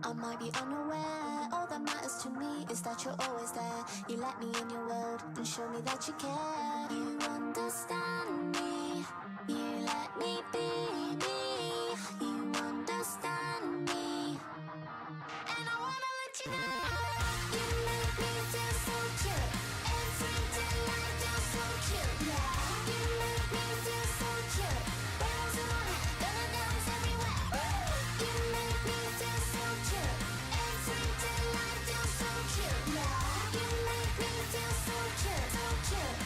I might be unaware, all that matters to me is that you're always there. You let me in your world and show me that you care. You understand me, you let me be me. You understand me, and I wanna let you know. You make me feel so cute, every day I feel so cute. Yeah, you make me feel so cute. Bells in my head, gonna dance everywhere. You make me feel so cute, every day I feel so cute. Yeah, you make me feel so cute, so cute.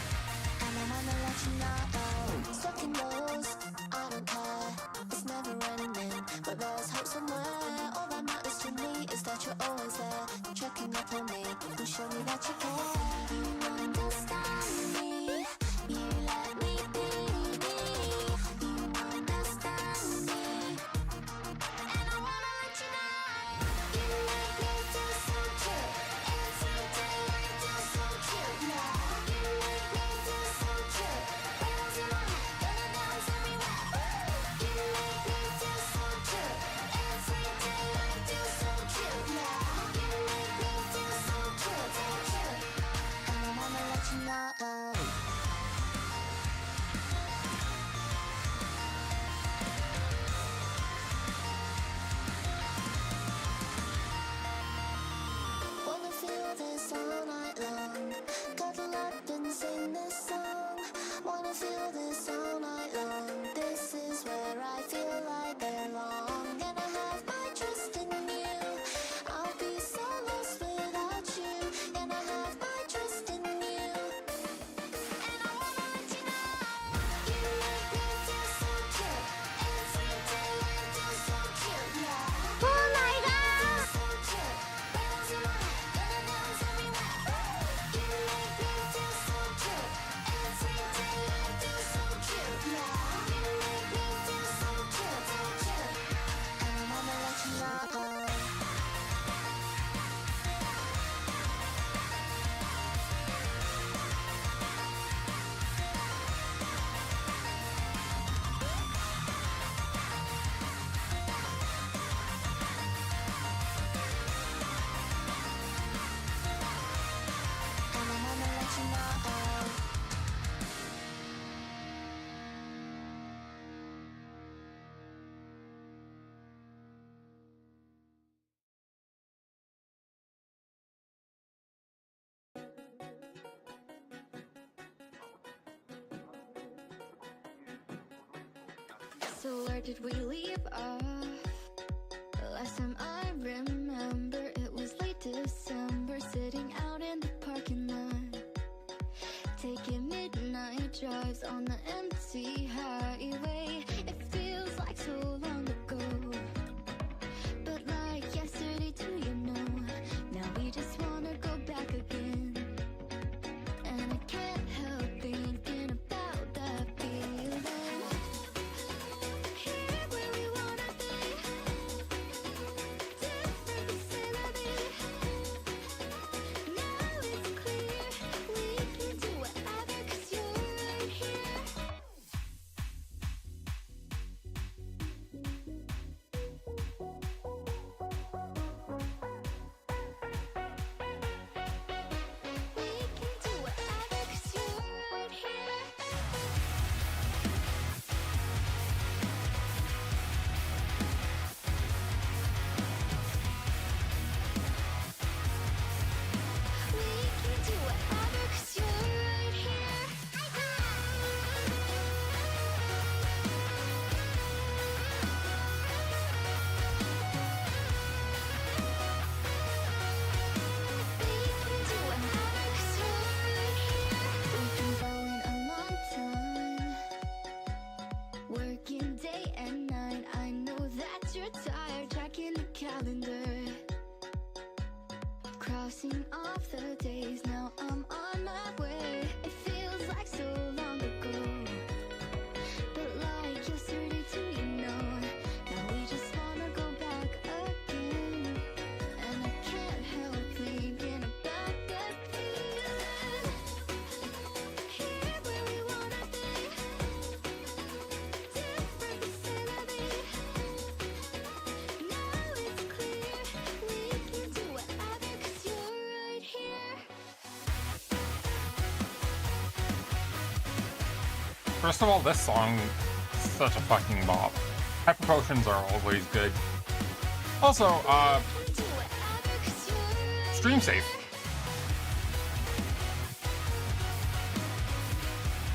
And I wanna let you know, stuck in those, I don't care. It's never ending, but there's hope somewhere. All that matters to me is that you're always there, checking up on me and show me that you care. You understand me, you let me be me. You understand me, and I wanna let you know. You make me feel so cute, every day I feel so cute. Yeah, you make me feel so cute. Bells in my head, gonna dance everywhere. You make me feel so cute, every day I feel so cute. Yeah, you make me feel so cute, so cute. And I wanna let you know. Wanna feel this all night long. Cuddle up and sing this song. Wanna feel this all night long. This is where I feel I belong. And I have my trust in you. I'll be so lost without you. And I have my trust in you. And I wanna let you know. You make me feel so cute, every day I feel so cute. Yeah. Oh my god! So cute. Bells in my head, gonna dance everywhere. You make me feel so cute, every day I feel so cute. Yeah. You make me feel so cute, so cute. And I wanna let you know. And I wanna let you know. So where did we leave off? Last time I remember, it was late December, sitting out in the parking lot, taking midnight drives on the empty highway. It feels like so long ago, but like yesterday too, you know. Now we just wanna go back again, and I can't help thinking about that feeling. Here where we wanna be, different vicinity. Now it's clear we can do whatever, 'cause you're right here. We can do whatever, 'cause you're right here. We can do whatever, 'cause you're right here. We can do whatever, 'cause you're right here. We've been going a long time, working day and night. I know that you're tired, checking the calendar, crossing off the days. Now I'm on my way. It feels like so long ago, but like yesterday too, you know. Now we just wanna go back again, and I can't help thinking about that feeling. Here where we wanna be, different vicinity. Now it's clear First of all, this song is such a fucking bop. Hyper potions are always good. Also, stream safe.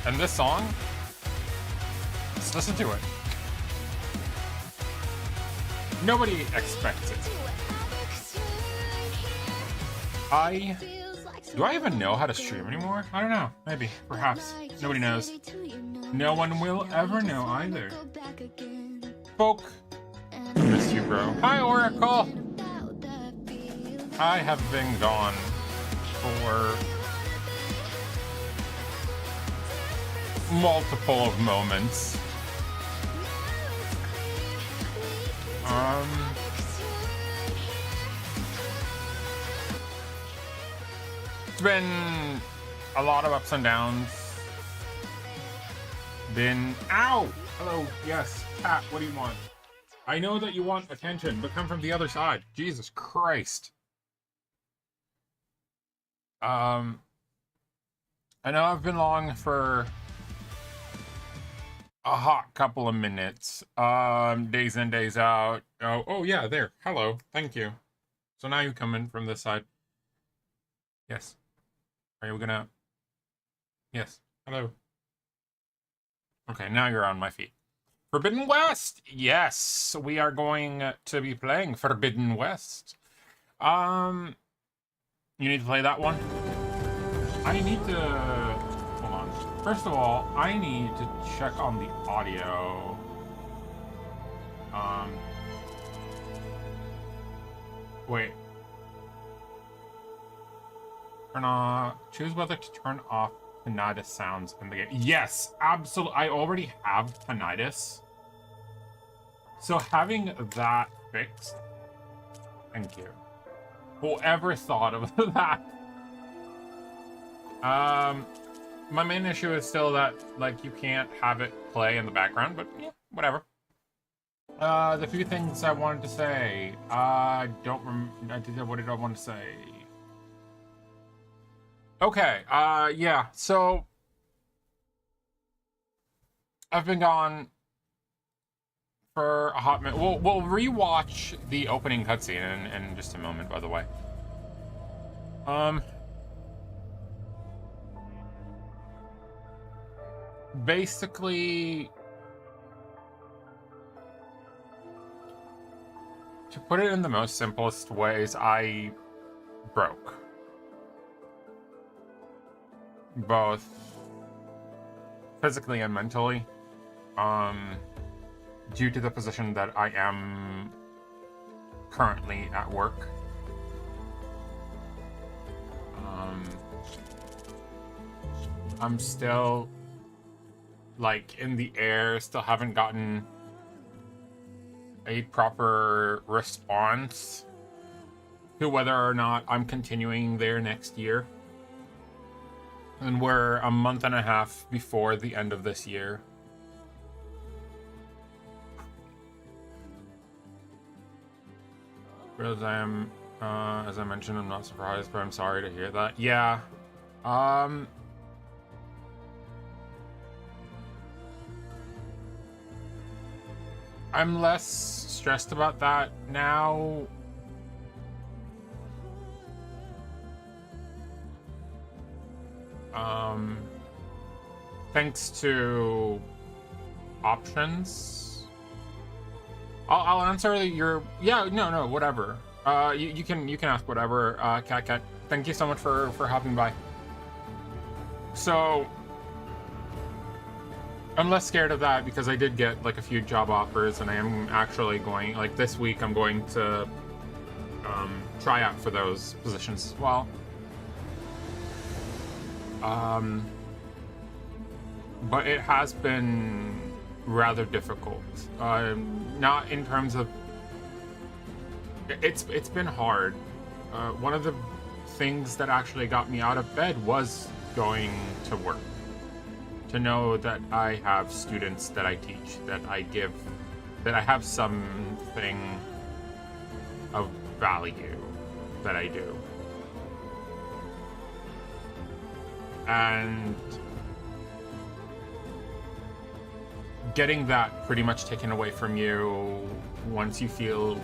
And this song, let's listen to it. Nobody expects it. Do I even know how to stream anymore? I don't know. Maybe. Perhaps. Nobody knows. No one will ever know either. Folk. Miss you, bro. Hi, Oracle. I have been gone for multiple of moments. It's been a lot of ups and downs. Ow! Hello, yes, cat, what do you want? I know that you want attention, but come from the other side. Jesus Christ. I know I've been long for a hot couple of minutes. Days in, days out. Oh yeah, there. Hello. Thank you. So now you come in from this side. Yes. Are you gonna... Yes. Hello. Okay, now you're on my feet. Forbidden West! Yes, we are going to be playing Forbidden West. You need to play that one? I need to... Hold on. First of all, I need to check on the audio. Wait. Turn off... Choose whether to turn off tinnitus sounds in the game. Yes, absolutely. I already have tinnitus. So having that fixed... Thank you. Whoever thought of that? My main issue is still that, like, you can't have it play in the background, but yeah, whatever. The few things I wanted to say, what did I want to say? Okay, yeah, so I've been gone for a hot minute. We'll rewatch the opening cutscene in just a moment, by the way. Basically, to put it in the most simplest ways, I broke. Both physically and mentally, due to the position that I am currently at work. I'm still, like, in the air, still haven't gotten a proper response to whether or not I'm continuing there next year. And we're a month and a half before the end of this year. As I mentioned, I'm not surprised, but I'm sorry to hear that. Yeah. I'm less stressed about that now. Thanks to options. I'll answer your... Yeah, no, whatever. You can ask whatever, Cat. Thank you so much for hopping by. So, I'm less scared of that because I did get, like, a few job offers, and I am actually going, like, this week I'm going to try out for those positions as well. But it has been rather difficult. Not in terms of... It's been hard. One of the things that actually got me out of bed was going to work. To know that I have students that I teach, that I have something of value that I do. getting that pretty much taken away from you once you feel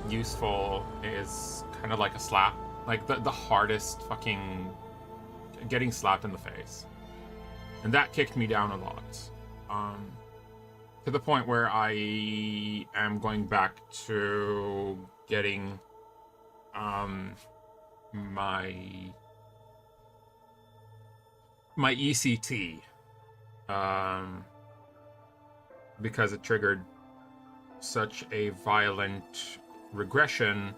useful is kind of like a slap. Like the hardest fucking getting slapped in the face. And that kicked me down a lot. To the point where I am going back to getting my ECT because it triggered such a violent regression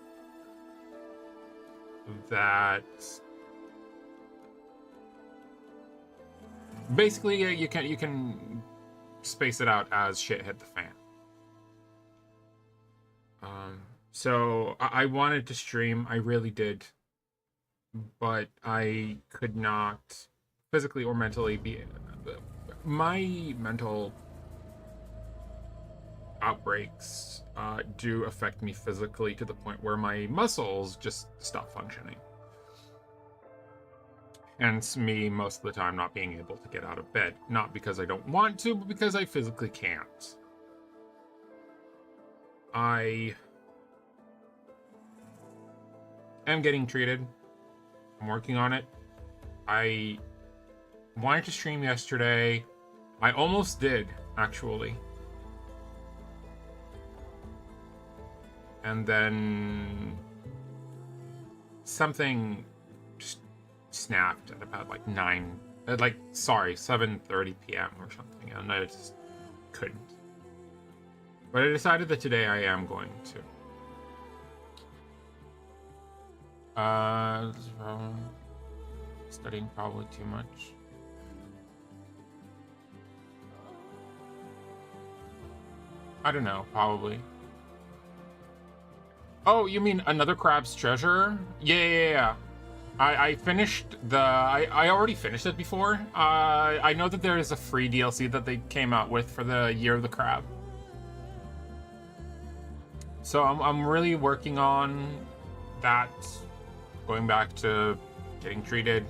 that basically you can space it out as shit hit the fan. So I wanted to stream, I really did, but I could not physically or mentally be. My mental outbreaks do affect me physically to the point where my muscles just stop functioning. Hence me most of the time not being able to get out of bed. Not because I don't want to, but because I physically can't. I am getting treated. I'm working on it. I wanted to stream yesterday. I almost did, actually. And then something just snapped at about like 7:30 p.m. or something, and I just couldn't. But I decided that today I am going to. Studying probably too much. I don't know, probably. Oh, you mean Another Crab's Treasure? Yeah. I finished the... I already finished it before. I know that there is a free DLC that they came out with for the Year of the Crab. So I'm really working on that. Going back to getting treated.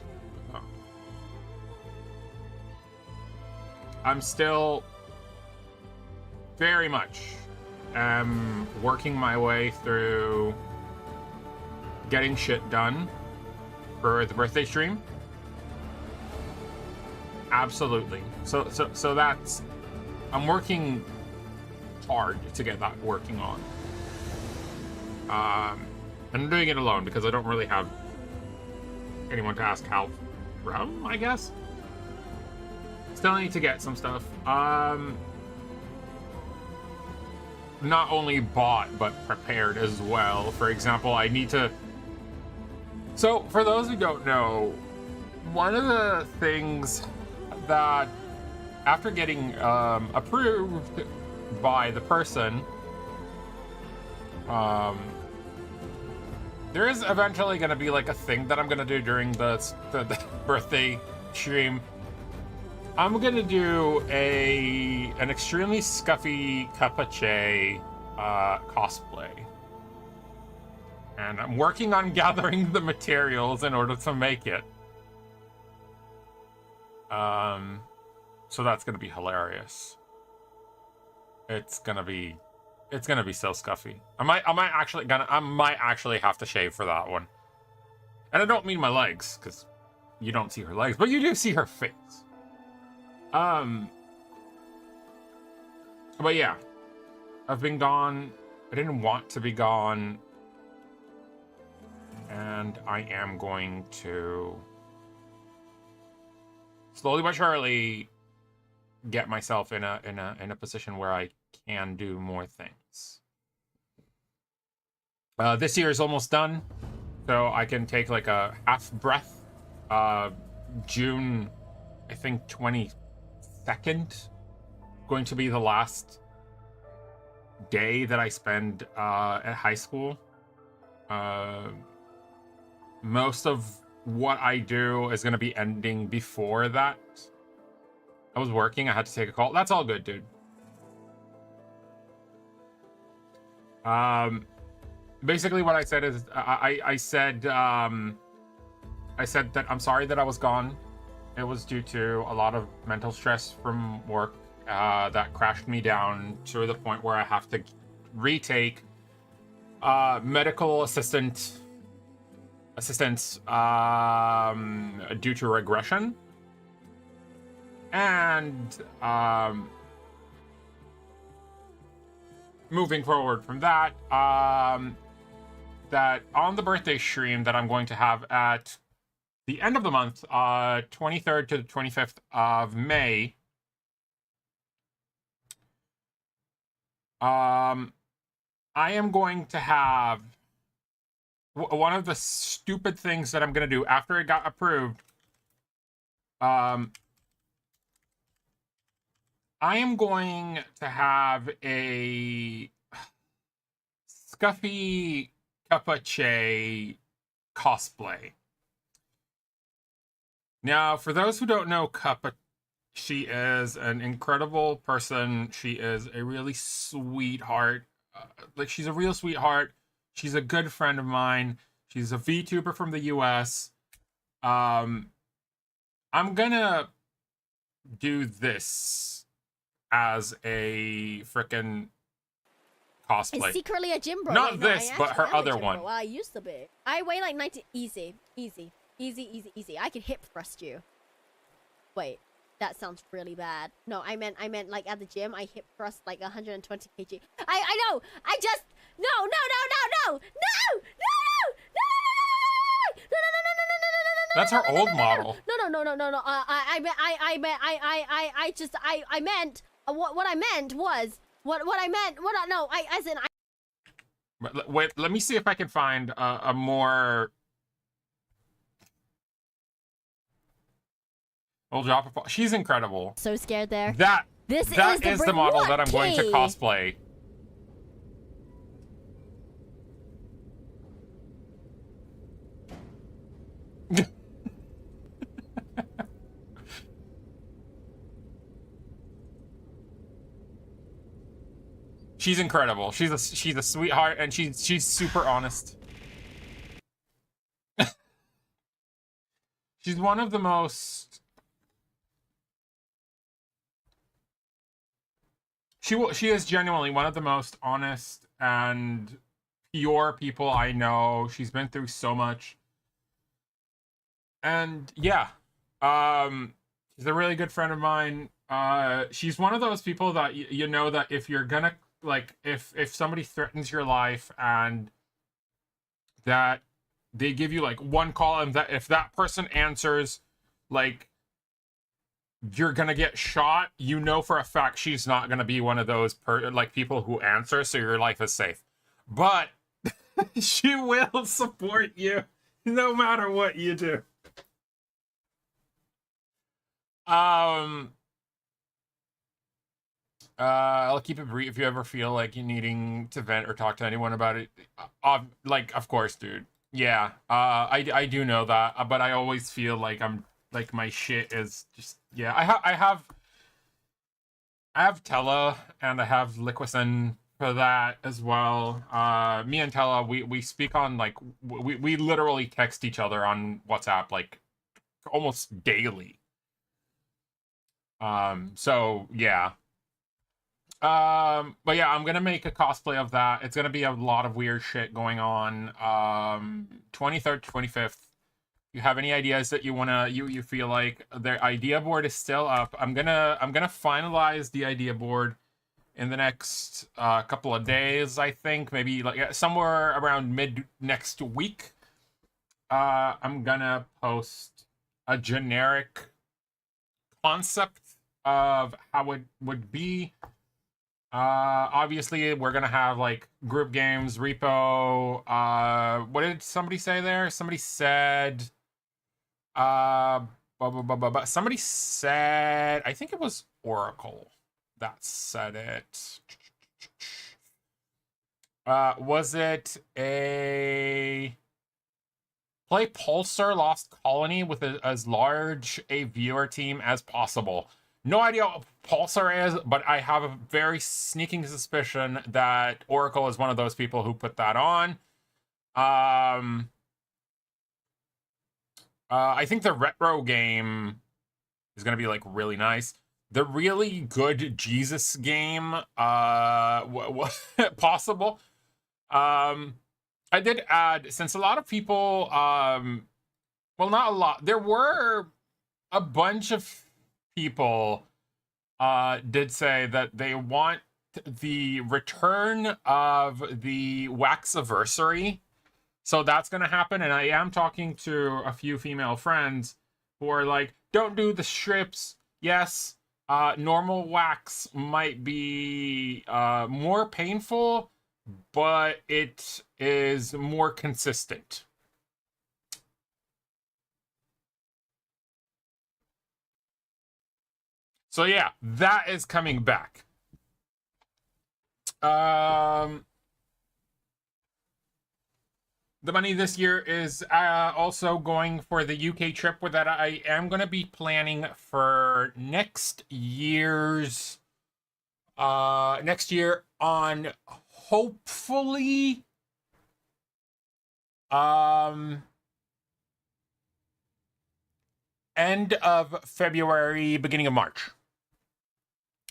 I'm still very much working my way through getting shit done for the birthday stream. Absolutely. So that's, I'm working hard to get that working on. I'm doing it alone because I don't really have anyone to ask help from, I guess. Still need to get some stuff. Not only bought, but prepared as well. For example, I need to... So, for those who don't know, one of the things that, after getting approved by the person, there is eventually going to be like a thing that I'm going to do during the birthday stream. I'm going to do an extremely scuffy Capache cosplay. And I'm working on gathering the materials in order to make it. So that's going to be hilarious. It's going to be so scuffy. I might actually have to shave for that one. And I don't mean my legs, because you don't see her legs, but you do see her face. But yeah, I've been gone. I didn't want to be gone, and I am going to slowly but surely get myself in a position where I can do more things. This year is almost done, so I can take like a half breath. June, I think 22nd, going to be the last day that I spend at high school. Most of what I do is going to be ending before that. I was working, I had to take a call. That's all good, dude. Basically what I said is I said that I'm sorry that I was gone. It was due to a lot of mental stress from work, that crashed me down to the point where I have to retake medical assistance due to regression. And moving forward from that, that on the birthday stream that I'm going to have at the end of the month, 23rd to the 25th of May, I am going to have one of the stupid things that I'm going to do after it got approved. I am going to have a Scuffy Capache cosplay. Now, for those who don't know Cuppa, she is an incredible person. She is a really sweetheart. Like, she's a real sweetheart. She's a good friend of mine. She's a VTuber from the US. I'm gonna do this as a frickin' cosplay. It's secretly a gym bro. Not Wait, this, I but her actually am a other gym one. bro. Well, I used to be. I weigh like 90. Easy. I can hip thrust you. Wait, that sounds really bad. No, I meant like at the gym, I hip thrust like 120 kg. I know. I just no. That's her old model. No. I meant what I meant was But wait, let me see if I can find a more. We'll drop a. She's incredible. so scared there. That This that is the model that I'm going to key? cosplay. She's incredible. She's a sweetheart, and she's super honest. She's one of the most. She is genuinely one of the most honest and pure people I know. She's been through so much, and yeah, she's a really good friend of mine. She's one of those people that you know that if you're gonna like if somebody threatens your life and that they give you like one call, and that if that person answers, like, you're gonna get shot, you know for a fact she's not gonna be one of those like people who answer, so your life is safe. But she will support you no matter what you do. I'll keep it brief. If you ever feel like you're needing to vent or talk to anyone about it, like, of course, dude. Yeah, I do know that, but I always feel like I'm like my shit is just yeah. I have Tella and I have Liquison for that as well. Me and Tella, we speak on like we literally text each other on WhatsApp like almost daily. So yeah. But yeah, I'm gonna make a cosplay of that. It's gonna be a lot of weird shit going on. 23rd, 25th. If you have any ideas that you wanna you feel like the idea board is still up. I'm gonna finalize the idea board in the next couple of days, I think. Maybe like somewhere around mid next week. I'm gonna post a generic concept of how it would be. Obviously we're gonna have like group games, repo. What did somebody say there? Somebody said somebody said, I think it was Oracle that said it. Was it a play Pulsar Lost Colony with as large a viewer team as possible? No idea what Pulsar is, but I have a very sneaking suspicion that Oracle is one of those people who put that on. I think the retro game is going to be like really nice. the really good Jesus game possible. I did add, since a lot of people, well, not a lot, there were a bunch of people did say that they want the return of the Waxiversary. So that's going to happen. And I am talking to a few female friends who are like, don't do the strips. Yes, normal wax might be more painful, but it is more consistent. So yeah, that is coming back. The money this year is also going for the UK trip that I am going to be planning for next year on hopefully end of February, beginning of March.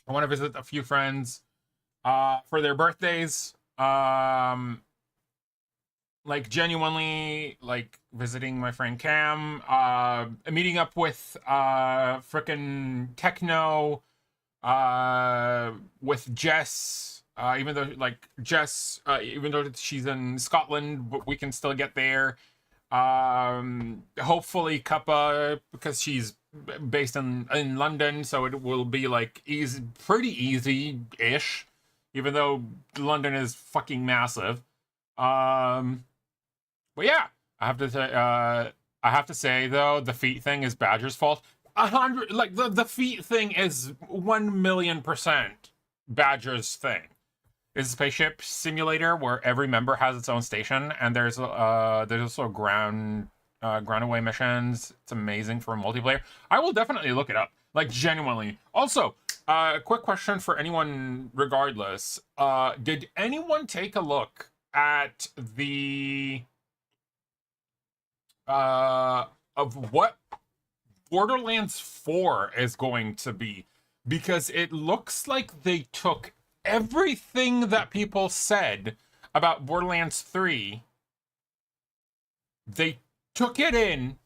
I want to visit a few friends for their birthdays. Like genuinely, like visiting my friend Cam, meeting up with frickin' Techno, with Jess, even though like Jess, even though she's in Scotland, but we can still get there. Hopefully Kappa, because she's based in London, so it will be like pretty easy-ish, even though London is fucking massive. But yeah, I have to say though, the feet thing is Badger's fault. 100, like the feet thing is 1,000,000% Badger's thing. It's a spaceship simulator where every member has its own station, and there's also ground away missions. It's amazing for multiplayer. I will definitely look it up, like genuinely. Also, quick question for anyone, regardless. Did anyone take a look at the of what Borderlands 4 is going to be? Because it looks like they took everything that people said about Borderlands 3, they took it in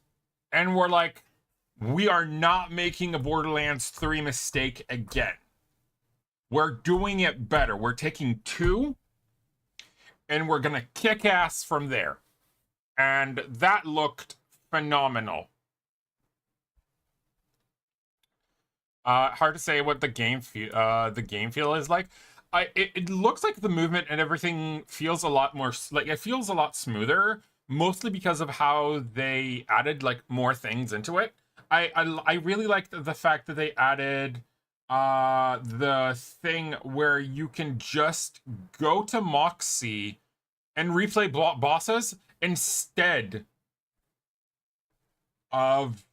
and were like, we are not making a Borderlands 3 mistake again. We're doing it better. We're taking 2 and we're gonna kick ass from there. And that looked phenomenal. Hard to say what the game feel is like. It looks like the movement and everything feels a lot more, like it feels a lot smoother, mostly because of how they added like more things into it. I really liked the fact that they added the thing where you can just go to Moxie and replay bosses instead of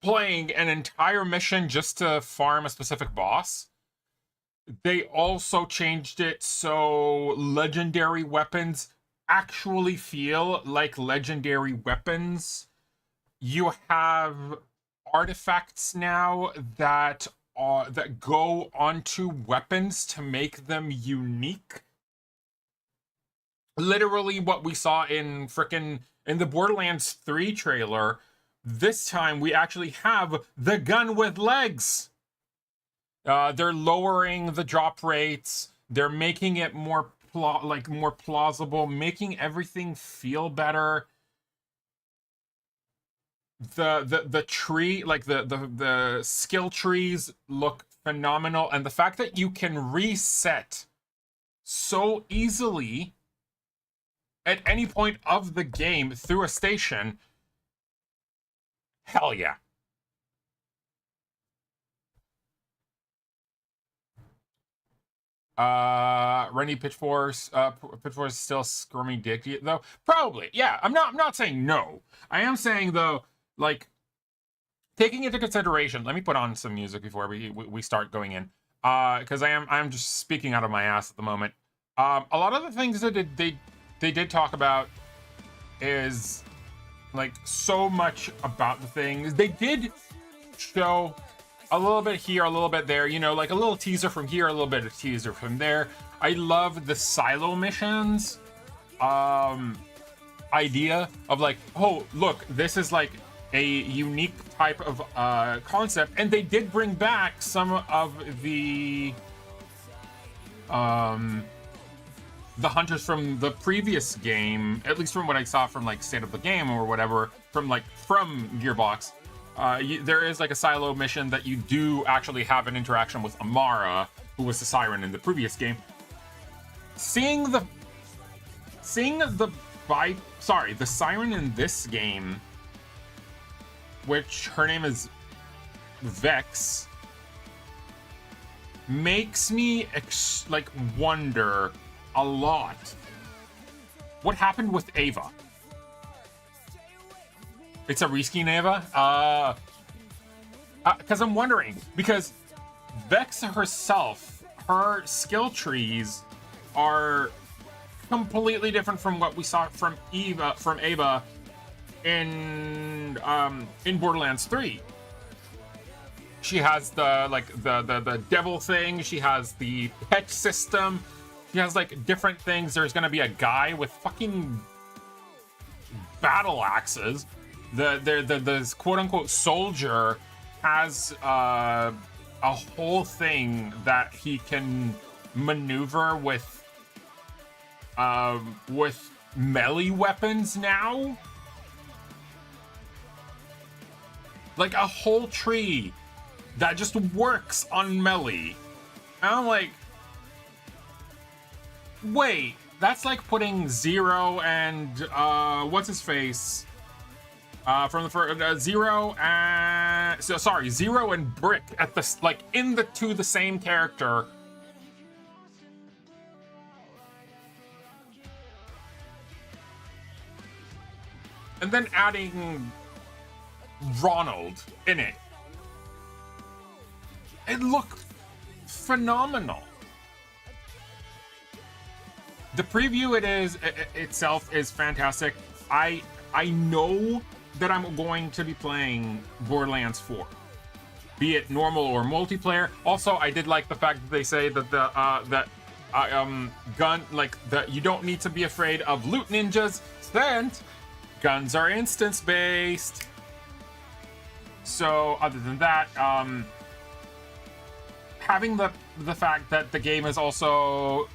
playing an entire mission just to farm a specific boss. They also changed it so legendary weapons actually feel like legendary weapons. You have artifacts now that go onto weapons to make them unique. Literally what we saw in the Borderlands 3 trailer. This time we actually have the gun with legs. They're lowering the drop rates. They're making it more plausible, making everything feel better. The tree, like the skill trees look phenomenal, and the fact that you can reset so easily at any point of the game through a station, hell yeah. Rennie Pitchforce is still squirming dick though. Probably, yeah. I'm not saying no. I am saying though, like, taking into consideration. Let me put on some music before we start going in, because I'm just speaking out of my ass at the moment. A lot of the things that they did talk about is like so much about the things they did show a little bit here, a little bit there, you know, like a little teaser from here, a little bit of teaser from there. I love the silo missions idea of like, oh, look, this is like a unique type of concept. And they did bring back some of the hunters from the previous game, at least from what I saw from like State of the Game or whatever, from Gearbox. There is like a silo mission that you do actually have an interaction with Amara, who was the siren in the previous game. Seeing the siren in this game, which her name is Vex, makes me wonder a lot what happened with Ava. It's a reskin Ava? Because I'm wondering, because Vex herself, her skill trees are completely different from what we saw from Ava in Borderlands 3. She has the devil thing, she has the pet system, she has like different things. There's gonna be a guy with fucking battle axes. The quote unquote soldier has a whole thing that he can maneuver with melee weapons now. Like a whole tree that just works on melee. And I'm like, wait, that's like putting Zero and what's his face from the first Zero and Zero and Brick at the to the same character. And then adding Ronald in it. It looked phenomenal. The preview itself is fantastic. I know that I'm going to be playing Borderlands 4, be it normal or multiplayer. Also, I did like the fact that they say that you don't need to be afraid of loot ninjas, since guns are instance based. So other than that, having the fact that the game is also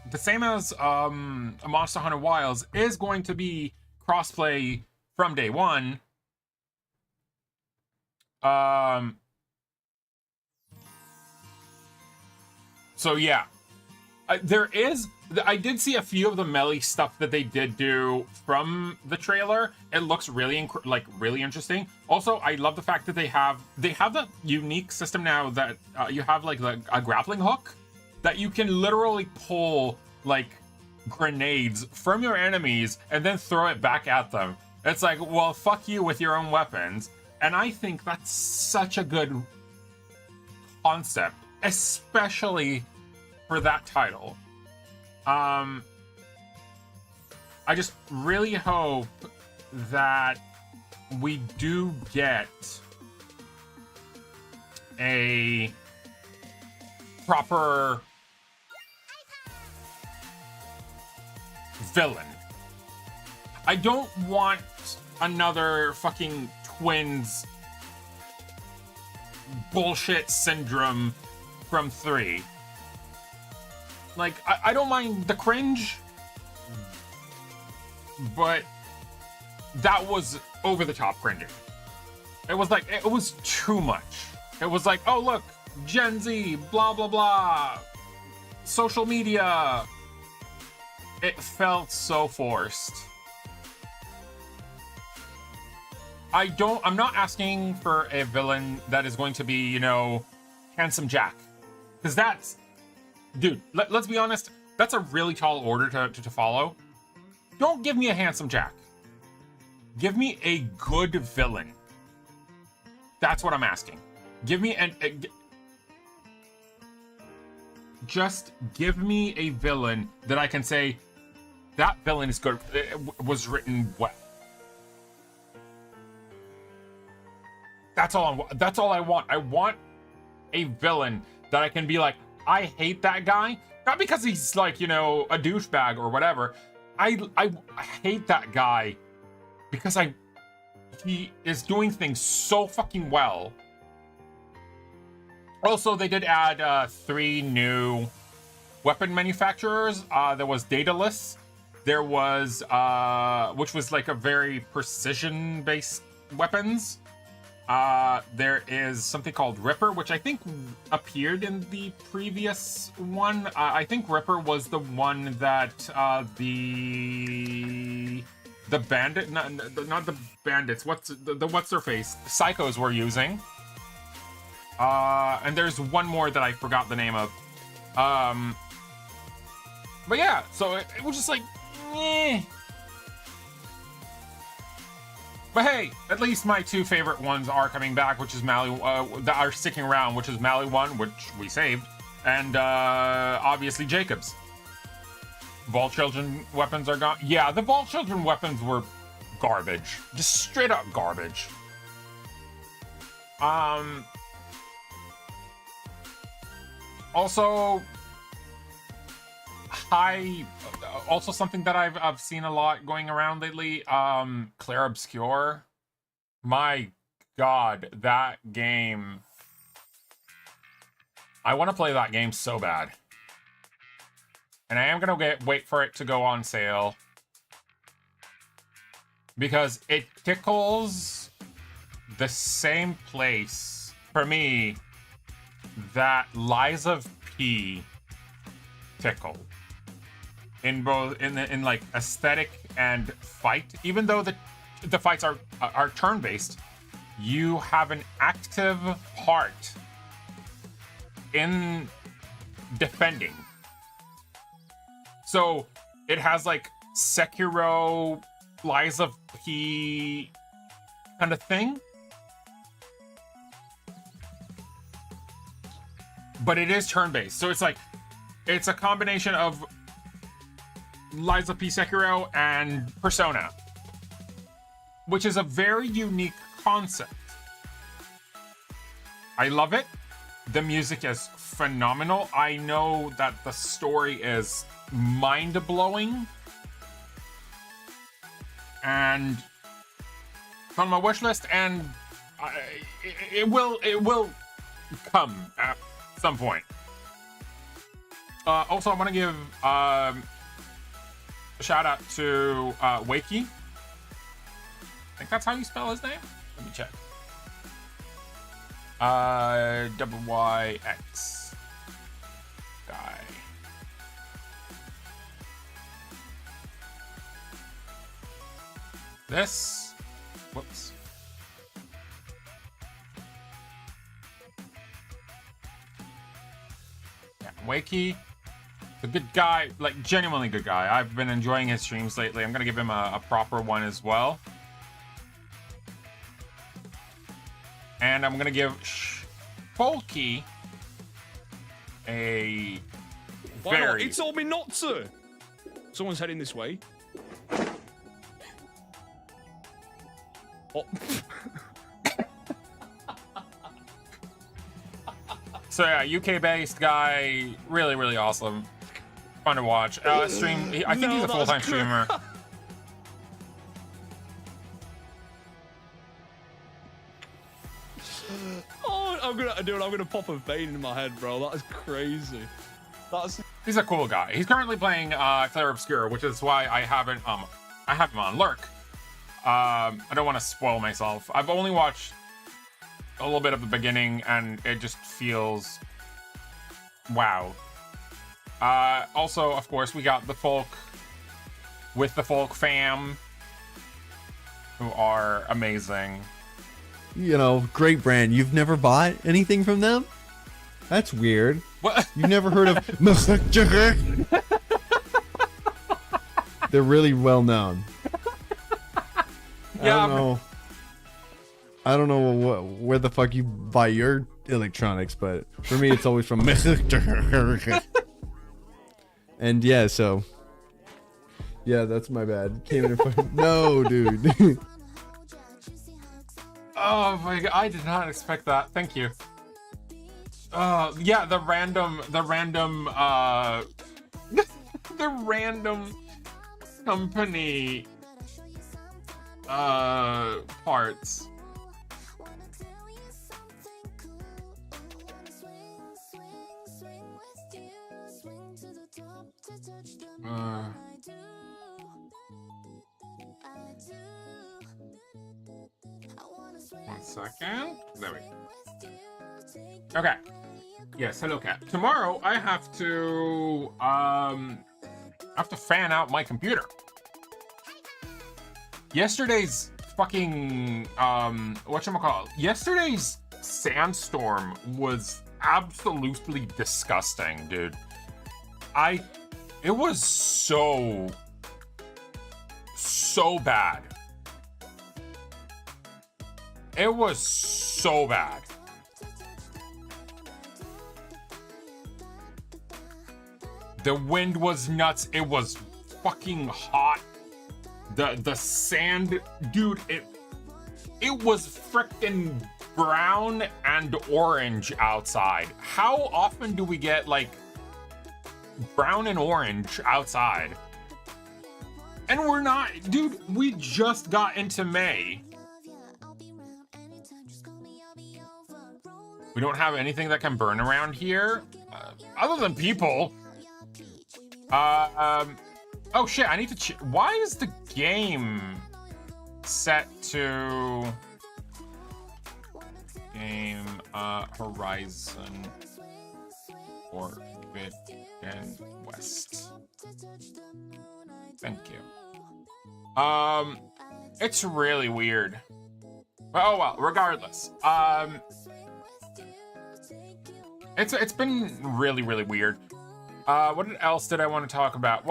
the same as Monster Hunter Wilds is going to be crossplay from day one. So yeah, I did see a few of the melee stuff that they did do from the trailer. It looks really really interesting. Also, I love the fact that they have that unique system now that you have like a grappling hook that you can literally pull like grenades from your enemies and then throw it back at them. It's like, well, fuck you with your own weapons. And I think that's such a good concept, especially for that title. I just really hope that we do get a proper villain. I don't want another fucking twins bullshit syndrome from 3. Like, I don't mind the cringe, but that was over the top cringing. It was like, it was too much. It was like, oh look, Gen Z, blah blah blah, social media. It felt so forced. I'm not asking for a villain that is going to be, you know, Handsome Jack. Because that's, dude, let's be honest, that's a really tall order to follow. Don't give me a Handsome Jack. Give me a good villain. That's what I'm asking. Give me just give me a villain that I can say, that villain is good. It was written well. That's all I want. I want a villain that I can be like, I hate that guy, not because he's like, you know, a douchebag or whatever. I hate that guy because he is doing things so fucking well. Also, they did add 3 new weapon manufacturers. There was Daedalus. There was which was like a very precision-based weapons. There is something called Ripper, which I think appeared in the previous one. I think Ripper was the one that the bandit, not the bandits. What's their face? Psychos were using. And there's one more that I forgot the name of. But yeah, so it was just like, eh. But hey, at least my 2 favorite ones are coming back, which is Mali, that are sticking around, which is Mali 1, which we saved, and obviously Jacobs. Vault Children weapons are gone. Yeah, the Vault Children weapons were garbage. Just straight up garbage. Also, also something that I've seen a lot going around lately, Clair Obscur. My god, that game. I want to play that game so bad. And I am gonna wait for it to go on sale. Because it tickles the same place for me that Lies of P tickled. In both in like aesthetic and fight, even though the fights are turn-based, you have an active part in defending. So it has like Sekiro, Lies of P kind of thing, but it is turn-based. So it's like it's a combination of Lies of P, Sekiro, and Persona, which is a very unique concept. I love it. The music is phenomenal. I know that the story is mind-blowing, and it's on my wish list, and it will come at some point. Also, I want to give shout out to Wakey. I think that's how you spell his name. Let me check. YX guy. This. Whoops. Yeah, Wakey. A good guy, like genuinely good guy. I've been enjoying his streams lately. I'm gonna give him a proper one as well. And I'm gonna give Folky a Why not? very... He told me not to. Someone's heading this way. Oh. So yeah, UK-based guy, really, really awesome. Fun to watch. I think he's a full-time streamer. Oh, I'm gonna pop a vein in my head, bro. That is crazy. He's a cool guy. He's currently playing Clair Obscur, which is why I have him on Lurk. I don't want to spoil myself. I've only watched a little bit of the beginning, and it just feels wow. Also, of course, we got the folk with the folk fam, who are amazing. You know, great brand. You've never bought anything from them? That's weird. What? You've never heard of They're really well known. Yeah, I don't know where the fuck you buy your electronics, but for me it's always from And yeah, so yeah, that's my bad. Came in front. No, dude. Oh my god, I did not expect that. Thank you. Yeah, the random, the random company, parts. One second. There we go. Okay. Yes, hello cat. Tomorrow I have to fan out my computer. Yesterday's fucking whatchamacallit? Yesterday's sandstorm was absolutely disgusting, dude. It was so bad. It was so bad. The wind was nuts. It was fucking hot. The sand, dude, it was frickin' brown and orange outside. How often do we get like brown and orange outside? And we're not, dude, we just got into May. We don't have anything that can burn around here, other than people. Oh shit, I need to why is the game set to game, Horizon Forbidden West? Thank you. It's really weird. Oh well, regardless. It's been really weird. What else did I want to talk about?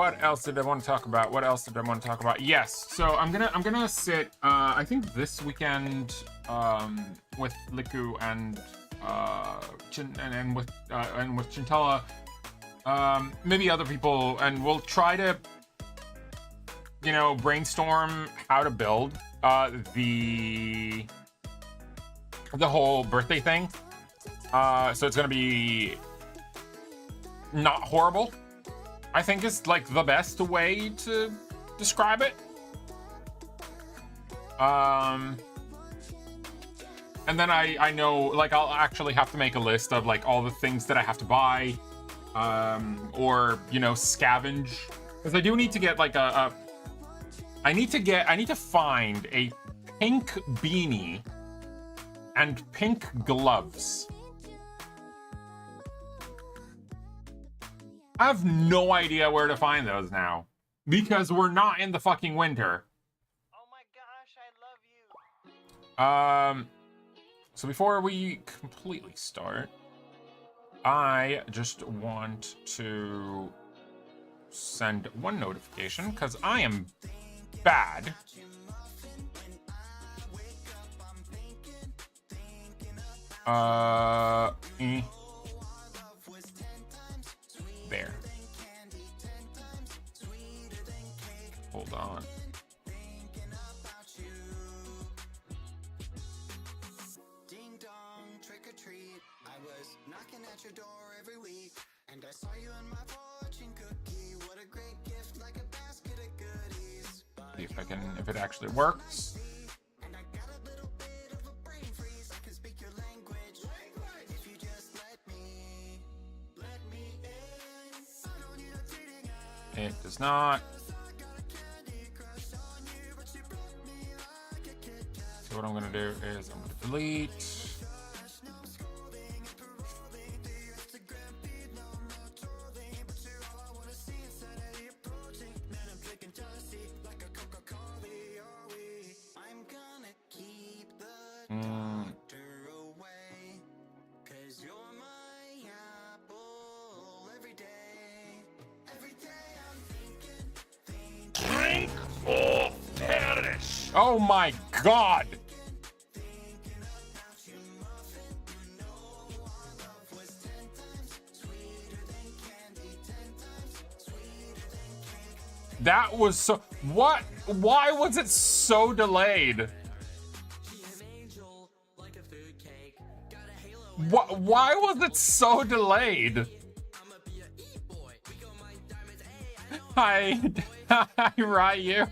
Yes, so I'm gonna sit I think this weekend with Liku and with Chintella, maybe other people, and we'll try to, you know, brainstorm how to build the whole birthday thing. So it's gonna be not horrible, I think is like the best way to describe it. And then I know, like, I'll actually have to make a list of like all the things that I have to buy, or, you know, scavenge, because I do need to get like I need to find a pink beanie and pink gloves. I have no idea where to find those now, because we're not in the fucking winter. Oh my gosh, I love you. So before we completely start, I just want to send one notification, because I am bad. There. Hold on. Ding dong, trick or treat. I was knocking at your door every week, and I saw you in my fortune cookie. What a great gift, like a basket of goodies. See if it actually works. And I got a little bit of a brain freeze. I can speak your language. If you just let me in. I don't need a dating app. It does not. So what I'm gonna do is I'm gonna delete. I'm gonna keep the doctor away, 'cause you're my apple every day. Every day I'm thinking. Drink or perish. Oh my god. That was so. What? Why was it so delayed? She's an angel, Why was it so delayed? Hi, hi, Ryu.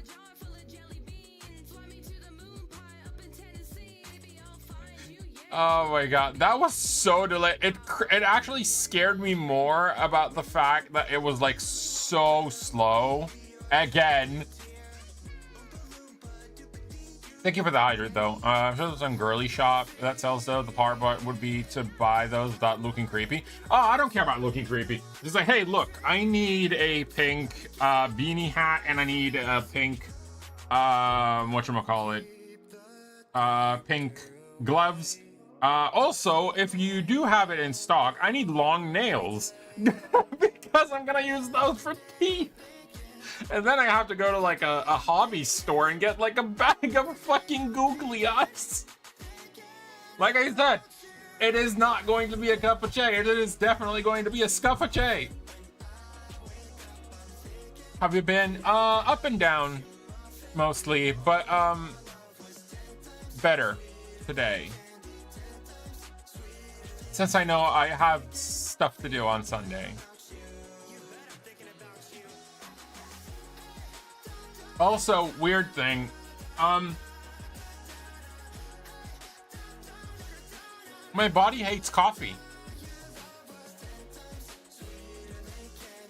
Oh my god, that was so delayed. It actually scared me more about the fact that it was like so slow. Again. Thank you for the hydrant though. I'm sure there's some girly shop that sells those. The part but would be to buy those without looking creepy. Oh, I don't care about looking creepy. Just like, hey, look, I need a pink beanie hat and I need a pink whatchamacallit, pink gloves. Also, if you do have it in stock, I need long nails because I'm gonna use those for teeth. And then I have to go to like a hobby store and get like a bag of fucking googly eyes. Like I said, it is not going to be a cup of chai. It is definitely going to be a scuff of chai. Have you been up and down mostly, but better today. Since I know I have stuff to do on Sunday. Also, weird thing, my body hates coffee.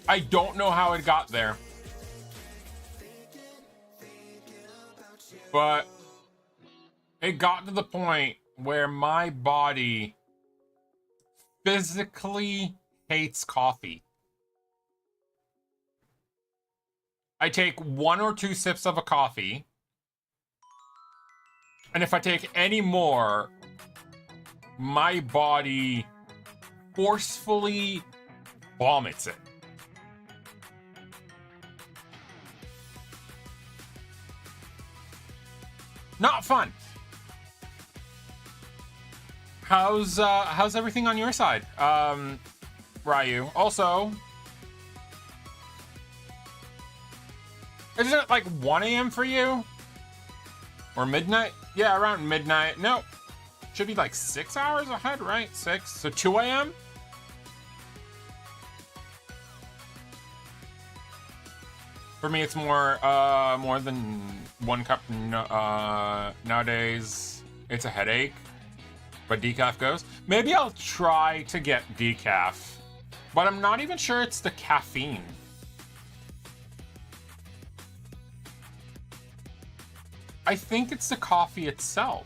I don't know how it got there. But it got to the point where my body physically hates coffee. I take 1 or 2 sips of a coffee, and if I take any more, my body forcefully vomits it. Not fun. How's everything on your side, Ryu? Also, isn't it like 1 a.m. for you? Or midnight? Yeah, around midnight. No, should be like 6 hours ahead, right? 6. So 2 a.m. For me, it's more than 1 cup. Nowadays, it's a headache. But decaf goes. Maybe I'll try to get decaf, but I'm not even sure it's the caffeine. I think it's the coffee itself.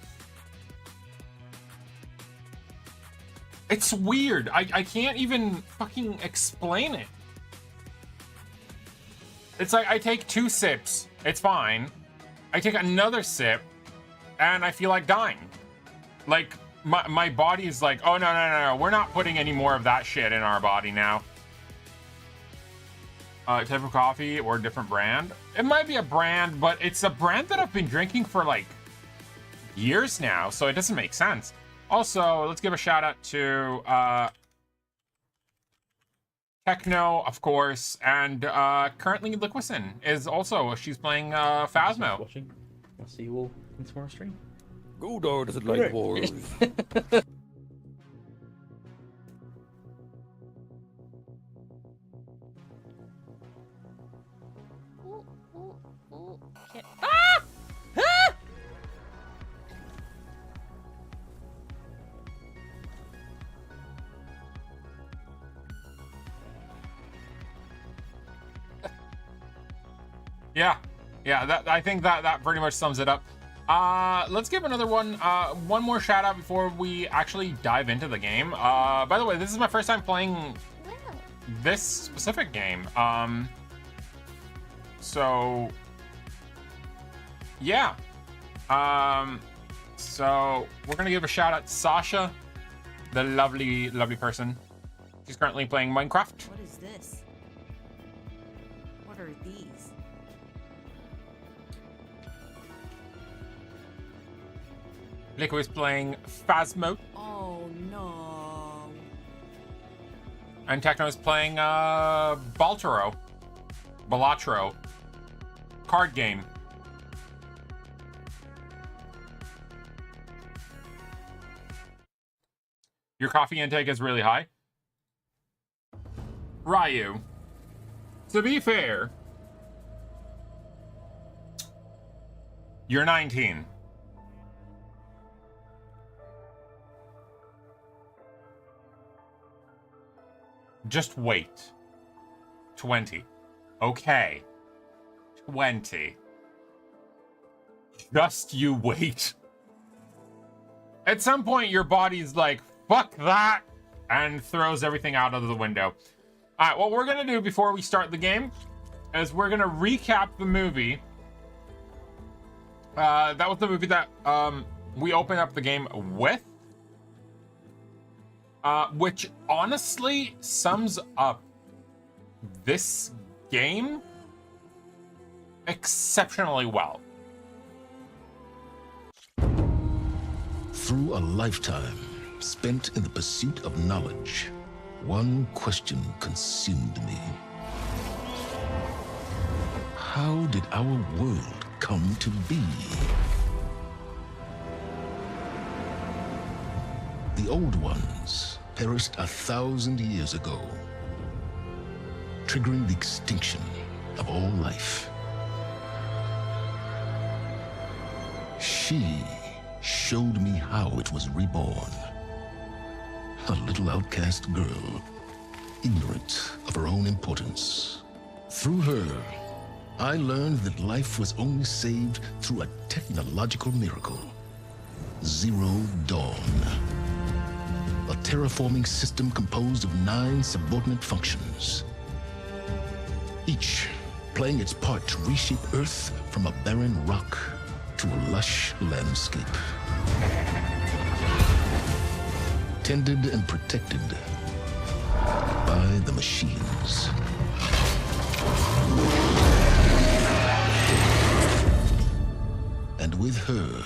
It's weird. I can't even fucking explain it. It's like I take 2 sips, it's fine. I take another sip, and I feel like dying. Like, my body is like, oh, no, we're not putting any more of that shit in our body now. Type of coffee or a different brand? It might be a brand, but it's a brand that I've been drinking for like years now, so it doesn't make sense. Also, let's give a shout out to Techno, of course, and currently Liquison is also, she's playing Phasmo. Watching. I'll see you all in tomorrow's stream. Go down to the light wars. Yeah, that I think that pretty much sums it up. Let's give another one more shout out before we actually dive into the game. By the way, this is my first time playing this specific game. So yeah. So we're gonna give a shout out to Sasha, the lovely person. She's currently playing Minecraft. What is this? What are these? Lico is playing Phasmo. Oh no. And Techno is playing Balatro card game. Your coffee intake is really high. Ryu, to be fair, you're 19. Just wait. 20. Okay. 20. Just you wait. At some point, your body's like, fuck that, and throws everything out of the window. All right, what we're going to do before we start the game is we're going to recap the movie. That was the movie that we opened up the game with. Which honestly sums up this game exceptionally well. Through a lifetime spent in the pursuit of knowledge, one question consumed me. How did our world come to be? The old ones perished 1,000 years ago, triggering the extinction of all life. She showed me how it was reborn. A little outcast girl, ignorant of her own importance. Through her, I learned that life was only saved through a technological miracle. Zero Dawn. A terraforming system composed of 9 subordinate functions, each playing its part to reshape Earth from a barren rock to a lush landscape. Tended and protected by the machines. And with her,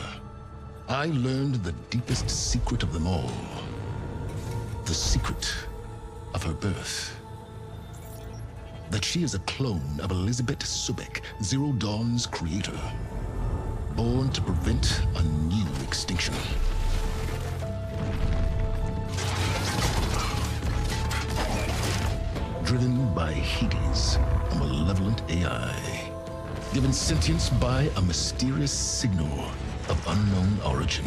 I learned the deepest secret of them all. The secret of her birth. That she is a clone of Elizabeth Sobek, Zero Dawn's creator. Born to prevent a new extinction. Driven by Hades, a malevolent AI. Given sentience by a mysterious signal of unknown origin.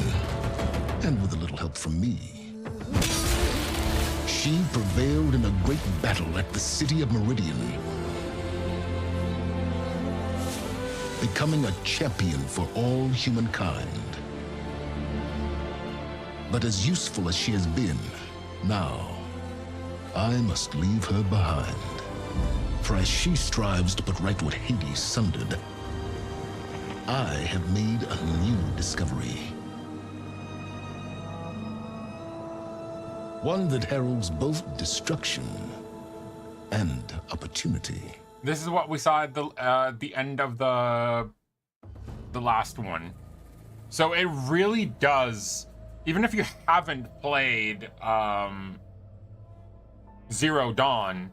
And with a little help from me, she prevailed in a great battle at the city of Meridian, becoming a champion for all humankind. But as useful as she has been, now, I must leave her behind. For as she strives to put right what Hades sundered, I have made a new discovery. One that heralds both destruction and opportunity. This is what we saw at the end of the last one. So it really does, even if you haven't played Zero Dawn,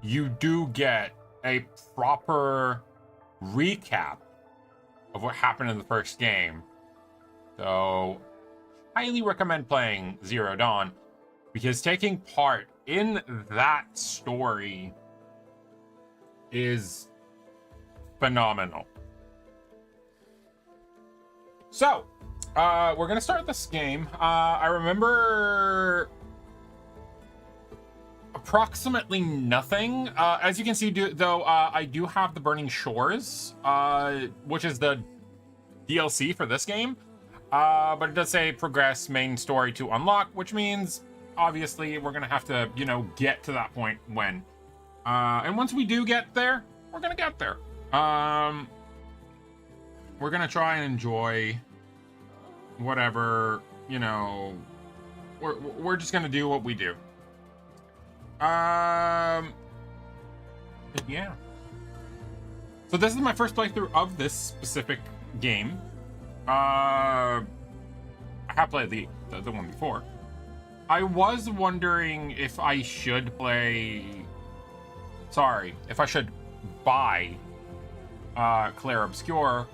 you do get a proper recap of what happened in the first game. So highly recommend playing Zero Dawn, because taking part in that story is phenomenal. So, we're gonna start this game. I remember approximately nothing. As you can see, though, I do have the Burning Shores, which is the DLC for this game. But it does say progress main story to unlock, which means obviously we're gonna have to, you know, get to that point when. And once we do get there, we're gonna get there. We're gonna try and enjoy whatever, you know, we're just gonna do what we do. Yeah. So this is my first playthrough of this specific game. I have played the one before. I was wondering if I should if I should buy Clair Obscur.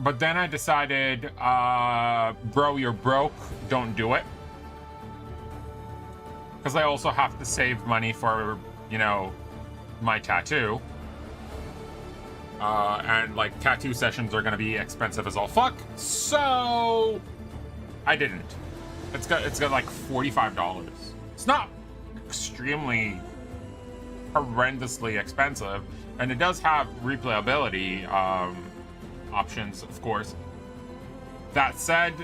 But then I decided, bro, you're broke. Don't do it. Because I also have to save money for, you know, my tattoo. And like tattoo sessions are gonna be expensive as all fuck. So I didn't. It's got like $45. It's not extremely horrendously expensive, and it does have replayability options, of course. That said,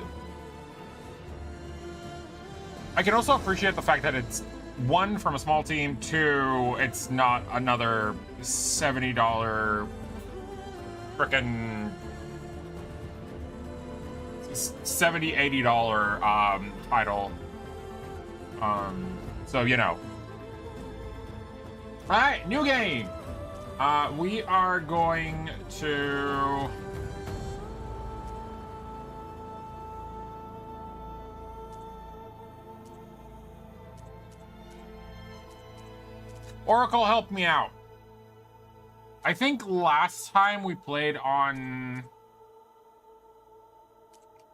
I can also appreciate the fact that it's one, from a small team, two, it's not another $70 frickin' $70, $80 title. So you know. Alright, new game. We are going to Oracle, help me out. I think last time we played on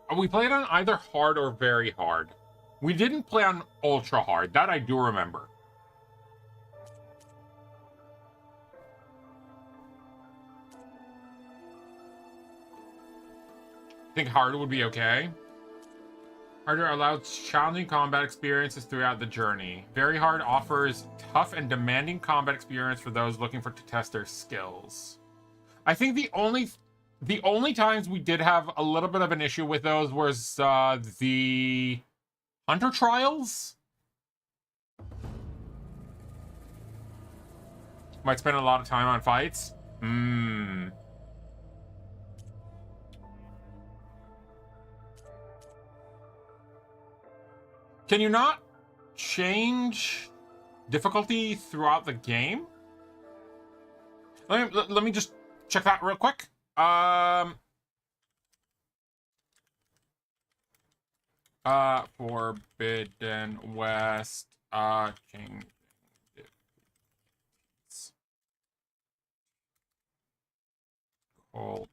either hard or very hard. We didn't play on ultra hard. That I do remember. I think harder would be okay. Harder allows challenging combat experiences throughout the journey. Very hard offers tough and demanding combat experience for those looking to test their skills. I think the only times we did have a little bit of an issue with those was the Hunter Trials. Might spend a lot of time on fights. Can you not change difficulty throughout the game? Let me just check that real quick. Forbidden West, change. Cool.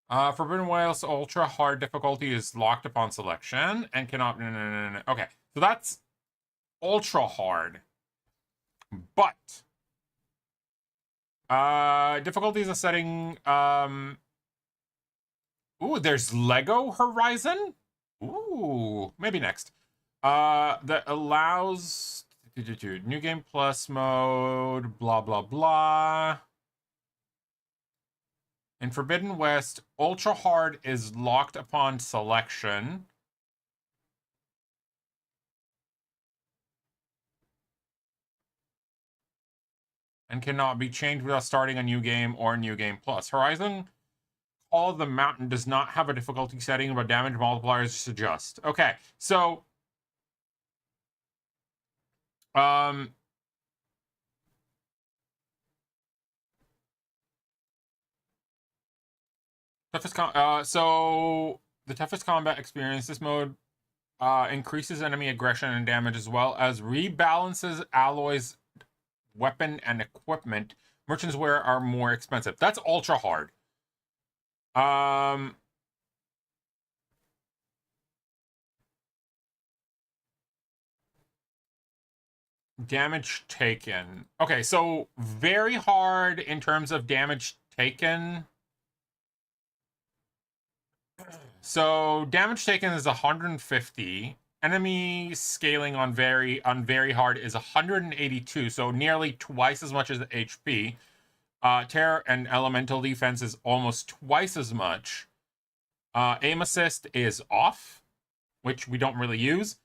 Forbidden West Ultra Hard difficulty is locked upon selection and cannot. No. Okay, so that's ultra hard. But difficulty is a setting. Ooh, there's Lego Horizon. Ooh, maybe next. That allows new game plus mode. Blah blah blah. In Forbidden West, ultra hard is locked upon selection. And cannot be changed without starting a new game or New Game Plus. Horizon Call of the Mountain does not have a difficulty setting, but damage multipliers adjust. Okay, so so the toughest combat experience, this mode increases enemy aggression and damage as well as rebalances alloys, weapon, and equipment. Merchants wear are more expensive. That's ultra hard. Damage taken. Okay, so very hard in terms of damage taken. So damage taken is 150. Enemy scaling on very hard is 182, so nearly twice as much as the HP. Terror and elemental defense is almost twice as much. Aim assist is off, which we don't really use.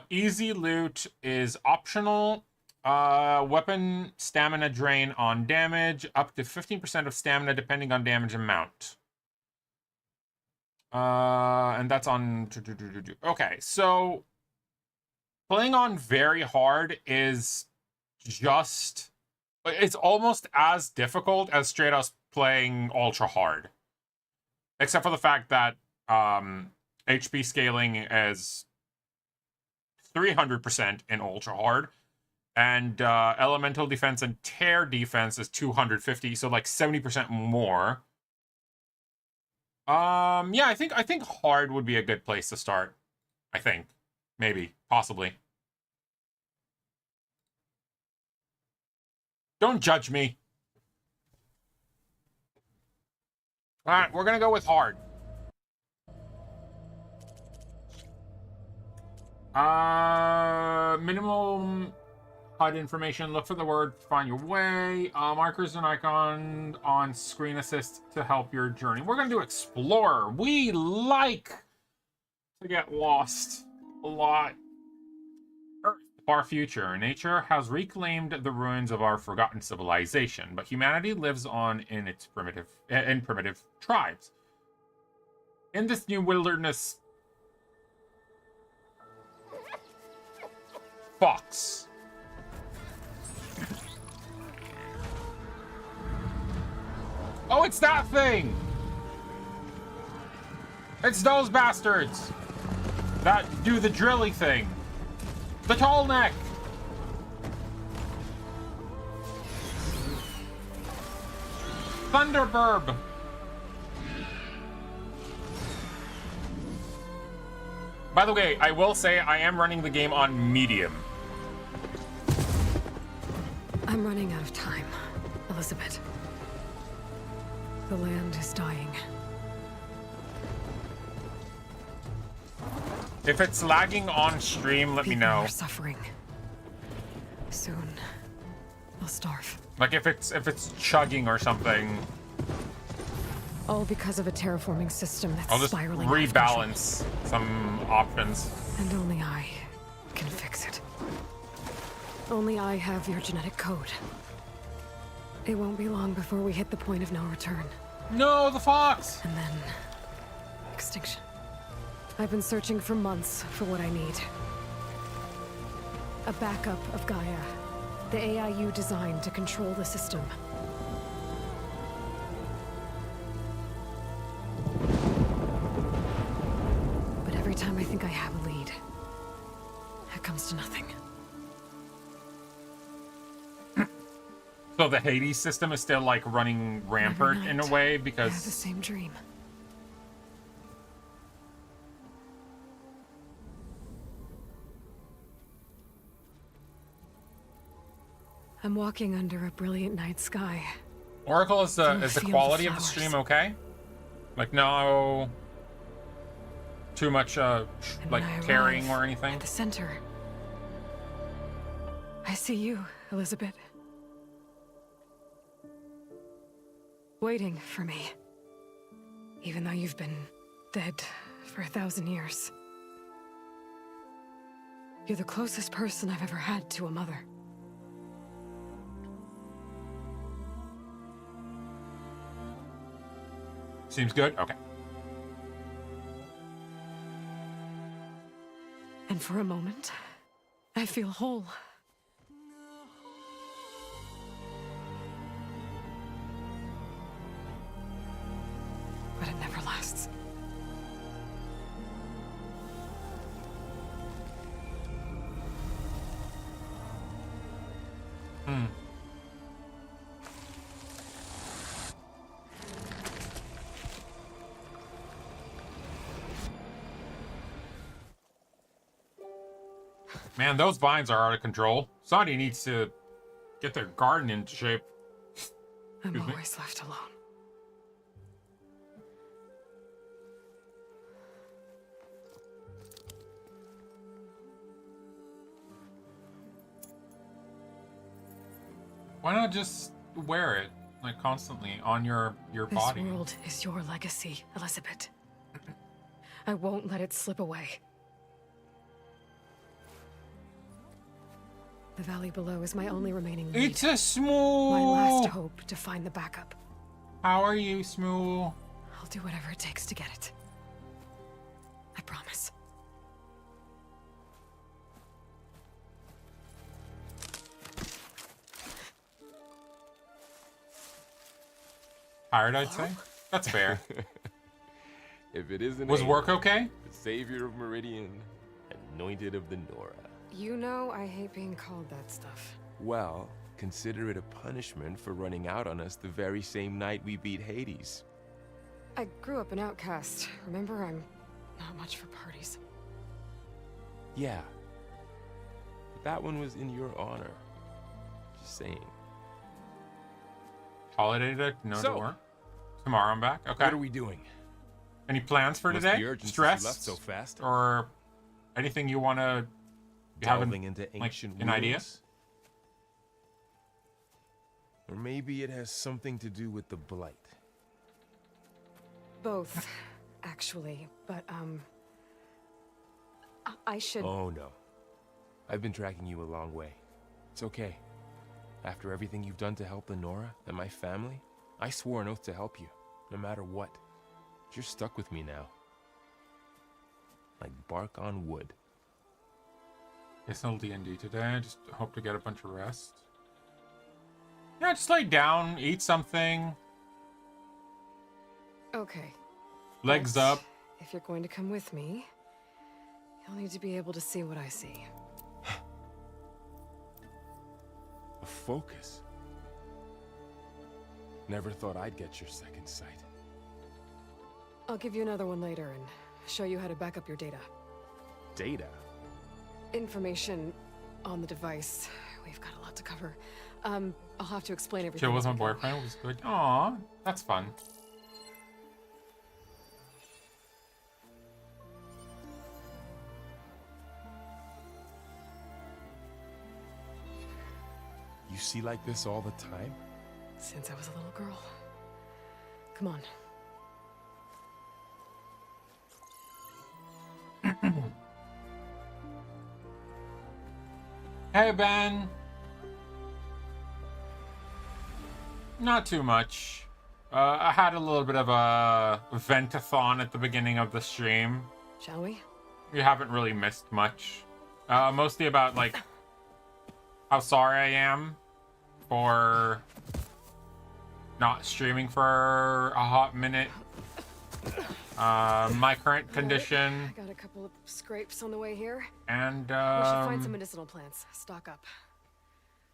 Easy loot is optional. Weapon stamina drain on damage, up to 15% of stamina depending on damage amount. And that's on. Okay, so playing on very hard is just. It's almost as difficult as straight up playing ultra hard. Except for the fact that HP scaling is 300% in ultra hard. And elemental defense and tear defense is 250, so like 70% more. Yeah, I think hard would be a good place to start. I think. Maybe. Possibly. Don't judge me. Alright, we're gonna go with hard. Minimum HUD information. Look for the word find your way. Markers and icon on screen assist to help your journey. We're gonna do explorer. We like to get lost a lot. Earth, our future. Nature has reclaimed the ruins of our forgotten civilization, but humanity lives on in its primitive tribes. In this new wilderness, fox. Oh, it's that thing! It's those bastards that do the drilly thing. The tall neck. Thunderburb. By the way, I will say I am running the game on medium. I'm running out of time, Elizabeth. The land is dying. If it's lagging on stream, let me know. People are suffering. Soon, they'll starve. Like if it's chugging or something. All because of a terraforming system that's I'll just spiraling. rebalance some options. And only I can fix it. Only I have your genetic code. It won't be long before we hit the point of no return. No, the fox! And then extinction. I've been searching for months for what I need. A backup of Gaia. The AI you designed to control the system. But every time I think I have a lead, it comes to nothing. So the Hades system is still like running rampant in a way because I have the same dream. I'm walking under a brilliant night sky. Oracle is the quality of the flowers. stream okay? Like no too much And like when I tearing arrive or anything? At the center. I see you, Elizabeth. Waiting for me. Even though you've been dead for 1,000 years. You're the closest person I've ever had to a mother. Seems good? Okay. And for a moment, I feel whole. But it never lasts. Man, those vines are out of control. Somebody needs to get their garden into shape. I'm Excuse me. always left alone. Why not just wear it like constantly on your This body? world is your legacy, Elizabeth. I won't let it slip away. The valley below is my only remaining lead. It's a Smooth. My last hope to find the backup. How are you, Smooth? I'll do whatever it takes to get it. I promise. Tired, I'd say. That's fair. If it isn't Was Ava, work okay? the savior of Meridian, anointed of the Nora. You know I hate being called that stuff. Well, consider it a punishment for running out on us the very same night we beat Hades. I grew up an outcast. Remember, I'm not much for parties. Yeah. But that one was in your honor. Just saying. Holiday deck? No So, door. Tomorrow I'm back. Okay. What are we doing? Any plans for Must today? be urgent since you Stress? left so fast. Or anything you want to... Delving into ancient an idea? wounds? Or maybe it has something to do with the Blight. Both, actually. But, I should... Oh, no. I've been tracking you a long way. It's okay. After everything you've done to help Lenora and my family, I swore an oath to help you, no matter what. You're stuck with me now. Like bark on wood. It's no D&D today. I just hope to get a bunch of rest. Yeah, just lay down, eat something. Okay. Legs But up. If you're going to come with me, you'll need to be able to see what I see. A focus. Never thought I'd get your second sight. I'll give you another one later and show you how to back up your data. Data? Information on the device. We've got a lot to cover. I'll have to explain everything. Chill with my as we go. boyfriend. It was good. Aw, that's fun. You see like this all the time? Since I was a little girl. Come on. Hey, Ben. Not too much. I had a little bit of a vent-a-thon at the beginning of the stream. Shall we? You haven't really missed much. Mostly about, like, how sorry I am for not streaming for a hot minute. My current condition. Got a couple of scrapes on the way here. And, we should find some medicinal plants. Stock up.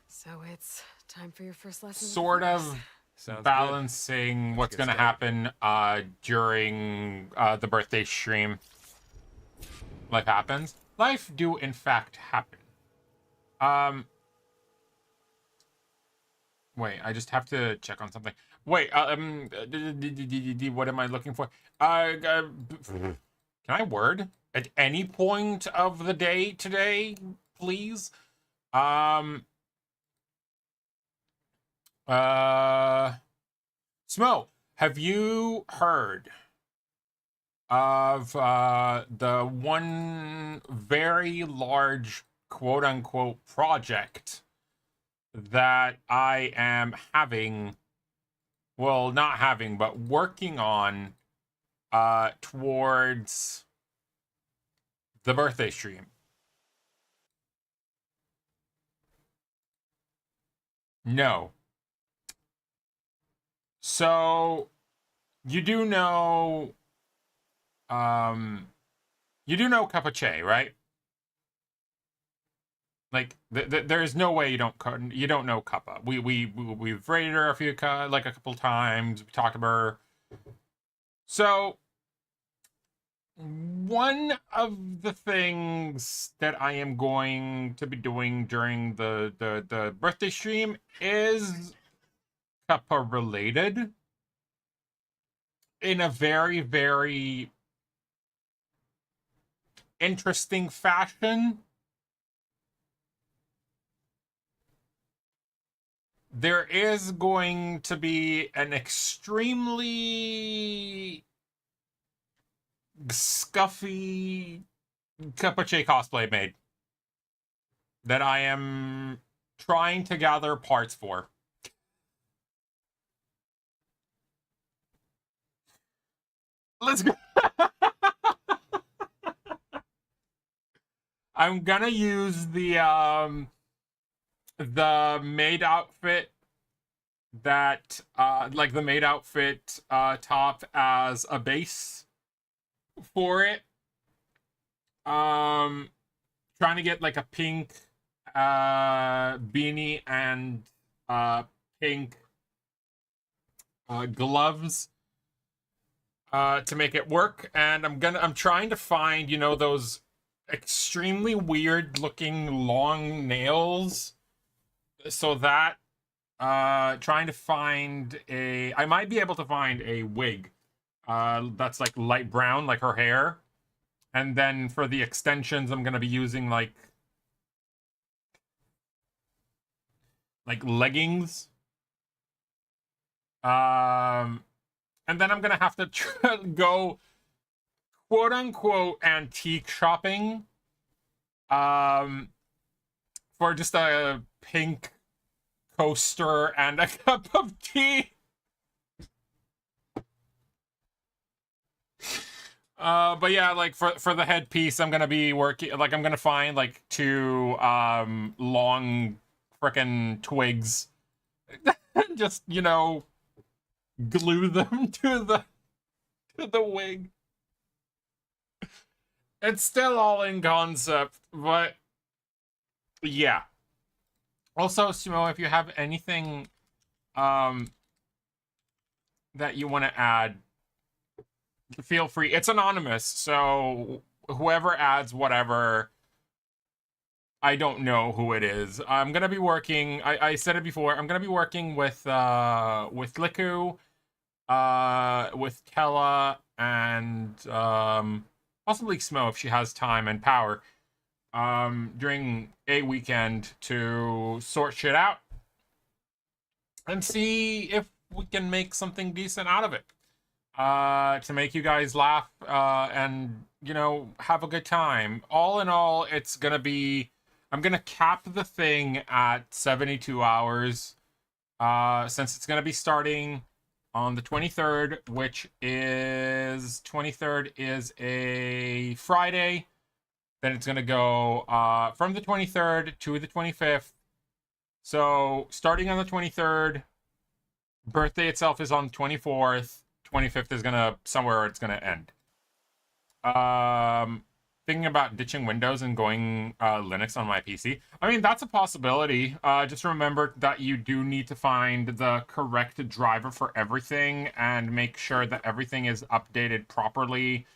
So it's time for your first lesson. Sort of Sounds good. balancing what's get going to happen during the birthday stream. Life happens. Life do in fact happen. Wait, I just have to check on something. Wait, what am I looking for? Can I word at any point of the day today, please? Smo, have you heard of the one very large quote-unquote project that I am having, well, not having, but working on towards the birthday stream? No. So, you do know Capuche, right? Like, there's no way you don't know Kappa. We've raided her a couple times. We talked about her. So, one of the things that I am going to be doing during the birthday stream is Kappa related in a very, very interesting fashion. There is going to be an extremely scuffy Capuche cosplay made that I am trying to gather parts for. Let's go. I'm gonna use the maid outfit that like the maid outfit top as a base for it. Trying trying to get like a pink beanie and pink gloves to make it work. And I'm trying to find, you know, those extremely weird looking long nails, so that trying to find I might be able to find a wig that's like light brown like her hair, and then for the extensions I'm gonna be using like leggings, and then I'm gonna have to go quote unquote antique shopping for just a pink coaster and a cup of tea. But yeah, like for the headpiece, I'm gonna be working, like I'm gonna find like 2 long frickin' twigs, just, you know, glue them to the wig. It's still all in concept, but yeah. Also, Sumo, if you have anything that you want to add, feel free. It's anonymous, so whoever adds whatever, I don't know who it is. I'm gonna be working. I said it before. I'm gonna be working with Liku, with Kella, and possibly Smo if she has time and power, during a weekend to sort shit out and see if we can make something decent out of it, to make you guys laugh and, you know, have a good time. All in all, it's gonna be, I'm gonna cap the thing at 72 hours, since it's gonna be starting on the 23rd, which is 23rd is a Friday. Then it's gonna go from the 23rd to the 25th. So starting on the 23rd, birthday itself is on the 24th. 25th is gonna somewhere it's gonna end. Thinking about ditching Windows and going Linux on my PC. I mean, that's a possibility. Just remember that you do need to find the correct driver for everything and make sure that everything is updated properly.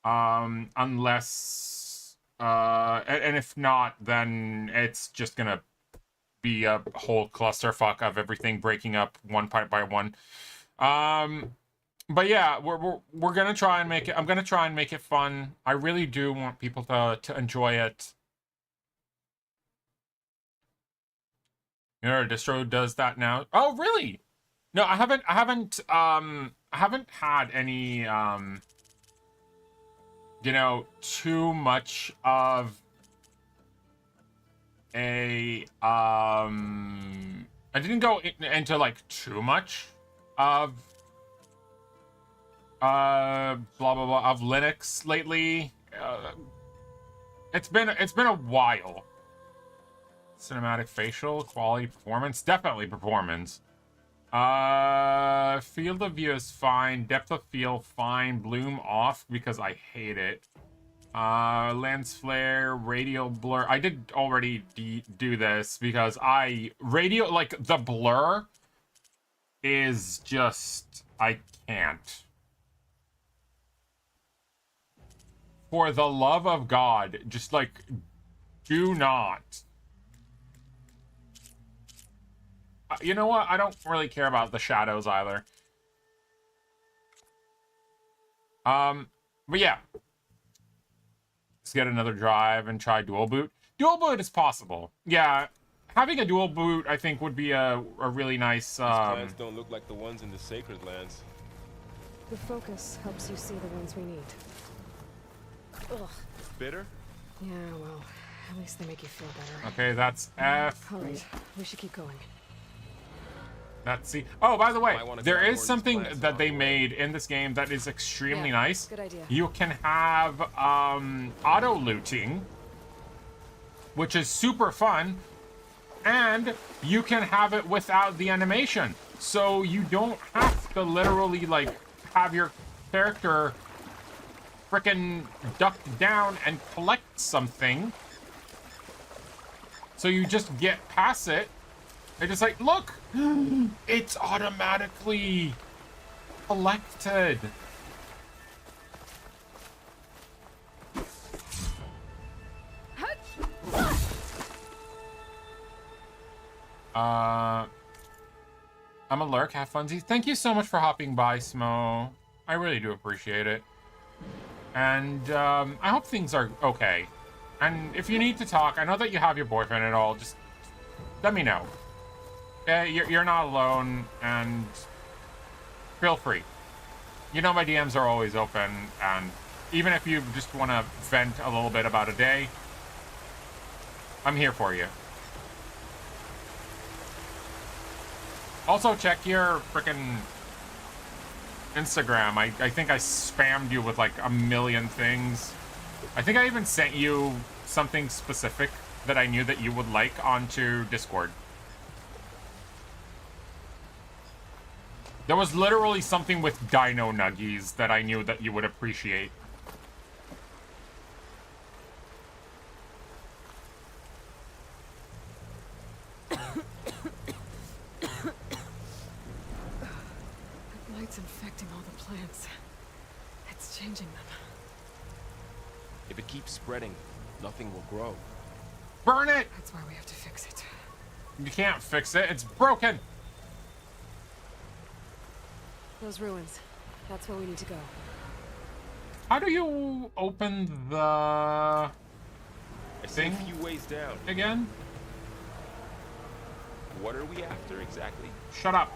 Unless, and if not, then it's just gonna be a whole clusterfuck of everything breaking up one part by one. But yeah, we're gonna try and make it. I'm gonna try and make it fun. I really do want people to enjoy it. You know, distro does that now. Oh, really? No, I haven't had any you know, too much of a I didn't go into like too much of blah blah blah of Linux lately. It's been a while. Cinematic facial quality, performance, definitely performance. Field of view is fine, depth of field fine, bloom off because I hate it. Lens flare, radial blur. I did already do this because radial, like the blur is just, I can't. For the love of God, just like, do not. You know what? I don't really care about the shadows either. But yeah. Let's get another drive and try dual boot. Dual boot is possible. Yeah. Having a dual boot, I think, would be a really nice... These plans don't look like the ones in the Sacred Lands. The focus helps you see the ones we need. Ugh. Bitter? Yeah, well, at least they make you feel better. Okay, that's F. All right, we should keep going. That's C. Oh, by the way, there is something that they made in this game that is extremely nice. Good idea. You can have auto looting, which is super fun, and you can have it without the animation. So you don't have to literally like have your character frickin' duck down and collect something. So you just get past it. They're just like, look, it's automatically collected. I'm a lurk. Have funsies. Thank you so much for hopping by, Smo. I really do appreciate it. And I hope things are okay. And if you need to talk, I know that you have your boyfriend and all. Just let me know. You're not alone, and feel free. You know my DMs are always open, and even if you just want to vent a little bit about a day, I'm here for you. Also, check your frickin' Instagram. I think I spammed you with like a million things. I think I even sent you something specific that I knew that you would like onto Discord. There was literally something with Dino Nuggies that I knew that you would appreciate. Light's infecting all the plants. It's changing them. If it keeps spreading, nothing will grow. Burn it! That's why we have to fix it. You can't fix it. It's broken. Those ruins. That's where we need to go. How do you open the thing a few ways down again? What are we after exactly? Shut up.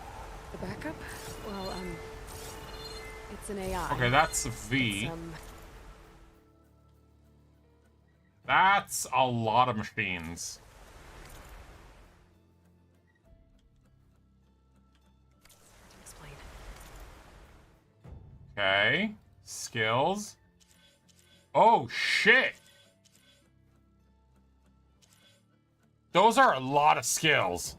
The backup? Well, it's an AI. Okay, that's a V. It's, That's a lot of machines. Explain. Okay. Skills. Oh, shit. Those are a lot of skills.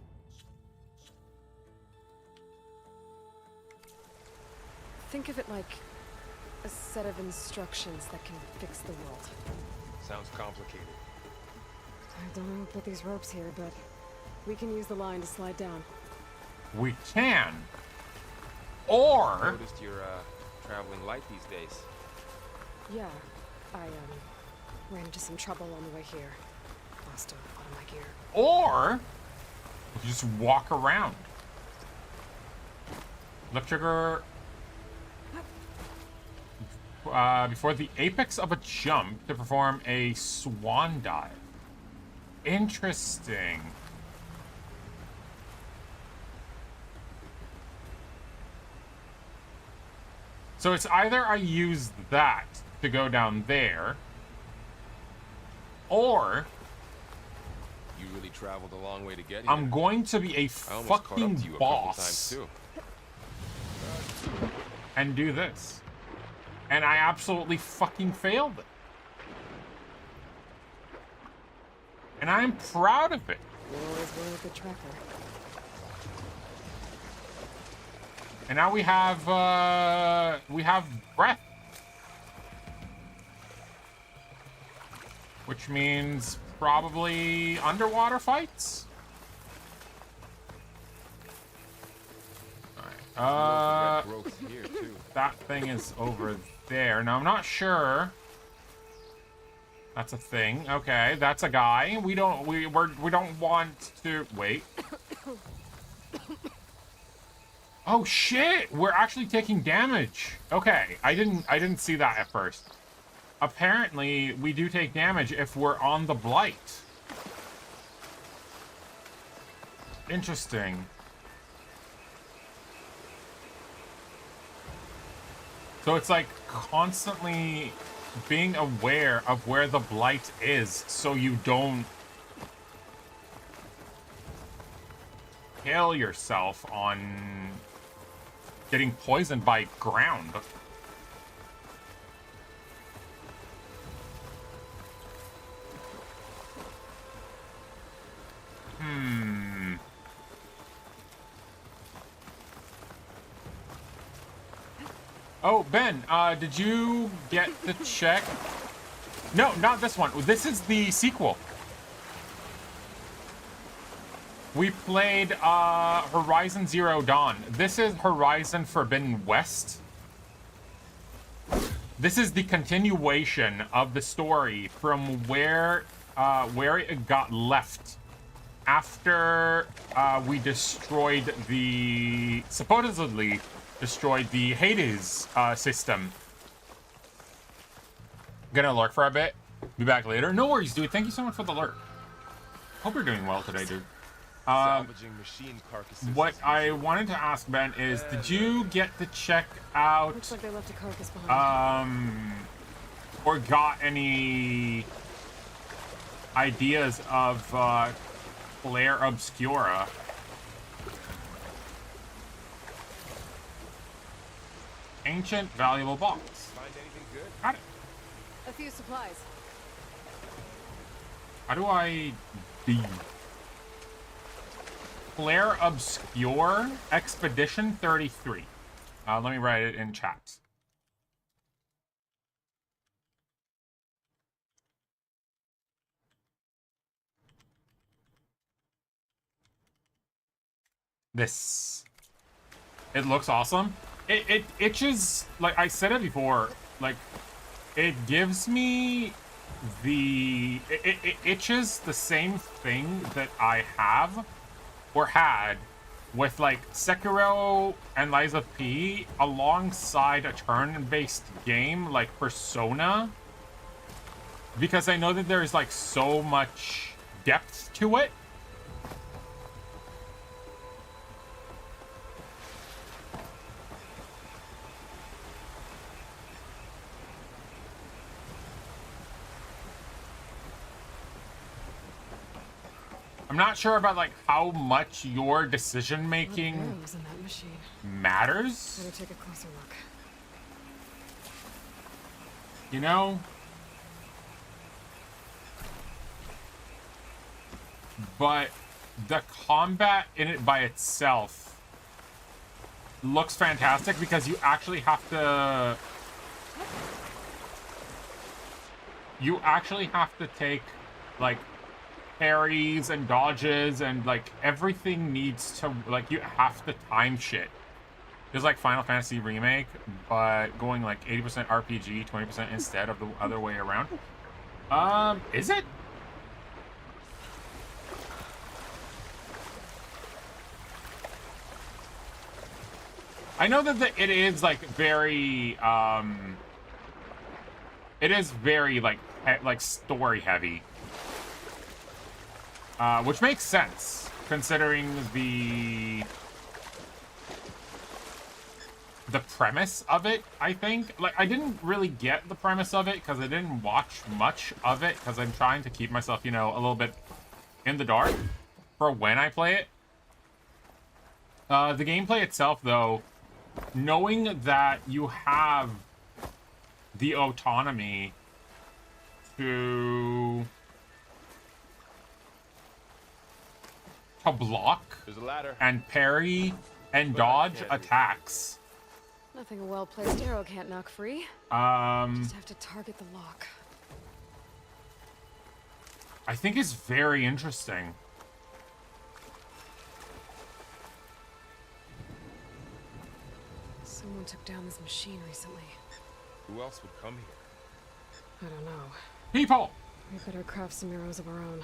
Think of it like a set of instructions that can fix the world. Sounds complicated. I don't know who put these ropes here, but we can use the line to slide down. We can. Or... I noticed you're traveling light these days. Yeah, I ran into some trouble on the way here. Lost a lot of my gear. Or you just walk around. Left trigger before the apex of a jump to perform a swan dive. Interesting. So it's either I use that to go down there, or you really traveled a long way to get here. I'm going to be a fucking boss and do this. And I absolutely fucking failed it. And I'm proud of it. You're always one with the tracker. And now we have breath. Which means probably underwater fights. Alright. That thing is over there. Now I'm not sure. That's a thing. Okay, that's a guy. We don't want to wait. Oh shit! We're actually taking damage. Okay, I didn't see that at first. Apparently, we do take damage if we're on the blight. Interesting. So it's like constantly being aware of where the blight is so you don't kill yourself on getting poisoned by ground. Oh, Ben, did you get the check? No, not this one. This is the sequel. We played Horizon Zero Dawn. This is Horizon Forbidden West. This is the continuation of the story from where it got left after we destroyed supposedly destroyed the Hades system. Gonna lurk for a bit. Be back later. No worries, dude. Thank you so much for the lurk. Hope you're doing well today, dude. Salvaging machine carcasses. What I wanted to ask, Ben, is did you get to check out Looks like they left a carcass behind. or got any ideas of Claire Obscura? Ancient valuable box. Find anything good? Got it. A few supplies. How do I do? Claire Obscure Expedition 33. Let me write it in chat. This. It looks awesome. It itches, like I said it before, like it gives me it itches the same thing that I have or had with like Sekiro and Lies of P alongside a turn-based game like Persona, because I know that there's like so much depth to it. I'm not sure about like how much your decision making Arrows in that machine. matters. Better take a closer look. You know? But the combat in it by itself looks fantastic because you actually have to take like parries and dodges, and like everything needs to, like, you have to time shit. It's like Final Fantasy Remake, but going like 80% RPG, 20% instead of the other way around. Is it? I know that it is like very it is very like story heavy, which makes sense considering the premise of it. I think, like, I didn't really get the premise of it because I didn't watch much of it because I'm trying to keep myself, you know, a little bit in the dark for when I play it. The gameplay itself, though, knowing that you have the autonomy to block There's a ladder and parry and dodge attacks. Nothing a well-placed arrow can't knock free. Just have to target the lock. I think it's very interesting. Someone took down this machine recently. Who else would come here? I don't know. People! We better craft some arrows of our own.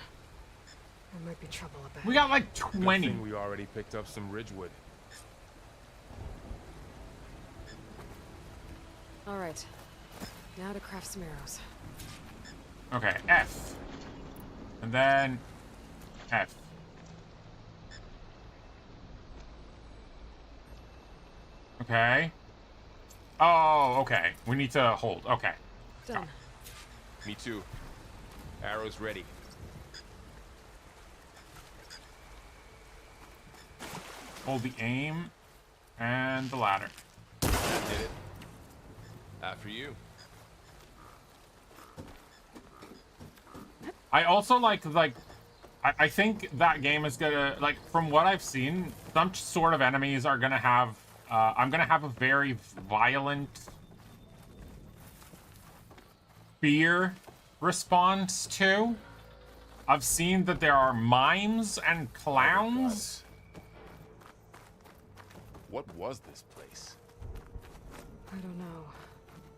There might be trouble up ahead. We got like Good 20. thing we already picked up some ridgewood. All right. Now to craft some arrows. Okay, F. And then F. Okay. Oh, okay. We need to hold. Okay. Done. Me too. Arrows ready. Hold the aim and the ladder. That did it. After you. I also like I think that game is gonna, like, from what I've seen, some sort of enemies are gonna have I'm gonna have a very violent fear response to. I've seen that there are mimes and clowns. What was this place? I don't know.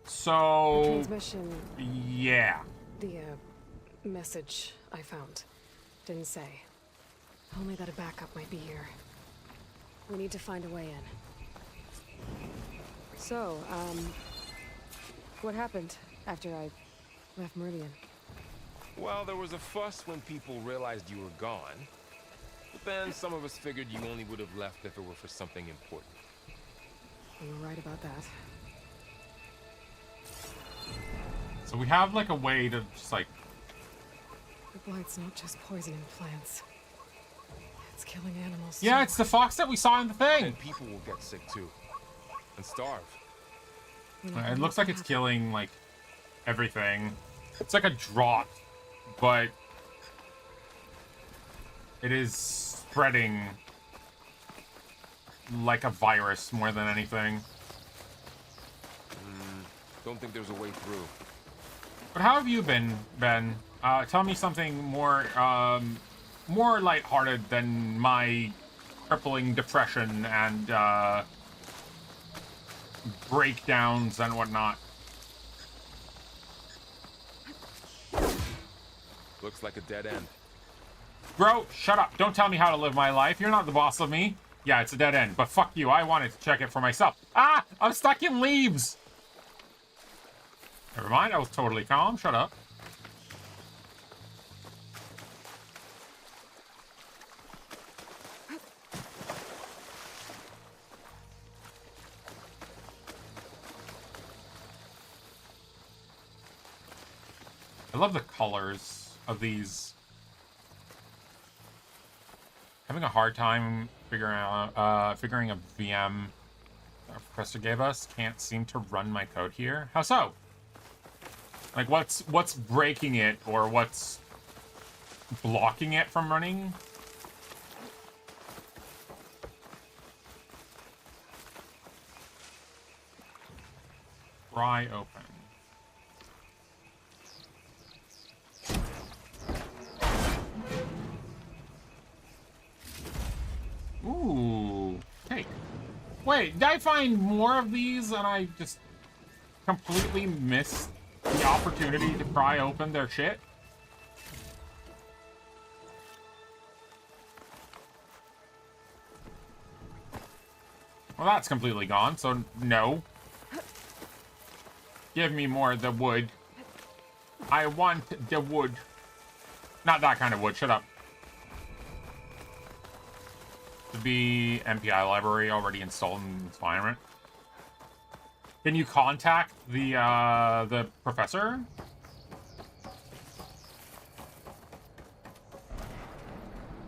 The So, transmission, yeah. the message I found didn't say. Only that a backup might be here. We need to find a way in. So, what happened after I left Meridian? Well, there was a fuss when people realized you were gone. But then some of us figured you only would have left if it were for something important. You were right about that. So we have like a way to just like. The blight's not just poisoning plants. It's killing animals. Yeah, too. it's the fox that we saw in the thing. And people will get sick too. And starve. It looks like it's killing like everything. It's like a drought, but it is spreading like a virus more than anything. Don't think there's a way through. But how have you been, Ben? Tell me something more, more lighthearted than my crippling depression and breakdowns and whatnot. Looks like a dead end. Bro, shut up. Don't tell me how to live my life. You're not the boss of me. Yeah, it's a dead end, but fuck you. I wanted to check it for myself. Ah! I'm stuck in leaves! Never mind, I was totally calm. Shut up. I love the colors of these. Having a hard time figuring a VM our professor gave us. Can't seem to run my code here. How so? Like what's breaking it or what's blocking it from running? Pry open. Ooh, cake. Wait, did I find more of these and I just completely missed the opportunity to pry open their shit? Well, that's completely gone, so no. Give me more of the wood. I want the wood. Not that kind of wood, shut up. The MPI library already installed in the environment. Can you contact the professor?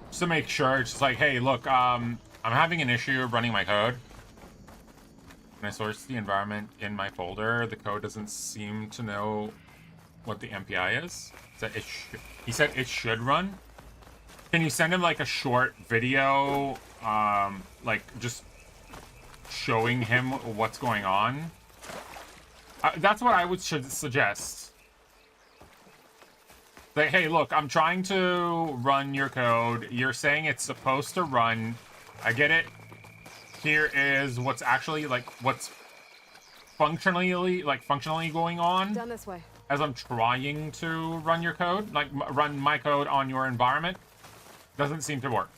Just to make sure, it's just like, hey, look, I'm having an issue running my code. When I source the environment in my folder, the code doesn't seem to know what the MPI is. He said it should run. Can you send him like a short video, like just showing him what's going on? That's what I would suggest. Like, hey, look, I'm trying to run your code. You're saying it's supposed to run. I get it. Here is what's actually like what's functionally going on. Done this way. As I'm trying to run your code, like run my code on your environment. Doesn't seem to work.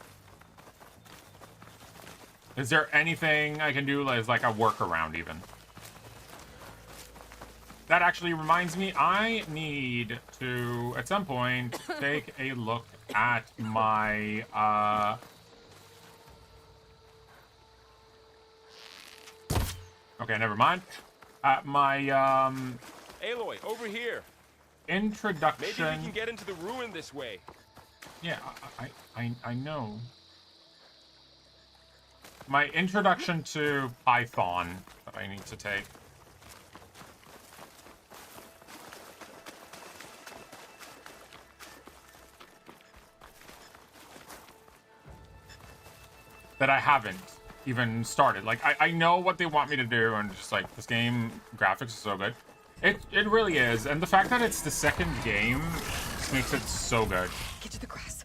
Is there anything I can do as like a workaround even? That actually reminds me, I need to, at some point, take a look at my, okay, never mind. At my, Aloy, over here. Introduction. Maybe we can get into the ruin this way. Yeah, I know. My introduction to Python that I need to take. That I haven't even started. Like, I know what they want me to do, and just like, this game graphics is so good. It really is, and the fact that it's the second game just makes it so good. Get to the grass.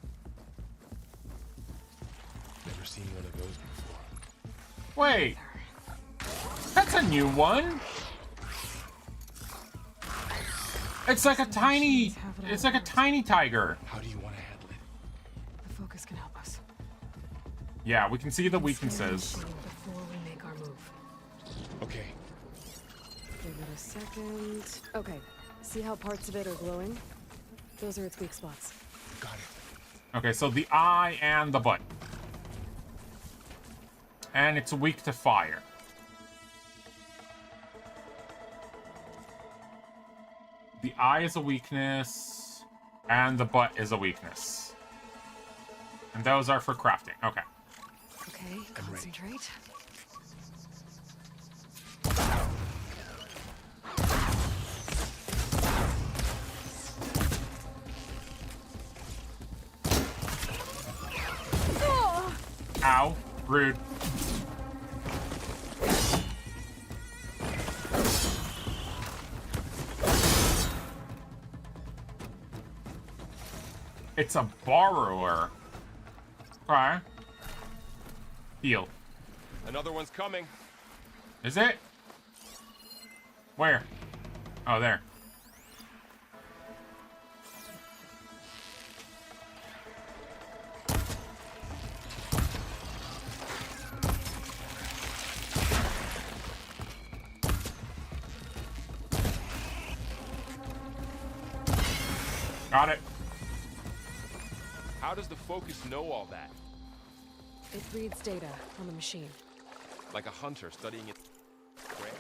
Never seen one of those before. Wait, that's a new one. It's like a tiny. It's like a tiny tiger. How do you want to handle it? The focus can help us. Yeah, we can see the weaknesses. Before we make our move. Okay. Give it a second. Okay. See how parts of it are glowing? Those are its weak spots. Got it. Okay, so the eye and the butt. And it's weak to fire. The eye is a weakness, and the butt is a weakness. And those are for crafting. Okay. Okay, concentrate. Ow. Rude. It's a borrower. Okay. Heal. Another one's coming. Is it? Where? Oh, there. Got it. How does the focus know all that? It reads data on the machine. Like a hunter studying it. Right?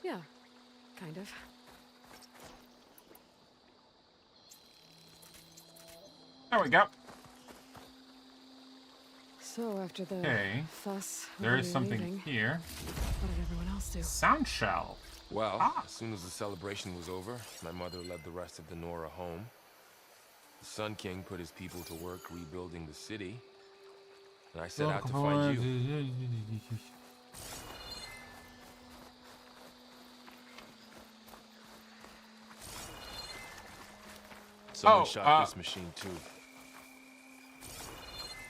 Yeah, kind of. There we go. So after the Okay. fuss, There is over something leaving, here. what did everyone else do? Sound shell. Well, as soon as the celebration was over, my mother led the rest of the Nora home. The Sun King put his people to work rebuilding the city. And I set out to find you. Someone shot this machine too.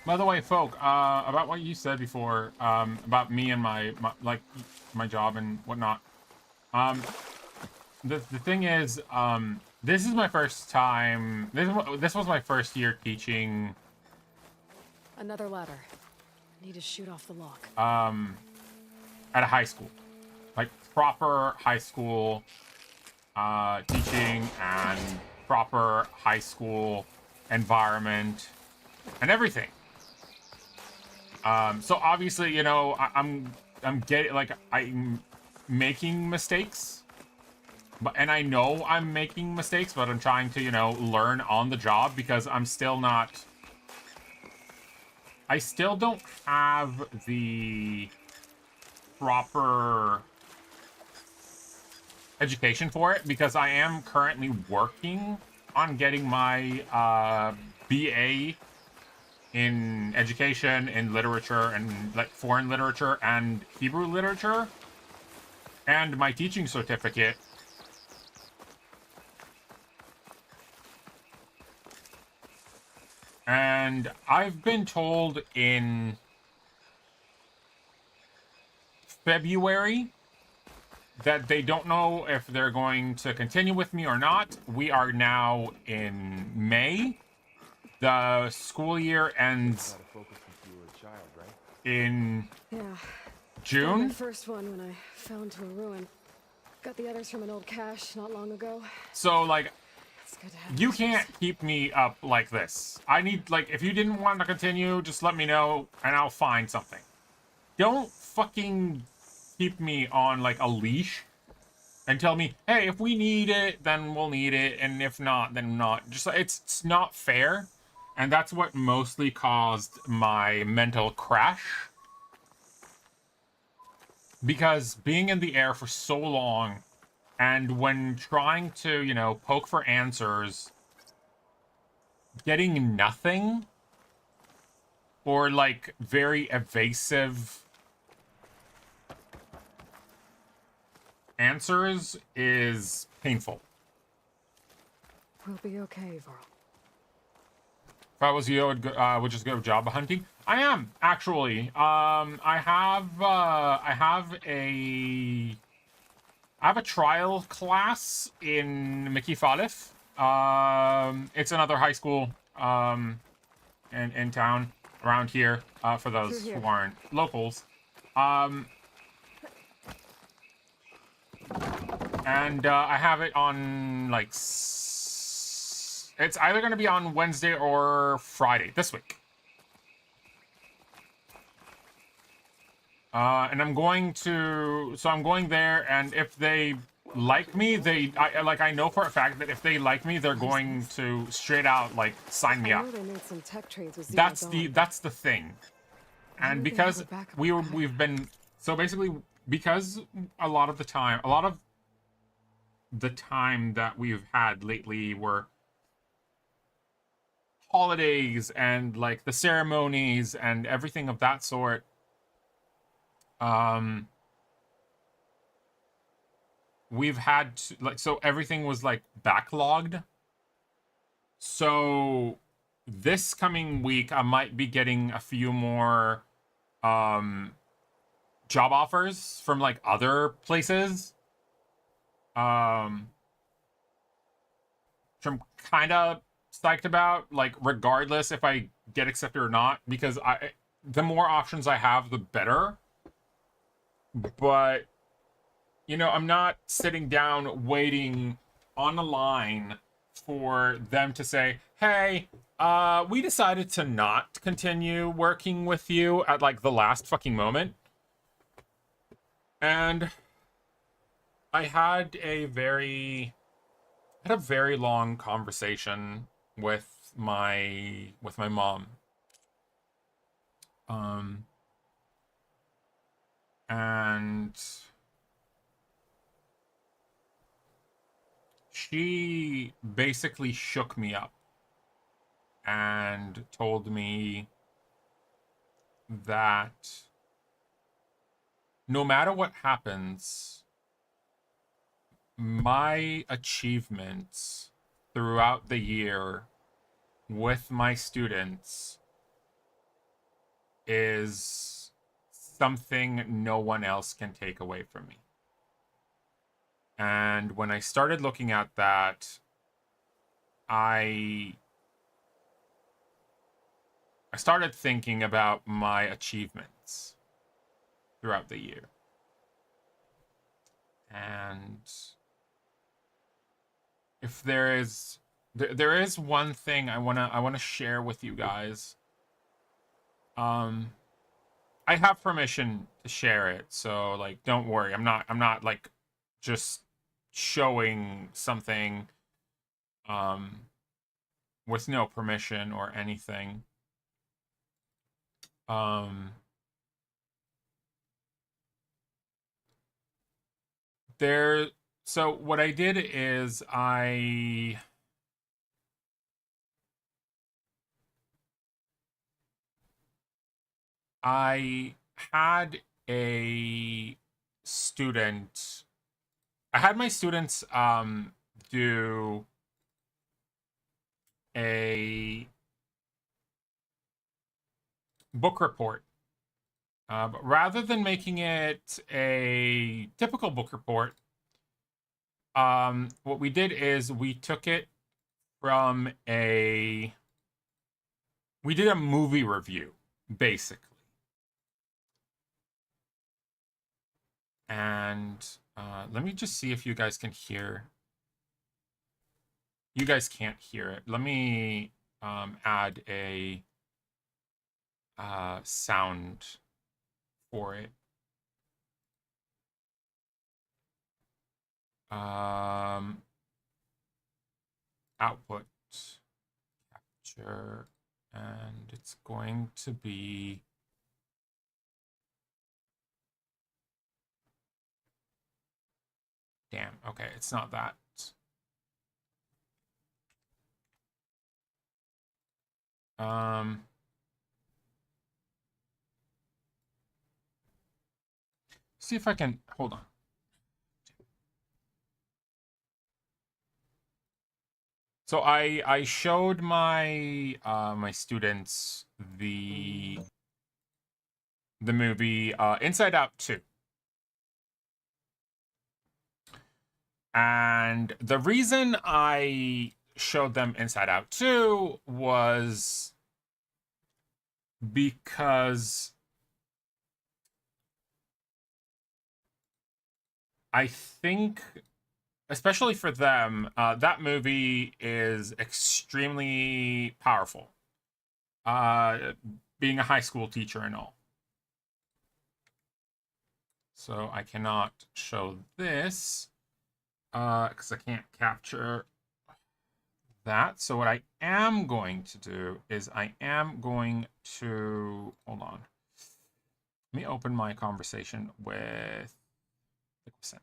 By the way, folk, about what you said before, about me and my job and whatnot. The thing is, this is my first time. This was my first year teaching. Another ladder. Need to shoot off the lock. At a high school, like proper high school, teaching and proper high school environment and everything. So obviously, you know, I'm making mistakes, and I know I'm making mistakes, but I'm trying to, you know, learn on the job because I still don't have the proper education for it because I am currently working on getting my BA in education, in literature, and like foreign literature and Hebrew literature, and my teaching certificate. And I've been told in February that they don't know if they're going to continue with me or not. We are now in May. The school year ends in June. My first one when I fell into a ruin. Got the others from an old cache not long ago. So, like, It's good to have you can't keep me up like this. I need, like, if you didn't want to continue, just let me know and I'll find something. Don't fucking keep me on, like, a leash and tell me, hey, if we need it, then we'll need it, and if not, then not. Just, it's not fair. And that's what mostly caused my mental crash. Because being in the air for so long, and when trying to, you know, poke for answers, getting nothing, or, like, very evasive answers is painful. We'll be okay, Varl. If I was you, I would just go job hunting. I am actually. I have a trial class in Mickey Falif. It's another high school in town around here for those who aren't locals. And I have it on like it's either going to be on Wednesday or Friday this week. And I'm going there, and if they like me, I know for a fact that if they like me, they're going to straight out like sign me up. That's the thing. And because we've been so basically because a lot of the time that we've had lately were holidays and like the ceremonies and everything of that sort. We've had to, like, so everything was like backlogged. So this coming week, I might be getting a few more job offers from like other places. Which I'm kind of psyched about, like regardless if I get accepted or not, because the more options I have, the better. But you know, I'm not sitting down waiting on the line for them to say, hey, we decided to not continue working with you at like the last fucking moment. And I had a very long conversation with my mom. And she basically shook me up and told me that no matter what happens, my achievements throughout the year with my students is something no one else can take away from me. And when I started looking at that, I started thinking about my achievements throughout the year. And if there is one thing I wanna share with you guys. I have permission to share it, so like don't worry. I'm not like just showing something with no permission or anything. So what I did is I had a student. I had my students do a book report. But rather than making it a typical book report, what we did is we took it from we did a movie review, basically. And let me just see if you guys can hear. You guys can't hear it. Let me add a sound for it. Output capture, and it's going to be damn. Okay, it's not that. See if I can hold on. So I showed my my students the movie Inside Out 2. And the reason I showed them Inside Out 2 was because I think, especially for them, that movie is extremely powerful. Being a high school teacher and all. So I cannot show this because I can't capture that. So what I am going to do is I am going to, hold on. Let me open my conversation with Nicholson.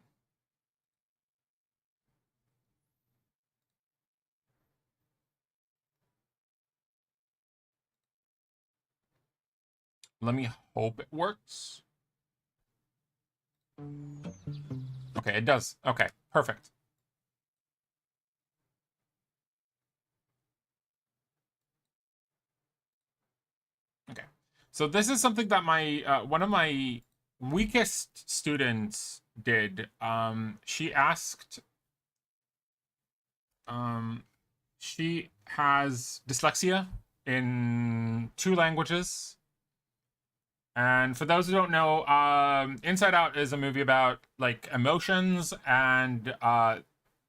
Let me hope it works. Okay, it does. Okay, perfect. Okay, so this is something that my one of my weakest students did. She asked. She has dyslexia in 2 languages. And for those who don't know, Inside Out is a movie about like emotions, and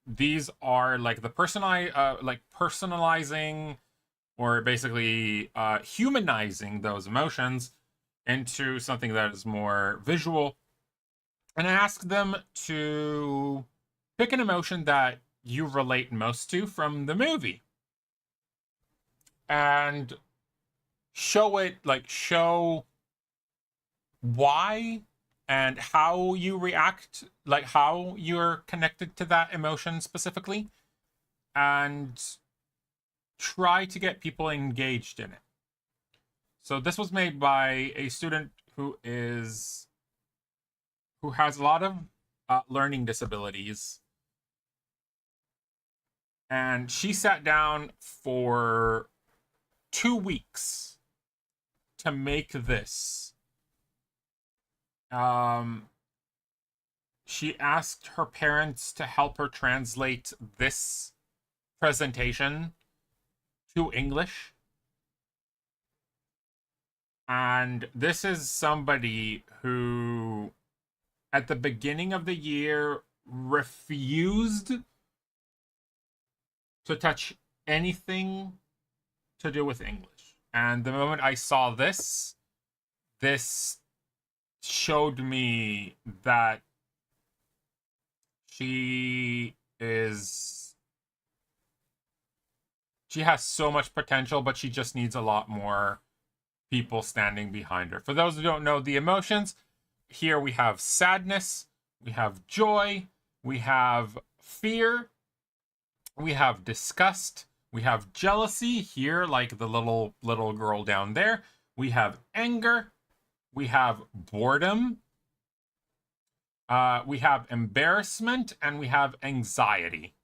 these are like the personalizing or basically humanizing those emotions into something that is more visual. And I asked them to pick an emotion that you relate most to from the movie and show why and how you react, like how you're connected to that emotion specifically, and try to get people engaged in it. So this was made by a student who has a lot of learning disabilities, and she sat down for 2 weeks to make this. She asked her parents to help her translate this presentation to English. And this is somebody who, at the beginning of the year, refused to touch anything to do with English. And the moment I saw this showed me that she has so much potential, but she just needs a lot more people standing behind her. For those who don't know the emotions, here we have sadness, we have joy, we have fear, we have disgust, we have jealousy here, like the little girl down there. We have anger, we have boredom, we have embarrassment, and we have anxiety.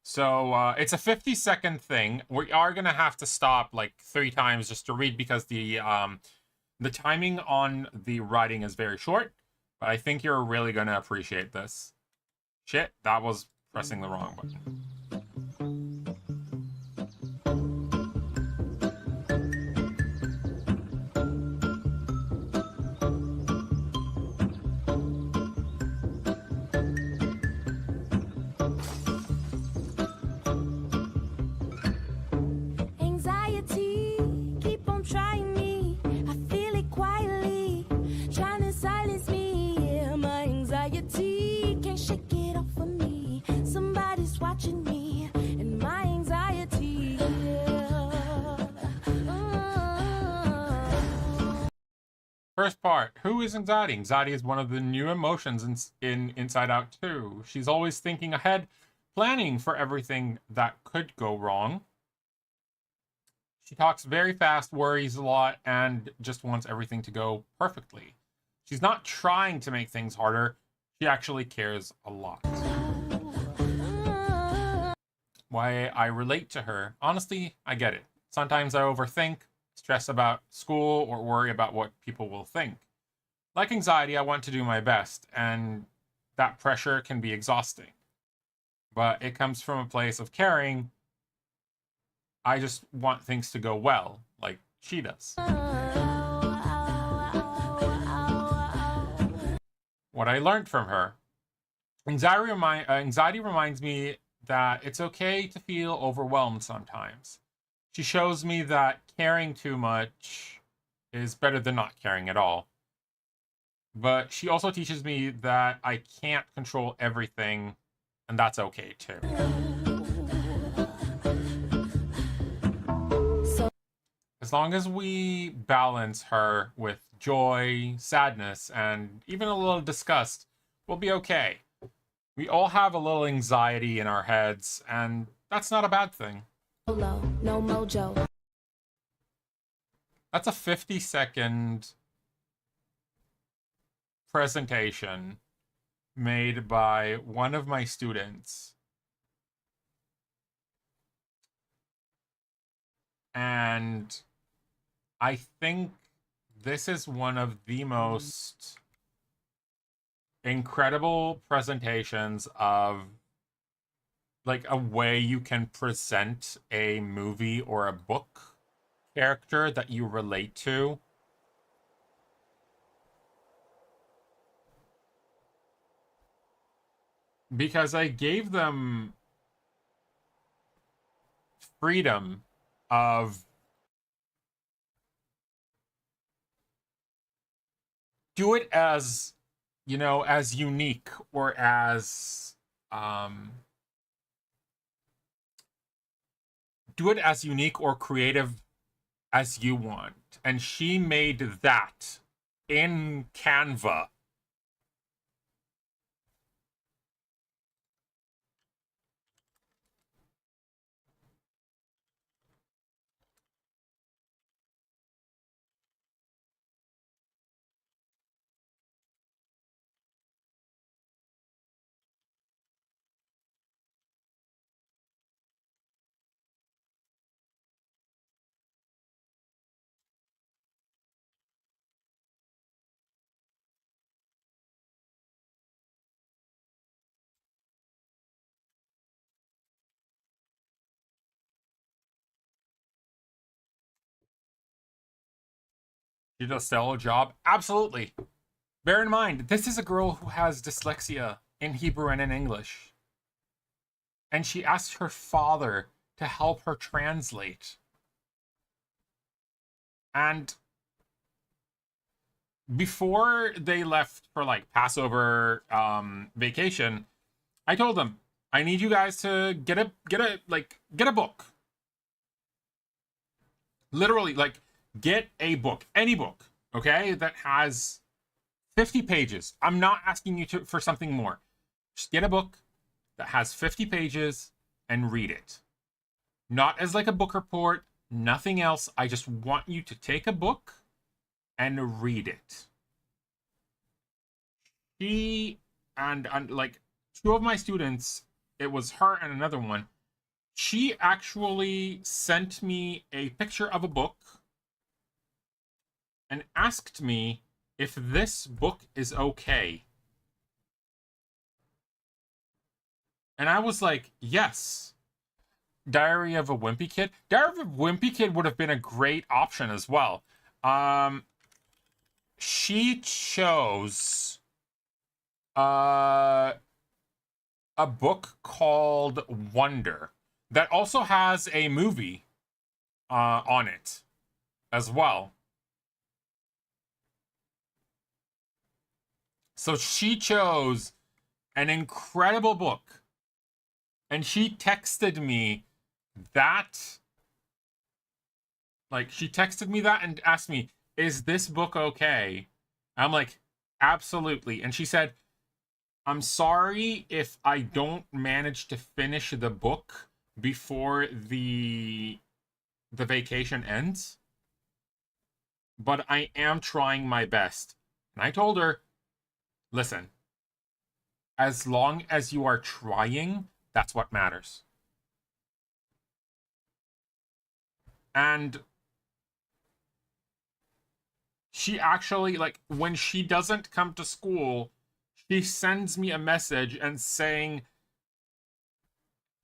So it's a 50-second thing. We are gonna have to stop like 3 times just to read because the timing on the writing is very short. But I think you're really gonna appreciate this. Shit, that was pressing the wrong button. Anxiety, keep on trying me. I feel it quietly, trying to silence me. Yeah, my anxiety can't shake it off of me. Somebody's watching me, and my anxiety. Yeah. First part, who is anxiety? Anxiety is one of the new emotions in Inside Out 2. She's always thinking ahead, planning for everything that could go wrong. She talks very fast, worries a lot, and just wants everything to go perfectly. She's not trying to make things harder. She actually cares a lot. why I relate to her. Honestly, I get it. Sometimes I overthink, stress about school, or worry about what people will think. Like anxiety, I want to do my best, and that pressure can be exhausting. But it comes from a place of caring. I just want things to go well, like she does. What I learned from her. Anxiety reminds me that it's okay to feel overwhelmed sometimes. She shows me that caring too much is better than not caring at all. But she also teaches me that I can't control everything, and that's okay too. As long as we balance her with joy, sadness, and even a little disgust, we'll be okay. We all have a little anxiety in our heads, and that's not a bad thing. No mojo. That's a 50-second presentation made by one of my students. And I think this is one of the most incredible presentations of like a way you can present a movie or a book character that you relate to. Because I gave them freedom of do it as, you know, as unique or as do it as unique or creative as you want. And she made that in Canva. Did a stellar job? Absolutely. Bear in mind, this is a girl who has dyslexia in Hebrew and in English. And she asked her father to help her translate. And before they left for like Passover vacation, I told them, I need you guys to get a book. Literally, like, get a book, any book, okay, that has 50 pages. I'm not asking you for something more. Just get a book that has 50 pages and read it. Not as like a book report, nothing else. I just want you to take a book and read it. She and like two of my students, it was her and another one, she actually sent me a picture of a book and asked me if this book is okay. And I was like, yes. Diary of a Wimpy Kid. Diary of a Wimpy Kid would have been a great option as well. She chose a book called Wonder that also has a movie on it as well. So she chose an incredible book, and she texted me that, like, she texted me that and asked me, is this book okay? I'm like, absolutely. And she said, I'm sorry if I don't manage to finish the book before the vacation ends, but I am trying my best. And I told her, listen, as long as you are trying, that's what matters. And she actually, like, when she doesn't come to school, she sends me a message and saying,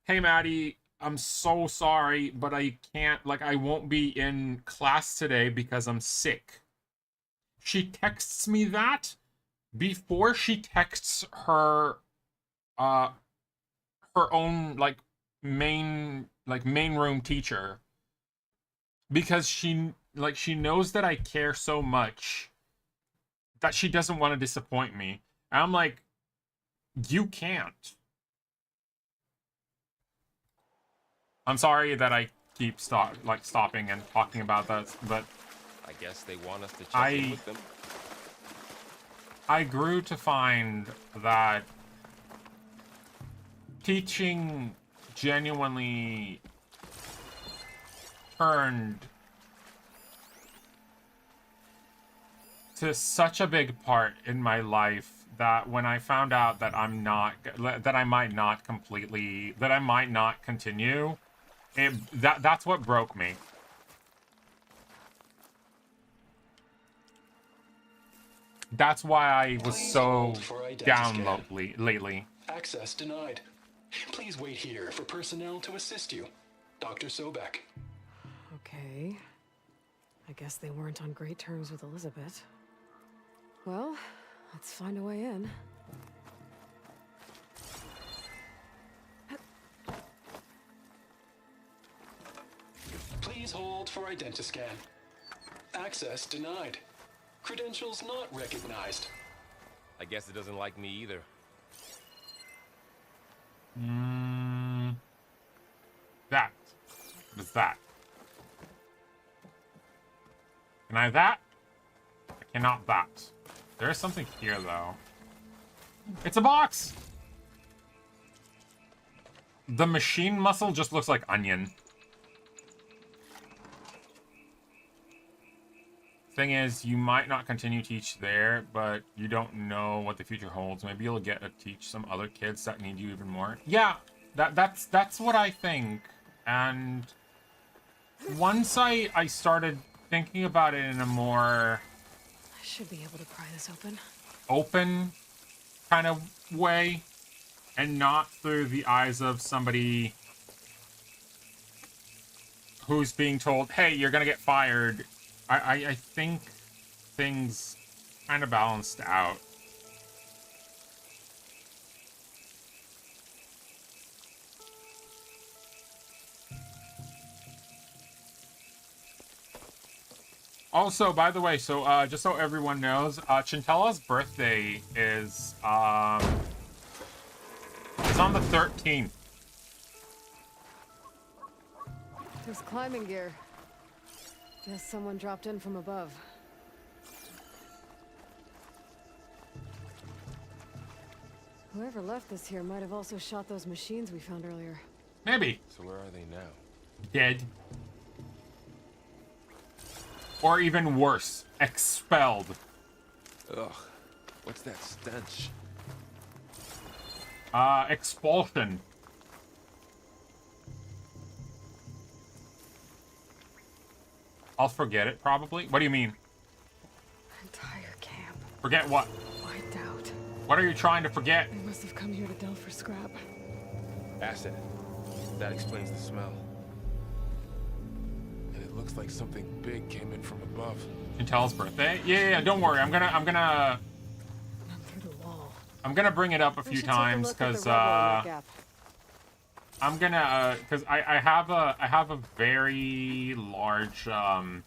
hey, Maddie, I'm so sorry, but I can't, like, I won't be in class today because I'm sick. She texts me that before she texts her, her own, like, main room teacher. Because she knows that I care so much that she doesn't want to disappoint me. And I'm like, you can't. I'm sorry that I keep stopping and talking about that, but I guess they want us to check in with them. I grew to find that teaching genuinely turned to such a big part in my life that when I found out that I might not continue, that's what broke me. That's why I was so down lately. Access denied. Please wait here for personnel to assist you. Dr. Sobek. Okay. I guess they weren't on great terms with Elizabeth. Well, let's find a way in. Please hold for identiscan. Access denied. Credentials not recognized. I guess it doesn't like me either. That. What is that? Can I have that? I cannot that. There is something here, though. It's a box! The machine muscle just looks like onion. Thing is, you might not continue to teach there, but you don't know what the future holds. Maybe you'll get to teach some other kids that need you even more. Yeah, that's what I think. And once I started thinking about it in a more I should be able to pry this open kind of way, and not through the eyes of somebody who's being told, hey, you're gonna get fired. I think things kind of balanced out. Also, by the way, so just so everyone knows, Chintella's birthday is it's on the 13th. There's climbing gear. Guess someone dropped in from above. Whoever left this here might have also shot those machines we found earlier. Maybe. So where are they now? Dead. Or even worse, expelled. Ugh. What's that stench? Expulsion. I'll forget it, probably. What do you mean? Entire camp. Forget what? Wiped out. What are you trying to forget? They must have come here to delve for scrap. Acid. That explains the smell. And it looks like something big came in from above. Chintella's birthday? Yeah, don't worry. I'm gonna Through the wall. I'm gonna bring it up a few times because I'm gonna because I have a very large I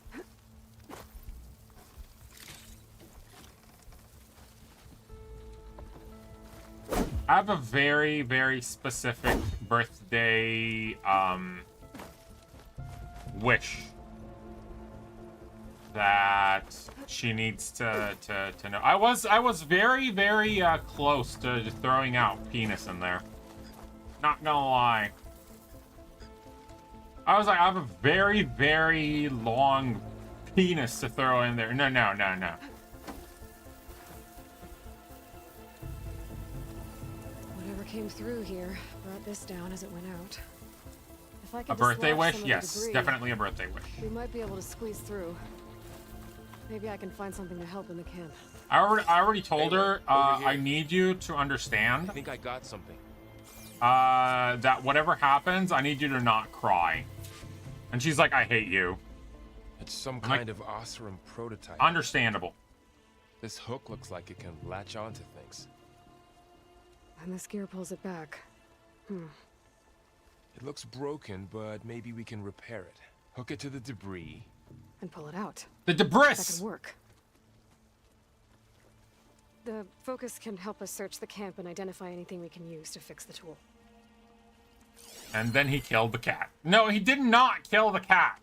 have a very, very specific birthday wish that she needs to know. I was very, very close to just throwing out penis in there. Not gonna lie. I was like, I have a very, very long penis to throw in there. No. Whatever came through here brought this down as it went out. If I A could birthday dislodge wish? some of the Yes, debris, definitely a birthday wish. we might be able to squeeze through. Maybe I can find something to help in the camp. I already told Hey, her, look, over here. I need you to understand I think I got something. that whatever happens, I need you to not cry. And she's like, I hate you. It's some I'm like, kind of Osram prototype. Understandable. This hook looks like it can latch onto things. And this gear pulls it back. It looks broken, but maybe we can repair it. Hook it to the debris. And pull it out. The debris! That could work. The focus can help us search the camp and identify anything we can use to fix the tool. And then he killed the cat. No, he did not kill the cat.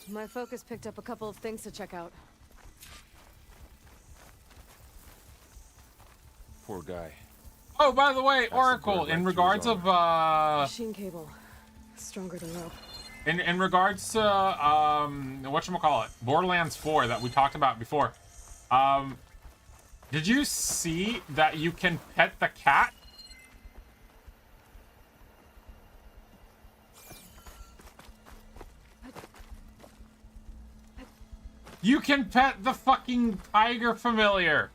My focus picked up a couple of things to check out. Poor guy. Oh, by the way, the Oracle, bird right in through regards his of Machine cable. Stronger than rope. in regards to whatchamacallit, Borderlands 4 that we talked about before. Did you see that you can pet the cat? You can pet the fucking tiger familiar.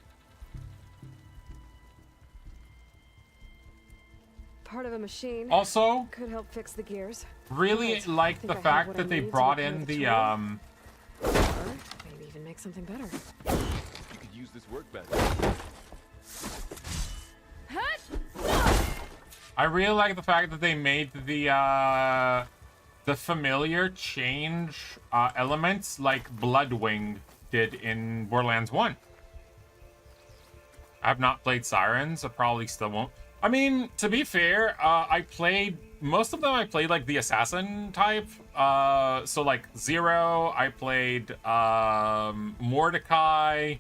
Part of a machine. Also, could help fix the gears. really Right. like Think the I have fact what that I they need to brought repair in the the tool? Or maybe even make something better. You could use this workbench. I really like the fact that they made the familiar change elements like Bloodwing did in Borderlands 1. I've not played Sirens. I probably still won't. I mean, to be fair, I played most of them. I played like the assassin type. So like Zero, I played Mordecai.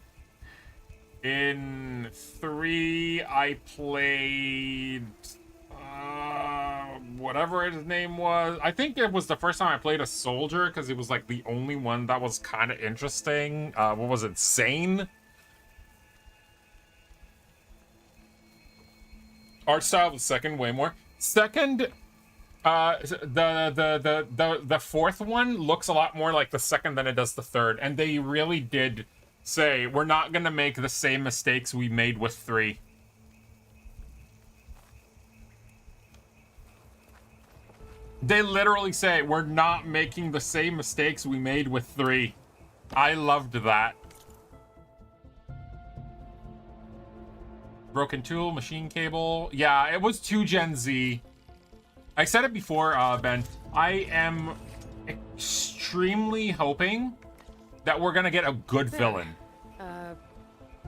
In 3, I played whatever his name was. I think it was the first time I played a soldier because it was like the only one that was kind of interesting. What was it? Zane? Art style was second, way more. Second, the fourth one looks a lot more like the second than it does the third, and they really did say we're not gonna make the same mistakes we made with 3. They literally say we're not making the same mistakes we made with 3. I loved that. Broken tool, machine cable. Yeah, it was 2 Gen Z. I said it before, Ben. I am extremely hoping that we're gonna get a good villain.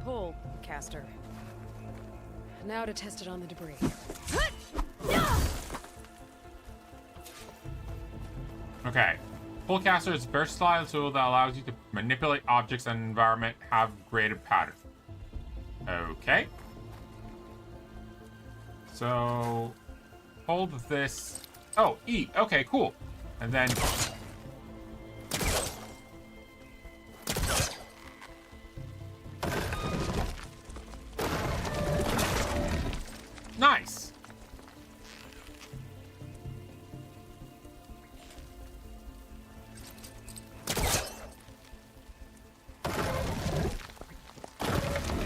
Pull caster. Now to test it on the debris. Okay. Pullcaster is a versatile tool that allows you to manipulate objects and environment, have graded patterns. Okay. So, hold this. Oh, E. Okay, cool. And then... Nice.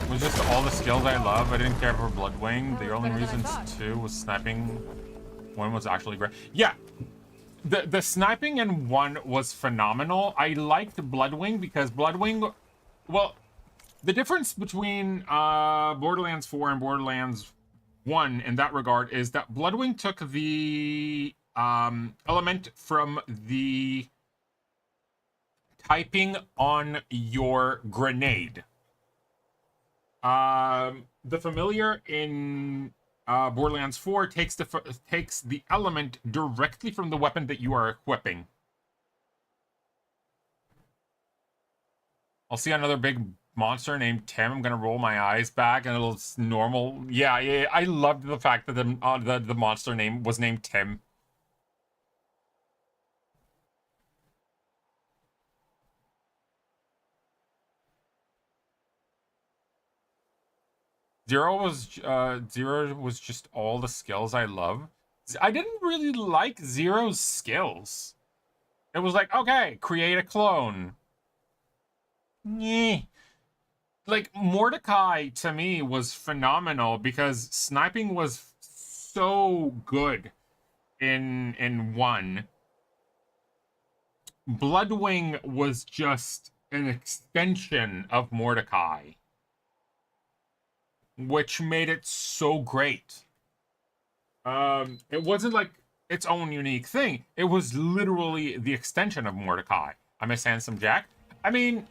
Was just all the skills I love. I didn't care for Bloodwing. The only reasons 2 was sniping. 1 was actually great. Yeah. The sniping in 1 was phenomenal. I liked Bloodwing because Bloodwing, well, the difference between Borderlands 4 and Borderlands 1 in that regard is that Bloodwing took the element from the typing on your grenade. The familiar in Borderlands 4 takes the element directly from the weapon that you are equipping. I'll see another big monster named Tim. I'm gonna roll my eyes back and it's normal. Yeah. I loved the fact that the monster name was named Tim. Zero was just all the skills I love. I didn't really like Zero's skills. It was like, okay, create a clone. Nyeh. Like, Mordecai, to me, was phenomenal because sniping was so good in 1. Bloodwing was just an extension of Mordecai, which made it so great. It wasn't like its own unique thing. It was literally the extension of Mordecai. I miss Handsome Jack. I mean,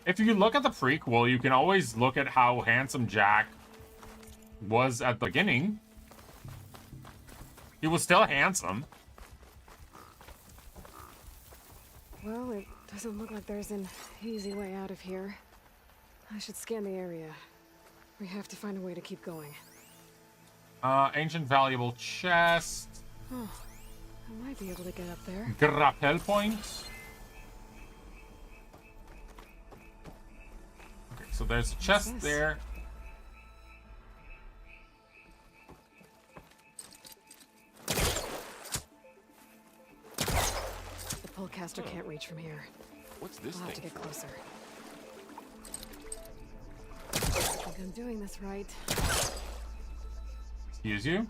if you look at the prequel, you can always look at how Handsome Jack was at the beginning. He was still handsome. Well, it doesn't look like there's an easy way out of here. I should scan the area. We have to find a way to keep going. Ancient valuable chest. Oh, I might be able to get up there. Grapple point. Okay, so there's a chest there. The pullcaster can't reach from here. What's this I'll have to thing? get closer. I think I'm doing this right. Excuse you?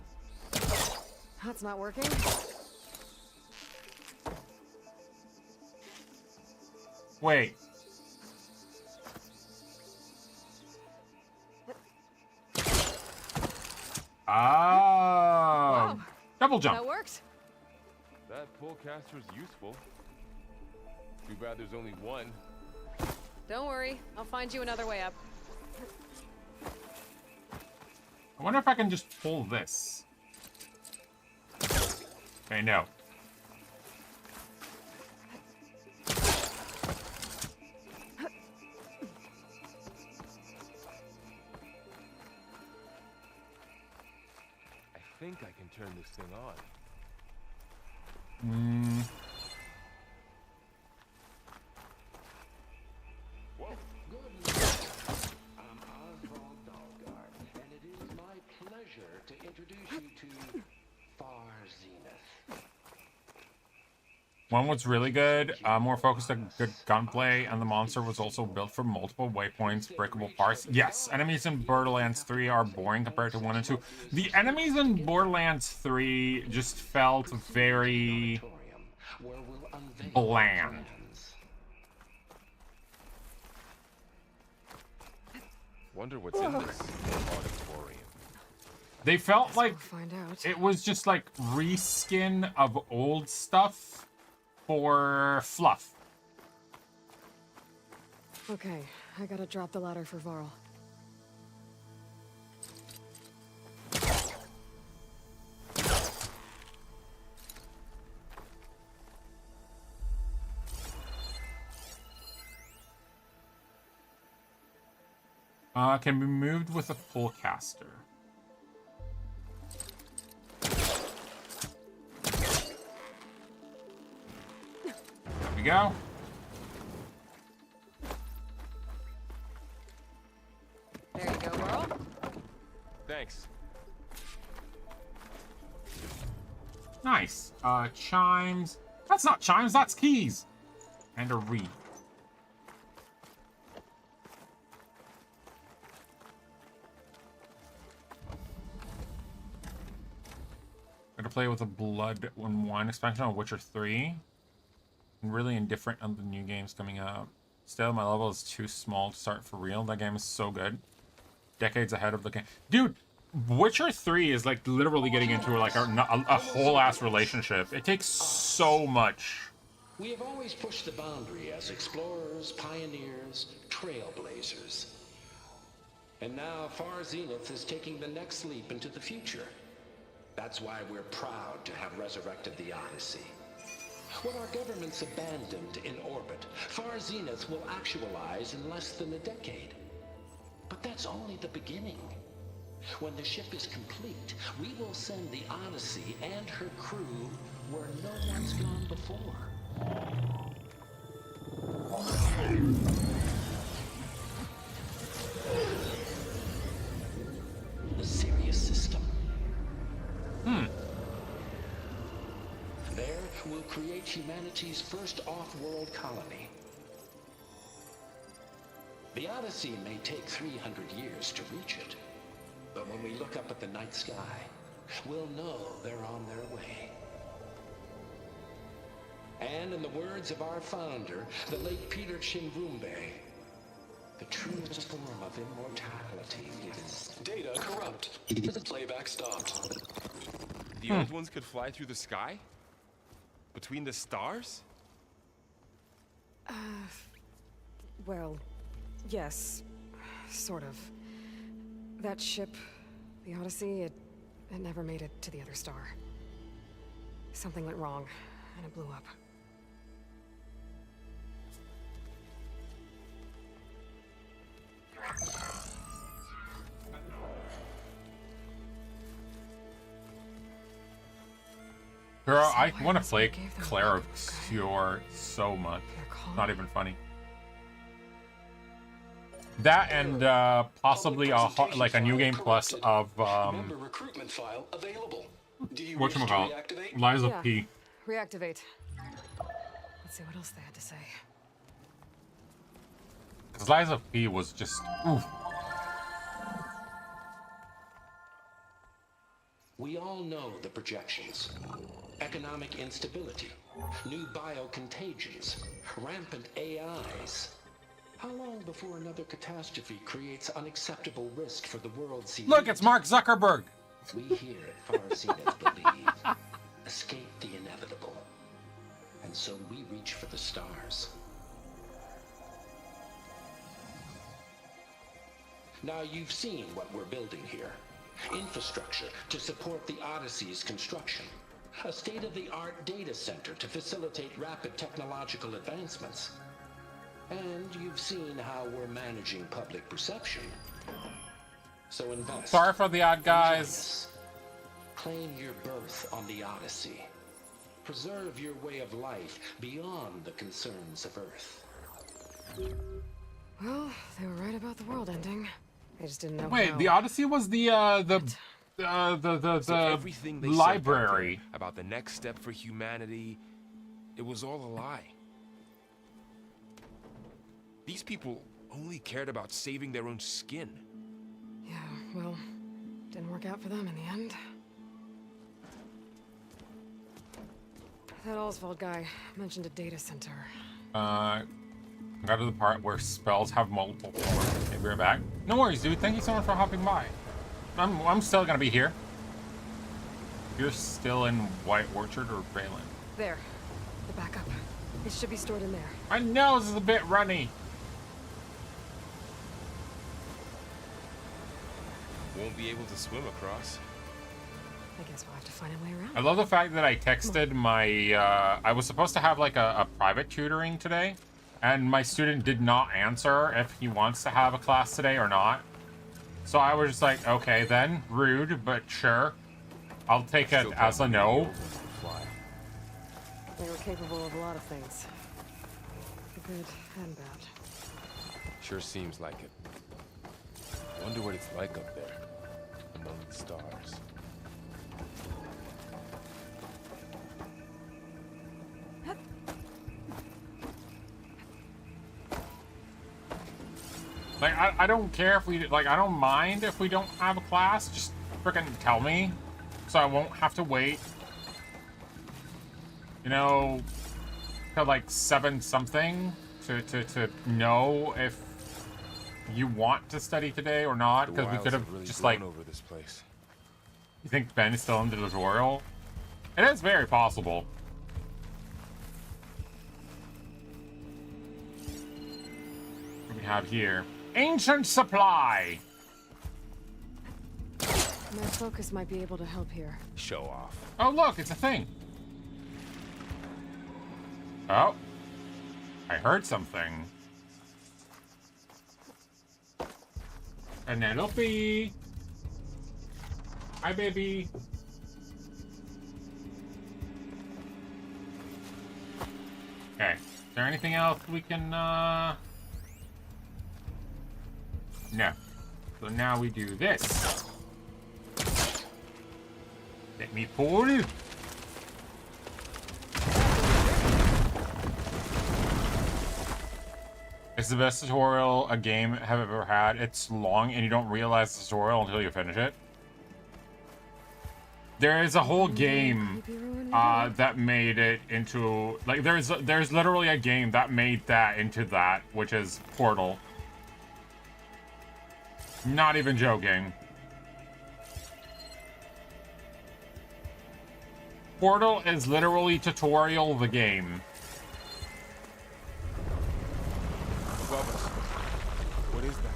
That's not working. Wait. Oh. Double jump. That worked. That pullcaster's useful. Too bad there's only one. Don't worry, I'll find you another way up. I wonder if I can just pull this. Okay, no. I think I can turn this thing on. I'm Oswald Dalgard, and it is my pleasure to introduce you to Far Zenith. One was really good, more focused on good gunplay, and the monster was also built for multiple waypoints, breakable parts. Yes, enemies in Borderlands 3 are boring compared to 1 and 2. The enemies in Borderlands 3 just felt very bland. Wonder what's in this auditorium. They felt like Find out. it was just like reskin of old stuff for fluff. Okay, I gotta drop the ladder for Varl. Can be moved with a pull caster. There we go. There you go, Varl. Thanks. Nice. Chimes. That's not chimes, that's keys. And a reed. Gonna play with a Blood 1 expansion on Witcher 3. I'm really indifferent on the new games coming out. Still, my level is too small to start for real. That game is so good. Decades ahead of the game. Dude, Witcher 3 is like literally getting into like a whole ass relationship. It takes so much. We have always pushed the boundary as explorers, pioneers, trailblazers. And now Far Zenith is taking the next leap into the future. That's why we're proud to have resurrected the Odyssey. What our governments abandoned in orbit, Far Zenith will actualize in less than a decade. But that's only the beginning. When the ship is complete, we will send the Odyssey and her crew where no one's gone before. The Sirius system. create humanity's first off-world colony. The Odyssey may take 300 years to reach it, but when we look up at the night sky, we'll know they're on their way. And in the words of our founder, the late Peter Chimvumbe, the truest form of immortality is... Data corrupt. Playback stopped. The old ones could fly through the sky? Between the stars? Well, yes. Sort of. That ship, the Odyssey, it never made it to the other star. Something went wrong, and it blew up. Girl, I want to play Claire of Cure so much. Not even funny. That and possibly like a new game plus of Recruitment file available. Do you whatchamacallit? Liza P. Reactivate. Let's see what else they had to say. Because Liza P was just oof. We all know the projections. Economic instability, new biocontagions, rampant AIs. How long before another catastrophe creates unacceptable risk for the world's elite? Look, it's Mark Zuckerberg. We here at Far Zenith believe escape the inevitable. And so we reach for the stars. Now you've seen what we're building here. Infrastructure to support the Odyssey's construction. A state-of-the-art data center to facilitate rapid technological advancements. And you've seen how we're managing public perception. So invest. Sorry for the odd guys. Claim your berth on the Odyssey. Preserve your way of life beyond the concerns of Earth. Well, they were right about the world ending. I just didn't know. Wait, how. the Odyssey was the So everything they library said about the next step for humanity, it was all a lie. These people only cared about saving their own skin. Yeah, well, didn't work out for them in the end. That Oswald guy mentioned a data center. got to the part where spells have multiple forms. Okay, we're back. No worries, dude. Thank you so much for hopping by. I'm still gonna be here. You're still in White Orchard or Valen? There, the backup. It should be stored in there. My nose is a bit runny. Won't be able to swim across. I guess we'll have to find a way around. I love the fact that I texted my, I was supposed to have like a private tutoring today, and my student did not answer if he wants to have a class today or not. So I was just like, okay then, rude, but sure. I'll take it as a no. They were capable of a lot of things. Good and bad. Sure seems like it. Wonder what it's like up there, among the stars. Like, I don't care if we, like, I don't mind if we don't have a class. Just frickin' tell me, so I won't have to wait, you know, till like 7 something to know if you want to study today or not, because we could have really just like over this place. You think Ben is still in the tutorial? It is very possible. What do we have here? Ancient supply. My focus might be able to help here. Show off. Oh look, it's a thing. Oh, I heard something. Penelope. Hi, baby. Okay. Is there anything else we can, No. So now we do this. Let me pull. It's the best tutorial a game have ever had. It's long and you don't realize the tutorial until you finish it. There is a whole game that made it into like there's literally a game that made that into that, which is Portal. Not even joking. Portal is literally tutorial the game. Above us. What is that?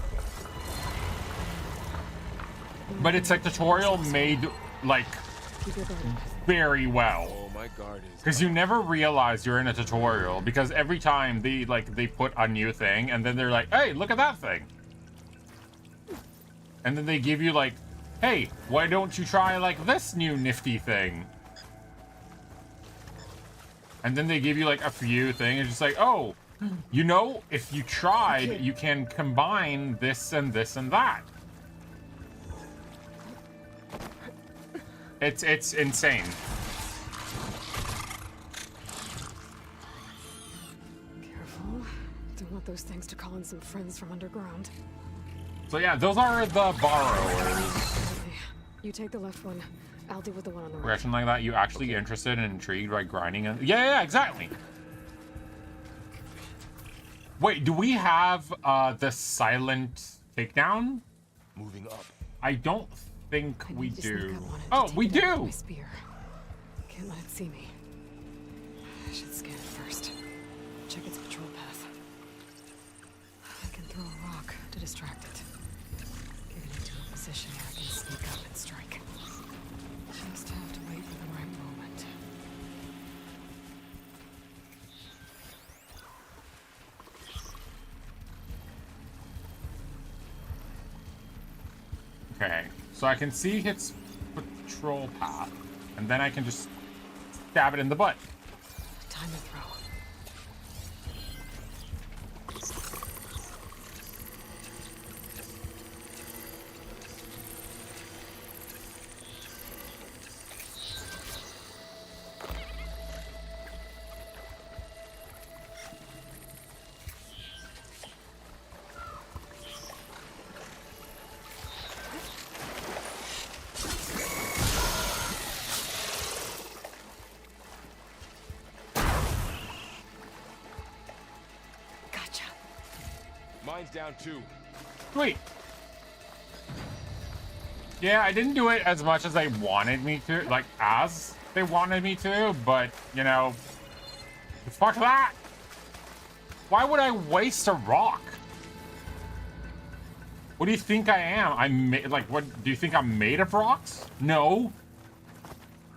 But it's a tutorial made like very well. Oh, my guard is. Because you never realize you're in a tutorial because every time they put a new thing and then they're like, hey, look at that thing. And then they give you like, hey, why don't you try like this new nifty thing? And then they give you like a few things. It's just like, oh, you know, if you tried, you can combine this and this and that. It's insane. Careful. Don't want those things to call in some friends from underground. So yeah, those are the borrowers. You take the left one. I'll deal with the one on the right. Reaction like that, you actually interested and intrigued by grinding it? Yeah, exactly. Wait, do we have the silent takedown? Moving up. I don't think we do. Oh, we do! My spear. Can't let it see me. I should scan it first. Check its patrol path. I can throw a rock to distract it. Get it into a position where I can sneak up and strike. Just have to wait for the right moment. Okay, so I can see its patrol path, and then I can just stab it in the butt. Time to throw. Mine's down too. Sweet. Yeah, I didn't do it as much as they wanted me to, like, as they wanted me to, but, you know, fuck that. Why would I waste a rock? What do you think I am? What, do you think I'm made of rocks? No.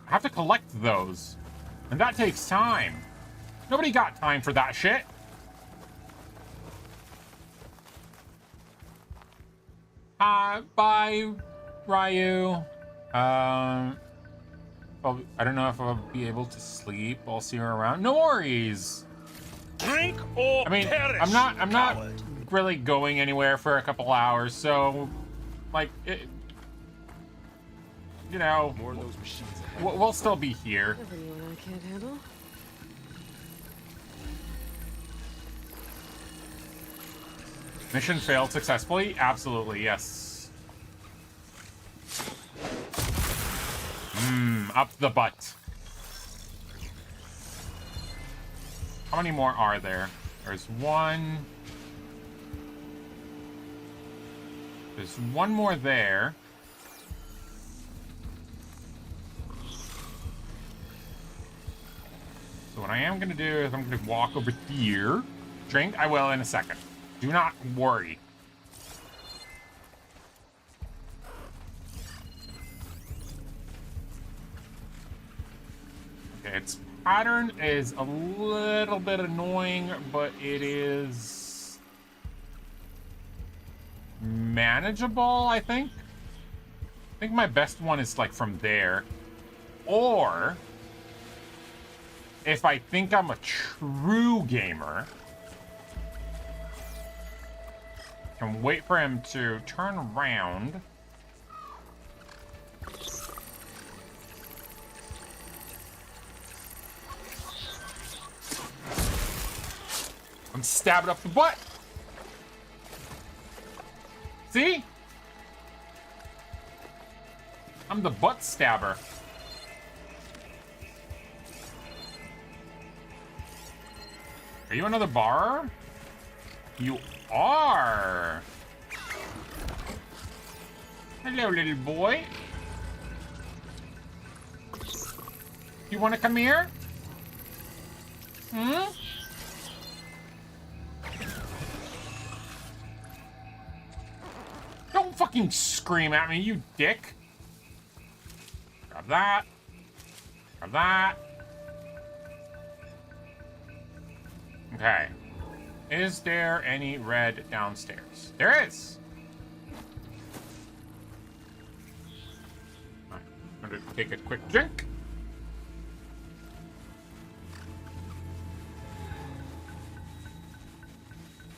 I have to collect those, and that takes time. Nobody got time for that shit. Bye, Ryu. I don't know if I'll be able to sleep. I'll see her around. No worries. Drink or I mean, perish, I'm not really going anywhere for a couple hours, so like, you know, more of those machines. We'll still be here. Anyone I can't handle. Mission failed successfully? Absolutely, yes. Up the butt. How many more are there? There's one. There's one more there. So what I am gonna do is I'm gonna walk over here. Drink? I will in a second. Do not worry. Okay, its pattern is a little bit annoying, but it is manageable, I think. I think my best one is like from there. Or if I think I'm a true gamer, and wait for him to turn around. I'm stabbing up the butt. See? I'm the butt stabber. Are you another bar? You are. Hello, little boy. You want to come here? Hmm? Don't fucking scream at me, you dick. Grab that. Grab that. Okay. Is there any red downstairs? There is. All right, I'm gonna take a quick drink.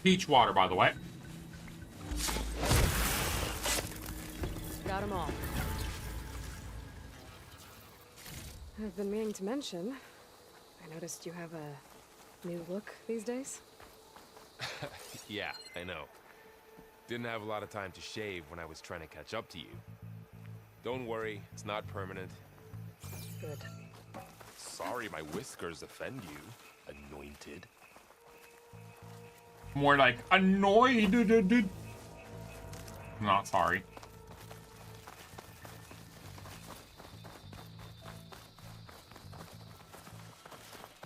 Peach water, by the way. Got them all. I've been meaning to mention, I noticed you have a new look these days. Yeah, I know. Didn't have a lot of time to shave when I was trying to catch up to you. Don't worry, it's not permanent. Good. Sorry my whiskers offend you, anointed. More like annoyed. Not sorry.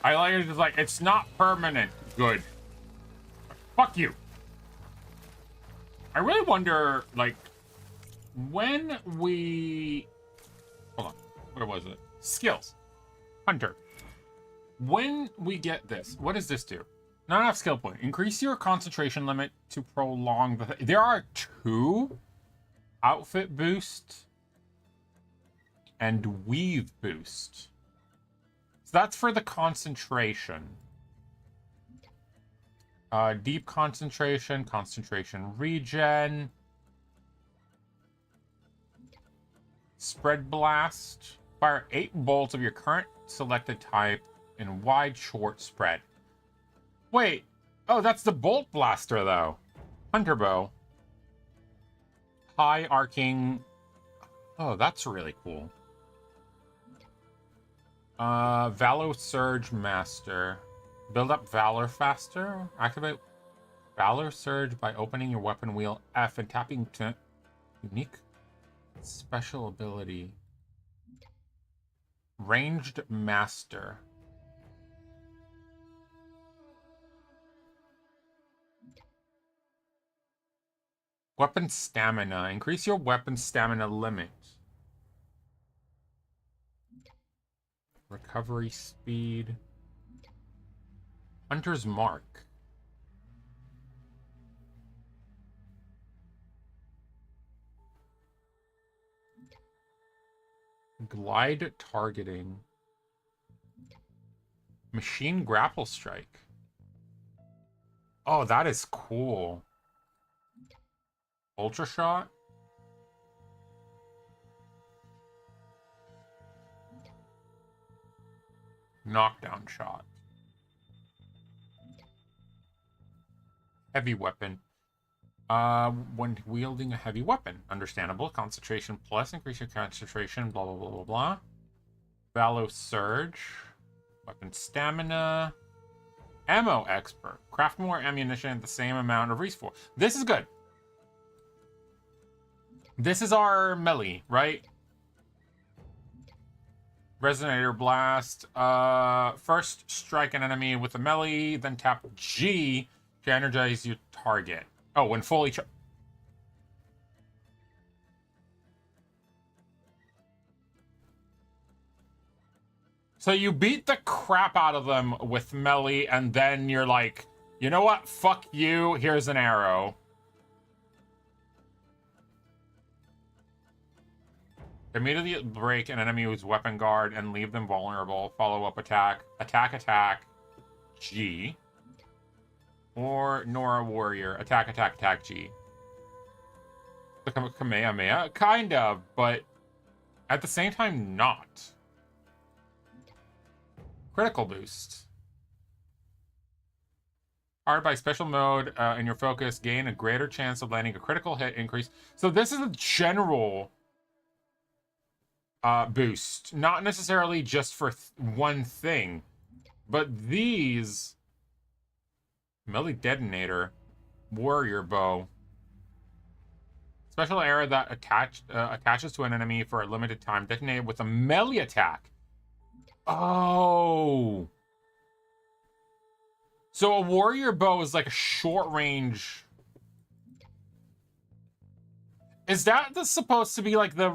I like it, just like, it's not permanent. Good. Fuck you. I really wonder, like, when we... Hold on. Where was it? Skills. Hunter. When we get this, what does this do? Not enough skill point. Increase your concentration limit to prolong the... There are 2. Outfit boost. And weave boost. So that's for the concentration. Deep concentration, concentration regen. Spread blast. Fire 8 bolts of your current selected type in wide, short spread. Wait. Oh, that's the bolt blaster, though. Hunter bow. High arcing. Oh, that's really cool. Valor Surge Master. Build up Valor faster. Activate Valor Surge by opening your weapon wheel F and tapping to unique special ability. Ranged Master. Weapon stamina. Increase your weapon stamina limit. Recovery speed. Hunter's Mark. Glide targeting. Machine grapple strike. Oh, that is cool. Ultra shot. Knockdown shot. Heavy weapon. When wielding a heavy weapon. Understandable. Concentration plus. Increase your concentration. Blah, blah, blah, blah, blah. Valor Surge. Weapon stamina. Ammo expert. Craft more ammunition at the same amount of resource. This is good. This is our melee, right? Resonator blast. First strike an enemy with a melee, then tap G to energize your target. Oh, when fully so you beat the crap out of them with melee, and then you're like, you know what? Fuck you. Here's an arrow. Immediately break an enemy's weapon guard and leave them vulnerable. Follow-up attack. Attack, attack. G. Or Nora Warrior. Attack, attack, attack, G. The Kamehameha? Kind of, but at the same time, not. Critical boost. Powered by special mode in your focus, gain a greater chance of landing a critical hit increase. So this is a general boost, not necessarily just for one thing, but these melee detonator, warrior bow, special arrow that attaches to an enemy for a limited time, detonated with a melee attack. Oh. So a warrior bow is like a short range. Is that supposed to be like the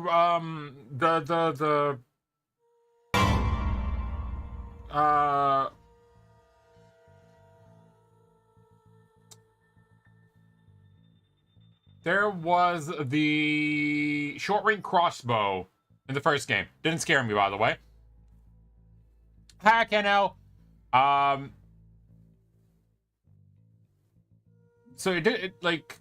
there was the short range crossbow in the first game. Didn't scare me, by the way. Heck, I know. So like,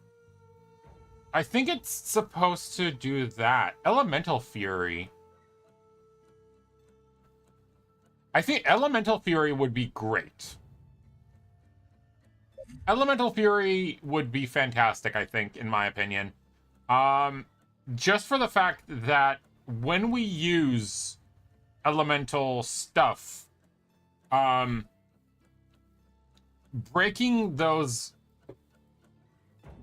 I think it's supposed to do that. Elemental Fury. I think Elemental Fury would be great. Elemental Fury would be fantastic, I think, in my opinion. Just for the fact that when we use elemental stuff, breaking those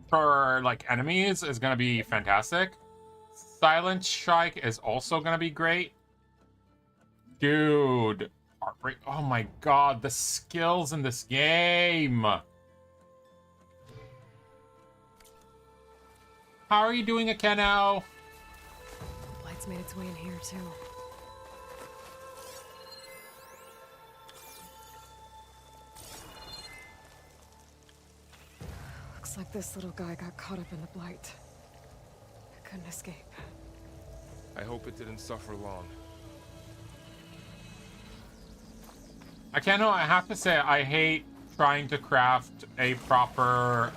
for like enemies is gonna be fantastic. Silent Strike is also gonna be great. Dude, Heartbreak. Oh my god, the skills in this game. How are you doing, Akeno? Light's made its way in here too. Looks like this little guy got caught up in the blight. I couldn't escape. I hope it didn't suffer long. Akeno, I have to say, I hate trying to craft a proper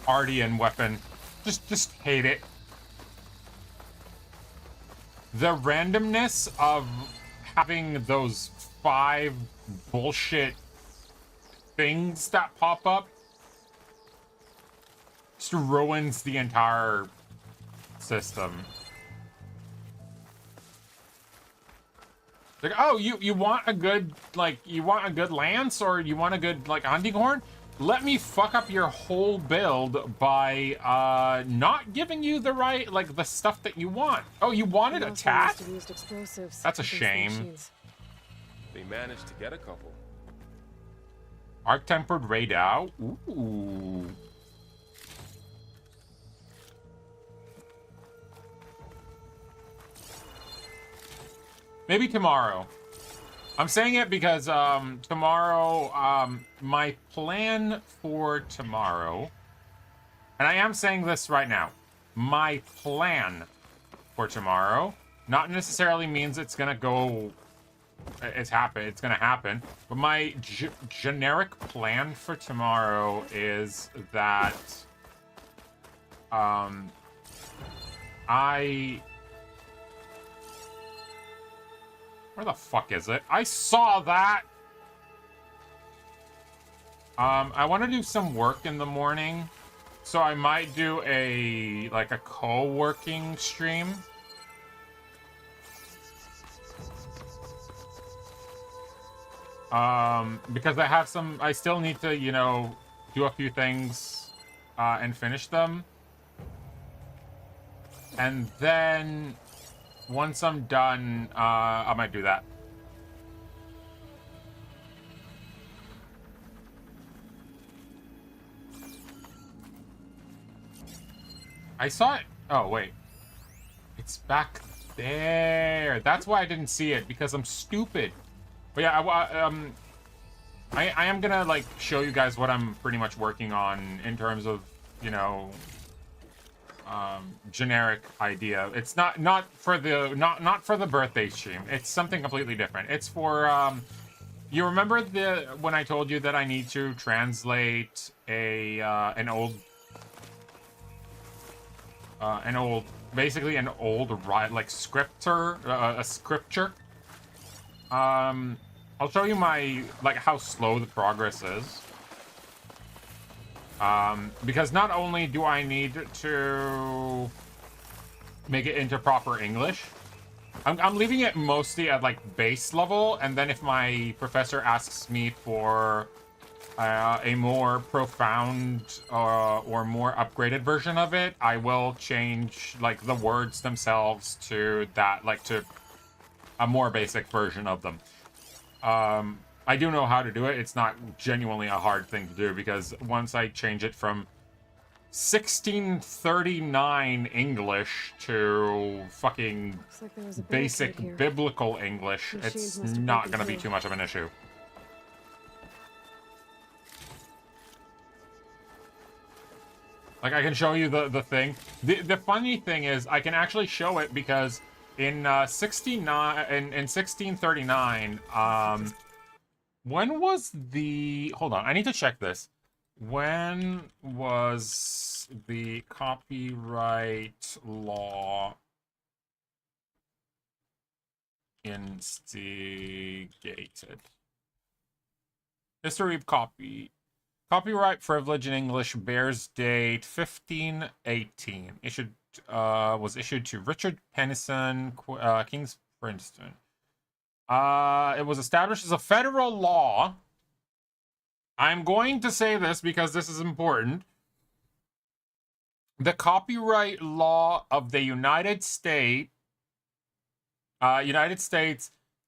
Ardian weapon. Just hate it. The randomness of having those 5 bullshit things that pop up just ruins the entire system. Like, oh, you want a good, like, you want a good lance, or you want a good, like, hunting horn? Let me fuck up your whole build by not giving you the right, like, the stuff that you want. Oh, you wanted a tat? That's a shame. They managed to get a couple. Arc-tempered Raidao. Ooh. Maybe tomorrow. I'm saying it because tomorrow, my plan for tomorrow, and I am saying this right now, my plan for tomorrow not necessarily means it's gonna go, it's gonna happen, but my generic plan for tomorrow is that where the fuck is it? I saw that! I want to do some work in the morning, so I might do a co-working stream. Because I still need to, you know, do a few things, and finish them. And then, once I'm done, I might do that. I saw it. Oh, wait. It's back there. That's why I didn't see it, because I'm stupid. But yeah, I am gonna, like, show you guys what I'm pretty much working on in terms of, you know, generic idea. It's not for the birthday stream. It's something completely different. It's for you remember when I told you that I need to translate an old basically an old like scripture, a scripture. I'll show you my, like, how slow the progress is. Because not only do I need to make it into proper English, I'm leaving it mostly at, like, base level, and then if my professor asks me for a more profound or more upgraded version of it, I will change, like, the words themselves to that, like, to a more basic version of them. I do know how to do it. It's not genuinely a hard thing to do, because once I change it from 1639 English to fucking like there was a basic barricade here. biblical English, Machines it's must have not broken going to be through. too much of an issue. Like, I can show you the thing. The funny thing is, I can actually show it because in 1639, when was the... Hold on, I need to check this. When was the copyright law instigated? History of copyright privilege in English bears date 1518. Was issued to Richard Pennison, King's Princeton. It was established as a federal law. I'm going to say this because this is important. The copyright law of the United States,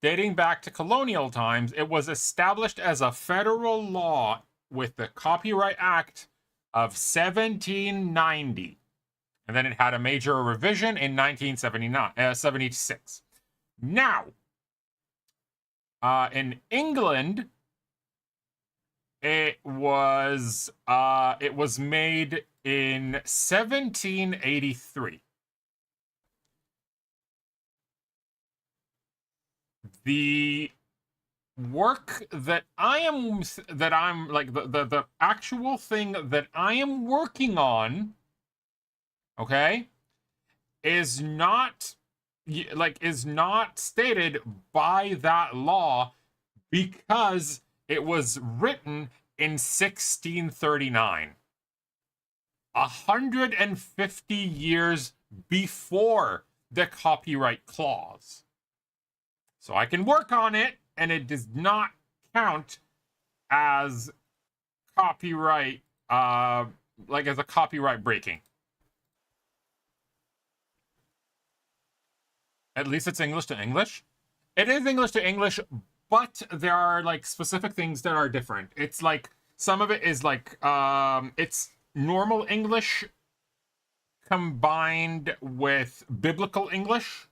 dating back to colonial times, it was established as a federal law with the Copyright Act of 1790. And then it had a major revision in 76. Now, in England, it was made in 1783. The work that I'm like the actual thing that I am working on, okay, is not stated by that law because it was written in 1639, 150 years before the copyright clause. So I can work on it, and it does not count as copyright, like as a copyright breaking. At least it's English to English. It is English to English, but there are like specific things that are different. It's like some of it is like it's normal English combined with biblical English.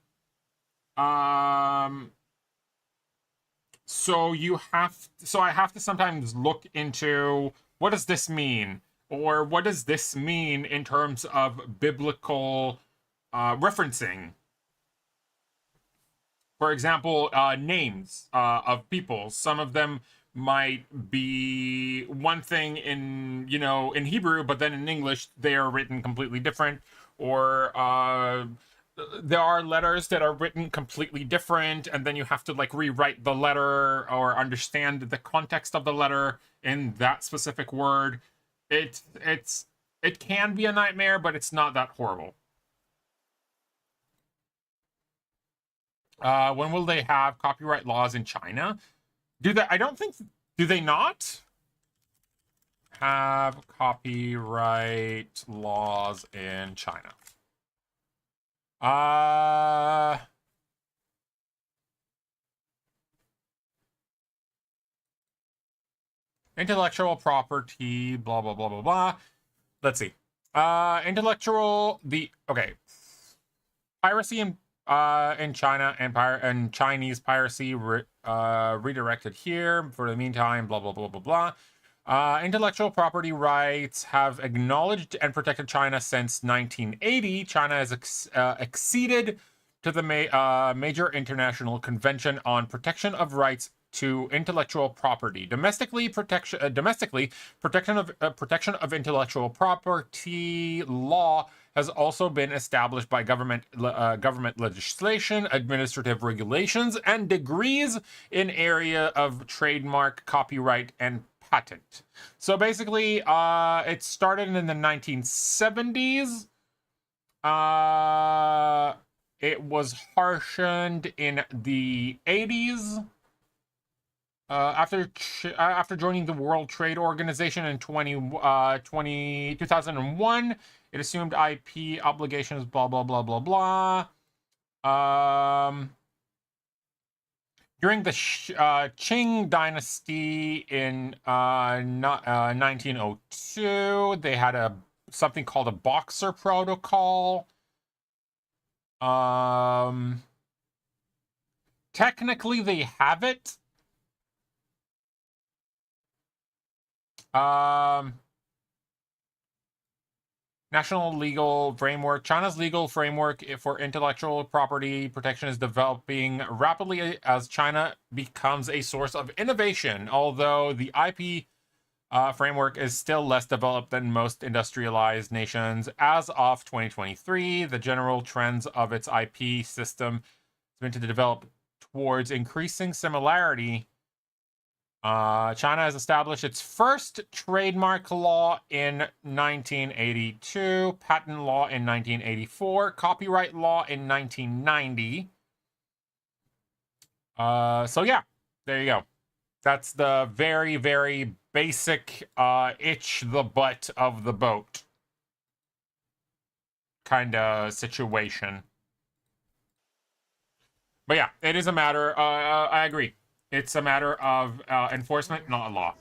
So I have to sometimes look into what does this mean, or what does this mean in terms of biblical referencing. For example, names of people. Some of them might be one thing in Hebrew, but then in English they are written completely different. Or there are letters that are written completely different, and then you have to like rewrite the letter or understand the context of the letter in that specific word. It can be a nightmare, but it's not that horrible. When will they have copyright laws in China? Do they not have copyright laws in China? Intellectual property, blah, blah, blah, blah, blah. Let's see. Piracy in China and Chinese piracy redirected here for the meantime, blah, blah, blah, blah, blah. Intellectual property rights have acknowledged and protected China since 1980. China has acceded to the major international convention on protection of rights to intellectual property. Domestically, protection of intellectual property law has also been established by government legislation, administrative regulations, and degrees in area of trademark, copyright, and patent. So basically, it started in the 1970s. It was harshened in the 80s. After joining the World Trade Organization in 2001, it assumed IP obligations, blah, blah, blah, blah, blah. During the Qing Dynasty in 1902, they had something called a Boxer Protocol. Technically, they have it. National legal framework. China's legal framework for intellectual property protection is developing rapidly as China becomes a source of innovation, although the IP framework is still less developed than most industrialized nations. As of 2023, the general trends of its IP system has been to develop towards increasing similarity. China has established its first trademark law in 1982, patent law in 1984, copyright law in 1990. So yeah, there you go. That's the very, very basic itch the butt of the boat kind of situation. But yeah, it is a matter, I agree. It's a matter of enforcement, not a law.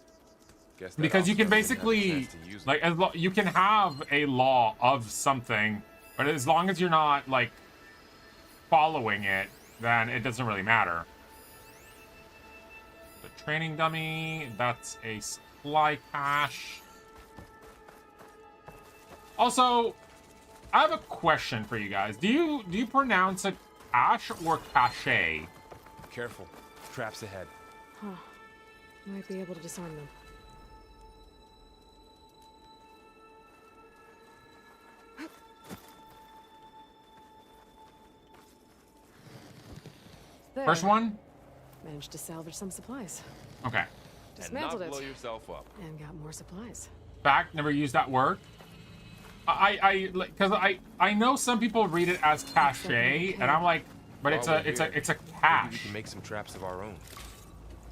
Because you can basically, like, you can have a law of something, but as long as you're not, like, following it, then it doesn't really matter. The training dummy, that's a supply cache. Also, I have a question for you guys. Do you pronounce it cache or cache? Careful. Traps ahead. Huh. Might be able to disarm them. There. First one? Managed to salvage some supplies. Okay. Dismantled and not it. blow yourself up. And got more supplies. Fact, never used that word. Because I know some people read it as cache, and I'm like, but it's a cache. Maybe we can make some traps of our own.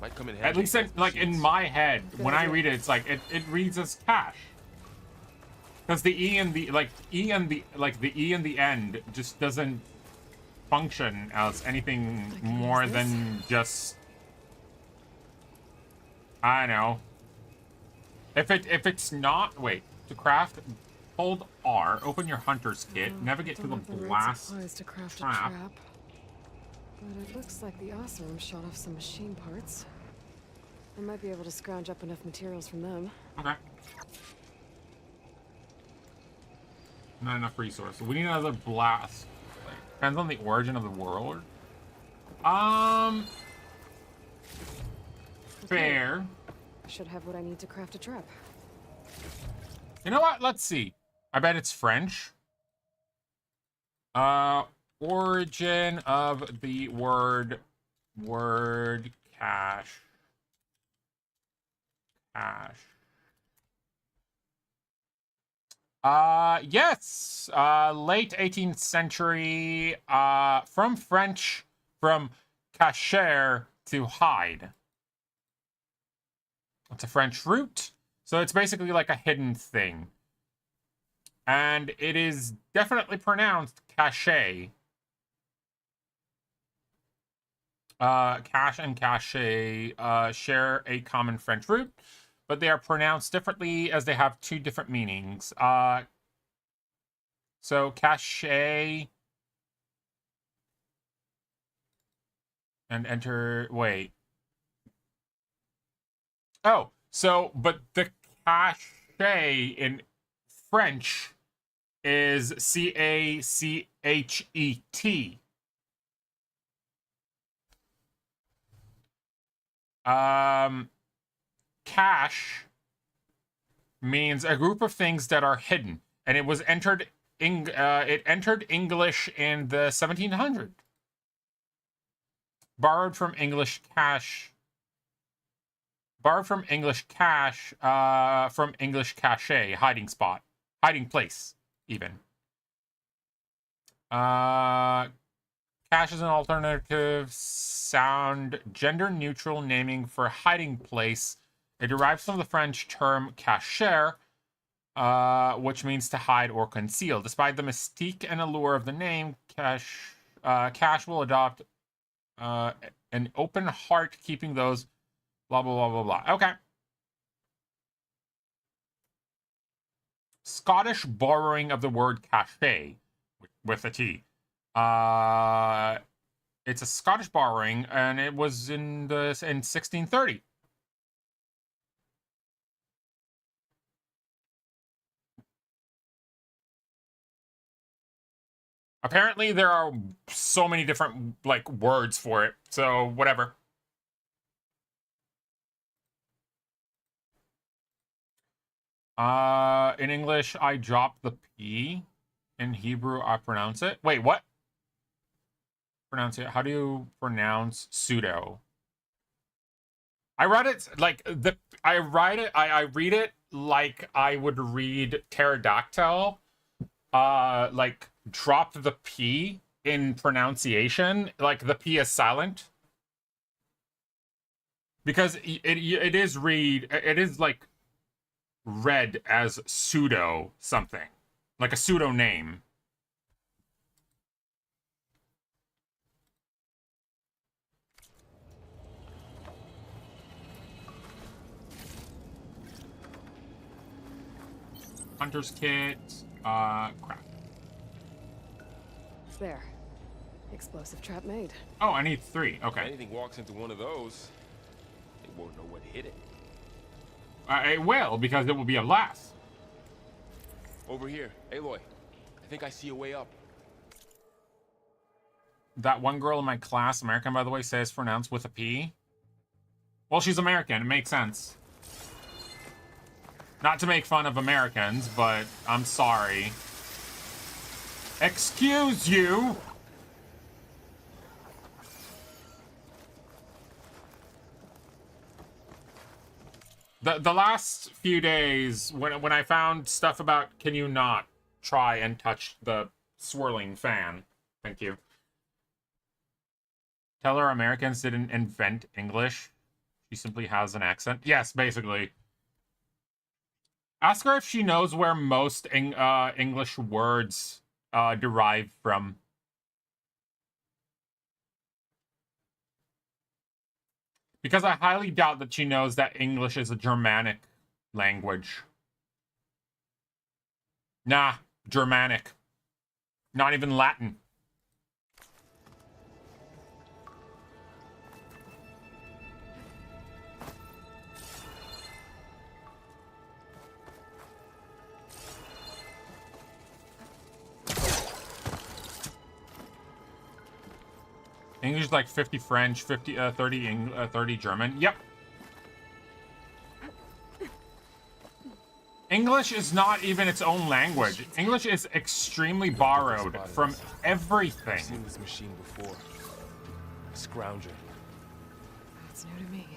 Might come in handy. At least in my head, when I read it, it's like it reads as cache. Because the E and the E and the end just doesn't function as anything more than just, I don't know. If it's not, wait, to craft, hold R, open your hunter's kit, navigate to the blast to craft trap. a trap. But it looks like the awesome shot off some machine parts. I might be able to scrounge up enough materials from them. Okay. Not enough resources. We need another blast. Depends on the origin of the world. Fair. I should have what I need to craft a trap. You know what? Let's see. I bet it's French. Origin of the word cache. Yes. Late 18th century. From French, from cacher to hide. It's a French root, so it's basically like a hidden thing. And it is definitely pronounced cache. Cache and cache share a common French root, but they are pronounced differently as they have two different meanings. So cache and enter, wait. Oh, so, but the cache in French is C-A-C-H-E-T. Cache means a group of things that are hidden, and it was entered English in the 1700s. Borrowed from English cache, from English cache, hiding spot, hiding place, even. Cache is an alternative sound, gender-neutral naming for hiding place. It derives from the French term cacher, which means to hide or conceal. Despite the mystique and allure of the name, cache will adopt an open heart, keeping those blah, blah, blah, blah, blah. Okay. Scottish borrowing of the word cachet with a T. It's a Scottish borrowing, and it was in 1630. Apparently, there are so many different, like, words for it. So, whatever. In English, I drop the P. In Hebrew, I pronounce it. Wait, what? Pronounce it. How do you pronounce pseudo? I read it like I read it like I would read pterodactyl. Like dropped the P in pronunciation, like the P is silent. Because it is like read as pseudo something. Like a pseudo name. Hunter's kit. Crap. There. Explosive trap made. Oh, I need 3. Okay. If anything walks into one of those, they won't know what hit it. It will, because it will be a blast. Over here. Aloy, I think I see a way up. That one girl in my class, American, by the way, says pronounced with a P. Well, she's American. It makes sense. Not to make fun of Americans, but I'm sorry. Excuse you! The last few days, when I found stuff about can you not try and touch the swirling fan. Thank you. Tell her Americans didn't invent English. She simply has an accent. Yes, basically. Ask her if she knows where most English words derive from. Because I highly doubt that she knows that English is a Germanic language. Nah, Germanic. Not even Latin. English is like 50 French, 30 German. Yep. English is not even its own language. English is extremely borrowed from everything. I've seen this machine before. A scrounger. That's new to me.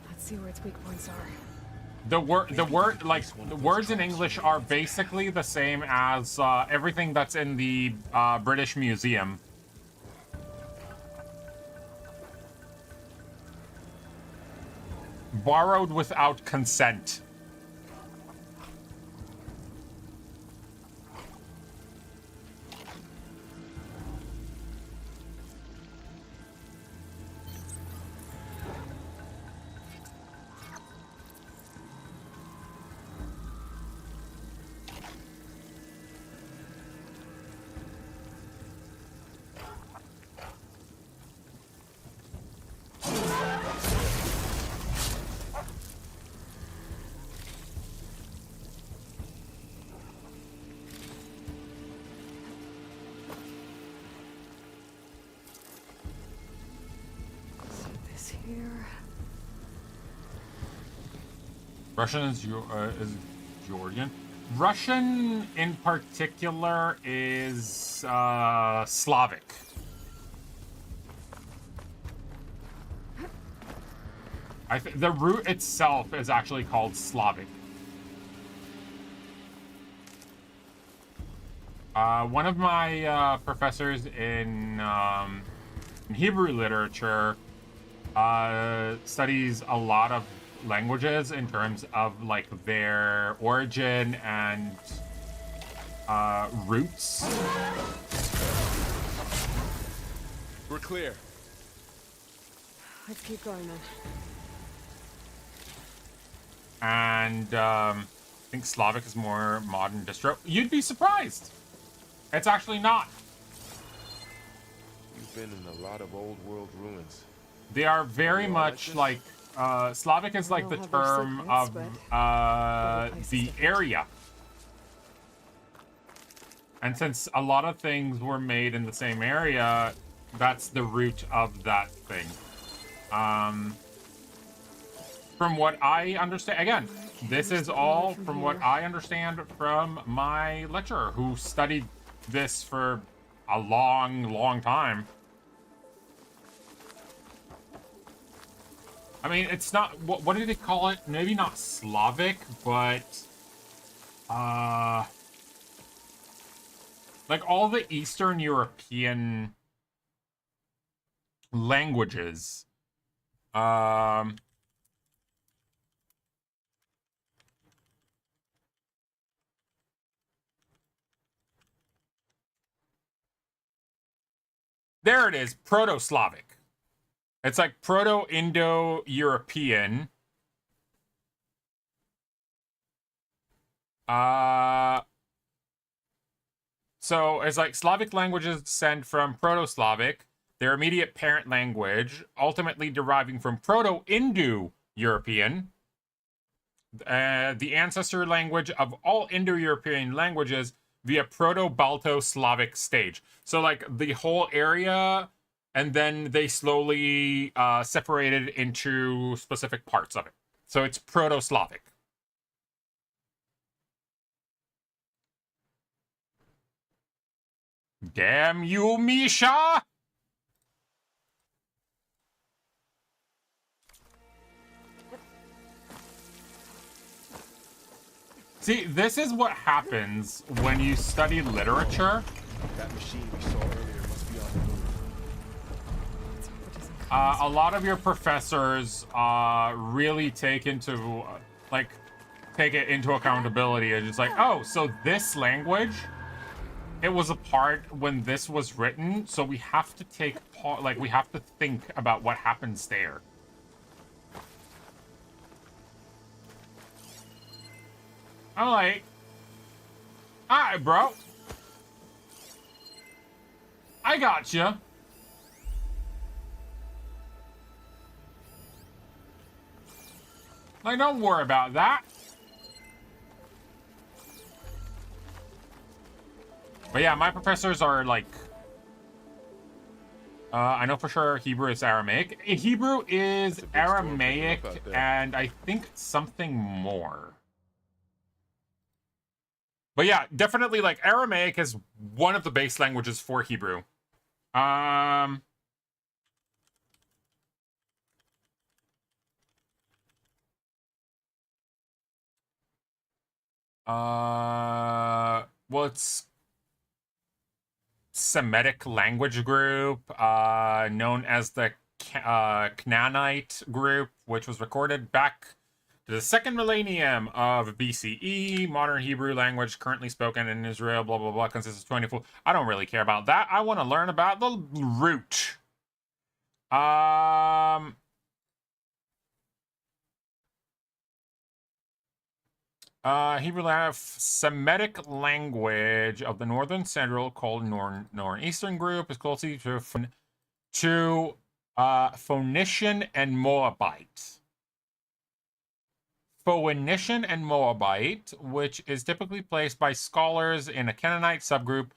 Let's see where its weak points are. The words in English are basically the same as everything that's in the British Museum. Borrowed without consent. Russian is Georgian. Russian in particular is Slavic. The root itself is actually called Slavic. One of my professors in Hebrew literature studies a lot of languages in terms of like their origin and roots. We're clear. Let's keep going then. And I think Slavic is more modern distro. You'd be surprised. It's actually not. You've been in a lot of old world ruins. They are very much like Slavic is like the term of the area. And since a lot of things were made in the same area, that's the root of that thing. From what I understand, again, this is all from what I understand from my lecturer who studied this for a long, long time. I mean, it's not, what did they call it? Maybe not Slavic, but, like all the Eastern European languages, there it is, Proto-Slavic. It's like Proto-Indo-European. So it's like Slavic languages descend from Proto-Slavic, their immediate parent language, ultimately deriving from Proto-Indo-European, the ancestor language of all Indo-European languages via Proto-Balto-Slavic stage. So like the whole area, and then they slowly separated into specific parts of it. So it's Proto-Slavic. Damn you, Misha! See, this is what happens when you study literature. That machine we saw earlier must be on the move. A lot of your professors really take into take it into accountability and just like, oh, so this language, it was a part when this was written, so we have to take part, like we have to think about what happens there. I'm like, alright, bro. I got you. Like, don't worry about that. But yeah, my professors are like, I know for sure Hebrew is Aramaic. Hebrew is Aramaic and I think something more. But yeah, definitely like Aramaic is one of the base languages for Hebrew. Well, it's Semitic language group, known as the Canaanite group, which was recorded back to the 2nd millennium of BCE. Modern Hebrew language currently spoken in Israel, blah, blah, blah, consists of 24. I don't really care about that. I want to learn about the root. Hebrew Semitic language of the Northern Central called Northeastern group is closely to Phoenician and Moabite. Phoenician and Moabite, which is typically placed by scholars in a Canaanite subgroup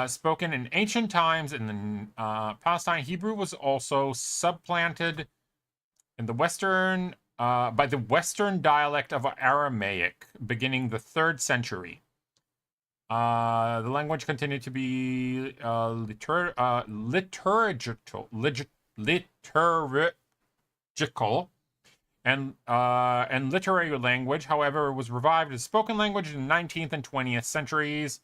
spoken in ancient times in Palestine. Hebrew was also supplanted in the Western by the Western dialect of Aramaic, beginning the 3rd century. The language continued to be liturgical and literary language. However, it was revived as spoken language in the 19th and 20th centuries,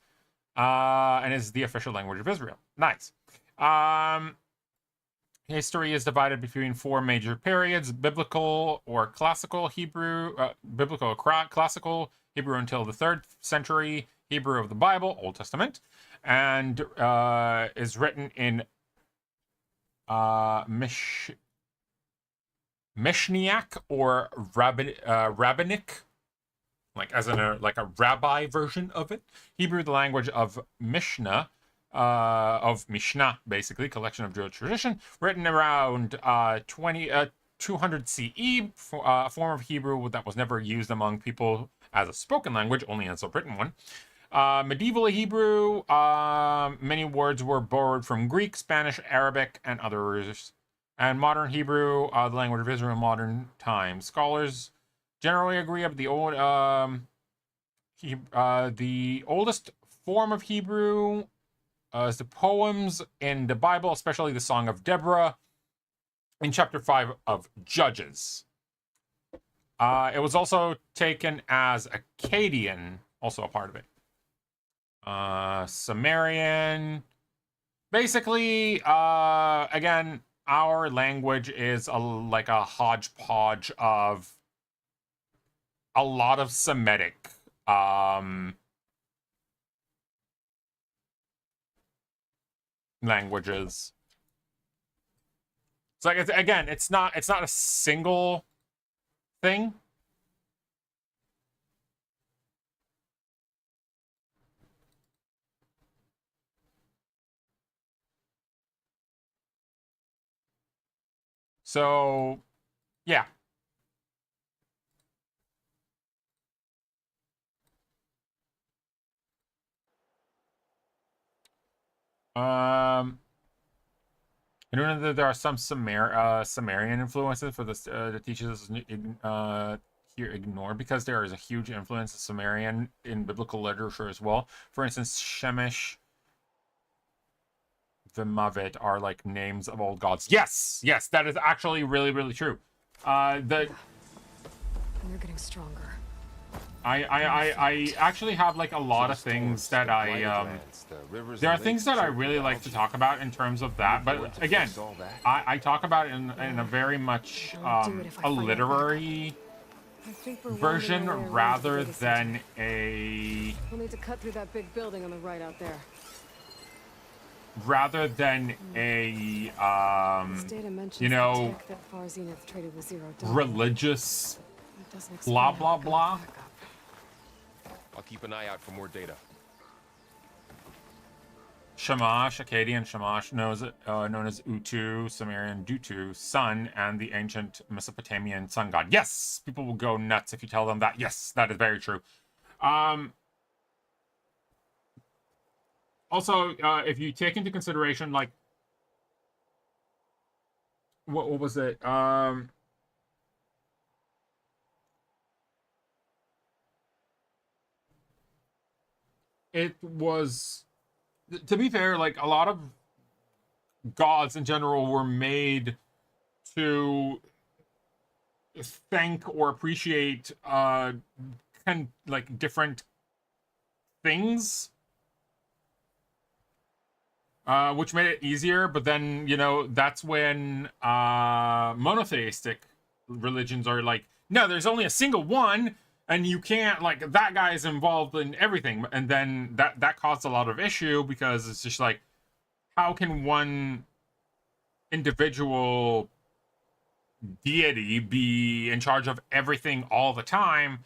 and is the official language of Israel. Nice. History is divided between 4 major periods: biblical or classical Hebrew, classical Hebrew until the 3rd century, Hebrew of the Bible, Old Testament, and is written in Mishnaic or rabbinic, like as in a rabbi version of it. Hebrew, the language of Mishnah, basically, collection of Jewish tradition, written around 200 CE, a form of Hebrew that was never used among people as a spoken language, only as a written one. Medieval Hebrew, many words were borrowed from Greek, Spanish, Arabic, and others. And modern Hebrew, the language of Israel in modern times. Scholars generally agree that the oldest form of Hebrew is the poems in the Bible, especially the Song of Deborah in chapter 5 of Judges. It was also taken as Akkadian, also a part of it. Sumerian. Basically, again, our language is like a hodgepodge of a lot of Semitic languages. It's like, it's not a single thing. So, yeah. I know that there are some Sumerian influences for this that teaches here ignored, because there is a huge influence of Sumerian in biblical literature as well. For instance, Shemesh, the Mavet are like names of old gods. Yes, that is actually really, really true. They're getting stronger. I actually have like a lot of things that there are things that I really like to talk about in terms of that, but again, I talk about it in a very much a literary version rather than a We'll need to cut through that big building on the right out there. Rather than a you know, religious blah blah blah. I'll keep an eye out for more data. Shamash, Akkadian Shamash, known as Utu, Sumerian Dutu, sun, and the ancient Mesopotamian sun god. Yes, people will go nuts if you tell them that. Yes, that is very true. Also, if you take into consideration, like, what was it? It was, to be fair, like, a lot of gods in general were made to thank or appreciate, like, different things. Which made it easier, but then, you know, that's when monotheistic religions are like, no, there's only a single one, and you can't, like, that guy is involved in everything. And then that caused a lot of issue, because it's just like, how can one individual deity be in charge of everything all the time?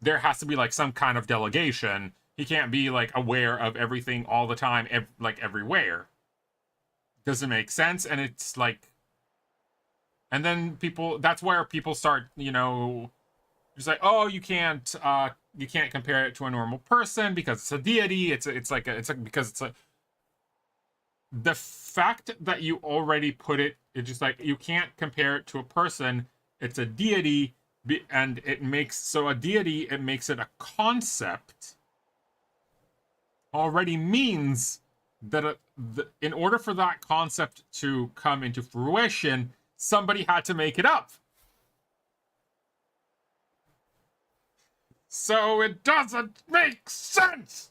There has to be, like, some kind of delegation. He can't be, like, aware of everything all the time, like, everywhere. Doesn't make sense, and it's like... And then that's where people start, you know... Just like, oh, you can't compare it to a normal person because it's a deity. The fact that you already put it, it's just like, you can't compare it to a person it's a deity, and it makes a deity, it makes it a concept, already means that in order for that concept to come into fruition, somebody had to make it up. So it doesn't make sense.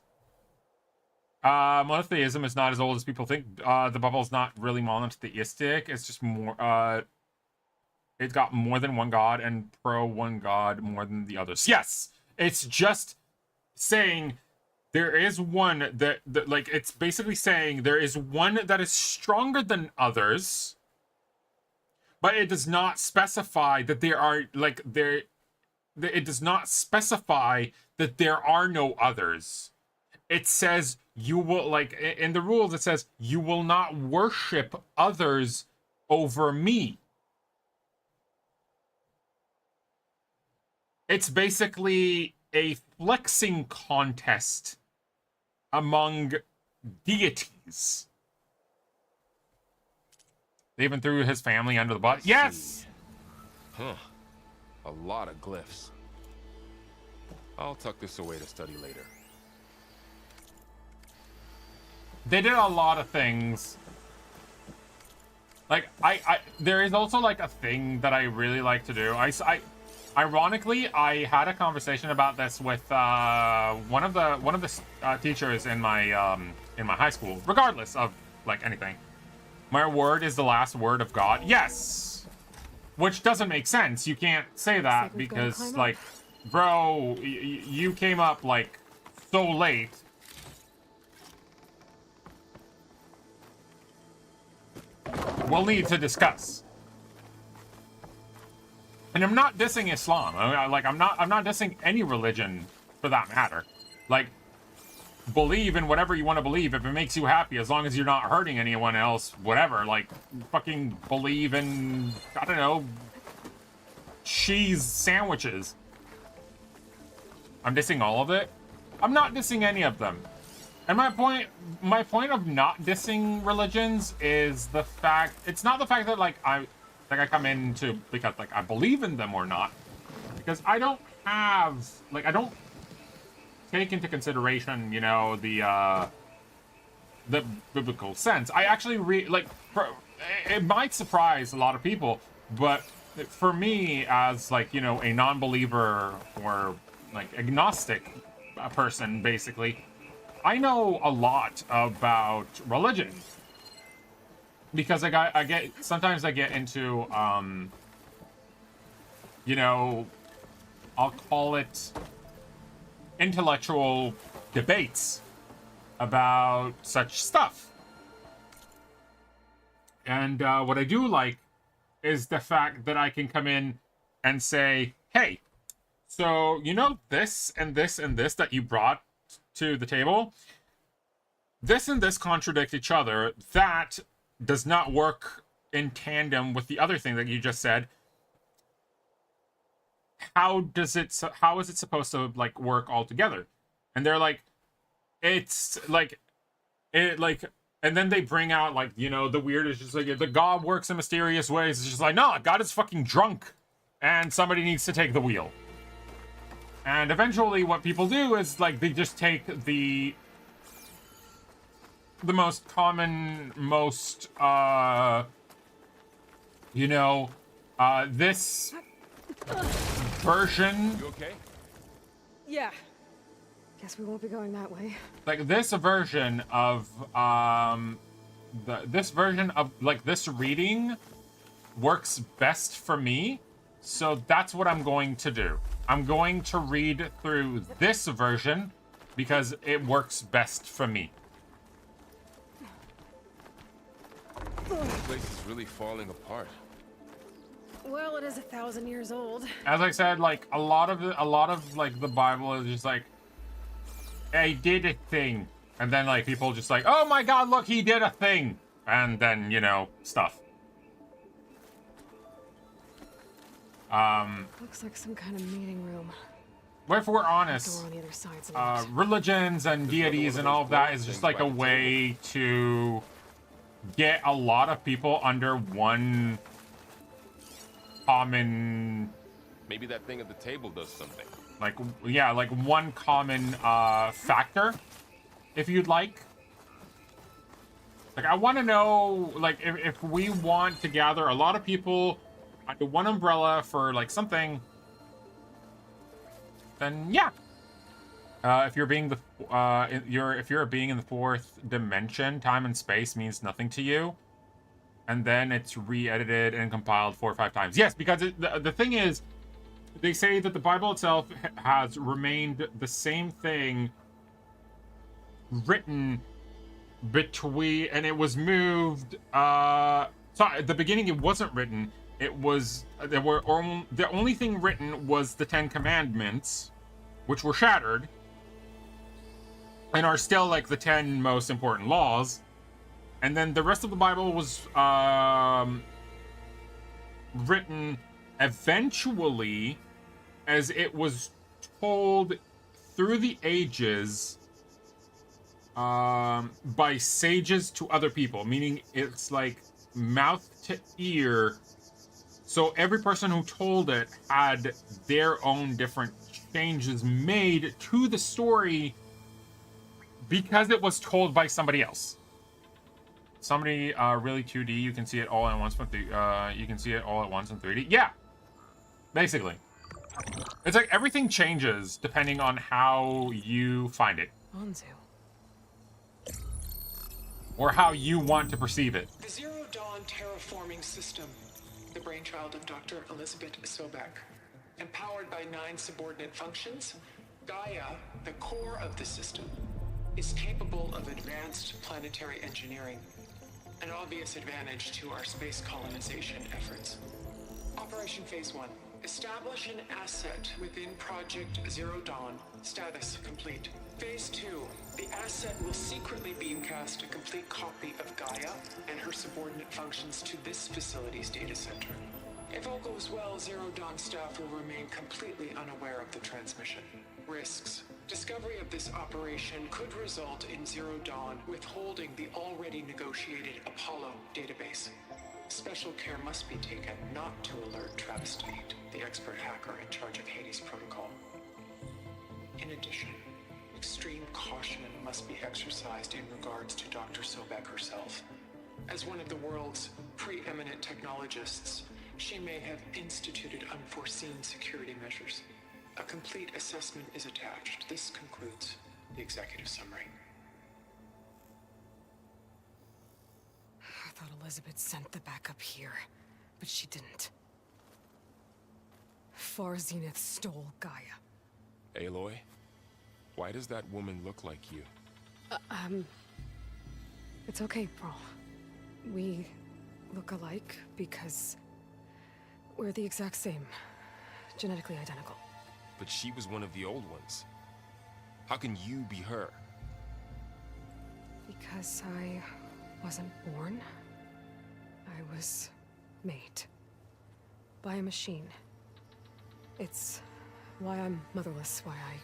Monotheism is not as old as people think. The Bible's not really monotheistic. It's just more. It's got more than one God and pro one God more than the others. Yes, it's just saying there is one that like it's basically saying there is one that is stronger than others, but it does not specify that there are like there. It does not specify that there are no others. It says you will, like in the rules, it says you will not worship others over me. It's basically a flexing contest among deities. They even threw his family under the bus. Yes! Huh. A lot of glyphs. I'll tuck this away to study later. They did a lot of things. Like, there is also, like, a thing that I really like to do. Ironically, I had a conversation about this with, one of the teachers in my high school, regardless of, like, anything. My word is the last word of God. Yes! Which doesn't make sense. You can't say that because, like, bro, you came up, like, so late. We'll need to discuss. And I'm not dissing Islam. I'm not dissing any religion for that matter. Like, believe in whatever you want to believe if it makes you happy, as long as you're not hurting anyone else, whatever. Like, fucking believe in, I don't know, cheese sandwiches. I'm dissing all of it. I'm not dissing any of them. And my point of not dissing religions is the fact, it's not the fact that like I come into because like I believe in them or not, because I don't have, like, I don't take into consideration, you know, the biblical sense. I actually it might surprise a lot of people, but for me as like, you know, a non-believer or like agnostic person, basically, I know a lot about religion because sometimes I get into, you know, I'll call it intellectual debates about such stuff. And what I do like is the fact that I can come in and say, hey, so you know this and this and this that you brought to the table? This and this contradict each other. That does not work in tandem with the other thing that you just said. How is it supposed to like work all together? And they're like, it's like, it like, and then they bring out like, you know, the weird is just like the God works in mysterious ways. It's just like, no, God is fucking drunk and somebody needs to take the wheel. And eventually what people do is like they just take the most common, most you know, this version. You okay? Yeah. Guess we won't be going that way. Like this version of this version of like this reading works best for me. So that's what I'm going to do. I'm going to read through this version because it works best for me. This place is really falling apart. Well, it is 1,000 years old. As I said, like a lot of like the Bible is just like, I did a thing, and then like people just like, oh my God, look, he did a thing, and then you know stuff. Looks like some kind of meeting room. Well, if we're honest, Door on either side's religions and deities and all of that is just like a way to get a lot of people under one common, Maybe that thing at the table does something. like, yeah, like one common factor, if you'd like. Like, I want to know, like, if we want to gather a lot of people under one umbrella for, like, something, then yeah. If you're being the, if you're a being in the fourth dimension, time and space means nothing to you. And then it's re-edited and compiled 4 or 5 times. Yes, because the thing is, they say that the Bible itself has remained the same thing written between, and it was moved, so at the beginning it wasn't written. It was, the only thing written was the 10 Commandments, which were shattered, and are still like the 10 most important laws. And then the rest of the Bible was written eventually, as it was told through the ages by sages to other people, meaning it's like mouth to ear. So every person who told it had their own different changes made to the story because it was told by somebody else. Somebody really 2D, you can see it all at once, but you can see it all at once in 3D. Yeah, basically. It's like everything changes depending on how you find it. Anzu. Or how you want to perceive it. The Zero Dawn terraforming system, the brainchild of Dr. Elizabeth Sobek. Empowered by 9 subordinate functions, Gaia, the core of the system, is capable of advanced planetary engineering, an obvious advantage to our space colonization efforts. Operation Phase 1. Establish an asset within Project Zero Dawn. Status complete. Phase 2. The asset will secretly beamcast a complete copy of Gaia and her subordinate functions to this facility's data center. If all goes well, Zero Dawn staff will remain completely unaware of the transmission. Risks. Discovery of this operation could result in Zero Dawn withholding the already negotiated Apollo database. Special care must be taken not to alert Travis Tate, the expert hacker in charge of Hades Protocol. In addition, extreme caution must be exercised in regards to Dr. Sobek herself. As one of the world's preeminent technologists, she may have instituted unforeseen security measures. A complete assessment is attached. This concludes the executive summary. I thought Elizabeth sent the backup here, but she didn't. Far Zenith stole Gaia. Aloy, why does that woman look like you? It's okay, Pearl. We look alike because we're the exact same. Genetically identical. But she was one of the old ones. How can you be her? Because I wasn't born. I was made. By a machine. It's why I'm motherless, why I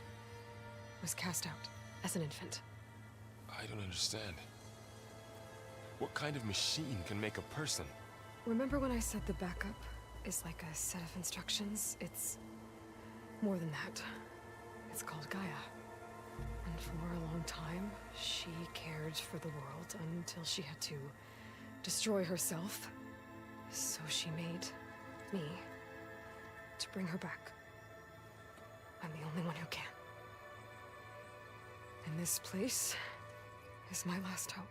was cast out as an infant. I don't understand. What kind of machine can make a person? Remember when I said the backup is like a set of instructions? It's more than that. It's called Gaia. And for a long time, she cared for the world until she had to destroy herself. So she made me to bring her back. I'm the only one who can. And this place is my last hope.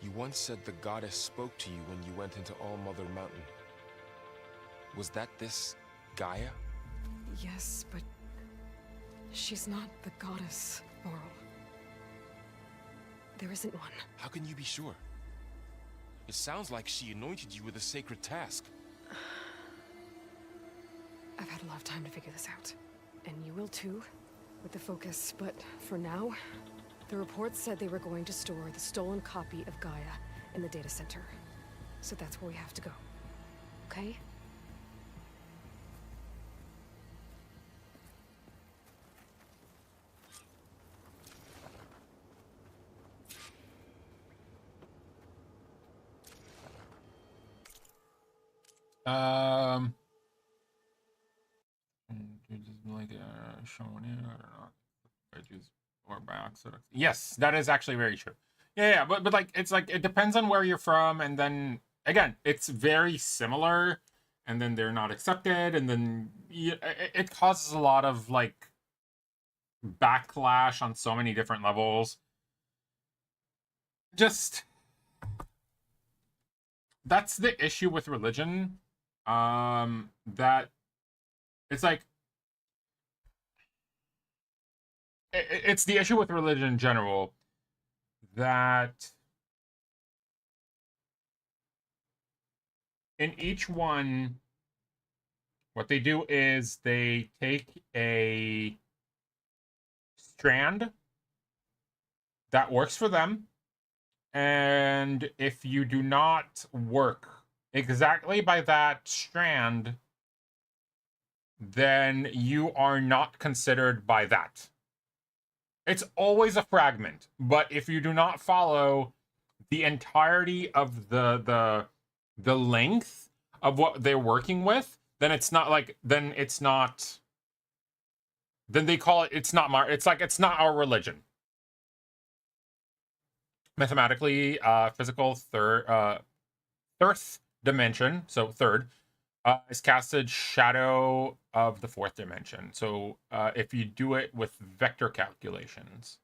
You once said the goddess spoke to you when you went into All Mother Mountain. Was that this Gaia? Yes, but she's not the goddess, Laurel. There isn't one. How can you be sure? It sounds like she anointed you with a sacred task. I've had a lot of time to figure this out. And you will too, with the focus. But for now, the reports said they were going to store the stolen copy of Gaia in the data center. So that's where we have to go. Okay? Like showing it or not? Or by accident. Yes, that is actually very true. Yeah, but like it's like it depends on where you're from, and then again, it's very similar, and then they're not accepted, and then it causes a lot of like backlash on so many different levels. Just that's the issue with religion. That it's like it's the issue with religion in general that in each one, what they do is they take a strand that works for them, and if you do not work exactly by that strand, then you are not considered by that. It's always a fragment, but if you do not follow the entirety of the length of what they're working with, then it's not like then they call it it's not our religion. Mathematically, physical third dimension, so third, is casted shadow of the fourth dimension. So if you do it with vector calculations,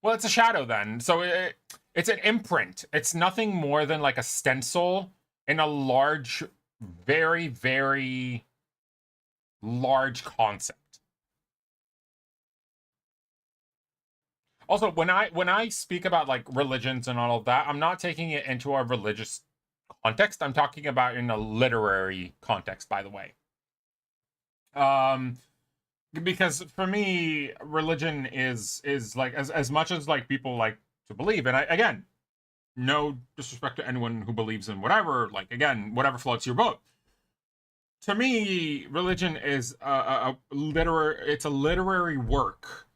well, it's a shadow then. So it's an imprint. It's nothing more than like a stencil in a large, very, very large concept. Also, when I speak about like religions and all of that, I'm not taking it into a religious context. I'm talking about in a literary context, by the way. Because for me, religion is like as much as like people like to believe, and again, no disrespect to anyone who believes in whatever, like again, whatever floats your boat. To me, religion is a literary work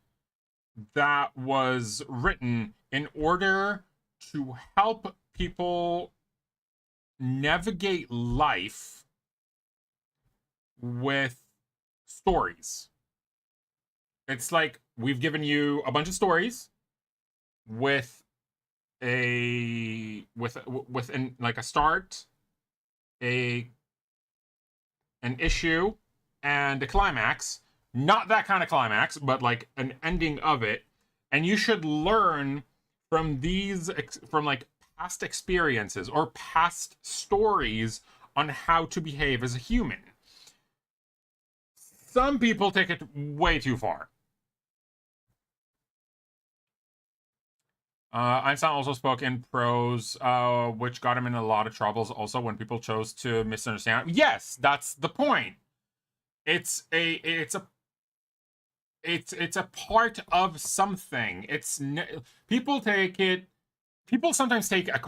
that was written in order to help people navigate life with stories. It's like we've given you a bunch of stories with like a start, an issue, and a climax. Not that kind of climax, but like an ending of it. And you should learn from from like past experiences or past stories on how to behave as a human. Some people take it way too far. Einstein also spoke in prose, which got him in a lot of troubles also when people chose to misunderstand. Yes, that's the point. It's a part of something. People sometimes take a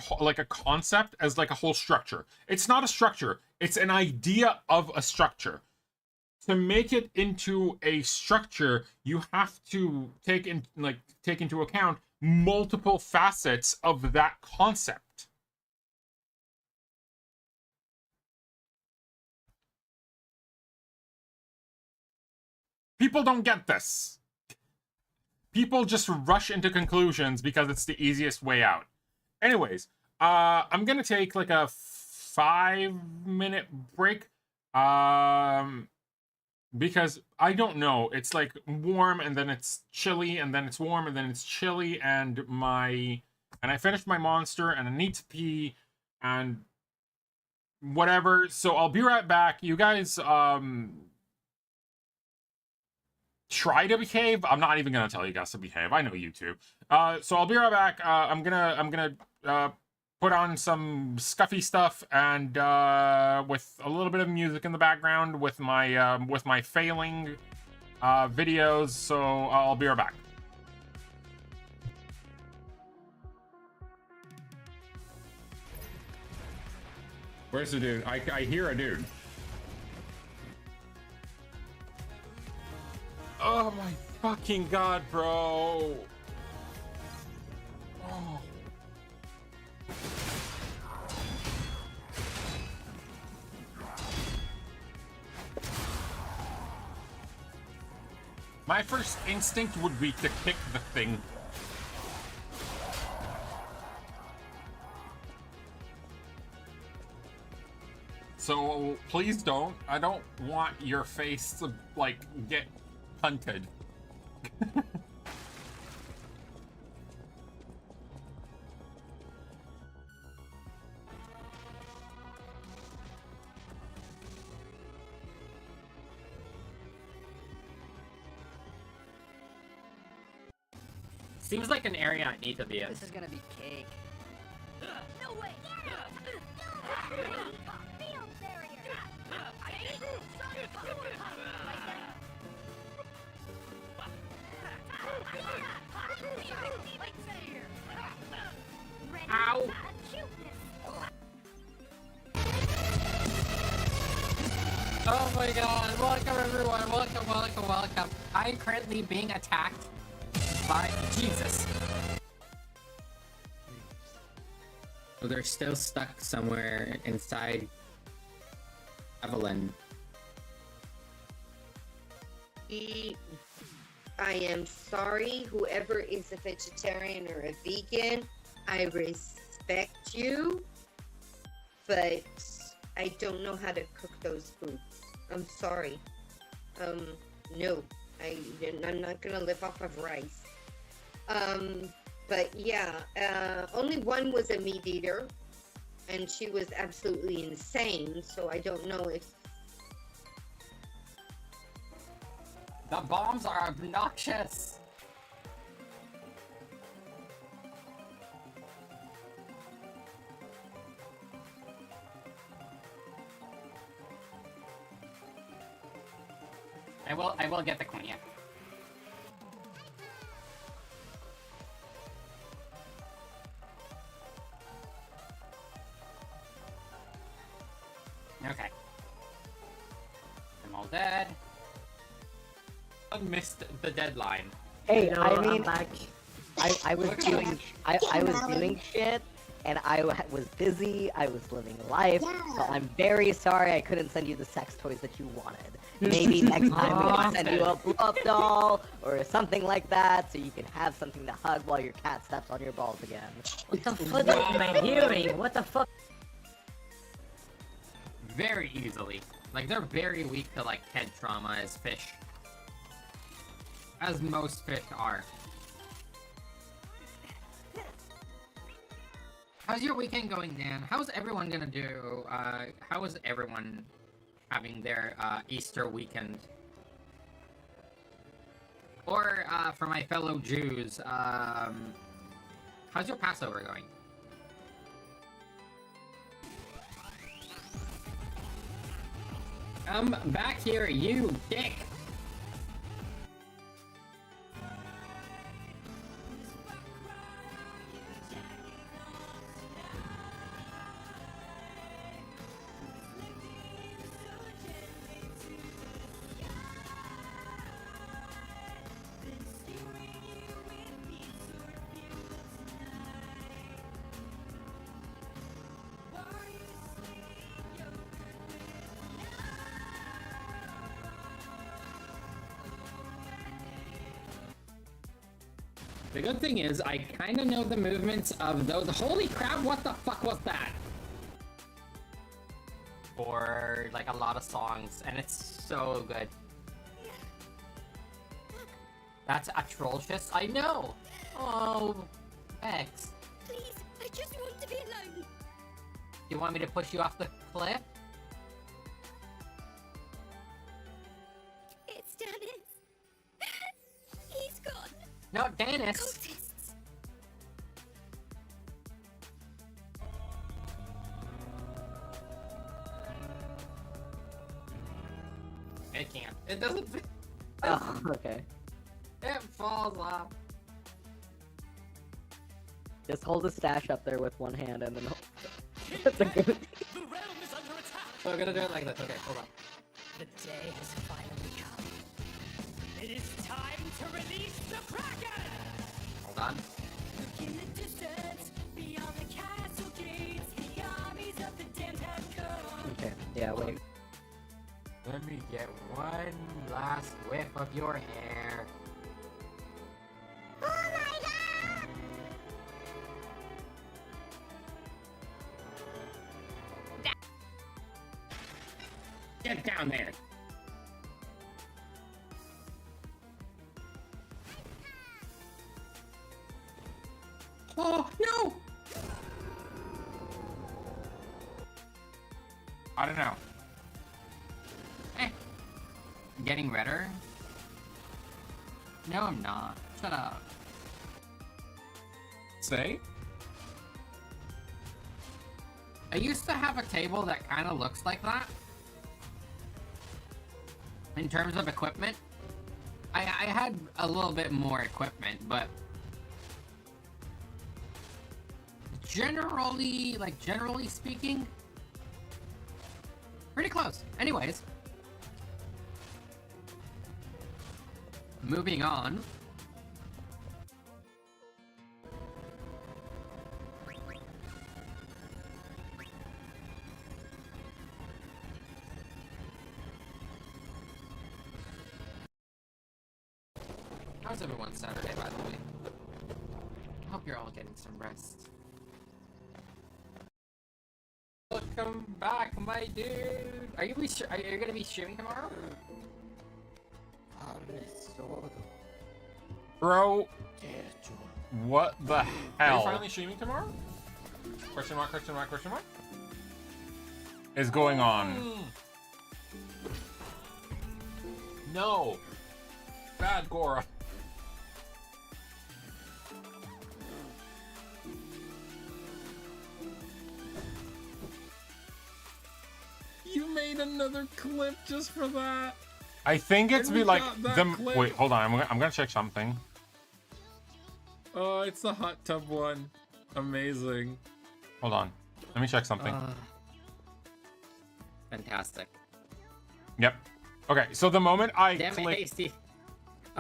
concept as like a whole structure. It's not a structure. It's an idea of a structure. To make it into a structure, you have to take into account multiple facets of that concept. People don't get this. People just rush into conclusions because it's the easiest way out. Anyways, I'm gonna take like a 5-minute break. Because I don't know, it's like warm and then it's chilly and then it's warm and then it's chilly and I finished my monster and I need to pee and whatever. So I'll be right back. You guys try to behave. I'm not even gonna tell you guys to behave. I know YouTube. So I'll be right back. I'm gonna put on some scuffy stuff and with a little bit of music in the background with my failing videos. So I'll be right back. Where's the dude? I hear a dude. Oh my fucking god, bro. Oh. My first instinct would be to kick the thing. So please don't. I don't want your face to, like, get hunted. Seems like an area I need to be in. This is gonna be cake. No way! Field barrier! Ow! Oh my god, welcome everyone, welcome. I'm currently being attacked by Jesus. So they're still stuck somewhere inside Evelyn. I am sorry, whoever is a vegetarian or a vegan, I respect you, but I don't know how to cook those foods. I'm sorry. No, I'm not gonna live off of rice. But yeah, only one was a meat eater, and she was absolutely insane, so I don't know if... The bombs are obnoxious! I will get the queen. Okay. I'm all dead. I missed the deadline. Hey, No, I mean, I'm back. I was doing, I was doing shit, and I was busy. I was living life. So I'm very sorry I couldn't send you the sex toys that you wanted. Maybe next time we can send you a blow-up doll or something like that, so you can have something to hug while your cat steps on your balls again. What the fuck am I hearing? What the fuck? Very easily. Like, they're very weak to, like, head trauma as fish. As most fish are. How's your weekend going, Dan? How's everyone gonna do? How is everyone having their Easter weekend? Or for my fellow Jews, how's your Passover going? Come back here, you dick! The good thing is, I kinda know the movements of those. Holy crap, what the fuck was that? For, like, a lot of songs, and it's so good. That's atrocious, I know! Oh, X. Please, I just want to be alone. You want me to push you off the cliff? It's Dennis. He's gone. No, Dennis! Cultists. It can't. It doesn't fit. Oh, okay. It falls off. Just hold the stash up there with one hand and then That's a good... So we're gonna do it like this. Okay, hold on. The day has finally come. It is time to release the Kraken! Hold on. Look in the distance, beyond the castle gates, the armies of the damned have come. Okay, yeah, wait. Let me get one last whiff of your hair. Get down there! Oh, no! I don't know. Getting redder? No, I'm not. Shut up. Say? I used to have a table that kind of looks like that. In terms of equipment. I had a little bit more equipment, but generally speaking, pretty close. Anyways. Moving on. How's everyone's Saturday, by the way? I hope you're all getting some rest. Welcome back, my dude. Are you gonna be streaming tomorrow? Bro, what the Are hell? you finally streaming tomorrow? Question mark, question mark, question mark? Is going on? No. Bad Gora. You made another clip just for that. I think it's And be we like got that the. clip. Wait, hold on. I'm gonna check something. Oh, it's the hot tub one. Amazing. Hold on. Let me check something. Fantastic. Yep. Okay. So the moment I Damn it, click, Hasty.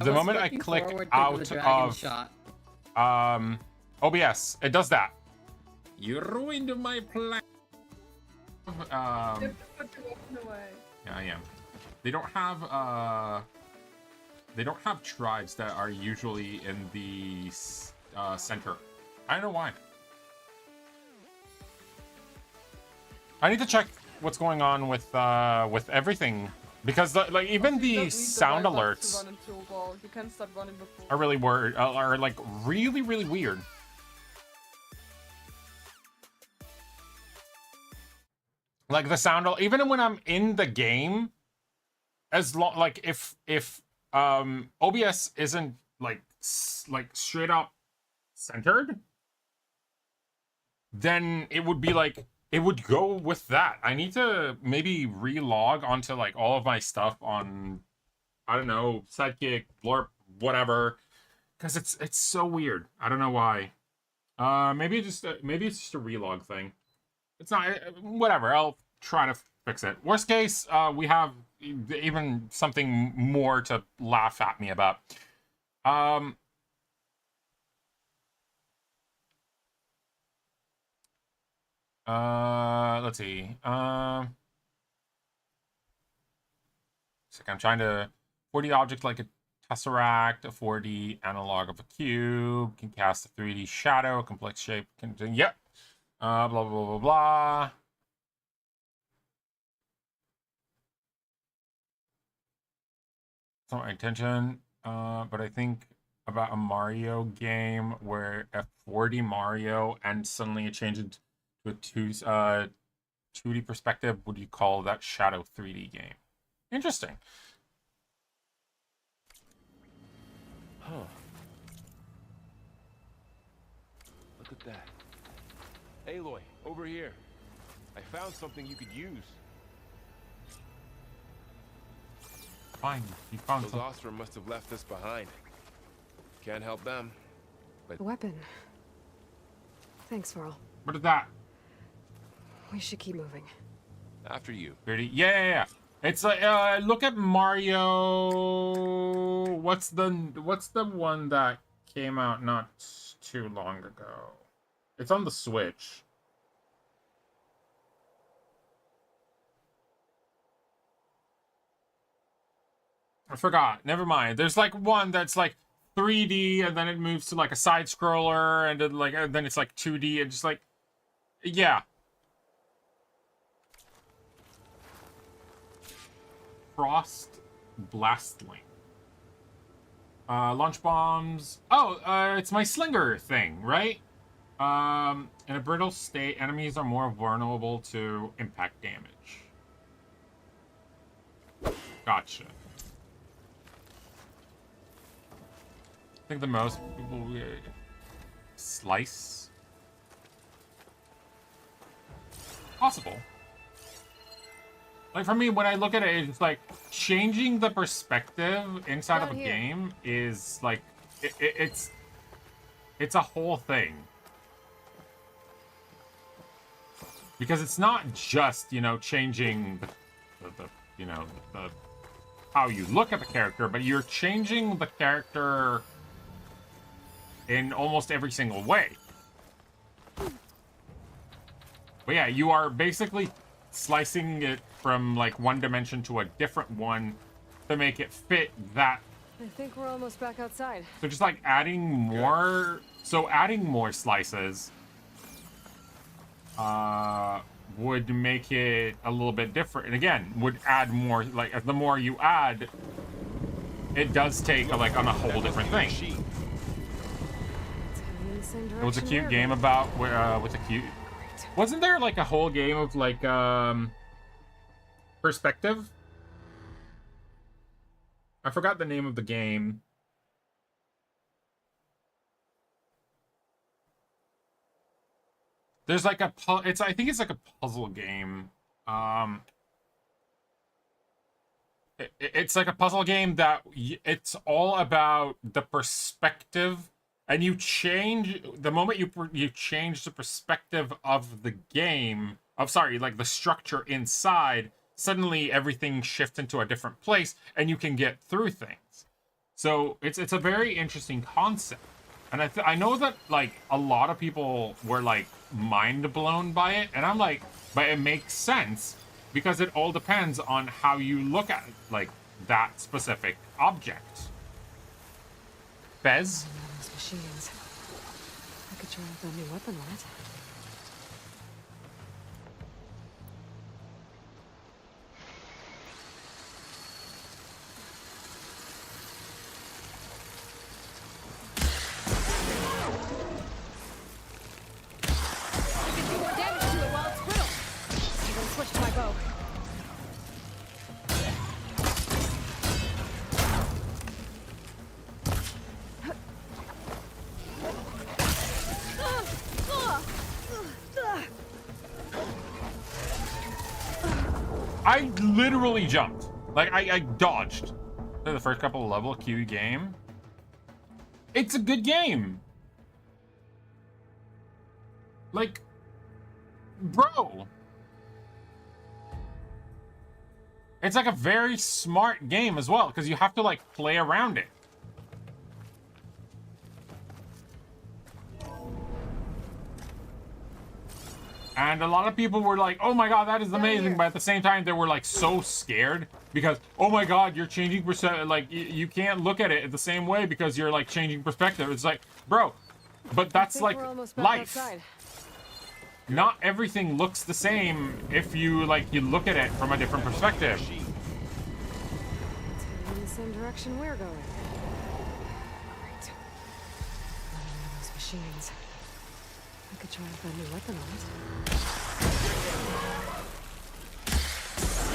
the moment I click out of OBS, it does that. You ruined my plan. Yeah, I am. They don't have tribes that are usually in the center. I don't know why. I need to check what's going on with everything because like even the sound alerts You can start running before. are really like really weird. Like the sound, even when I'm in the game, as long like if OBS isn't like straight up centered, then it would be like it would go with that. I need to maybe relog onto like all of my stuff on, I don't know, Sidekick, Blurp, whatever, because it's so weird. I don't know why. Maybe it's just a relog thing. It's not, whatever. I'll try to fix it. Worst case, we have even something more to laugh at me about. Let's see. I'm trying to 4D object like a tesseract, a 4D analog of a cube, can cast a 3D shadow, complex shape. Yep. Blah blah blah blah blah. It's not my intention, but I think about a Mario game where a 4D Mario and suddenly it changes to a 2D perspective. Would you call that Shadow 3D game? Interesting. Huh. Look at that. Aloy, over here. I found something you could use. Fine, you found Those Ostrom must have left this behind. Can't help them. But A weapon. Thanks, Varl. What is that? We should keep moving. after you. 30. Yeah. It's like look at Mario. What's the one that came out not too long ago? It's on the Switch. I forgot. Never mind. There's like one that's like 3D and then it moves to like a side scroller and then it's like 2D and just like, yeah. Frost Blastling. Launch bombs. Oh, it's my slinger thing, right? In a brittle state, enemies are more vulnerable to impact damage. Gotcha. I think the most people slice. Possible. Like for me, when I look at it, it's like changing the perspective inside of a game is like it's a whole thing. Because it's not just, you know, changing the how you look at the character, but you're changing the character in almost every single way. But yeah, you are basically slicing it from like one dimension to a different one to make it fit that. I think we're almost back outside. So just like adding more, adding more slices would make it a little bit different. And again, would add more, like the more you add, it does take like on a whole different thing. It was a cute game about with a cute. Wasn't there like a whole game of like perspective? I forgot the name of the game. There's like a I think it's like a puzzle game. It's like a puzzle game that it's all about the perspective, and you change the moment you change the perspective of the game like the structure inside, suddenly everything shifts into a different place and you can get through things. So it's a very interesting concept. And I know that like a lot of people were like mind blown by it, and I'm like, but it makes sense because it all depends on how you look at like that specific object. Fez? Those machines. I could try with a new weapon on it. Switch to my bow. I literally jumped. Like I dodged. The first couple of level Q game. It's a good game. Like, bro. It's like a very smart game as well, because you have to like play around it. And a lot of people were like, oh my god, that is amazing. But at the same time, they were like so scared because, oh my god, you're changing perspective. Like, you can't look at it the same way because you're like changing perspective. It's like, bro, but that's like life. Not everything looks the same if you look at it from a different perspective. It's heading in the same direction we're going. Great. Those machines. I could try with a new weapon on it.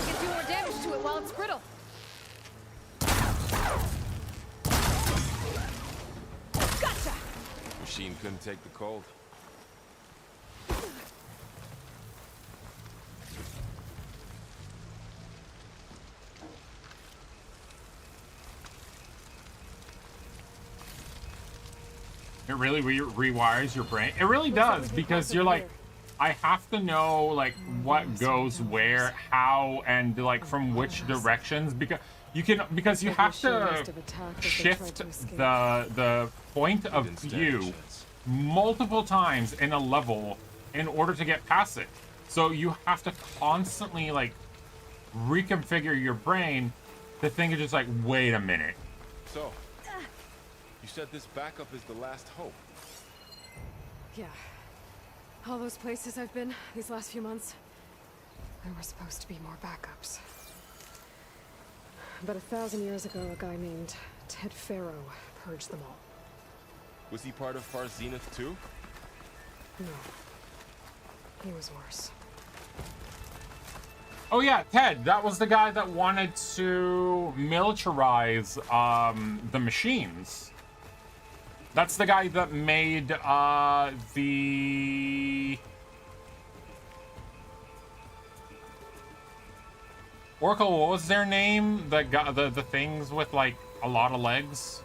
You can do more damage to it while it's brittle. Gotcha! Machine couldn't take the cold. It really rewires your brain. It really does, because you're like, I have to know like what goes where, how, and like from which directions, because you have to shift the point of view multiple times in a level in order to get past it. So you have to constantly like reconfigure your brain the thing is just like, wait a minute. So, you said this backup is the last hope. Yeah. All those places I've been these last few months, there were supposed to be more backups. But 1,000 years ago, a guy named Ted Faro purged them all. Was he part of Far Zenith too? No. He was worse. Oh yeah, Ted, that was the guy that wanted to militarize the machines. That's the guy that made the Oracle, what was their name? The things with like a lot of legs?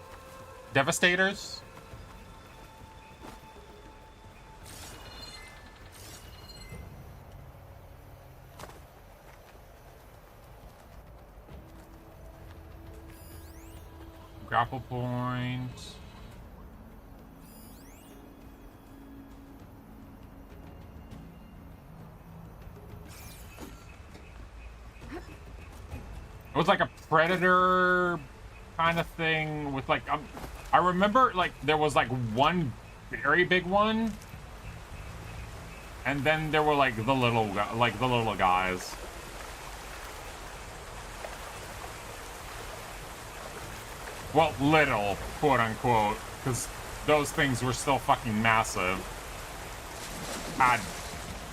Devastators? Grapple point. It was like a predator kind of thing with like I remember like there was like one very big one, and then there were like the little guys. Well, little, quote unquote, because those things were still fucking massive. Had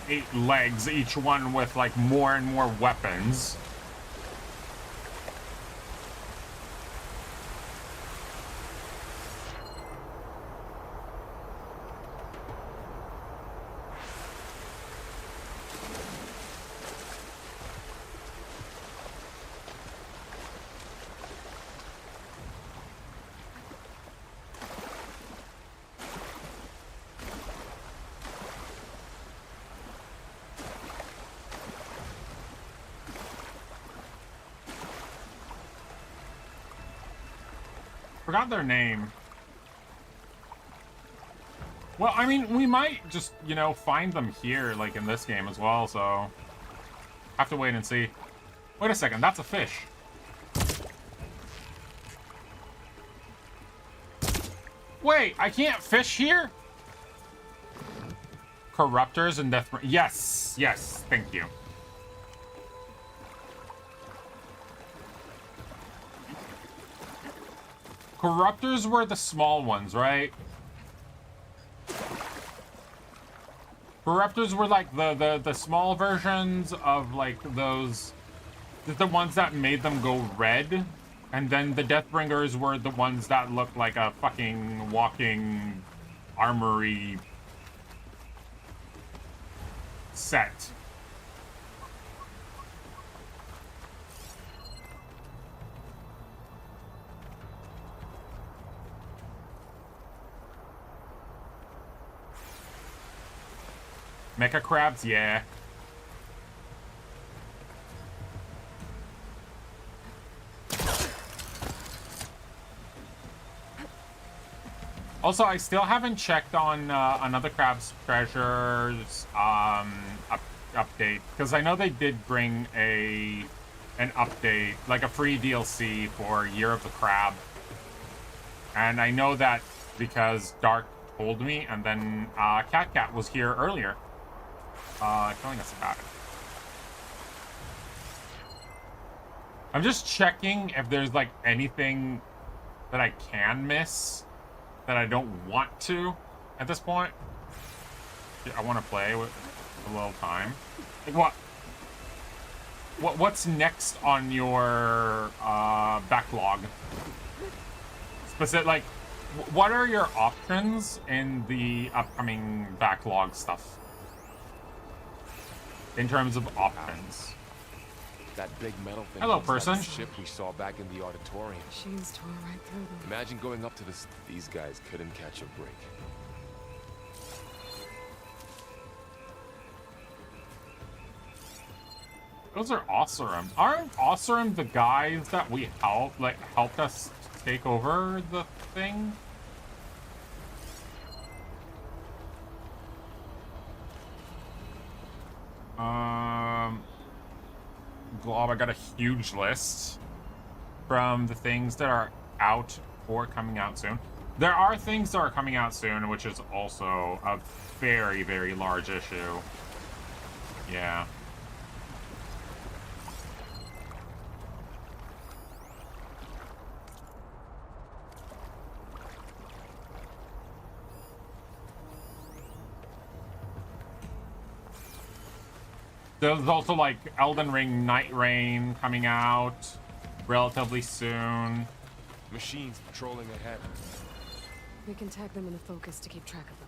8 legs, each one with like more and more weapons. Forgot their name. Well, I mean, we might just, you know, find them here, like in this game as well, so... Have to wait and see. Wait a second, that's a fish. Wait, I can't fish here? Corruptors and Death... Yes, yes, thank you. Corruptors were the small ones, right? Corruptors were like the small versions of like those, the ones that made them go red, and then the Deathbringers were the ones that looked like a fucking walking armory set. Mecha crabs, yeah. Also, I still haven't checked on another Crab's Treasures update, because I know they did bring an update, like a free DLC for Year of the Crab. And I know that because Dark told me, and then Cat was here earlier. Telling us about it. I'm just checking if there's like anything that I can miss that I don't want to at this point. I want to play with a little time. Like what's next on your backlog? Specific, like, what are your options in the upcoming backlog stuff? In terms of options. That big metal thing. Hello, person. Ship we saw back in the auditorium. Machines tore right through them. Imagine going up to this. These guys couldn't catch a break. Those are Oseram. Aren't Oseram the guys that we helped us take over the thing? Glob, I got a huge list. from the things that are out or coming out soon. There are things that are coming out soon, which is also a very, very large issue. Yeah. There's also like Elden Ring Night Rain coming out relatively soon. Machines patrolling ahead. We can tag them in the focus to keep track of them.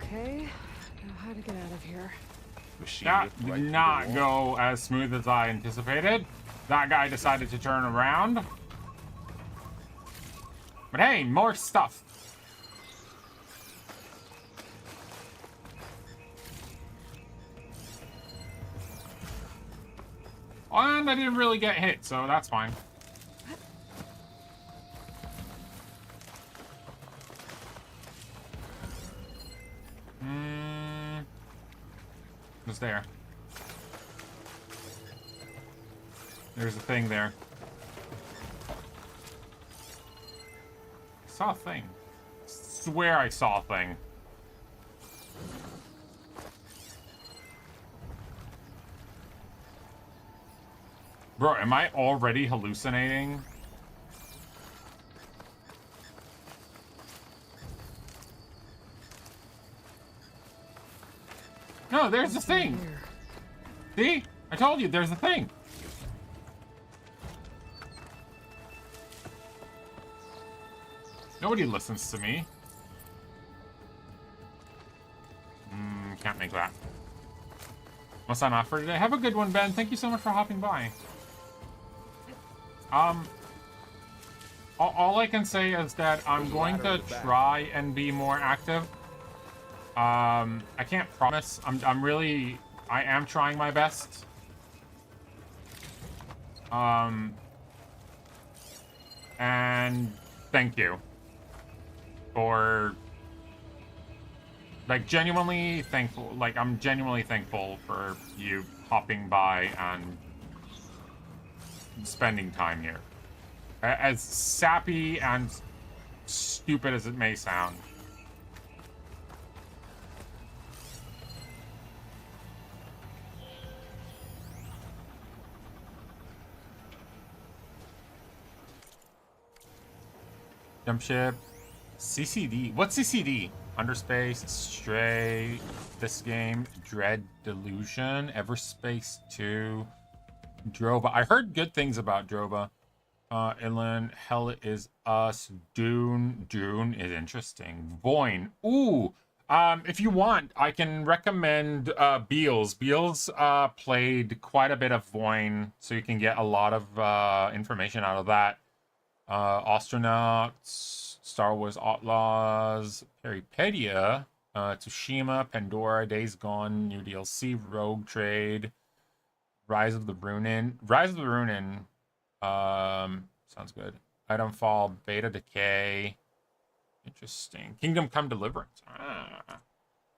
Okay, now how to get out of here. That did not go as smooth as I anticipated. That guy decided to turn around. But hey, more stuff. And I didn't really get hit, so that's fine. What's there? There's a thing there. I saw a thing. Swear I saw a thing. Bro, am I already hallucinating? No, there's a thing. See? I told you, there's a thing. Nobody listens to me. Can't make that. Must sign off for today. Have a good one, Ben. Thank you so much for hopping by. All I can say is that I'm going to try and be more active. I can't promise. I am trying my best. And thank you for, like, genuinely thankful. Like, I'm genuinely thankful for you hopping by and spending time here. As sappy and stupid as it may sound. Jump ship. CCD. What's CCD? Underspace, Stray, this game, Dread Delusion, Everspace 2, Drova. I heard good things about Drova. Inland, Hell Is Us, Dune. Dune is interesting. Voin. Ooh. If you want, I can recommend Beals. Beals played quite a bit of Voin, so you can get a lot of information out of that. Astronauts, Star Wars Outlaws, Peripedia, Tsushima, Pandora, Days Gone, New DLC, Rogue Trade, Rise of the Runin. Rise of the Runin sounds good. Itemfall, Beta Decay. Interesting. Kingdom Come Deliverance.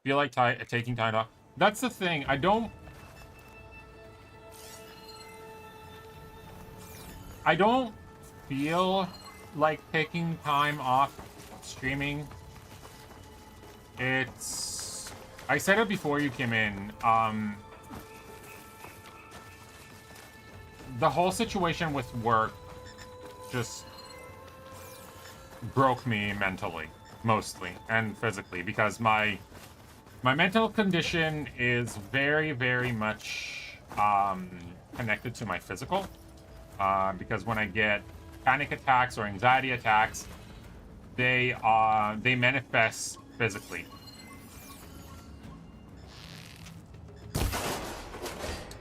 feel like taking time off. That's the thing. I don't feel like taking time off streaming. It's... I said it before you came in. The whole situation with work just broke me mentally, mostly, and physically, because my mental condition is very, very much connected to my physical. Because when I get panic attacks or anxiety attacks, they manifest physically.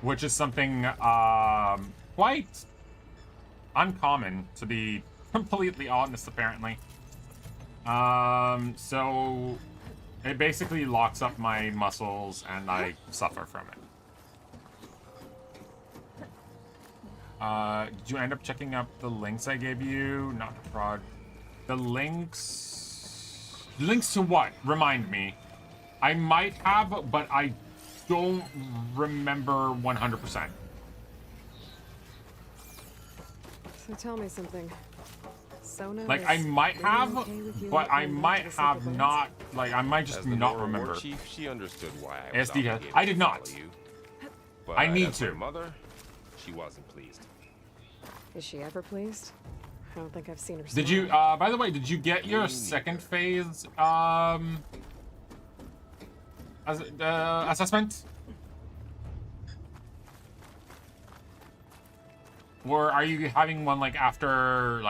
Which is something quite uncommon, to be completely honest, apparently. So it basically locks up my muscles and I suffer from it. Did you end up checking up the links I gave you? Not a fraud. The links... Links to what? Remind me. I might have, but I don't remember 100%. So tell me something. Sona Like, I might have, but I might have not. Like, I might just not remember. Chief, she understood why I was SD, obligated I did to not. follow you. But I need as my to. mother, she wasn't pleased. Is she ever pleased? I don't think I've seen her. Did you, by the way, did you get your second phase, assessment? Or are you having one, like, after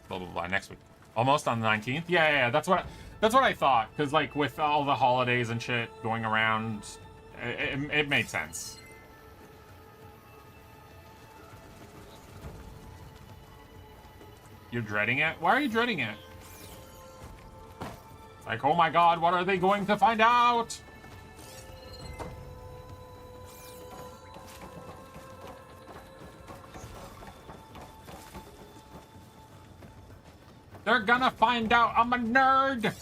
blah, blah, blah, next week? Almost on the 19th? Yeah, that's what I thought. Because, like, with all the holidays and shit going around, it made sense. You're dreading it? Why are you dreading it? Like, oh my god, what are they going to find out? They're gonna find out I'm a nerd!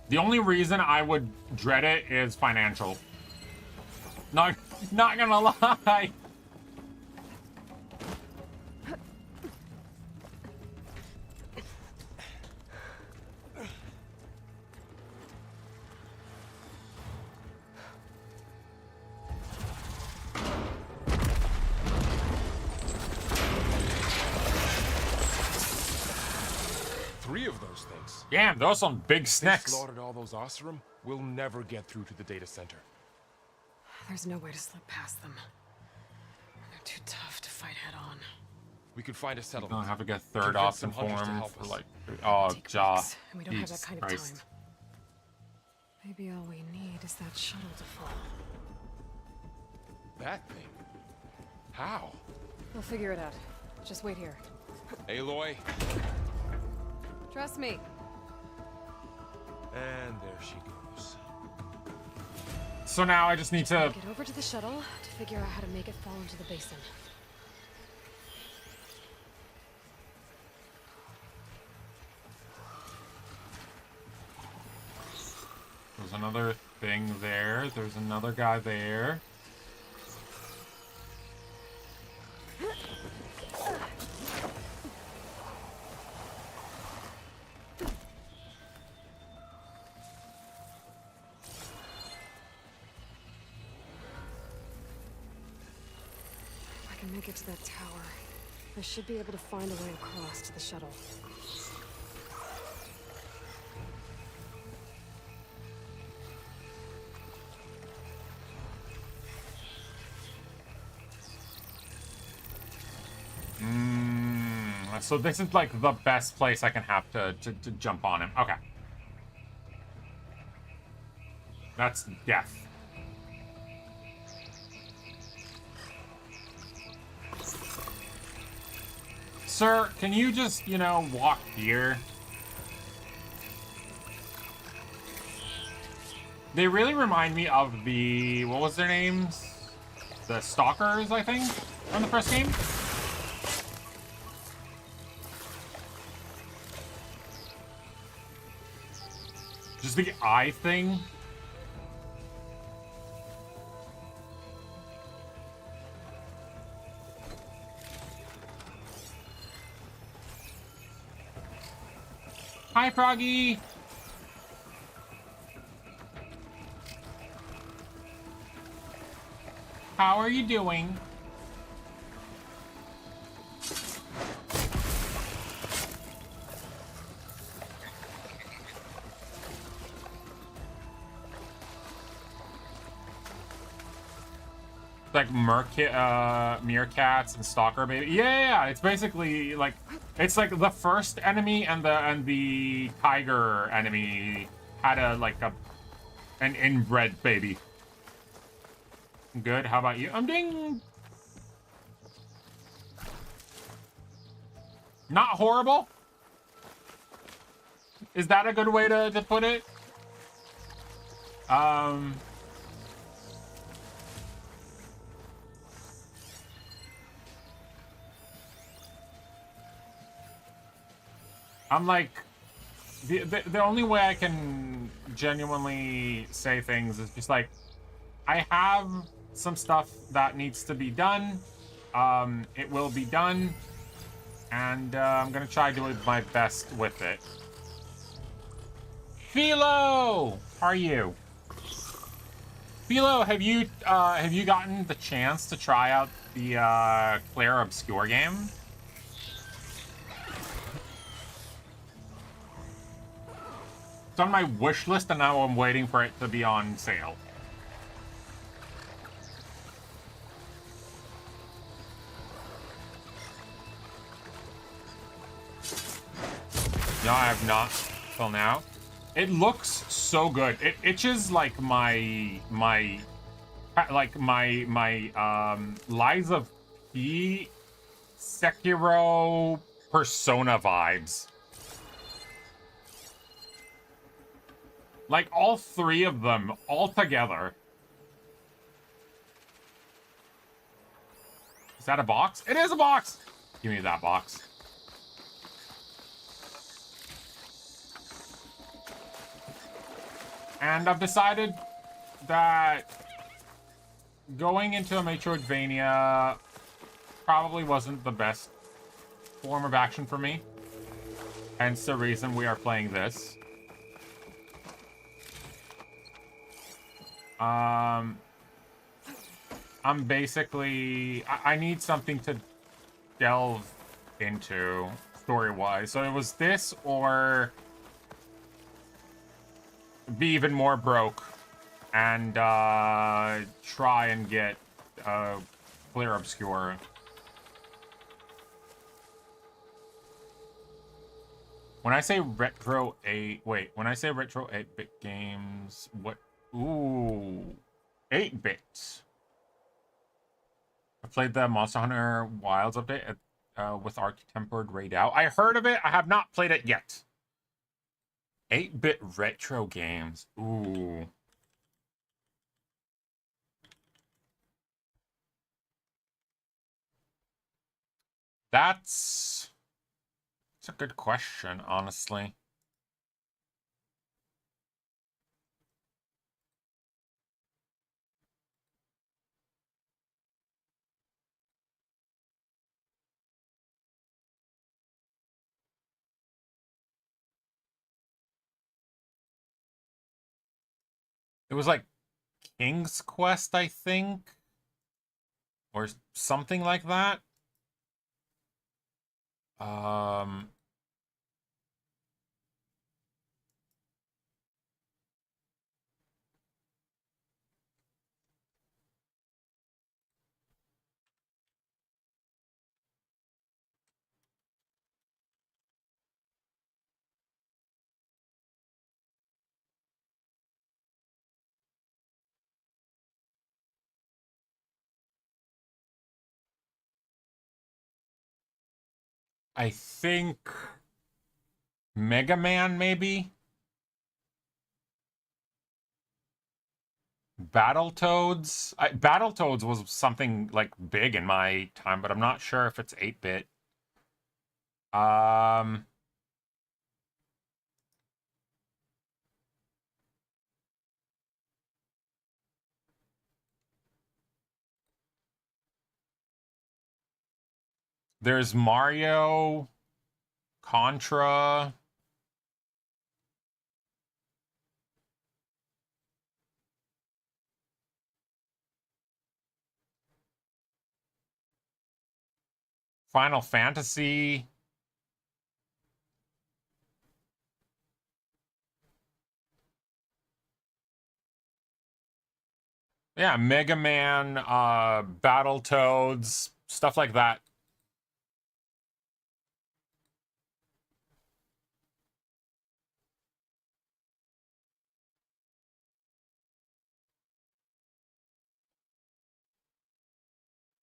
The only reason I would dread it is financial. Not gonna lie. Three of those things. Damn, those are some big They snacks. slaughtered all those Oseram. We'll never get through to the data center. There's no way to slip past them. They're too tough to fight head on. We could find a You're settlement. gonna have to get third Convince ops some hunters to informed help for us. like, oh, Take Jaw. weeks, and we don't have that Jesus kind of Christ. time. Maybe all we need is that shuttle to fall. That thing? How? We'll figure it out. Just wait here. Aloy. Trust me. And there she goes. So now I just need to... Get over to the shuttle to figure out how to make it fall into the basin. There's another thing there. There's another guy there. If I can make it to that tower, I should be able to find a way across to the shuttle. So this is like the best place I can have to jump on him. Okay. That's death. Sir, can you just, you know, walk here? They really remind me of the, what was their names? The Stalkers, I think, from the first game? There's the eye thing. Hi, Froggy! How are you doing? Like meerkats and stalker baby. Yeah, it's basically like it's like the first enemy and the tiger enemy had an inbred baby. Good. How about you? I'm doing not horrible. Is that a good way to put it? I'm like, the only way I can genuinely say things is just like, I have some stuff that needs to be done. It will be done, and I'm gonna try doing my best with it. Philo, how are you? Philo, have you gotten the chance to try out the Claire Obscure game? It's on my wish list, and now I'm waiting for it to be on sale. No, I have not till now. It looks so good. It itches like my Lies of P Sekiro Persona vibes. Like all three of them all together. Is that a box? It is a box! Give me that box. And I've decided that going into a Metroidvania probably wasn't the best form of action for me. Hence the reason we are playing this. I'm basically... I need something to delve into story-wise. So it was this or be even more broke and try and get Claire Obscure. When I say retro 8-bit games, what? Ooh, 8-bit. I played the Monster Hunter Wilds update with Arc-Tempered Raid Out. I heard of it. I have not played it yet. 8-bit retro games. Ooh. That's a good question, honestly. It was like King's Quest, I think, or something like that. I think Mega Man, maybe? Battletoads? Battletoads was something, like, big in my time, but I'm not sure if it's 8-bit. There's Mario, Contra. Final Fantasy. Yeah, Mega Man, Battletoads, stuff like that.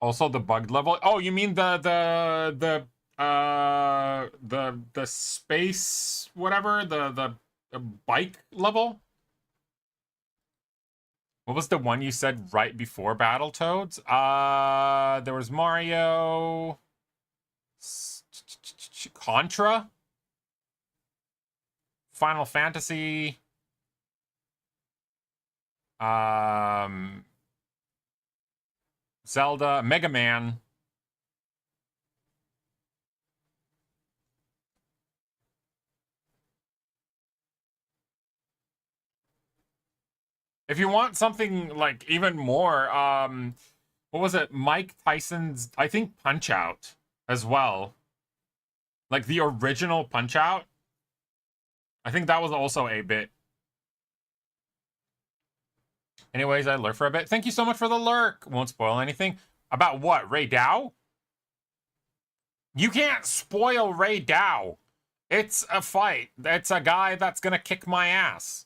Also the bugged level. Oh, you mean the space whatever, the bike level? What was the one you said right before Battletoads? There was Mario, Contra, Final Fantasy, Zelda, Mega Man. If you want something like even more, what was it? Mike Tyson's, I think, Punch-Out as well. Like the original Punch-Out. I think that was also 8-bit. Anyways, I lurk for a bit. Thank you so much for the lurk. Won't spoil anything. About what? Ray Dow? You can't spoil Ray Dow. It's a fight. It's a guy that's gonna kick my ass.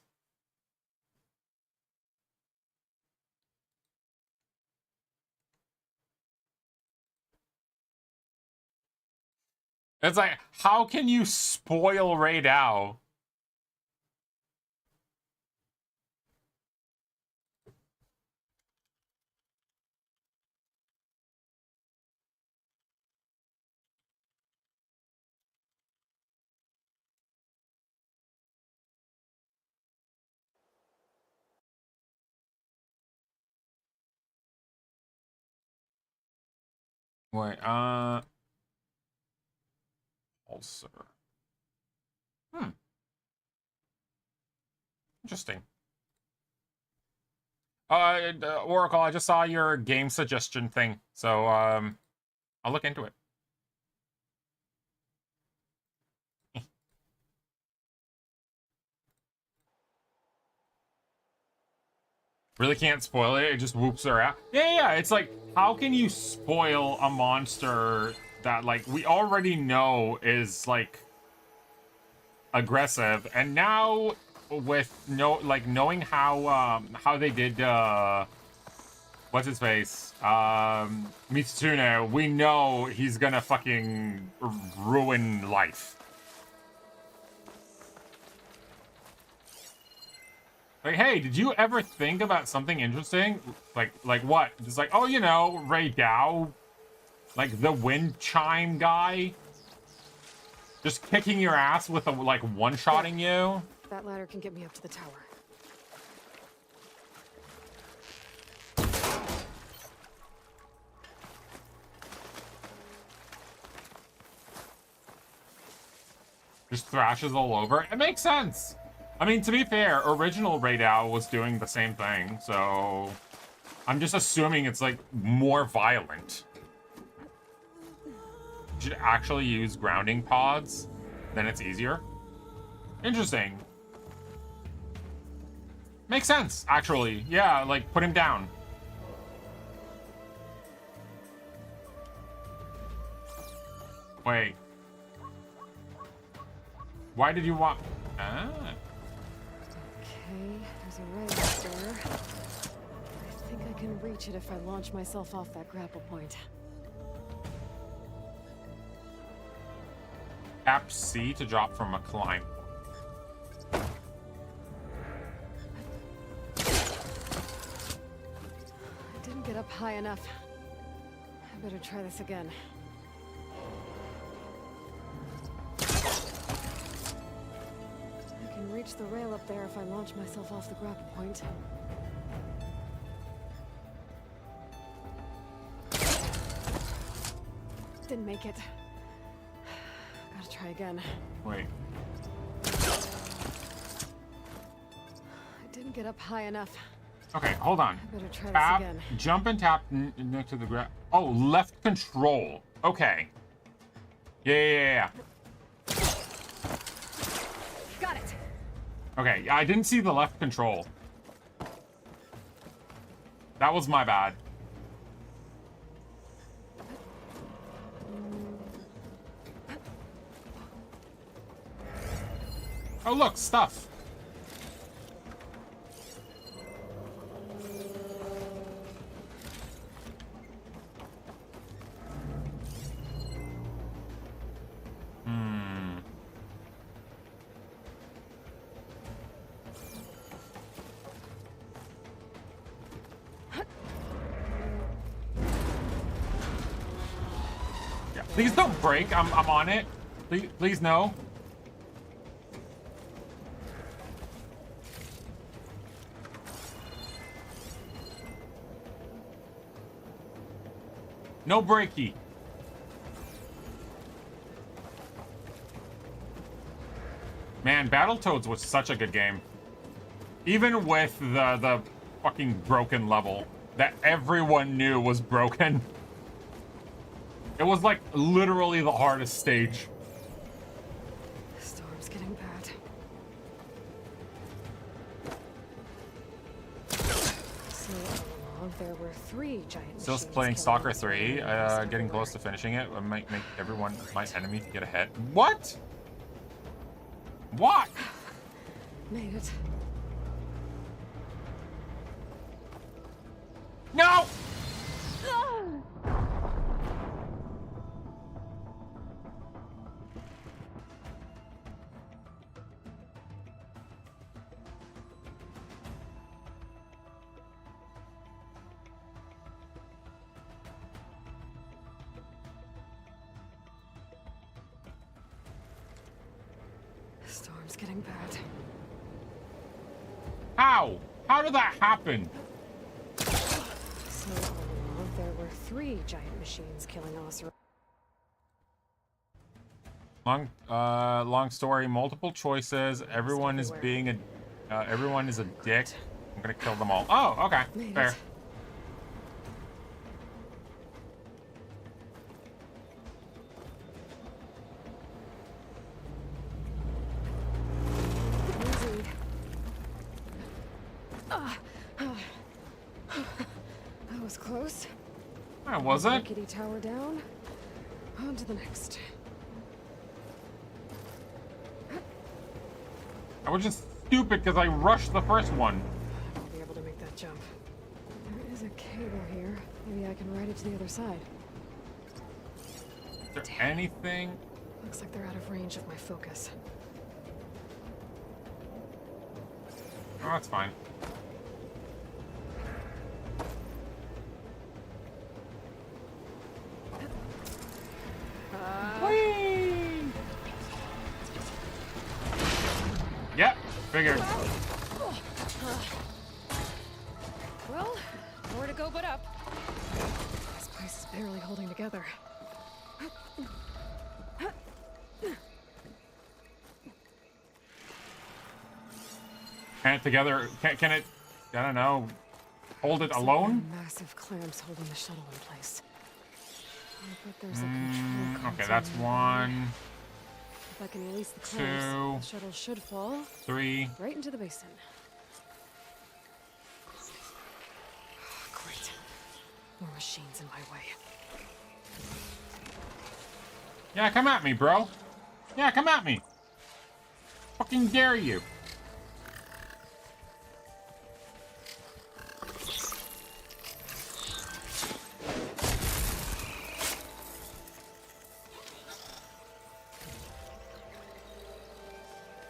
It's like, how can you spoil Ray Dow? Wait, also. Interesting. Oracle, I just saw your game suggestion thing, so I'll look into it. Really can't spoil it, it just whoops her out. Yeah, it's like, how can you spoil a monster that, like, we already know is, like, aggressive, and now with knowing how they did what's his face, Mitsune, we know he's gonna fucking ruin life. Like, hey, did you ever think about something interesting? Like what? Just like, oh, you know, Ray Dow, like the wind chime guy, just kicking your ass with a, like, one-shotting you. That ladder can get me up to the tower. Just thrashes all over. It makes sense. I mean, to be fair, original Ray Dow was doing the same thing, so I'm just assuming it's, like, more violent. You should actually use grounding pods, then it's easier. Interesting. Makes sense, actually. Yeah, like, put him down. Wait. Why did you want... Ah. Okay, there's a ray up there. I think I can reach it if I launch myself off that grapple point. Tap C to drop from a climb. I didn't get up high enough. I better try this again. I can reach the rail up there if I launch myself off the grapple point. Didn't make it. Gotta try again. Wait. I didn't get up high enough. Okay, hold on. I better try Tap, this again. jump and tap next to the ground. Oh, left control. Okay. Yeah. Got it. Okay, I didn't see the left control. That was my bad. Oh, look, stuff. Yeah, please don't break. I'm on it. Please no. No breaky. Man, Battletoads was such a good game. Even with the fucking broken level that everyone knew was broken. It was like literally the hardest stage. The storm's getting bad. So all along, there were 3 giant Still machines playing killing Stalker us 3, around getting close to finishing it. I might make everyone my enemy to get ahead. What? What? Made it. No! The storm's getting bad. How? How did that happen? So all along, there were 3 giant machines killing us. Long story, multiple choices. Everyone is being a, everyone is a dick. I'm gonna kill them all. Oh, okay, fair. Easy. That was close. Was it? Rickety tower down. On to the next. I was just stupid because I rushed the first one. I'll be able to make that jump. There is a cable here. Maybe I can ride it to the other side. Is there anything? Looks like they're out of range of my focus. Oh, that's fine. Yep, figured. Well, more to go but up. This place is barely holding together. Can it together? Can it? I don't know. Hold it alone? Massive clamps holding the shuttle in place. I bet there's a control Okay, that's console. one. If I can release the clamps, Two. the shuttle should fall 3. right into the basin. Great. More machines in my way. Yeah, come at me, bro. Yeah, come at me. Fucking dare you.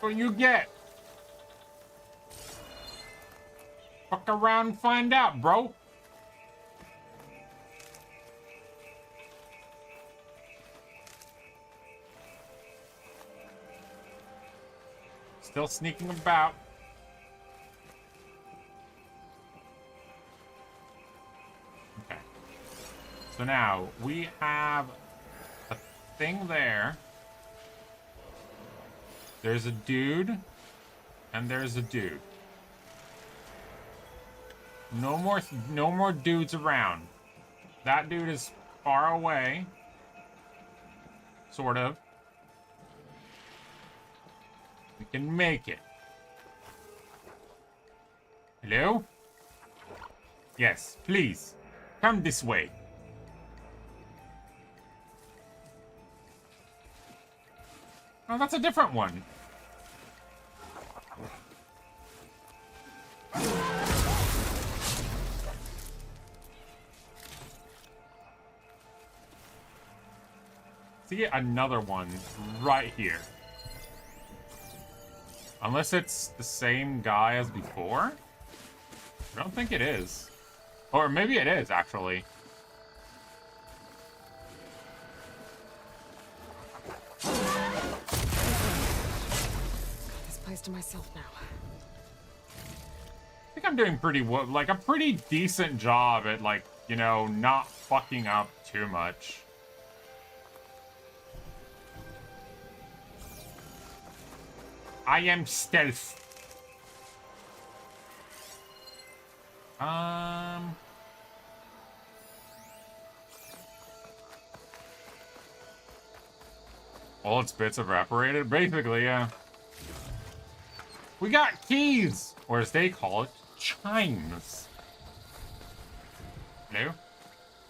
What you get? Fuck around and find out, bro. Still sneaking about. Okay. So now we have thing there. There's a dude, and there's a dude. No more dudes around. That dude is far away. Sort of. We can make it. Hello? Yes, please. Come this way. Oh, that's a different one. See another one right here. Unless it's the same guy as before? I don't think it is. Or maybe it is, actually. This place to myself now. I think I'm doing pretty like a pretty decent job at, like, you know, not fucking up too much. I am stealth. All its bits evaporated? Basically, yeah. We got keys! Or as they call it, chimes. Hello?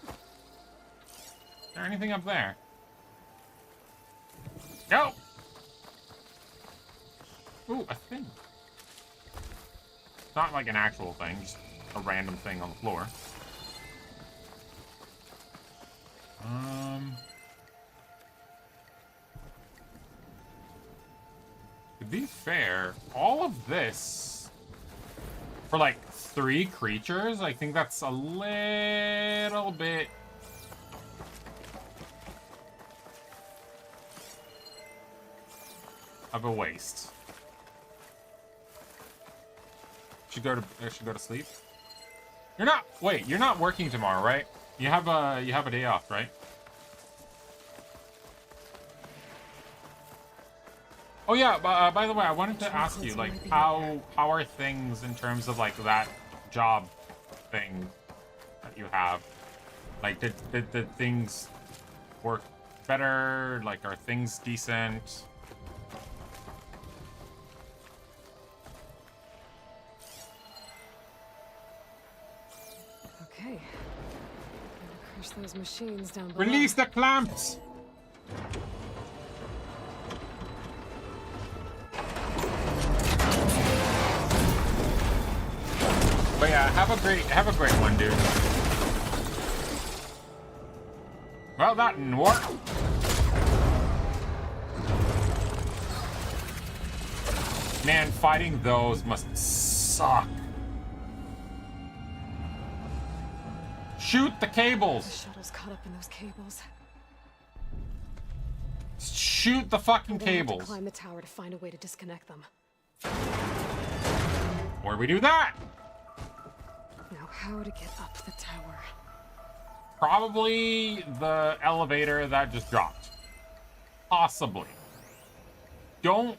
Is there anything up there? No! Ooh, a thing. It's not like an actual thing, just a random thing on the floor. To be fair, all of this for like 3 creatures, I think that's a little bit of a waste. I should go to sleep. You're not working tomorrow, right? You have a day off, right? Oh yeah, by the way, I wanted to ask you, like, how are things in terms of, like, that job thing that you have? Like, did things work better? Like, are things decent? Okay. Crush those machines down below. Release the clamps! But yeah, have a great one, dude. Well, that didn't work. Man, fighting those must suck. Shoot the cables! The shuttle's caught up in those cables. Shoot the fucking cables. Have to climb the tower to find a way to disconnect them. Where do we do that? Now, how to get up the tower? Probably the elevator that just dropped. Possibly. Don't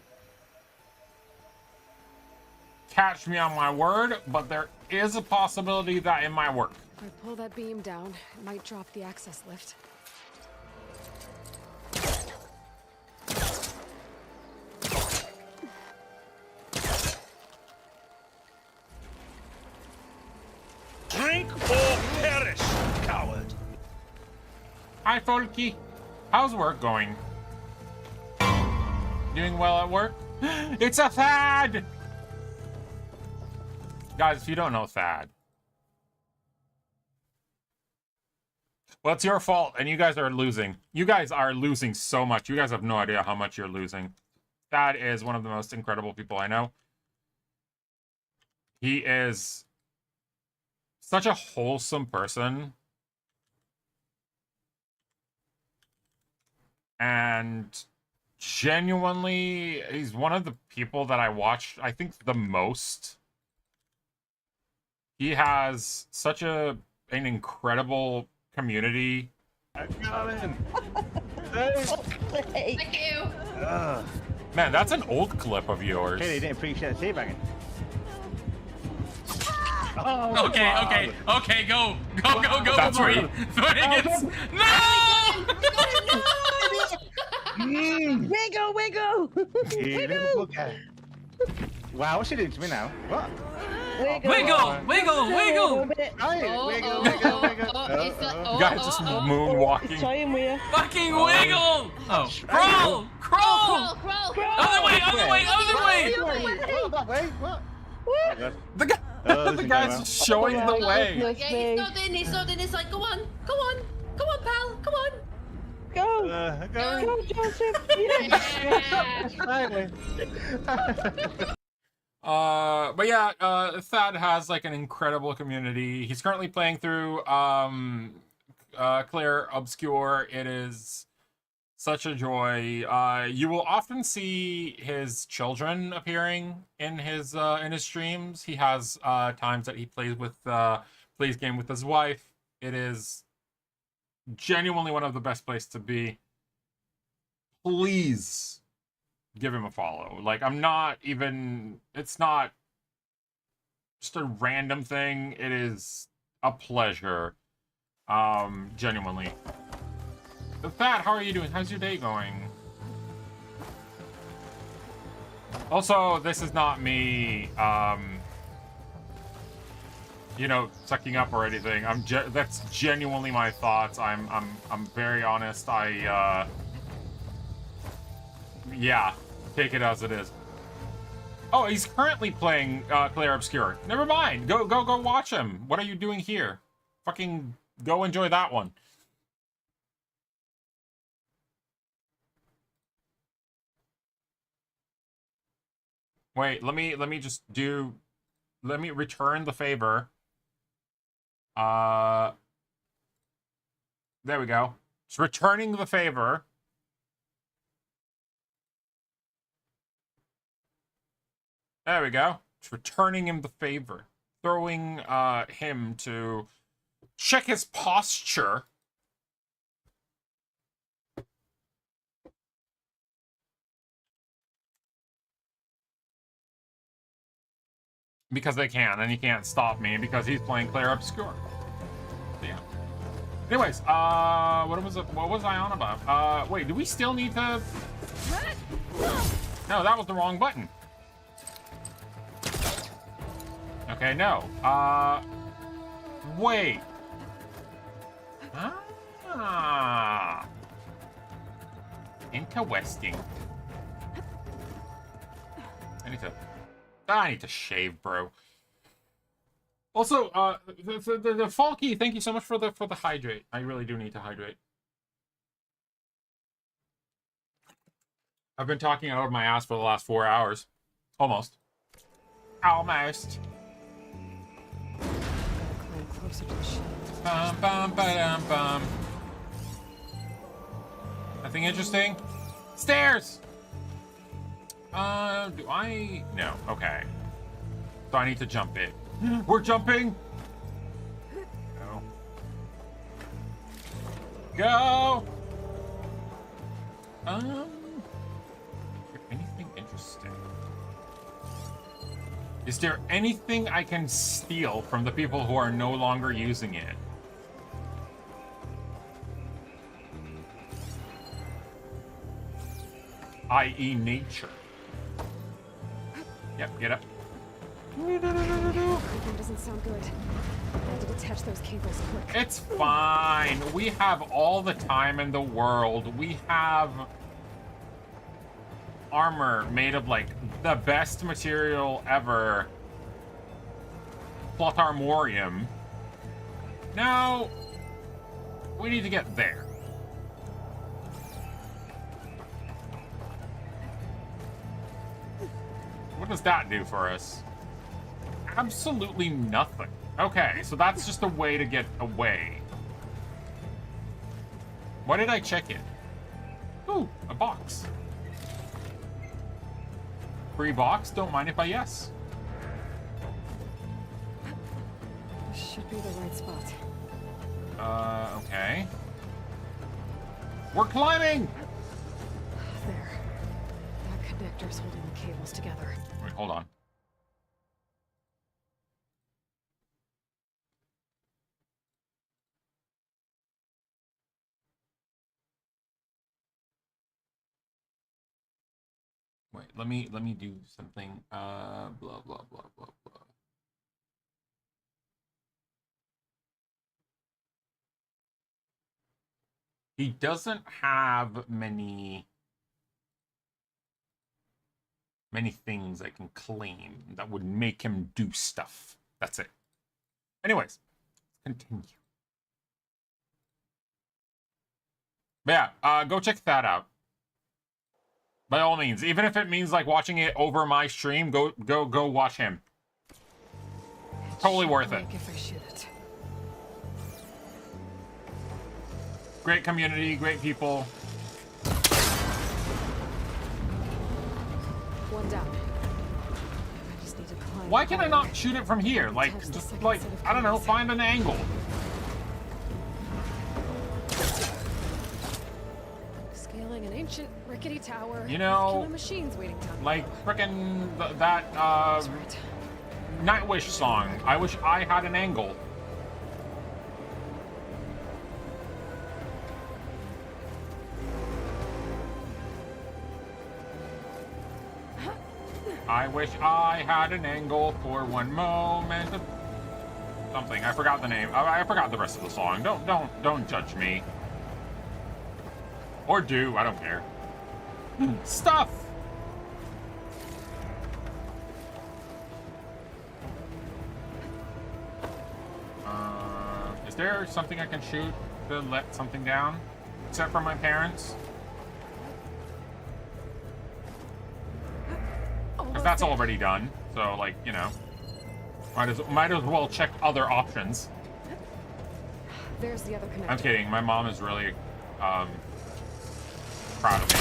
catch me on my word, but there is a possibility that it might work. If I pull that beam down, it might drop the access lift. Drink or perish, coward. Hi, Folky. How's work going? Doing well at work? It's a Thad! Guys, if you don't know Thad, well, it's your fault, and you guys are losing. You guys are losing so much. You guys have no idea how much you're losing. Thad is one of the most incredible people I know. He is such a wholesome person. And genuinely, he's one of the people that I watch, I think, the most. He has such an incredible community. I'm coming. Thank you. Man, that's an old clip of yours. Clearly didn't appreciate the teabagging. Okay, go. That's Three. rude. No! Wiggle! Wow, what's she doing to me now? What? Wiggle! Guys just moonwalking. Fucking wiggle! Oh, crawl! Other way! That way? What? The guy's just showing the way. Yeah, he's not in. It's like, go on, pal, come on. Go, Joseph. But yeah, Thad has like an incredible community. He's currently playing through Claire Obscure. It is such a joy. You will often see his children appearing in his streams. He has times that he plays game with his wife. It is genuinely one of the best places to be. Please give him a follow. Like, it's not just a random thing. It is a pleasure. Genuinely. Thad, how are you doing? How's your day going? Also, this is not me, sucking up or anything. That's genuinely my thoughts. I'm very honest. Yeah, take it as it is. Oh, he's currently playing Claire Obscure. Never mind. Go watch him. What are you doing here? Fucking go enjoy that one. Wait, let me return the favor. There we go. Just returning the favor. There we go. Just returning him the favor. Throwing him to check his posture. Because they can, and he can't stop me because he's playing Claire Obscure. Yeah. Anyways, what was I on about? Wait, do we still need to... No, that was the wrong button. Okay, no. Wait. Interesting. I need to shave, bro. Also, the Falky, thank you so much for the hydrate. I really do need to hydrate. I've been talking out of my ass for the last 4 hours. Almost. Closer to the ship. Bum. Nothing interesting? Stairs! Do I? No. Okay. So I need to jump in. We're jumping! Go! Anything interesting? Is there anything I can steal from the people who are no longer using it? I.e. nature. Yep, get up. Everything doesn't sound good. I had to detach those cables quick. It's fine. We have all the time in the world. We have armor made of, like, the best material ever. Plutarmorium. Now, we need to get there. What does that do for us? Absolutely nothing. Okay, so that's just a way to get away. Why did I check it? Ooh, a box. Free box? Don't mind if I yes. This should be the right spot. Okay. We're climbing! There. That connector's holding the cables together. Wait, hold on. Wait, let me do something. Blah blah blah blah blah. He doesn't have many things I can claim that would make him do stuff. That's it. Anyways, let's continue. But yeah, go check that out. By all means, even if it means like watching it over my stream, go watch him. Totally worth it. If I shoot it. Great community, great people. One down. I just need to climb. Why can I not shoot it from here? Like, just like, I don't know, find an angle. Scaling an ancient rickety tower. You know, with killer machines waiting down like frickin' that Nightwish song. I wish I had an angle. I wish I had an angle for one moment of something. I forgot the name. I forgot the rest of the song. Don't judge me. Or do, I don't care. Stuff! Is there something I can shoot to let something down? Except for my parents? Because that's already done. So, like, you know. Might as well check other options. There's the other connector. I'm kidding. My mom is really, proud of me.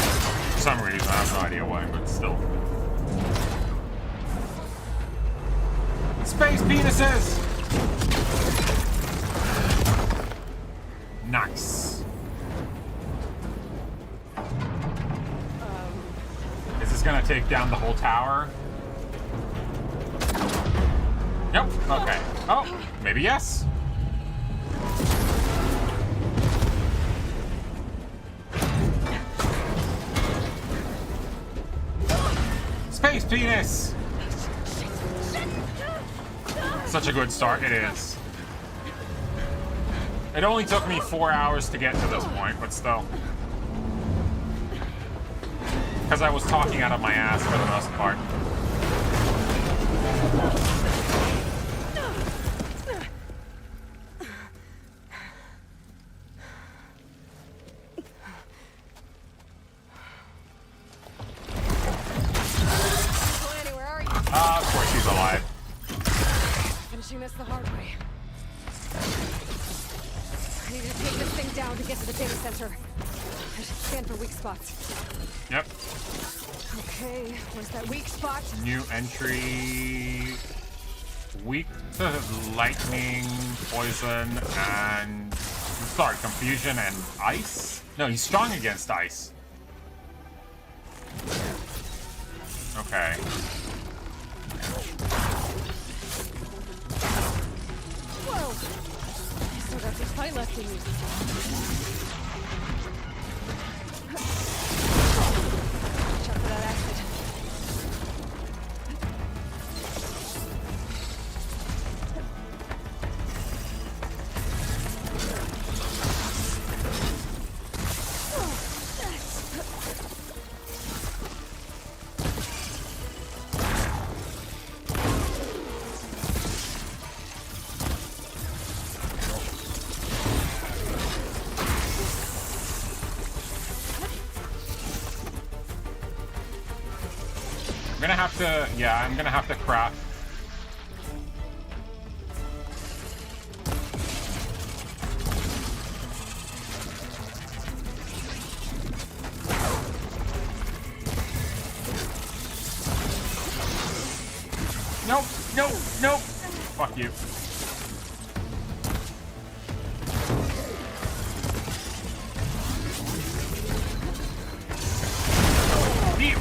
For some reason, I have no idea why, but still. Space penises! Nice. Is this gonna take down the whole tower? Nope. Okay. Oh, maybe yes. Space penis! Such a good start, it is. It only took me 4 hours to get to this point, but still. Because I was talking out of my ass for the most part. Of course she's alive. Finishing this the hard way. I need to take this thing down to get to the data center. I should scan for weak spots. Yep. Okay, where's that weak spot? New entry. Weak to lightning, poison, and... Sorry, confusion and ice? No, he's strong against ice. Okay. Whoa! I still got some fight left in me. Check for that acid. I'm gonna have to craft. Nope, nope, nope. Fuck you.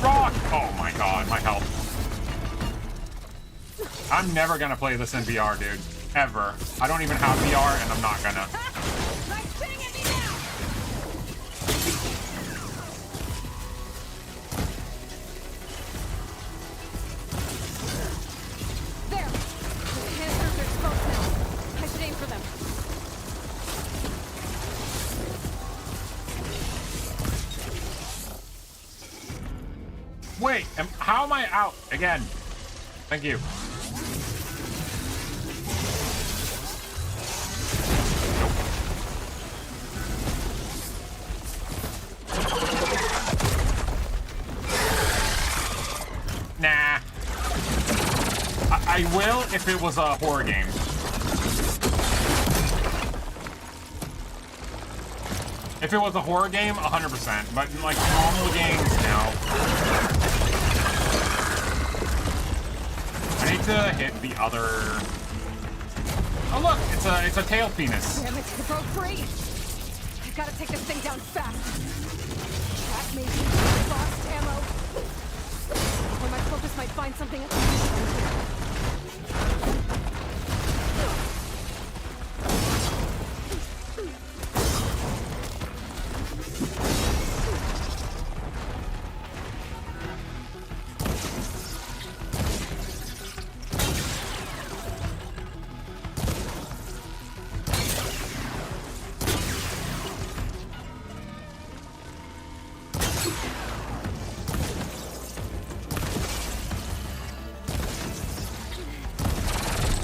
rock! Oh my god, my health. I'm never gonna play this in VR, dude. Ever. I don't even have VR, and I'm not gonna. There! The canisters are exposed now. I should aim for them. Wait, how am I out? Again. Thank you. Nah. I will if it was a horror game. If it was a horror game, 100%. But in, like, normal games, no. I need to hit the other... Oh look, it's a tail penis. Damn it, it broke free! I've got to take this thing down fast. Track maybe, lost ammo. Or my focus might find something else.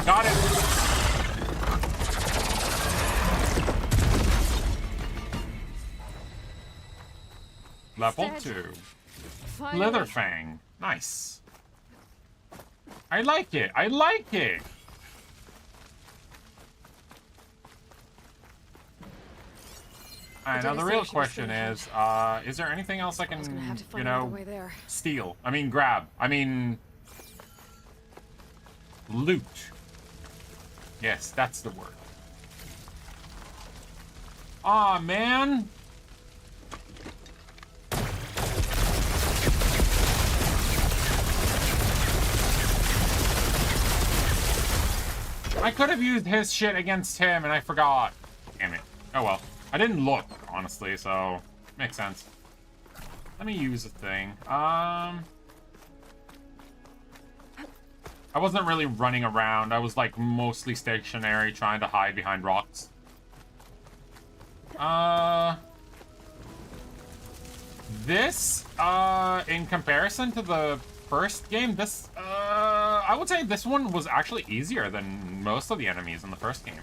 Got it. Level 2. Leatherfang. Nice. I like it. I like it. Alright, now the real question is there anything else I can, you know, steal? I mean, grab. I mean, loot. Yes, that's the word. Aw, man. I could have used his shit against him and I forgot. Damn it. Oh well. I didn't look, honestly, so makes sense. Let me use a thing. I wasn't really running around. I was like mostly stationary, trying to hide behind rocks. This, in comparison to the first game, this, I would say this one was actually easier than most of the enemies in the first game.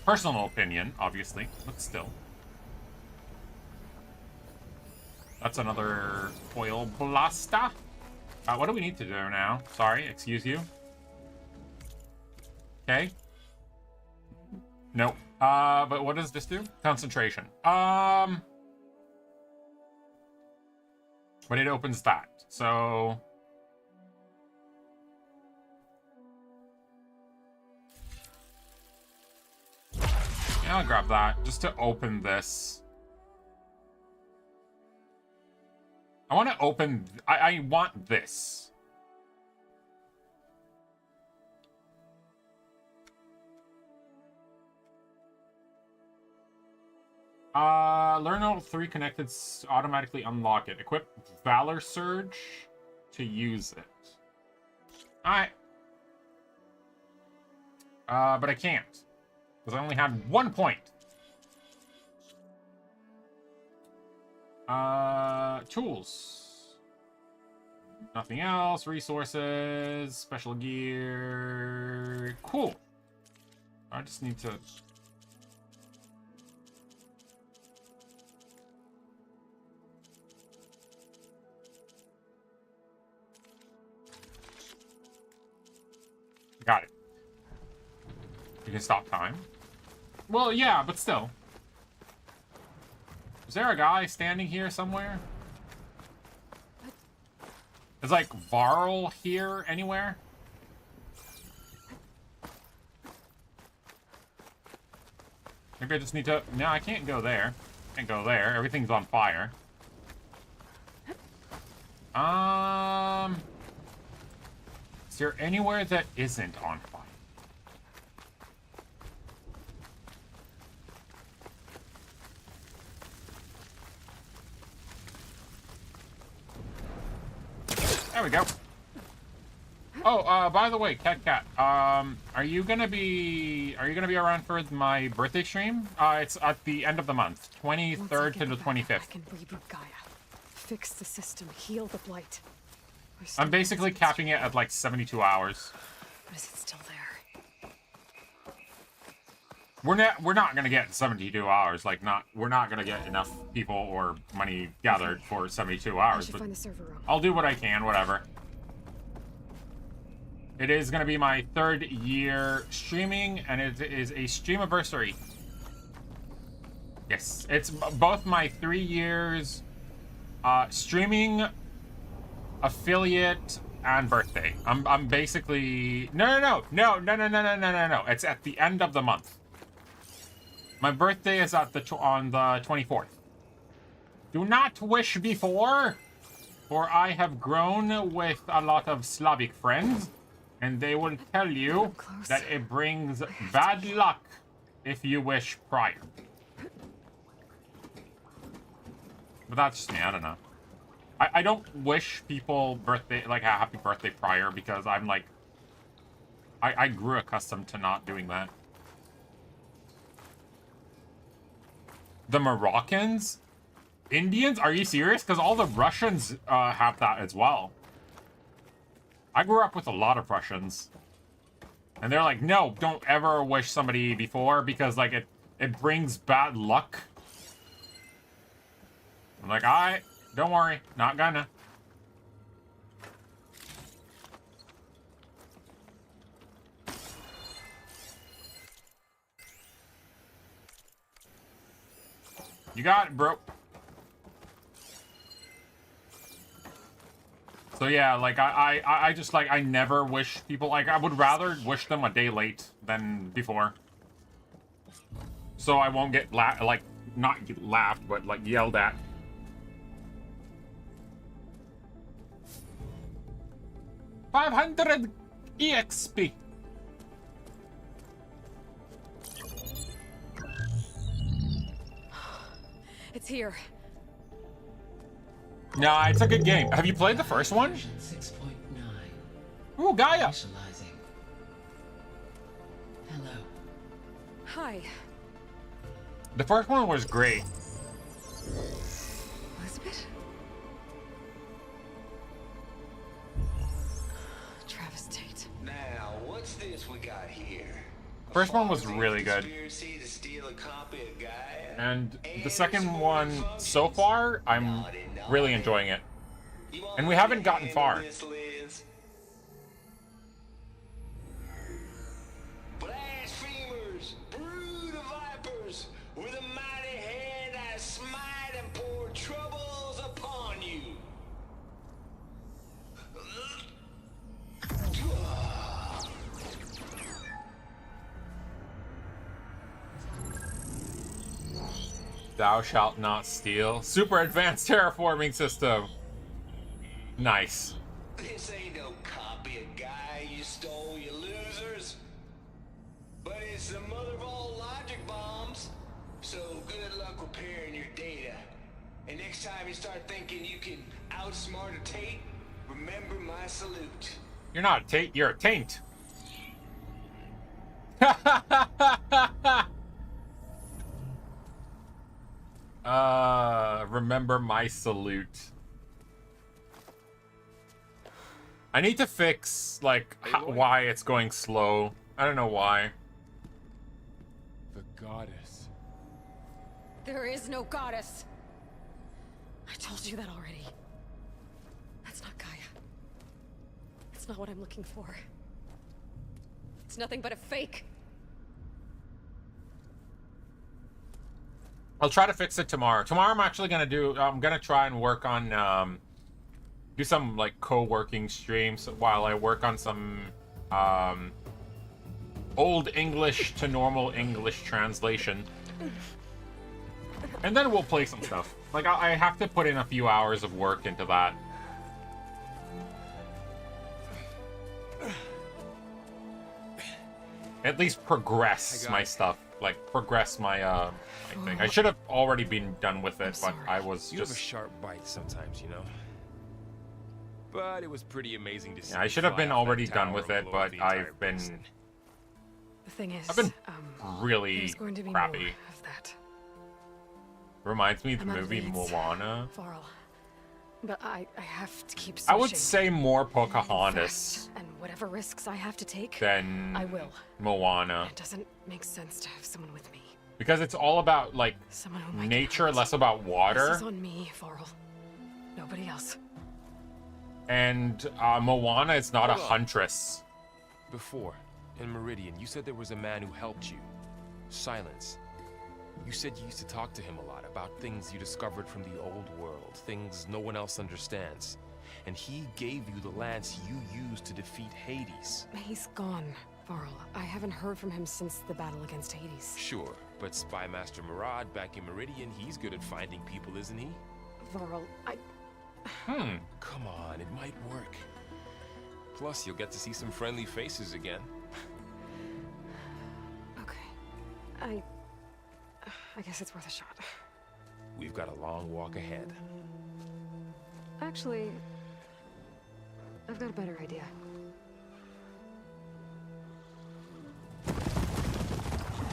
Personal opinion, obviously, but still. That's another oil blaster. What do we need to do now? Sorry, excuse you. Okay. Nope. But what does this do? Concentration. But it opens that. So... yeah, I'll grab that, just to open this. I want to open... I want this. Learn all 3 connected, automatically unlock it. Equip Valor Surge to use it. Alright. But I can't. Because I only had 1 point. Tools. Nothing else. Resources. Special gear. Cool. I just need to... got it. You can stop time. Well, yeah, but still. Is there a guy standing here somewhere? Is like Varl here anywhere? Maybe I just need to... no, I can't go there. Can't go there. Everything's on fire. Is there anywhere that isn't on fire? There we go. Oh, by the way, Cat, are you gonna be around for my birthday stream? It's at the end of the month, 23rd to the 25th. I can reboot Gaia, fix the system, heal the blight. I'm basically capping it at like 72 hours. But is it still there? We're not gonna get 72 hours. Like we're not gonna get enough people or money gathered for 72 I hours. should But find the server room. I'll do what I can. Whatever. It is going to be my 3rd year streaming, and it is a streamiversary. Yes, it's both my 3 years streaming, affiliate, and birthday. I'm basically no. It's at the end of the month. My birthday is on the 24th. Do not wish before, for I have grown with a lot of Slavic friends. And they will tell you that it brings bad luck if you wish prior. But that's just me, I don't know. I don't wish people birthday, like a happy birthday prior, because I'm like, I grew accustomed to not doing that. The Moroccans? Indians? Are you serious? Because all the Russians have that as well. I grew up with a lot of Russians. And they're like, no, don't ever wish somebody before because, like, it brings bad luck. I'm like, alright, don't worry, not gonna. You got it, bro. So yeah, like I just like I never wish people, like I would rather wish them a day late than before. So I won't get like not get laughed, but like yelled at. $500 EXP. It's here. No, it's a good game. Have you played the first one? 6.9. Ooh, Gaia. Initializing. Hello. Hi. The first one was great. Elizabeth? Travis Tate. Now, what's this we got here? First one was really good. Conspiracy to steal a copy of Gaia? And the second one, so far, I'm really enjoying it. And we haven't gotten far. Blasphemers, brood of vipers, with a mighty hand I smite and pour troubles upon you. Thou shalt not steal. Super advanced terraforming system. Nice. This ain't no copy of Gaia you stole, you losers. But it's the mother of all logic bombs. So good luck repairing your data. And next time you start thinking you can outsmart a Tate, remember my salute. You're not a Tate, you're a taint. Remember my salute. I need to fix, like, why it's going slow. I don't know why. The goddess. There is no goddess. I told you that already. That's not Gaia. It's not what I'm looking for. It's nothing but a fake. I'll try to fix it tomorrow. Tomorrow I'm actually I'm gonna try and work on, do some, like, co-working streams while I work on some, old English to normal English translation. And then we'll play some stuff. Like, I have to put in a few hours of work into that. at least progress my stuff. Like, progress my, my thing. I should have already been done with it, but I was You have a just... sharp bite sometimes, you know? But it was pretty amazing to see. Yeah, I you should have fly been off that already done tower with and it, blow up but the entire I've been... basin. The thing is, I've been really there's going to be crappy. more of that. Reminds me of the I'm out of movie leads, Moana. Varl. But I have to keep I would searching. say more Pocahontas And whatever risks I have to take, than I will. Moana. It doesn't make sense to have someone with me. Because it's all about, like, Someone who might get nature, hurt. less about This water. is on me, Varl. Nobody else. And Moana is not a Hold on. huntress. Before, in Meridian, you said there was a man who helped you. Silence. You said you used to talk to him a lot about things you discovered from the old world, things no one else understands. And he gave you the lance you used to defeat Hades. He's gone, Varl. I haven't heard from him since the battle against Hades. Sure, but Spy Master Murad back in Meridian, he's good at finding people, isn't he? Varl, Come on, it might work. Plus, you'll get to see some friendly faces again. Okay. I guess it's worth a shot. We've got a long walk ahead. Actually, I've got a better idea.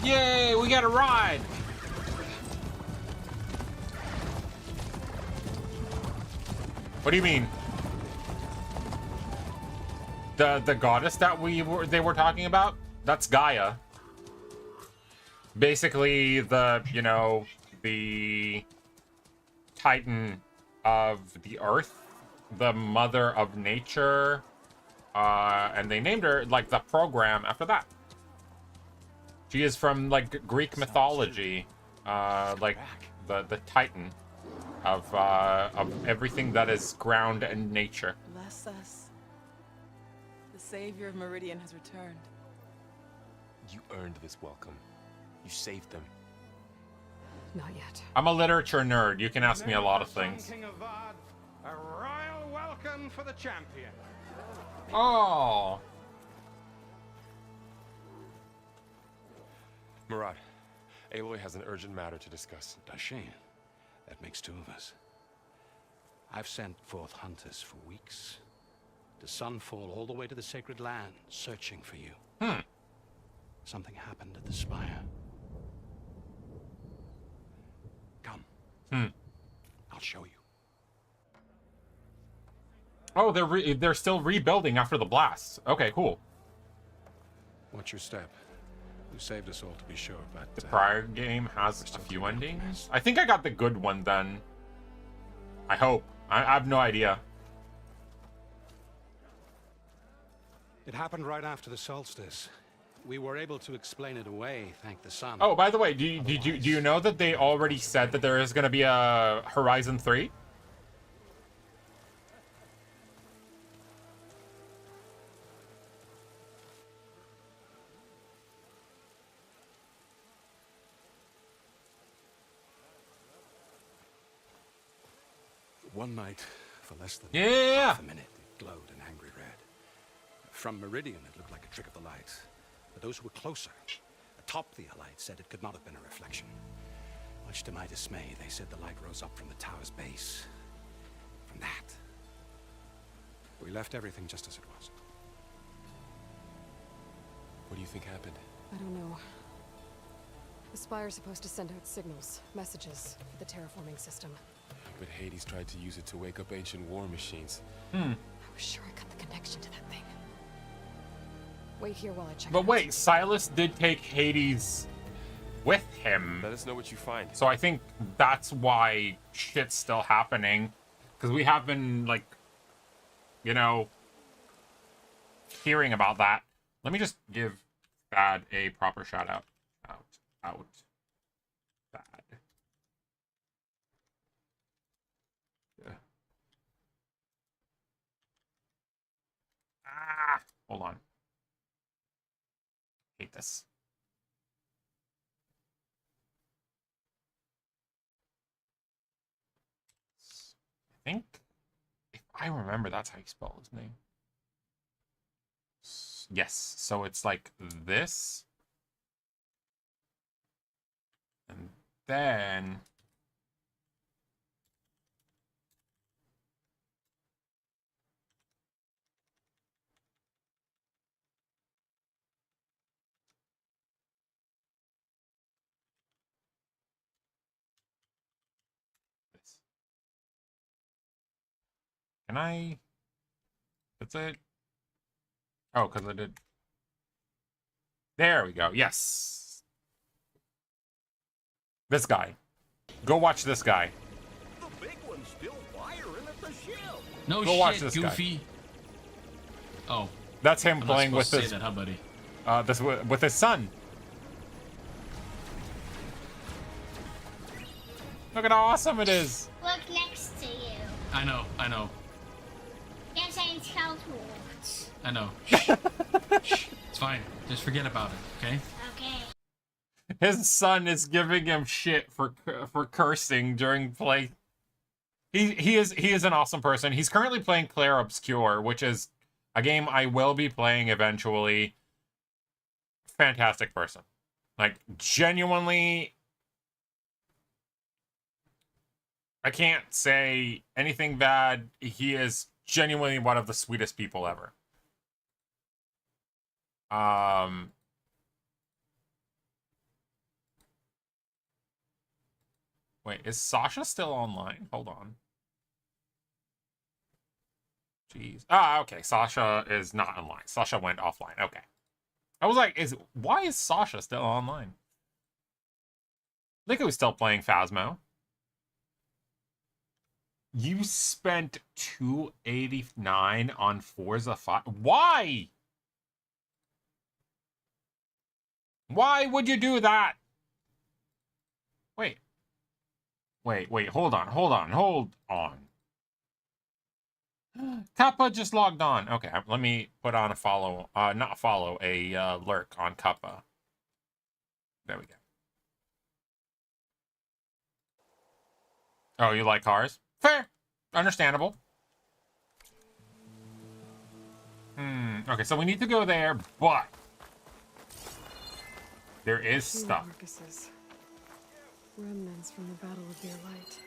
Yay, we got a ride! What do you mean? The goddess that they were talking about? That's Gaia. Basically the, you know, the Titan of the Earth, the mother of nature, and they named her, like, the program after that. She is from, like, Greek mythology, like the Titan of everything that is ground and nature. Bless us. The savior of Meridian has returned. You earned this welcome. You saved them. Not yet. I'm a literature nerd. You can ask me a lot of things. King of Vard, a royal welcome for the champion. Oh. Murad, Aloy has an urgent matter to discuss. Dashane, that makes two of us. I've sent forth hunters for weeks. To Sunfall all the way to the Sacred Land, searching for you. Something happened at the Spire. Come. I'll show you. Oh, they're still rebuilding after the blast. Okay, cool. Watch your step. You saved us all, to be sure, but The prior game has a few endings. I think I got the good one then. I hope. I have no idea. it happened right after the solstice. We were able to explain it away, thank the sun. Oh, by the way, do you know that they already said that there is going to be a Horizon 3? One night, for less than Yeah. half a minute, it glowed an angry red. From Meridian, it looked like a trick of the light. But those who were closer, atop the light, said it could not have been a reflection. Much to my dismay, they said the light rose up from the tower's base. From that. We left everything just as it was. What do you think happened? I don't know. The Spire's supposed to send out signals, messages for the terraforming system. But Hades tried to use it to wake up ancient war machines. I was sure I got the connection to that thing. Wait here while I check. But wait, Silas did take Hades with him. Let us know what you find. So I think that's why shit's still happening. Because we have been, like, you know, hearing about that. Let me just give Thad a proper shout out. Out. Thad. Yeah. Hold on. Hate this. I think, if I remember, that's how you spell his name. Yes. So it's like this. And then... this. Can I... That's it? Oh, because I did... There we go. Yes. This guy. Go watch this guy. The big one's still wiring at the shell. No Go watch shit, this Goofy. Guy. Oh. That's him I'm playing not with supposed his... to say that, huh, buddy? with his son. Look at how awesome it is. Look next to you. I know, I know, Yes, I'm Skeletor. I know. Shh. It's fine. Just forget about it, okay? Okay. His son is giving him shit for cursing during play. He is an awesome person. He's currently playing Clair Obscure, which is a game I will be playing eventually. Fantastic person. Like, genuinely, I can't say anything bad. He is genuinely one of the sweetest people ever. Wait, is Sasha still online? Hold on. Jeez. Ah, okay. Sasha is not online. Sasha went offline. Okay. I was like, why is Sasha still online? Liko is still playing Phasmo. You spent $289 on Forza 5. Why? Why would you do that? Wait. Wait, hold on. Kappa just logged on. Okay, let me put on a follow, not follow, a lurk on Kappa. There we go. Oh, you like cars? Fair. Understandable. Okay, so we need to go there, but there is stuff. Marcus's remnants from the Battle of Dear Light.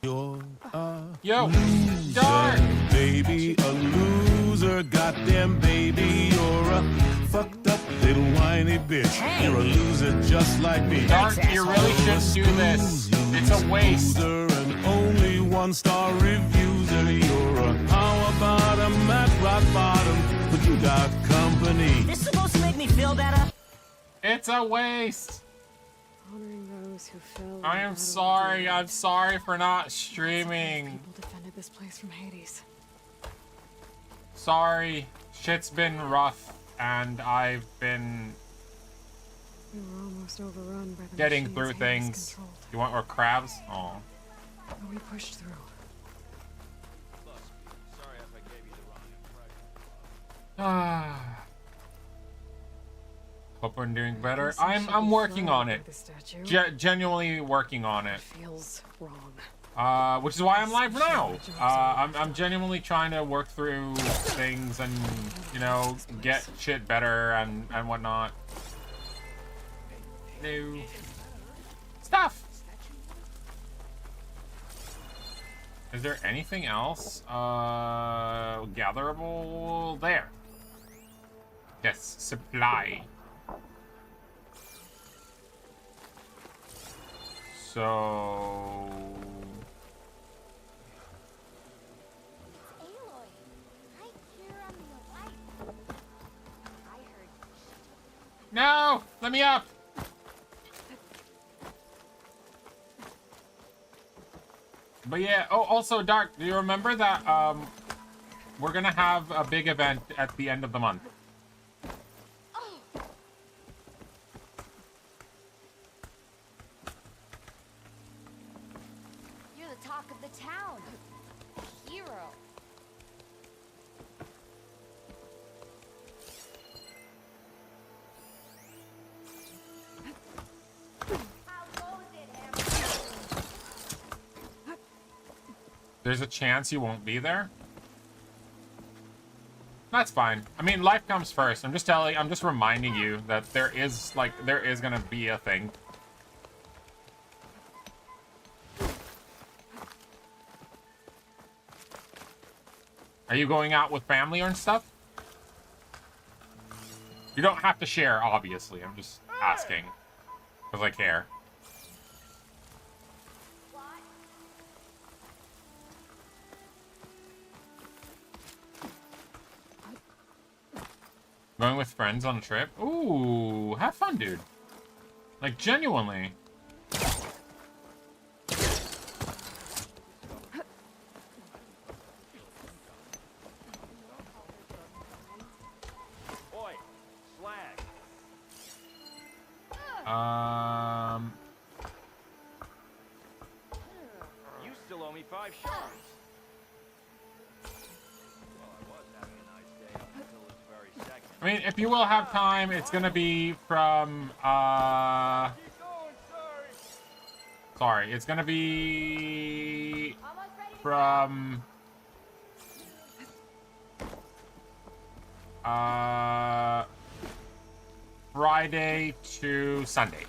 You're a Yo, loser, Dark. baby, a loser, goddamn baby, you're a fucked up little whiny bitch. You're a loser just like me. Dark, you really shouldn't do this. It's a waste. And only 1-star reviews. You're a power bottom at rock bottom, but you got company. This supposed to make me feel better? It's a waste. Honoring those who fell. I am sorry. I'm sorry for not streaming. People defended this place from Hades. Sorry. Shit's been rough, and I've been We were almost overrun by the getting machines through Hades things. controlled. You want more crabs? Oh. But we pushed through. Hope I'm doing better. I'm working on it. Genuinely working on it. Feels wrong. Which is why I'm live now. I'm genuinely trying to work through things and, you know, get shit better and whatnot. New stuff. Is there anything else? Gatherable there. Yes, supply. So no, let me up. But yeah, oh, also Dark, do you remember that we're gonna have a big event at the end of the month? You're the talk of the town. Hero. There's a chance you won't be there? That's fine. I mean, life comes first. I'm just reminding you that there is gonna be a thing. Are you going out with family and stuff? You don't have to share, obviously. I'm just asking. Because I care. Going with friends on a trip? Ooh, have fun, dude. Like, genuinely. Oi, slag. You still owe me 5 shards. I mean, if you will have time, it's gonna be from, sorry, it's gonna be from, Friday to Sunday.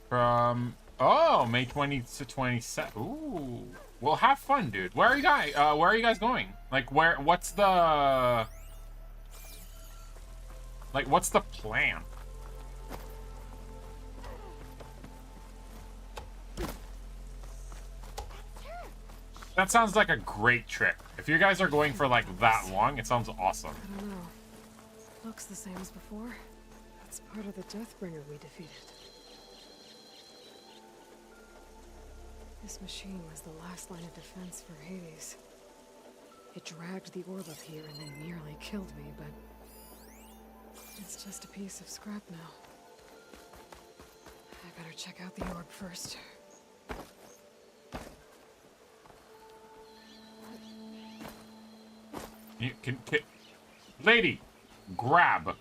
From May 20th to 27th. Ooh, well, have fun, dude. Where are you guys going? Like, what's the plan? That sounds like a great trip. If you guys are going for like that long, it sounds awesome. I don't know. Looks the same as before. That's part of the Deathbringer we defeated. This machine was the last line of defense for Hades. It dragged the orb up here and then nearly killed me, but it's just a piece of scrap now. I better check out the orb first. You can lady, grab.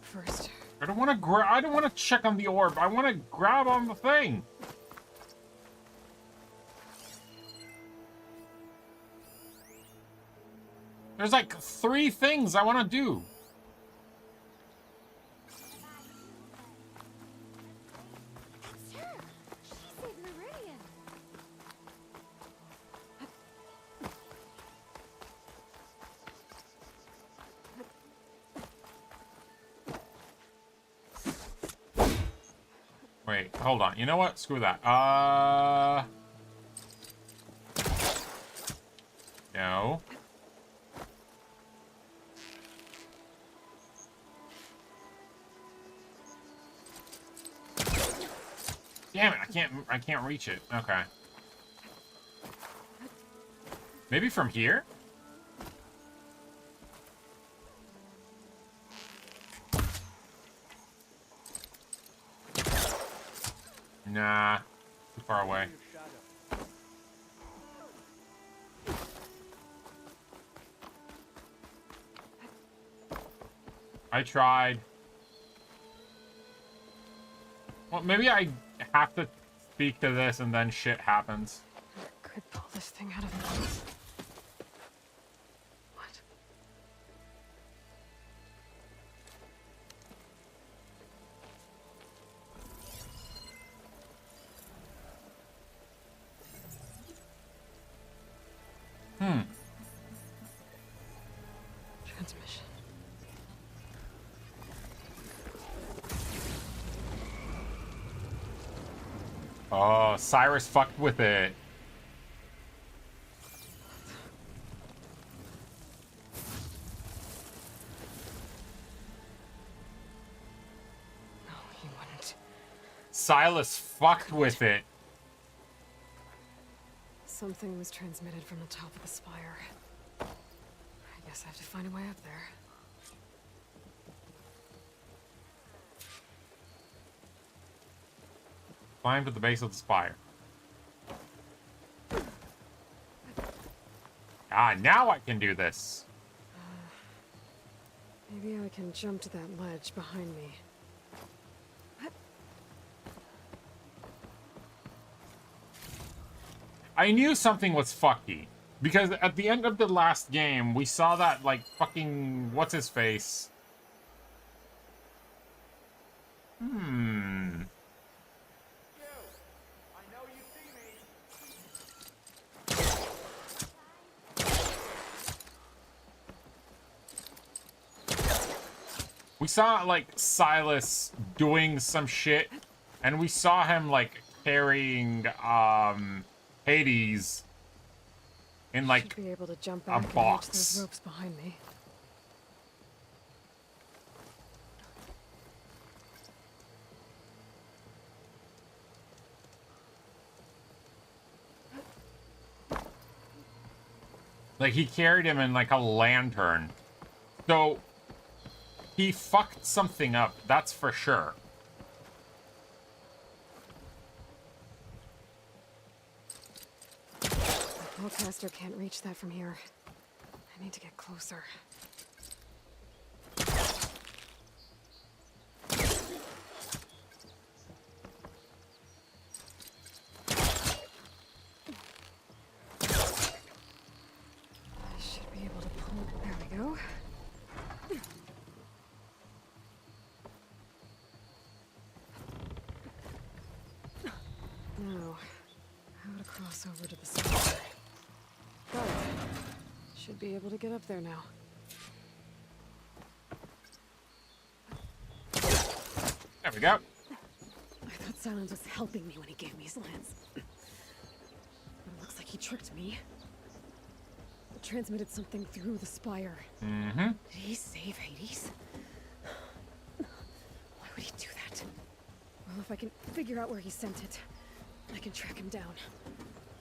First. I don't want to check on the orb. I want to grab on the thing. There's like 3 things I want to do. That's her. She saved Meridian. Wait, hold on. You know what? Screw that. No. Damn it, I can't reach it. Okay. Maybe from here? Nah, too far away. I tried. Well, maybe I have to speak to this and then shit happens. Could pull this thing out of me. What? Transmission. Oh, Cyrus fucked with it. No, he wouldn't. Silas fucked with it. Something was transmitted from the top of the spire. I guess I have to find a way up there. Climb to the base of the spire. Ah, now I can do this. Maybe I can jump to that ledge behind me. I knew something was fucky. Because at the end of the last game, we saw that, like, fucking... What's-his-face? We saw, like, Silas doing some shit, and we saw him, like, carrying, Hades in, like, Should be able to jump a back and reach box. those ropes behind me. Like, he carried him in, like, a lantern. So, he fucked something up, that's for sure. The Bowcaster can't reach that from here. I need to get closer. I should be able to pull. There we go. Now, how to cross over to the side. Got it. Should be able to get up there now. There we go. I thought Silence was helping me when he gave me his lance. But it looks like he tricked me. It transmitted something through the spire. Mm-hmm. Did he save Hades? Why would he do that? Well, if I can figure out where he sent it, I can track him down.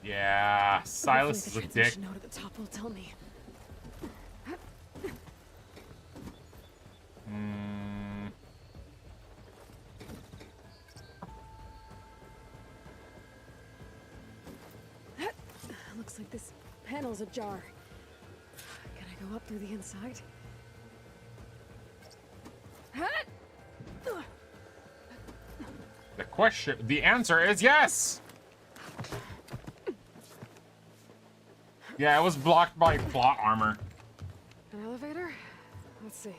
Yeah, Silas is a Hopefully the dick. transmission note at the top will tell me. Looks like this panel's ajar. Can I go up through the inside? The answer is yes! Yeah, it was blocked by plot armor. An elevator? Let's see.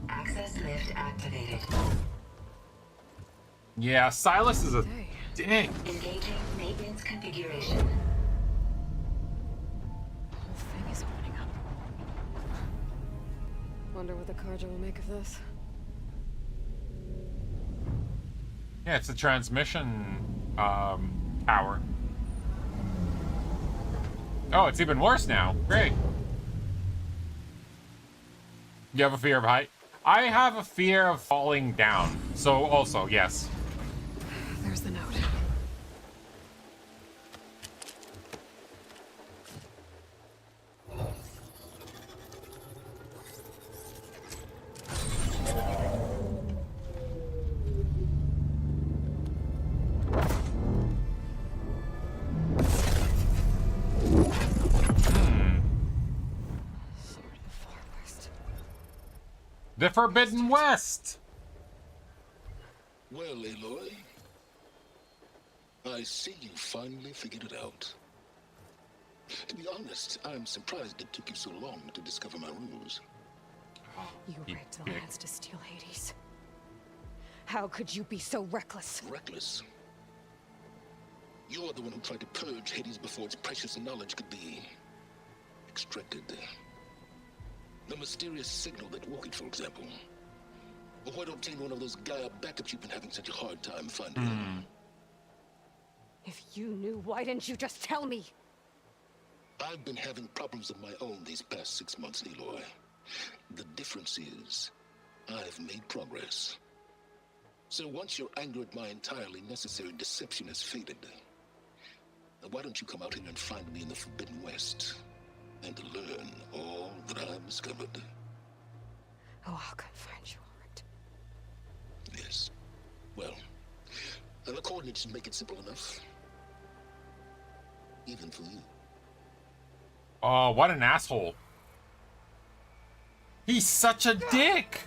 Access lift activated. Yeah, Silas is a dick. Engaging maintenance configuration. The whole thing is opening up. Wonder what the Carja will make of this. Yeah, it's a transmission tower. Oh, it's even worse now. Great. You have a fear of height? I have a fear of falling down. So also, yes. There's the note. The Forbidden West! Well, Aloy, I see you finally figured it out. To be honest, I'm surprised it took you so long to discover my ruse. You rigged the lance to steal Hades. How could you be so reckless? Reckless? You're the one who tried to purge Hades before its precious knowledge could be extracted. The mysterious signal that woke it, for example. Or why don't obtain one of those Gaia backups you've been having such a hard time finding? If you knew, why didn't you just tell me? I've been having problems of my own these past 6 months, Aloy. The difference is, I've made progress. So once your anger at my entirely necessary deception has faded, why don't you come out here and find me in the Forbidden West? and to learn all that I've discovered. Oh, I'll come find you, all right. Yes. Well, and the coordinates should make it simple enough. Even for you. Oh, what an asshole. He's such a dick.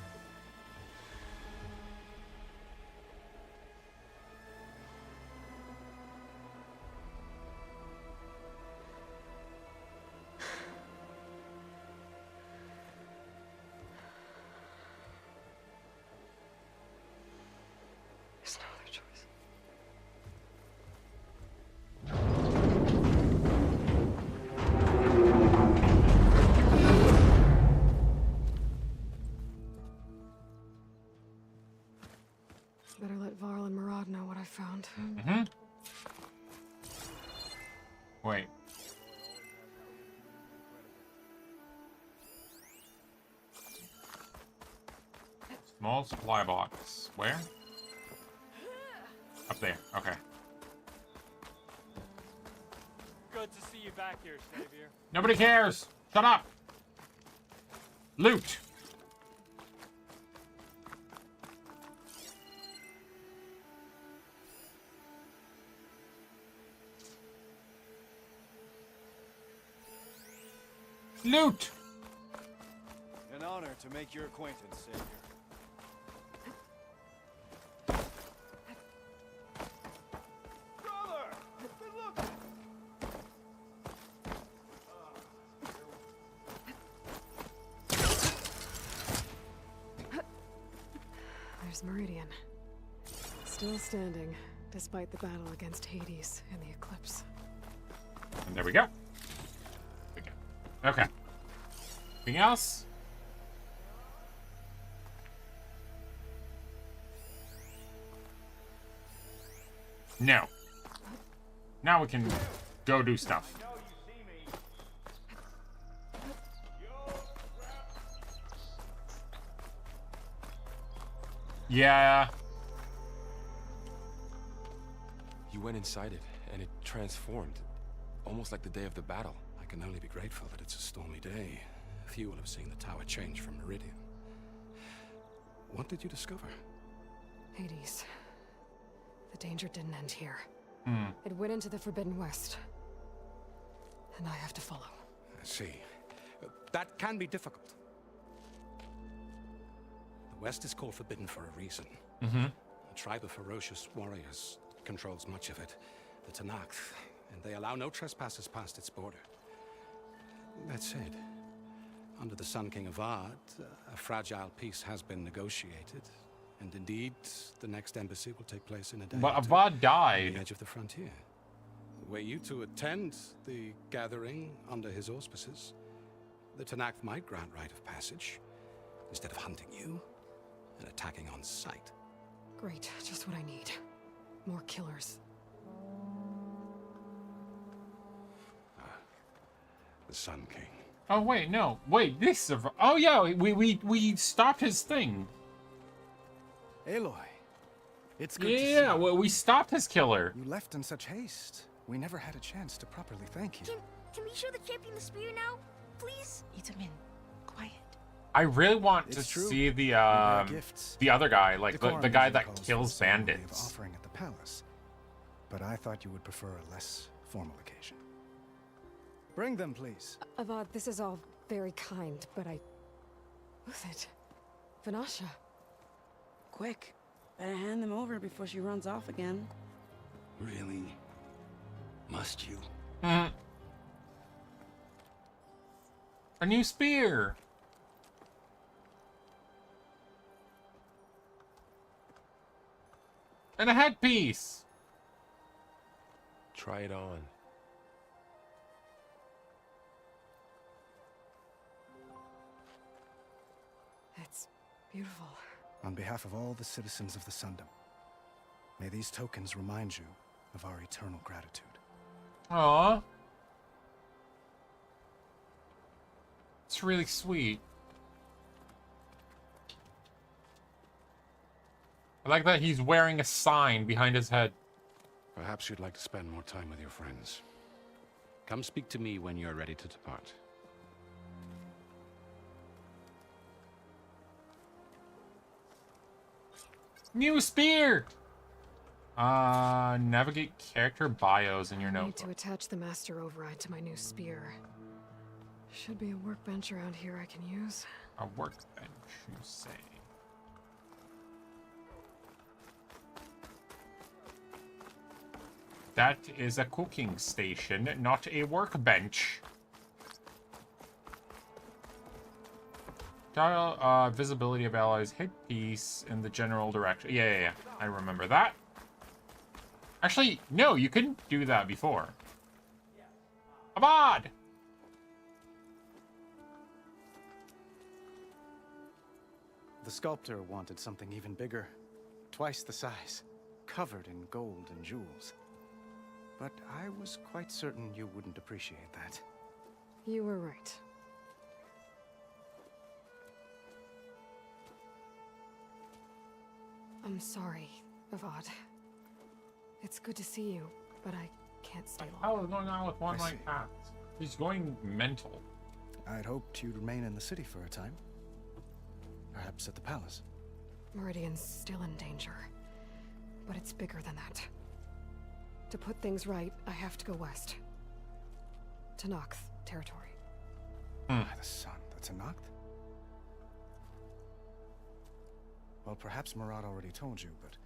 There's no other choice. Better let Varl and Murad know what I found. Mm-hmm. Wait. Small supply box. Where? Up there. Okay. Good to see you back here, Savior. Nobody cares. Shut up. Loot. Loot. An honor to make your acquaintance, Savior. There's Meridian. Still standing, despite the battle against Hades and the Eclipse. And there we go. Okay. Anything else? No. Now we can go do stuff. Yeah. You went inside it, and it transformed, almost like the day of the battle. I can only be grateful that it's a stormy day. Few will have seen the tower change from Meridian. What did you discover? Hades. The danger didn't end here. Hmm. It went into the Forbidden West. And I have to follow. I see. That can be difficult. The West is called Forbidden for a reason. Mm-hmm. A tribe of ferocious warriors controls much of it, the Tenakth, and they allow no trespassers past its border. That said, under the Sun King Avad, a fragile peace has been negotiated, and indeed, the next embassy will take place in a day. But Avad died. On the edge of the frontier. Were you to attend the gathering under his auspices, the Tenakth might grant right of passage, instead of hunting you and attacking on sight. Great, just what I need. More killers. The Sun King. Oh wait, no. Wait, this is oh yeah, we stopped his thing. Aloy, it's good to see Yeah, you. well, we stopped his killer. You left in such haste. We never had a chance to properly thank you. Can we show the champion the spear now? Please? Itamin, quiet. I really want It's to true. see the We wear gifts. other guy, like the Decorum guy usually that calls for kills the ceremony of bandits. offering at the palace, but I thought you would prefer a less formal occasion. Bring them, please. Avad, this is all very kind, but I... Who's it? Vanasha. Quick, better hand them over before she runs off again. Really? Must you? Mhm. A new spear. And a headpiece. Try it on. It's beautiful. On behalf of all the citizens of the Sundom, may these tokens remind you of our eternal gratitude. Aww. It's really sweet. I like that he's wearing a sign behind his head. Perhaps you'd like to spend more time with your friends. Come speak to me when you're ready to depart. New spear! Navigate character bios in your I need notebook. to attach the master override to my new spear. Should be a workbench around here I can use. A workbench, you say? That is a cooking station, not a workbench. Dial visibility of allies hit piece in the general direction. Yeah. I remember that. Actually, no, you couldn't do that before. Abad! The sculptor wanted something even bigger, twice the size, covered in gold and jewels. But I was quite certain you wouldn't appreciate that. You were right. I'm sorry, Avad. It's good to see you, but I can't stay long. How is going on with one like that? He's going mental. I'd hoped you'd remain in the city for a time. Perhaps at the palace. Meridian's still in danger, but it's bigger than that. To put things right, I have to go west. To Nox territory. By the sun, that's a Noct? Well, perhaps Murad already told you, but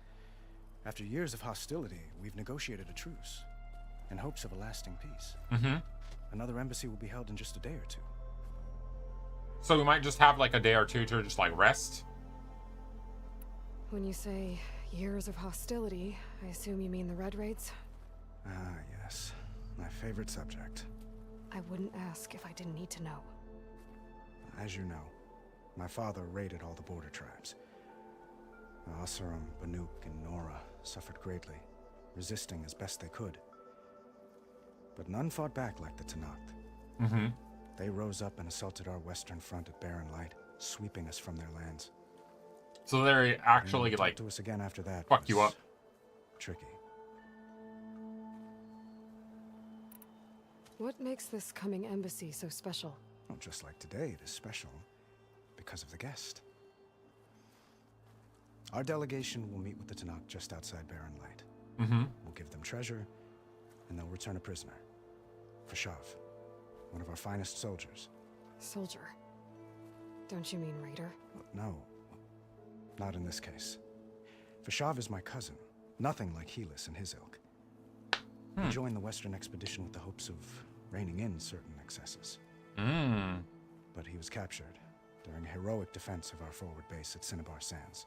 after years of hostility, we've negotiated a truce in hopes of a lasting peace. Another embassy will be held in just a day or two. So we might just have like a day or two to just like rest? When you say years of hostility, I assume you mean the Red Raids? Ah, yes. My favorite subject. I wouldn't ask if I didn't need to know. As you know, my father raided all the border tribes. Oseram, Banuk, and Nora suffered greatly, resisting as best they could. But none fought back like the Tenakth. They rose up and assaulted our western front at Barren Light, sweeping us from their lands. So they're actually like to us again after that. Fuck you up. Tricky. What makes this coming embassy so special? Well, just like today, it is special because of the guest. Our delegation will meet with the Tenakth just outside Barren Light. We'll give them treasure, and they'll return a prisoner. Fashav, one of our finest soldiers. Soldier? Don't you mean raider? No, not in this case. Fashav is my cousin, nothing like Helis and his ilk. He joined the Western expedition with the hopes of reining in certain excesses. But he was captured during a heroic defense of our forward base at Cinnabar Sands,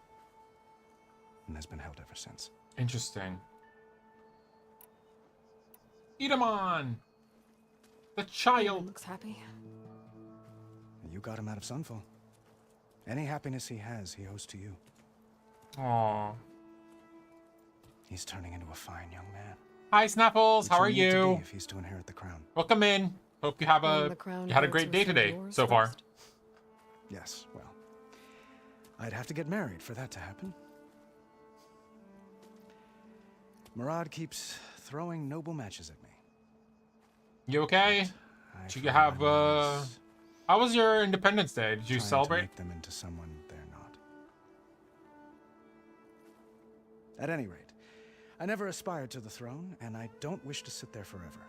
and has been held ever since. Interesting. Idamon! The child! Looks happy. You got him out of Sunfall. Any happiness he has, he owes to you. Aww. He's turning into a fine young man. Hi, Snapples. How are Which he'll need to you? be if he's to inherit the crown. Welcome in. Hope you have And the crown you had a courts great are day still today yours so far. first? Yes, well, I'd have to get married for that to happen. Murad keeps throwing noble matches at me. You okay? Did you have how was your Independence Day? Did you Trying celebrate? to make them into someone they're not. At any rate, I never aspired to the throne, and I don't wish to sit there forever.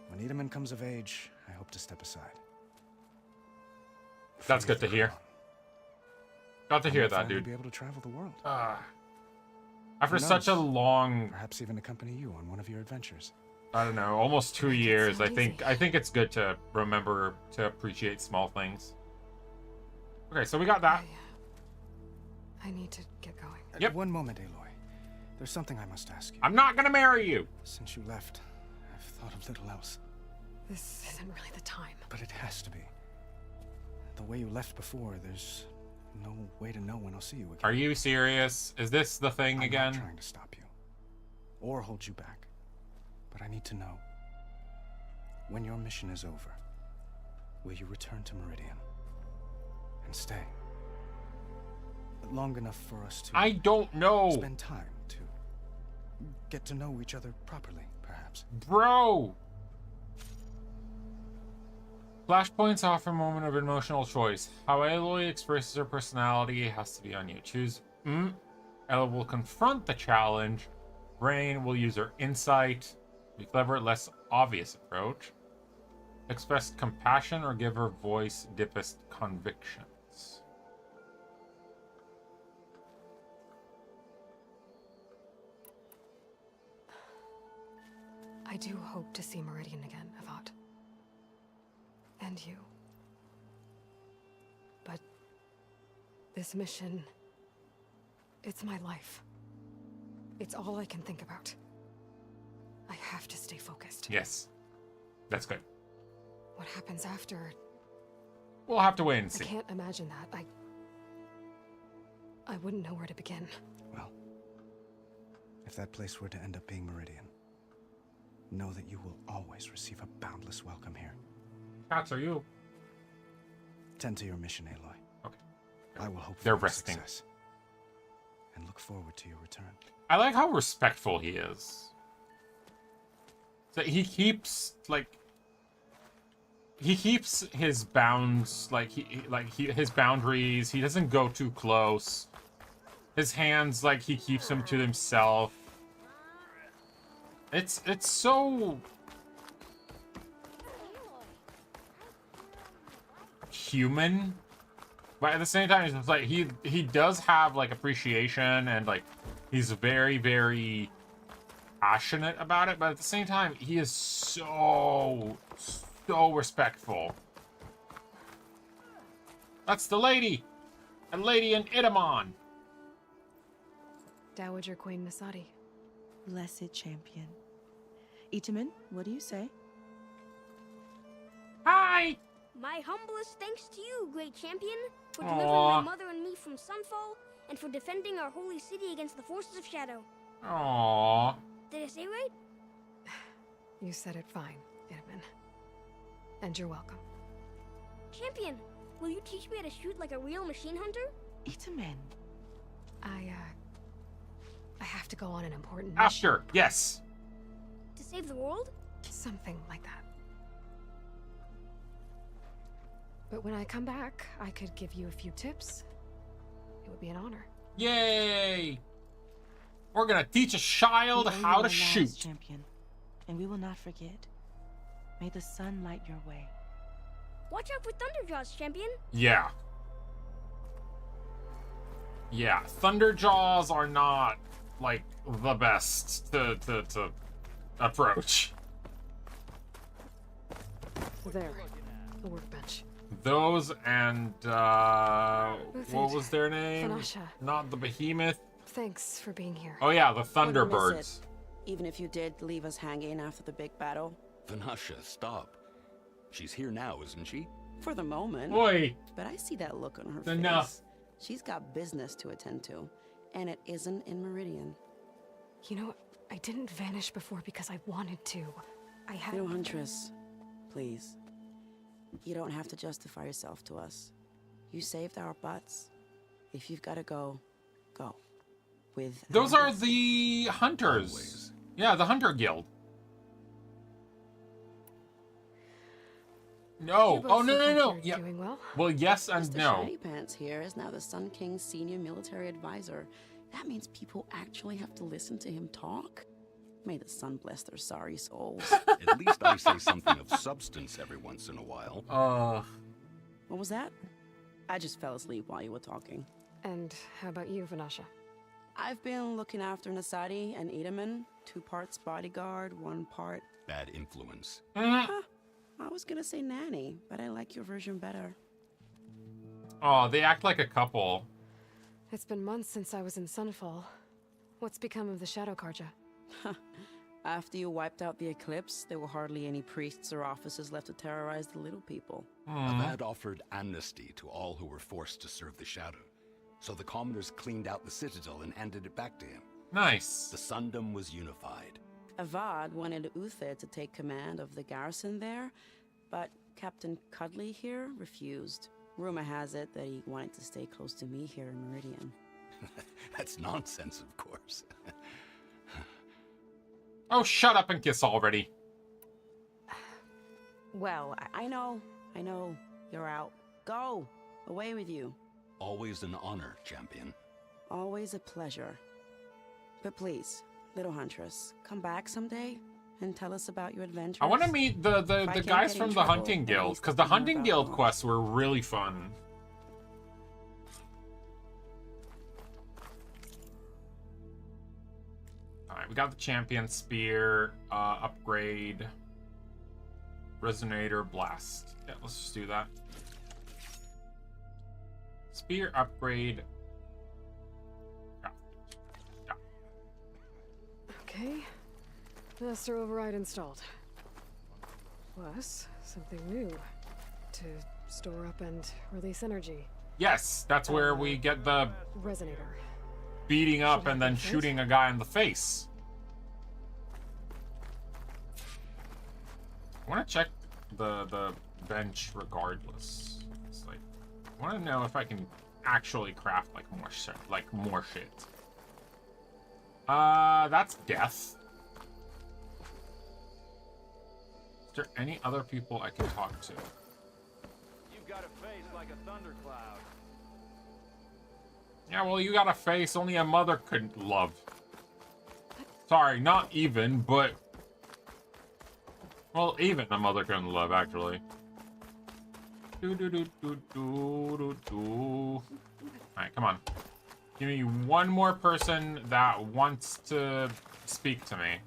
When Edaman comes of age, I hope to step aside. That's good to hear. Got to hear that, We'll dude. be able to travel the world. After Who such a knows? long, Perhaps even accompany you on one of your adventures. I don't know, almost 2 years, I think it's good to remember to appreciate small things. Okay, so we got that. I need to get going. Yep. One moment, Aloy. There's something I must ask you. I'm not gonna marry you. Since you left, I've thought of little else. This isn't really the time. But it has to be. The way you left before, there's no way to know when I'll see you again. Are you serious? Is this the thing I'm again? not trying to stop you or hold you back. But I need to know, when your mission is over, will you return to Meridian and stay long enough for us to I don't know. spend time to get to know each other properly, perhaps? Bro! Flashpoints offer a moment of emotional choice. How Aloy expresses her personality has to be on you. Choose Ella will confront the challenge. Rain will use her insight, be clever, less obvious approach. Express compassion or give her voice deepest convictions. I do hope to see Meridian again, Avad. And you. But this mission, it's my life. It's all I can think about. I have to stay focused. Yes. That's good. What happens after? We'll have to wait and see. I can't imagine that. I wouldn't know where to begin. Well, if that place were to end up being Meridian, know that you will always receive a boundless welcome here. Cats, are you? Tend to your mission, Aloy. Okay. I will hope for They're your resting. success. And look forward to your return. I like how respectful he is. So he keeps his bounds, his boundaries. He doesn't go too close. His hands, he keeps them to himself. It's so human, but at the same time, it's like he does have appreciation and he's very, very passionate about it. But at the same time, he is so respectful. That's the lady, a lady in Idamon. Dowager Queen Nasadi. Blessed champion. Itamen, what do you say? Hi! My humblest thanks to you, great champion, for Aww. delivering my mother and me from Sunfall, and for defending our holy city against the forces of Shadow. Aww. Did I say right? You said it fine, Itamen. And you're welcome. Champion, will you teach me how to shoot like a real machine hunter? Itamen. I have to go on an important mission. After, yes. To save the world? Something like that. But when I come back, I could give you a few tips. It would be an honor. Yay! We're gonna teach a child how to shoot. Champion, and we will not forget. May the sun light your way. Watch out for Thunderjaws, champion. Yeah. Yeah, Thunderjaws are not the best to approach. There, the workbench. Those and what was their name? Vanasha. Not the behemoth. Thanks for being here. Oh yeah, the Wouldn't miss Thunderbirds. it, even if you did leave us hanging after the big battle. Vanasha, stop. She's here now, isn't she? For the moment. Oi. But I see that look on her Enough. face. She's got business to attend to, and it isn't in Meridian. You know, I didn't vanish before because I wanted to. I had... No, Huntress. Please. You don't have to justify yourself to us. You saved our butts. If you've got to go, go. With Those are the hunters. Always. Yeah, the Hunter Guild. No. Oh, no. Yeah. Doing well? Well, yes and Mr. no. Shiny Pants here is now the Sun King's senior military advisor. That means people actually have to listen to him talk. May the sun bless their sorry souls. At least I say something of substance every once in a while. What was that? I just fell asleep while you were talking. And how about you, Vanasha? I've been looking after Nasadi and Itamen. 2 parts bodyguard, 1 part... Bad influence. Huh, I was gonna say nanny, but I like your version better. Oh, they act like a couple. It's been months since I was in Sunfall. What's become of the Shadow Karja? After you wiped out the Eclipse, there were hardly any priests or officers left to terrorize the little people. Avad offered amnesty to all who were forced to serve the Shadow. So the commoners cleaned out the citadel and handed it back to him. Nice. The Sundom was unified. Avad wanted Uther to take command of the garrison there, but Captain Cudley here refused. Rumor has it that he wanted to stay close to me here in Meridian. That's nonsense, of course. Oh, shut up and kiss already. Well, I know. You're out. Go! Away with you. Always an honor, champion. Always a pleasure. But please, little huntress, come back someday and tell us about your adventures. I want to meet the guys from the hunting guild, because the hunting guild quests were really fun. Alright, we got the champion spear, upgrade, resonator, blast. Yeah, let's just do that. Spear upgrade. Okay. Master override installed. Plus, something new. To store up and release energy. Yes, that's where we get the Resonator. beating up and then shooting a guy in the face. I want to check the bench regardless. It's like, I want to know if I can actually craft like more shit. That's death. Is there any other people I can talk to? You've got a face like a thundercloud. Yeah, well, you got a face only a mother could love. Sorry, not even, but... Well, even a mother couldn't love, actually. Alright, come on. Give me one more person that wants to speak to me.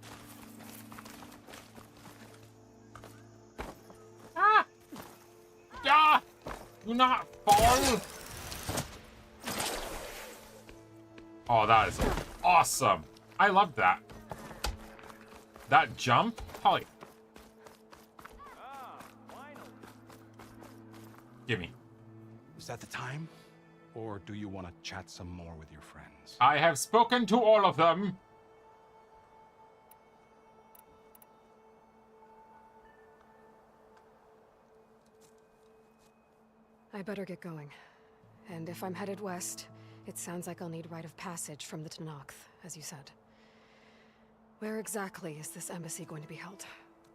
Ah! Ah! Do not fall! Oh, that is awesome. I love that. That jump? Holly. Gimme. Is that the time? Or do you want to chat some more with your friends? I have spoken to all of them. I better get going. And if I'm headed west, it sounds like I'll need rite of passage from the Tenakth, as you said. Where exactly is this embassy going to be held?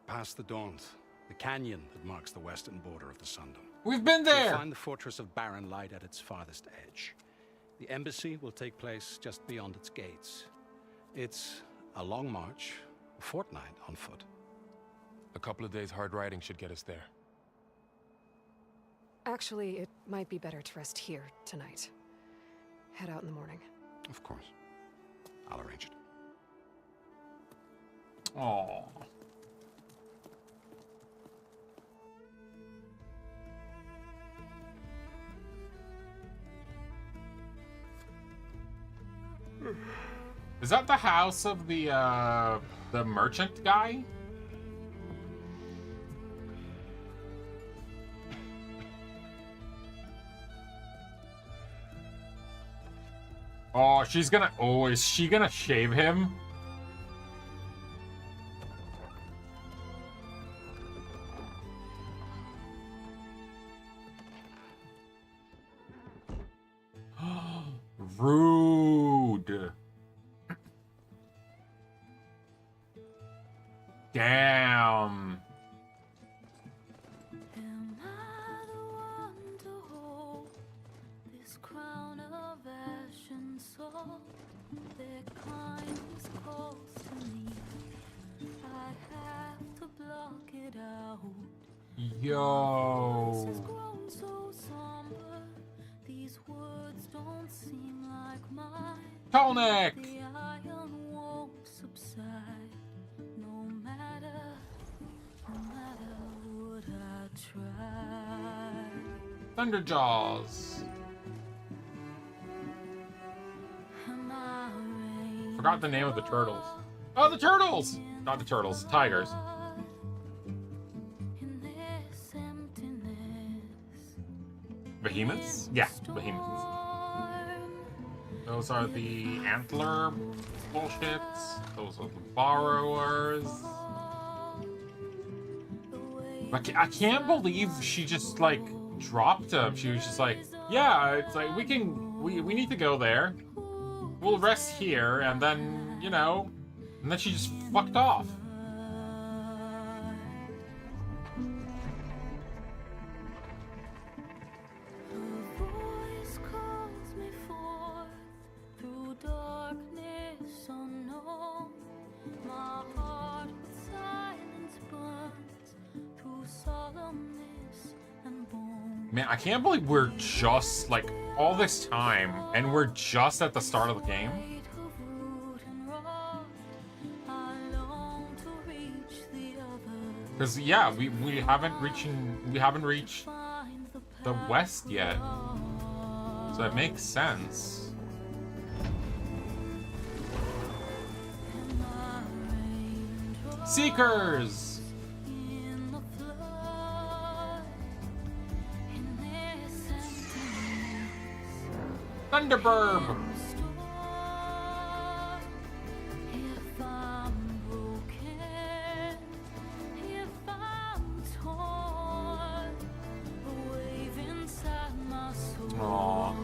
Past the Daunt, the canyon that marks the western border of the Sundom. We've been there! You'll find the fortress of Barren Light at its farthest edge. The embassy will take place just beyond its gates. It's a long march, a fortnight on foot. A couple of days hard riding should get us there. Actually, it might be better to rest here tonight. Head out in the morning. Of course. I'll arrange it. Aww. Is that the house of the merchant guy? Oh, she's gonna... Oh, is she gonna shave him? Rude. Damn. Am I the one to hold this crown of ash and salt? Their kind is close to me. I have to block it out. Yo. This has grown so somber. These words don't seem like mine. Tonic. The iron won't subside. No matter what I try. Thunderjaws. Am I rain? Forgot the name of the turtles. Oh, the turtles! Not the turtles, tigers. In this emptiness. Behemoths? Yeah, behemoths. Those are the antler bullshits. Those are the borrowers. I can't believe she just, like, dropped him. She was just like, yeah, it's like, we need to go there. We'll rest here, and then, you know, and then she just fucked off. Man, I can't believe we're just, like, all this time, and we're just at the start of the game. Because, yeah, we haven't reached the west yet. So it makes sense. Seekers! Thunderburb! Aww.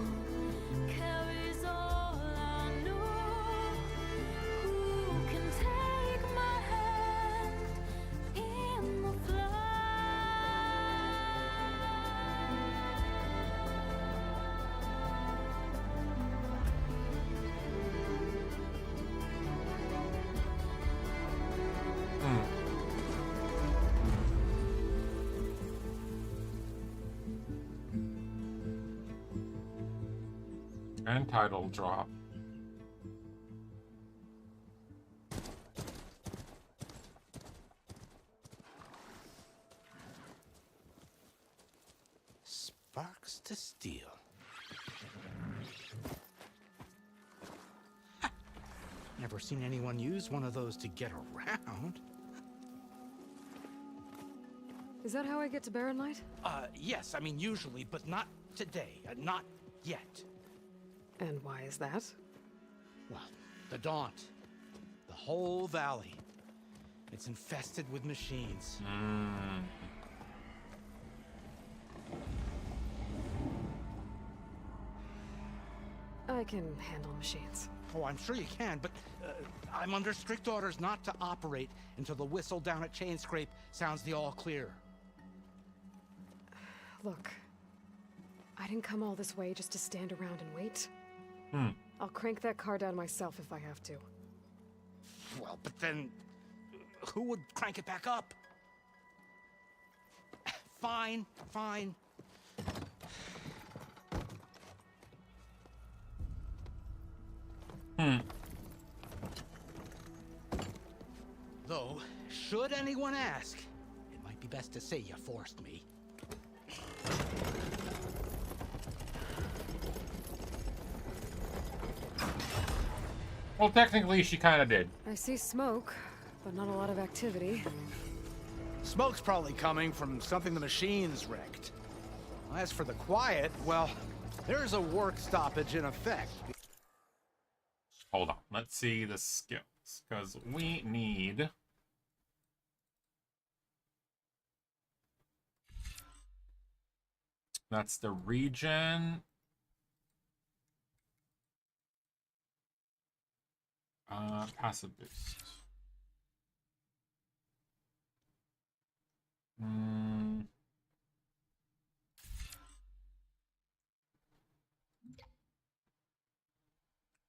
And title drop. Sparks to steel. Never seen anyone use one of those to get around. Is that how I get to Barren Light? Yes, I mean usually, but not today. Not yet. And why is that? Well, the Daunt. The whole valley. It's infested with machines. I can handle machines. Oh, I'm sure you can, but I'm under strict orders not to operate until the whistle down at Chainscrape sounds the all clear. Look, I didn't come all this way just to stand around and wait. I'll crank that car down myself if I have to. Well, but then who would crank it back up? Fine, fine. Though, should anyone ask, it might be best to say you forced me. Well, technically, she kind of did. I see smoke, but not a lot of activity. Smoke's probably coming from something the machines wrecked. As for the quiet, well, there's a work stoppage in effect. Hold on. Let's see the skills, because we need... That's the region. Passive boost.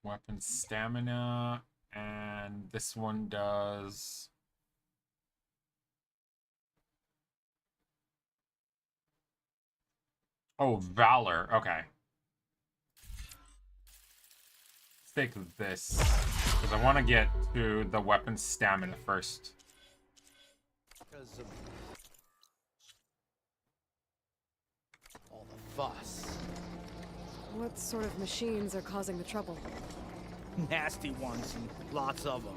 Weapon stamina, and this one does... Oh, Valor. Okay. Let's take this, because I want to get to the weapon stamina first. Because of all the fuss. What sort of machines are causing the trouble? Nasty ones, and lots of them.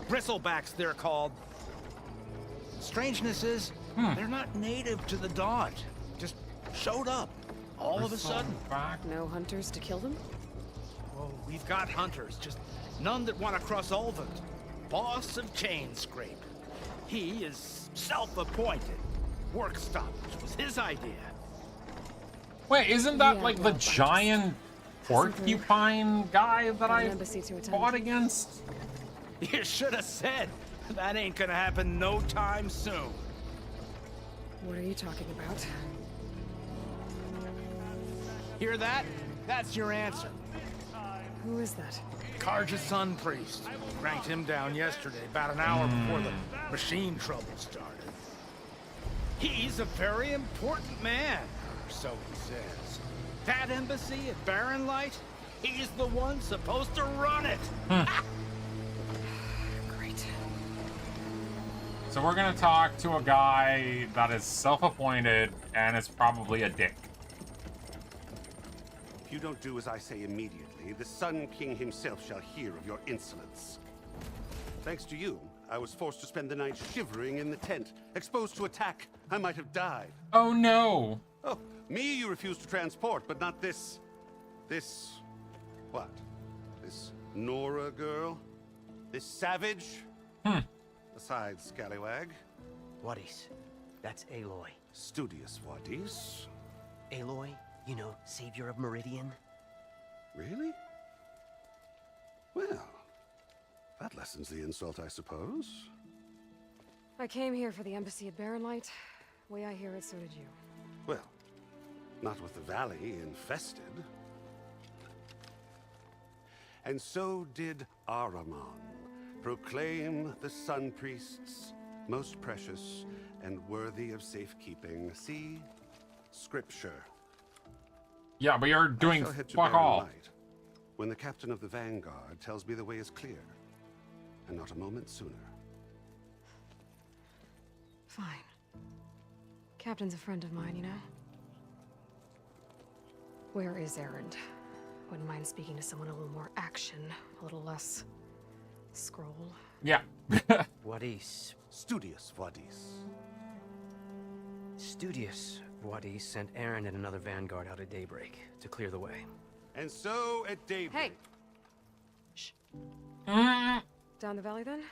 Bristlebacks, they're called. Strangeness is, they're not native to the Daunt. Just showed up, all of a sudden. No hunters to kill them? Oh, we've got hunters, just none that want to cross Ulvund. Boss of Chainscrape. He is self-appointed. Work stoppage was his idea. Wait, isn't that like the giant porcupine guy that I fought against? You should have said. That ain't gonna happen no time soon. What are you talking about? Hear that? That's your answer. Who is that? Karja's Sun Priest. Ranked him down yesterday, about an hour before the machine trouble started. He's a very important man. so he says. That embassy at Barren Light? He's the one supposed to run it! Great. So we're gonna talk to a guy that is self-appointed and is probably a dick. If you don't do as I say immediately, the Sun King himself shall hear of your insolence. Thanks to you, I was forced to spend the night shivering in the tent. Exposed to attack, I might have died. Oh no! Oh, me you refuse to transport, but not this... what? This Nora girl? This savage? Besides, scallywag. Wadis. That's Aloy. Studious Wadis. Aloy, you know, savior of Meridian. Really? Well, that lessens the insult, I suppose. I came here for the embassy at Barren Light. Way I hear it, so did you. Well, not with the valley infested. And so did Ahriman. Proclaim the Sun Priests most precious and worthy of safekeeping. See? Scripture. Yeah, but you're doing I shall head to fuck Barren all. Light when the captain of the Vanguard tells me the way is clear, and not a moment sooner. Fine. Captain's a friend of mine, you know? Where is Erend? Wouldn't mind speaking to someone a little more action, a little less scroll. Yeah. Wadis. Studious Wadis. Studious Wadis sent Erend and another Vanguard out at daybreak to clear the way. And so at daybreak... Hey! Shh. Down the valley, then?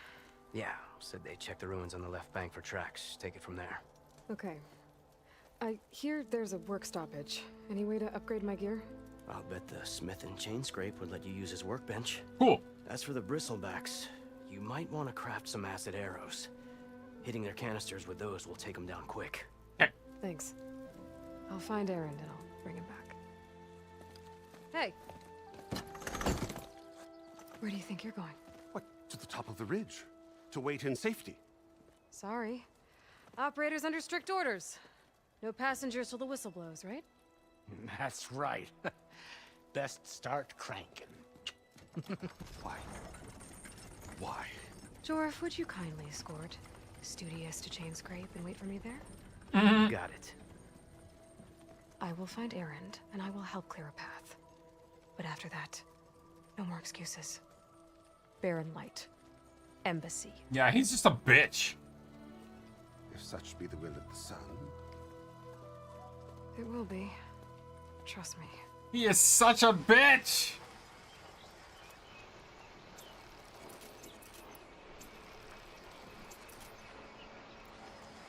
Yeah, said they checked the ruins on the left bank for tracks. Take it from there. Okay. I hear there's a work stoppage. Any way to upgrade my gear? I'll bet the Smith and Chain Scrape would let you use his workbench. Cool. As for the bristlebacks, you might want to craft some acid arrows. Hitting their canisters with those will take them down quick. Thanks. I'll find Erend and I'll bring him back. Hey! Where do you think you're going? What? To the top of the ridge. To wait in safety. Sorry. Operator's under strict orders. No passengers till the whistle blows, right? That's right. Best start cranking. Why? Why? Jorf, would you kindly escort Studious to Chain Scrape and wait for me there? Got it. I will find Erend, and I will help clear a path. But after that, no more excuses. Barren Light. Embassy. Yeah, he's just a bitch. If such be the will of the Sun. It will be. Trust me. He is such a bitch!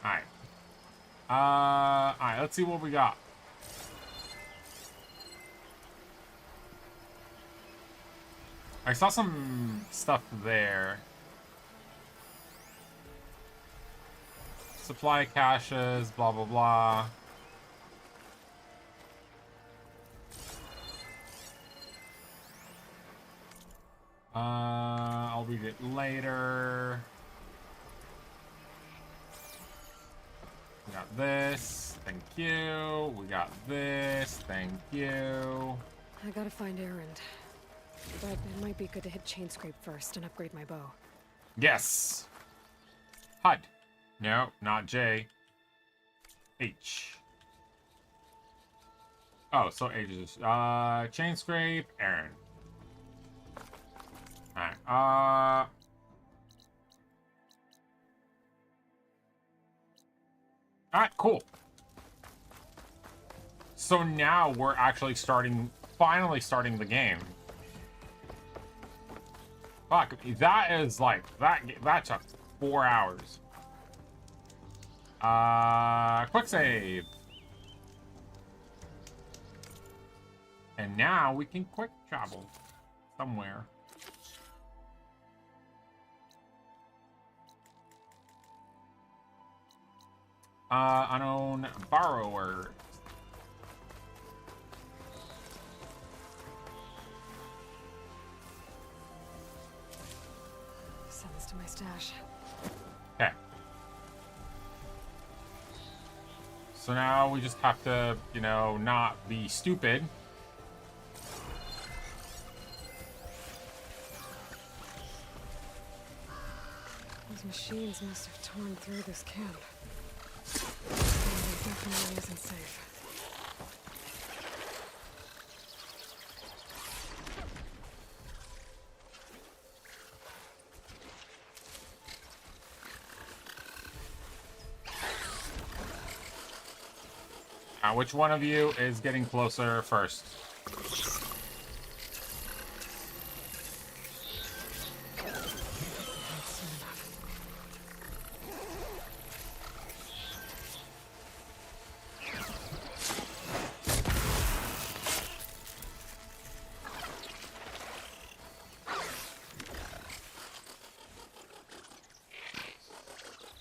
Alright. Alright, let's see what we got. I saw some stuff there. Supply caches, blah blah blah. I'll read it later. We got this, thank you. We got this, thank you. I gotta find Erend. But it might be good to hit Chain Scrape first and upgrade my bow. Yes. HUD. No, not J. H. Oh, so H is Chain Scrape, Erend. Alright, alright, cool. So now we're actually finally starting the game. Fuck, that is like, that took 4 hours. Quick save. And now we can quick travel somewhere. Unknown borrower. Send this to my stash. Okay. So now we just have to, you know, not be stupid. Those machines must have torn through this camp. It definitely isn't safe. Now, which one of you is getting closer first?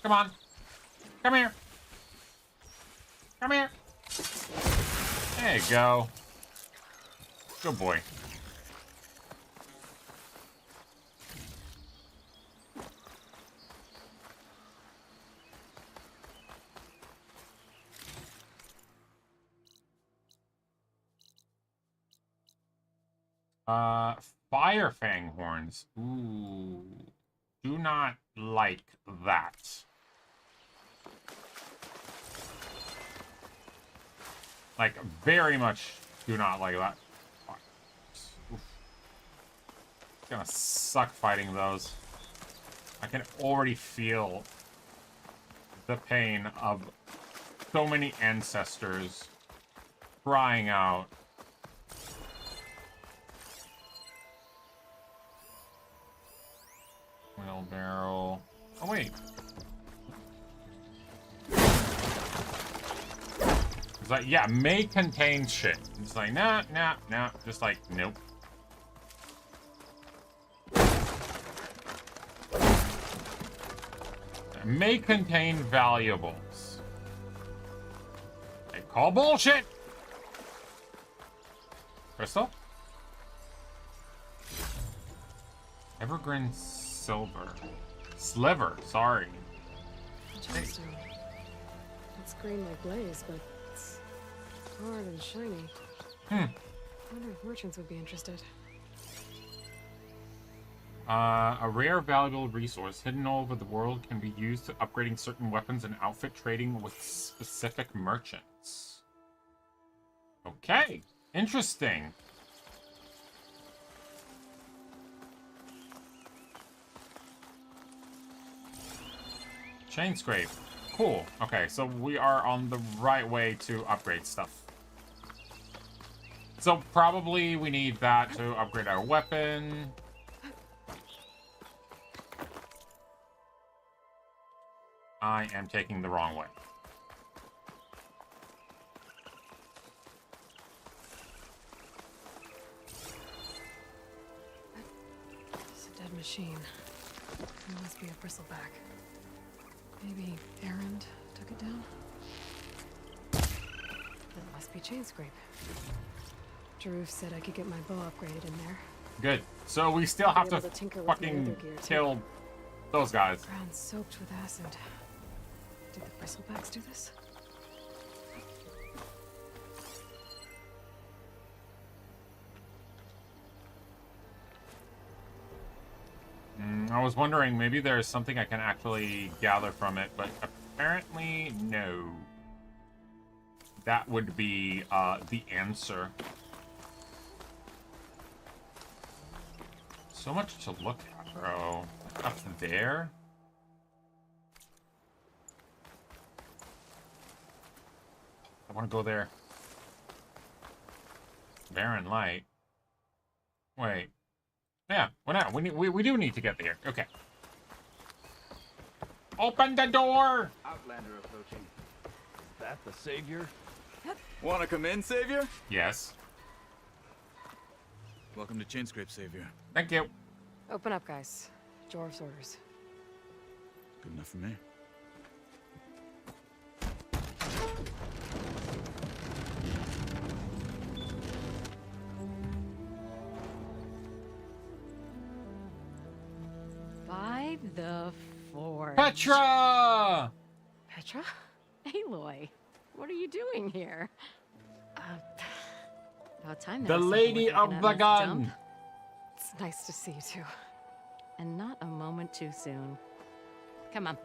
Come on. Come here. Come here. There you go. Good boy. Fire fang horns. Ooh. Do not like that. Like, very much do not like that. Oof. It's gonna suck fighting those. I can already feel the pain of so many ancestors crying out. Wheelbarrow. Oh, wait. It's like, yeah, may contain shit. It's like, nah. Just like, nope. May contain valuables. They call bullshit! Crystal? Evergreen silver. Sliver, sorry. Gemstone. It's green like blaze, but it's hard and shiny. I wonder if merchants would be interested. A rare, valuable resource hidden all over the world can be used to upgrading certain weapons and outfit trading with specific merchants. Okay, interesting. Chain scrape. Cool. Okay, so we are on the right way to upgrade stuff. So probably we need that to upgrade our weapon. I am taking the wrong way. It's a dead machine. It must be a bristleback. Maybe Erend took it down? It must be chain scrape. Jaruf said I could get my bow upgraded in there. Good. So we still have to tinker with my fucking other gear, too. kill those guys. Ground soaked with acid. Did the bristlebacks do this? I was wondering, maybe there's something I can actually gather from it, but apparently no. That would be the answer. So much to look at, bro. Up there? I want to go there. Barren Light. Wait. Yeah, well, now we do need to get there. Okay. Open the door! Outlander approaching. Is that the Savior? Want to come in, Savior? Yes. Welcome to Chainscrape, Savior. Thank you. Open up, guys. Jorv's orders. Good enough for me. By the Forge. Petra! Petra? Aloy. What are you doing here? About time The there was something lady worth of looking the at in this gun. dump. It's nice to see you too. And not a moment too soon. Come on.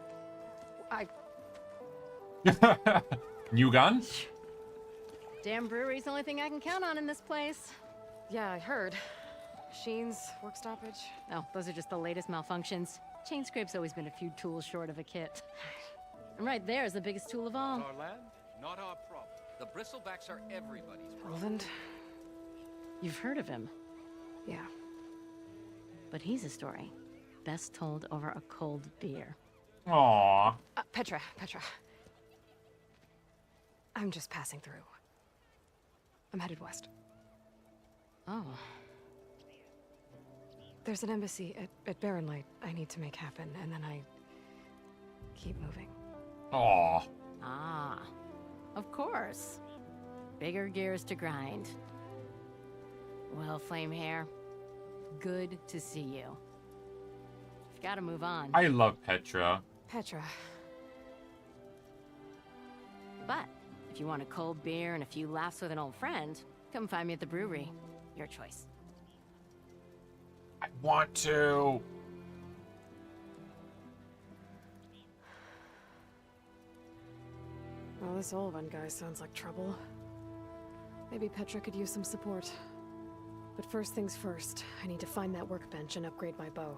New gun? Damn brewery's the only thing I can count on in this place. Yeah, I heard. Machines, work stoppage. Oh, those are just the latest malfunctions. Chain scrape's always been a few tools short of a kit. And right there is the biggest tool of all. Our land, not our problem. The bristlebacks are everybody's problem. Olvend? You've heard of him. Yeah. But he's a story best told over a cold beer. Aww. Petra. I'm just passing through. I'm headed west. Oh. There's an embassy at Barren Light I need to make happen, and then I keep moving. Aww. Ah. Of course. Bigger gears to grind. Well, Flamehair, good to see you. You've got to move on. I love Petra. Petra. But if you want a cold beer and a few laughs with an old friend, come find me at the brewery. Your choice. I want to. Well, this Olvend guy sounds like trouble. Maybe Petra could use some support. But first things first, I need to find that workbench and upgrade my bow.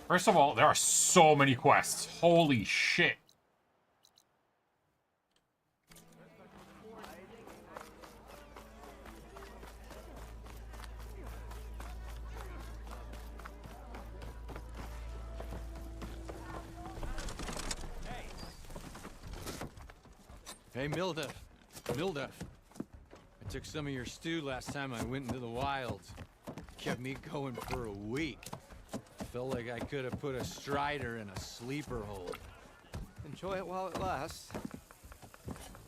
First of all, there are so many quests. Holy shit. Hey, Mildef. I took some of your stew last time I went into the wilds. Kept me going for a week. Felt like I could have put a strider in a sleeper hold. Enjoy it while it lasts.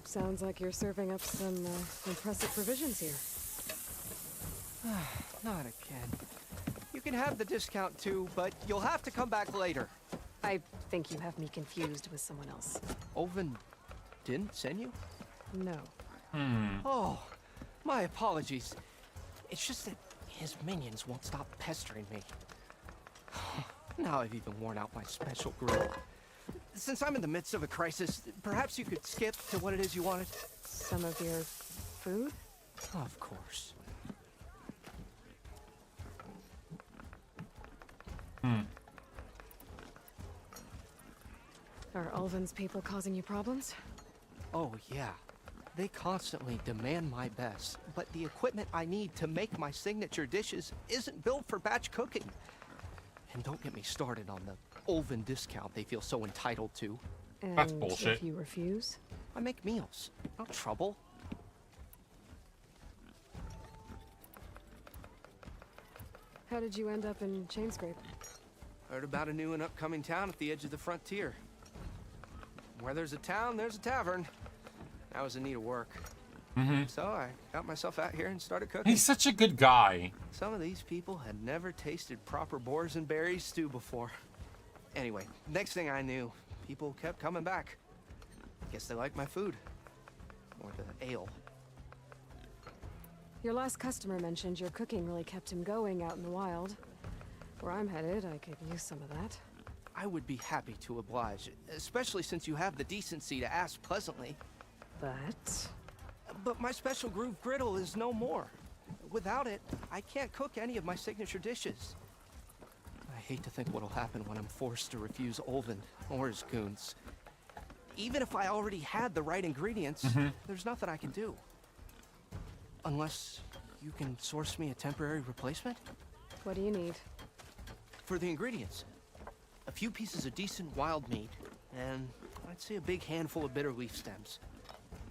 Sounds like you're serving up some impressive provisions here. Not again. You can have the discount too, but you'll have to come back later. I think you have me confused with someone else. Olvend didn't send you? No. Oh, my apologies. It's just that his minions won't stop pestering me. Now I've even worn out my special grill. Since I'm in the midst of a crisis, perhaps you could skip to what it is you wanted? Some of your food? Of course. Are Olvend's people causing you problems? Oh, yeah. They constantly demand my best, but the equipment I need to make my signature dishes isn't built for batch cooking. And don't get me started on the Olvend discount they feel so entitled to. And That's bullshit. If you refuse? I make meals. No trouble. How did you end up in Chainscrape? Heard about a new and upcoming town at the edge of the frontier. Where there's a town, there's a tavern. I was in need of work. So I got myself out here and started cooking. He's such a good guy. Some of these people had never tasted proper boars and berries stew before. Anyway, next thing I knew, people kept coming back. Guess they liked my food. Or the ale. Your last customer mentioned your cooking really kept him going out in the wild. Where I'm headed, I could use some of that. I would be happy to oblige, especially since you have the decency to ask pleasantly. But my special groove griddle is no more. Without it, I can't cook any of my signature dishes. I hate to think what'll happen when I'm forced to refuse Olvend or his goons. Even if I already had the right ingredients, there's nothing I can do. Unless you can source me a temporary replacement? What do you need? For the ingredients, a few pieces of decent wild meat, and I'd say a big handful of bitter leaf stems.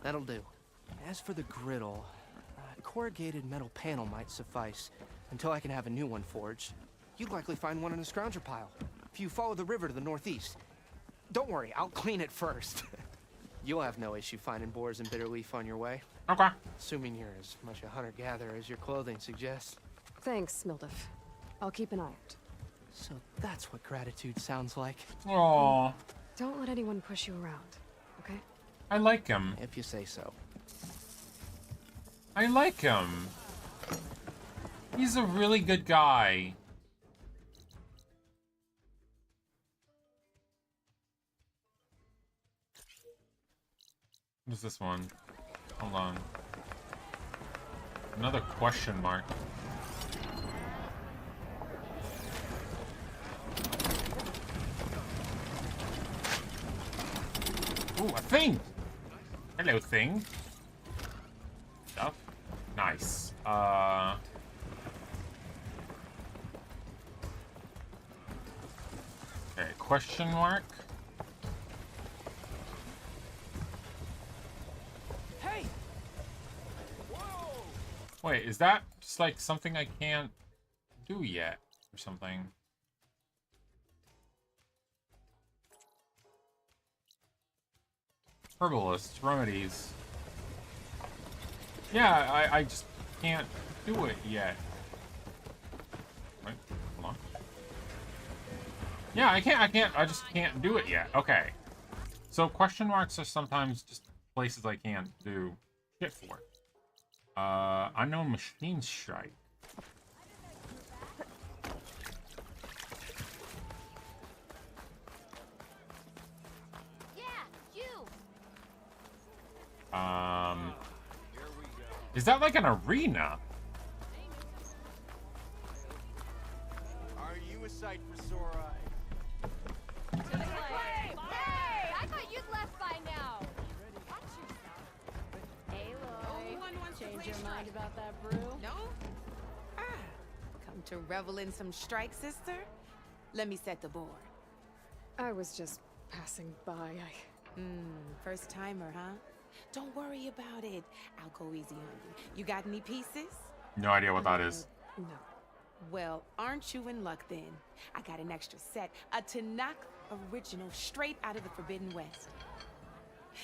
That'll do. As for the griddle, a corrugated metal panel might suffice until I can have a new one forged. You'd likely find one in a scrounger pile if you follow the river to the northeast. Don't worry, I'll clean it first. You'll have no issue finding boars and bitter leaf on your way. Okay. Assuming you're as much a hunter-gatherer as your clothing suggests. Thanks, Mildef. I'll keep an eye out. So that's what gratitude sounds like. Aww. Don't let anyone push you around, okay? I like him. If you say so. I like him. He's a really good guy. What is this one? Hold on. Another question mark. Ooh, a thing! Hello, thing. Stuff. Nice. Okay, question mark. Hey! Wait, is that just like something I can't do yet? Or something? Herbalist remedies. Yeah, I just can't do it yet. Wait, hold on. Yeah, I just can't do it yet. Okay. So question marks are sometimes just places I can't do shit for. Unknown machine strike. Is that like an arena? Are you a sight for sore eyes? Hey! I thought you'd left by now. Watch yourself. Aloy, change your mind about that brew? No? Come to revel in some strike, sister? Let me set the board. I was just passing by. First timer, huh? Don't worry about it. I'll go easy on you. You got any pieces? No idea what that is. No. Well, aren't you in luck then? I got an extra set, a Tanakh original straight out of the Forbidden West.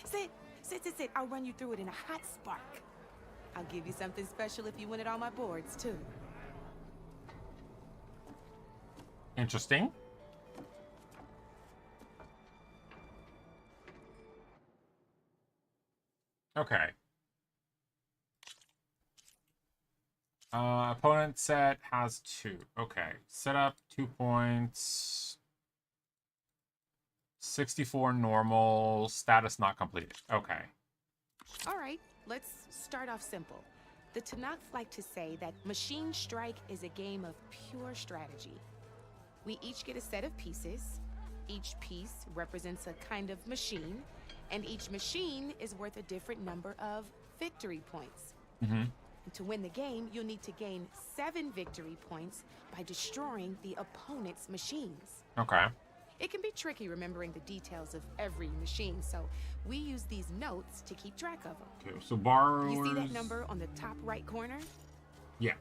Sit. I'll run you through it in a hot spark. I'll give you something special if you win it on my boards, too. Interesting. Okay. Opponent set has 2. Okay. Setup 2 points. 64 normal. Status not completed. Okay. All right, let's start off simple. The Tanakh like to say that Machine Strike is a game of pure strategy. We each get a set of pieces. Each piece represents a kind of machine, and each machine is worth a different number of victory points. And to win the game, you'll need to gain 7 victory points by destroying the opponent's machines. Okay. It can be tricky remembering the details of every machine, so we use these notes to keep track of them. Okay, so borrowers... You see that number on the top right corner? Yeah.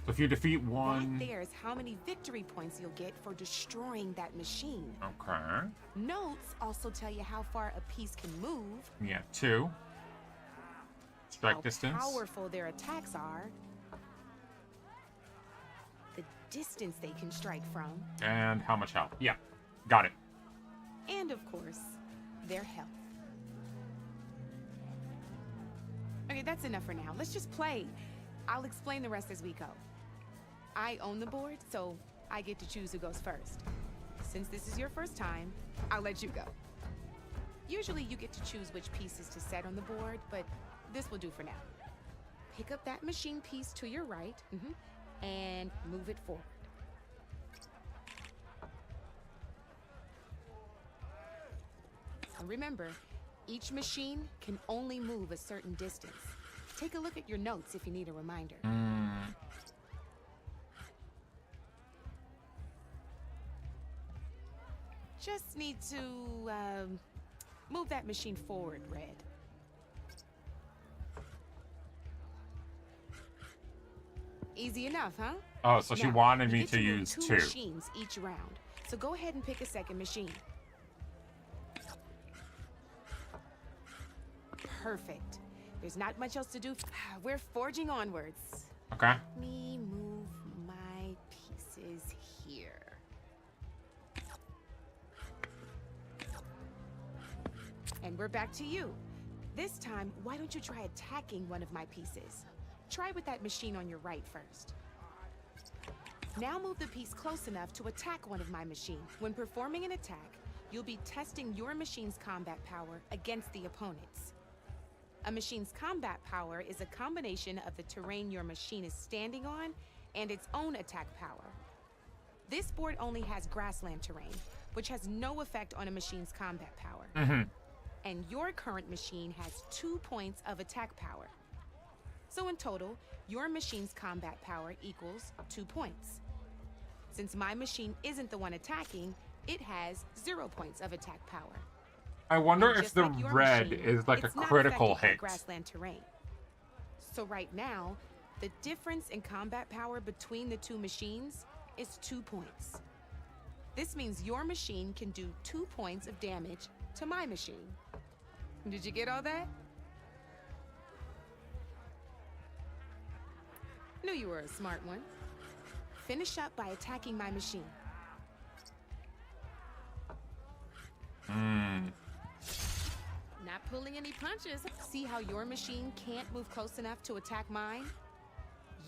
So if you defeat one... That there's how many victory points you'll get for destroying that machine. Okay. Notes also tell you how far a piece can move. Yeah, 2. Strike how distance. How powerful their attacks are. The distance they can strike from. And how much health. Yeah, got it. And of course, their health. Okay, that's enough for now. Let's just play. I'll explain the rest as we go. I own the board, so I get to choose who goes first. Since this is your first time, I'll let you go. Usually you get to choose which pieces to set on the board, but this will do for now. Pick up that machine piece to your right, and move it forward. And remember, each machine can only move a certain distance. Take a look at your notes if you need a reminder. Just need to move that machine forward, Red. Easy enough, huh? Oh, so she Now, wanted you me get to move use 2 2. machines each round. So go ahead and pick a second machine. Perfect. There's not much else to do. We're forging onwards. Okay. Let me move my pieces here. And we're back to you. This time, why don't you try attacking one of my pieces? Try with that machine on your right first. Now move the piece close enough to attack one of my machines. When performing an attack, you'll be testing your machine's combat power against the opponent's. A machine's combat power is a combination of the terrain your machine is standing on and its own attack power. This board only has grassland terrain, which has no effect on a machine's combat power. And your current machine has 2 points of attack power. So in total, your machine's combat power equals 2 points. Since my machine isn't the one attacking, it has 0 points of attack power. I wonder if Just the like your red machine, is like a it's not critical affected by hit. grassland terrain. So right now, the difference in combat power between the two machines is 2 points. This means your machine can do 2 points of damage to my machine. Did you get all that? Knew you were a smart one. Finish up by attacking my machine. Not pulling any punches. See how your machine can't move close enough to attack mine?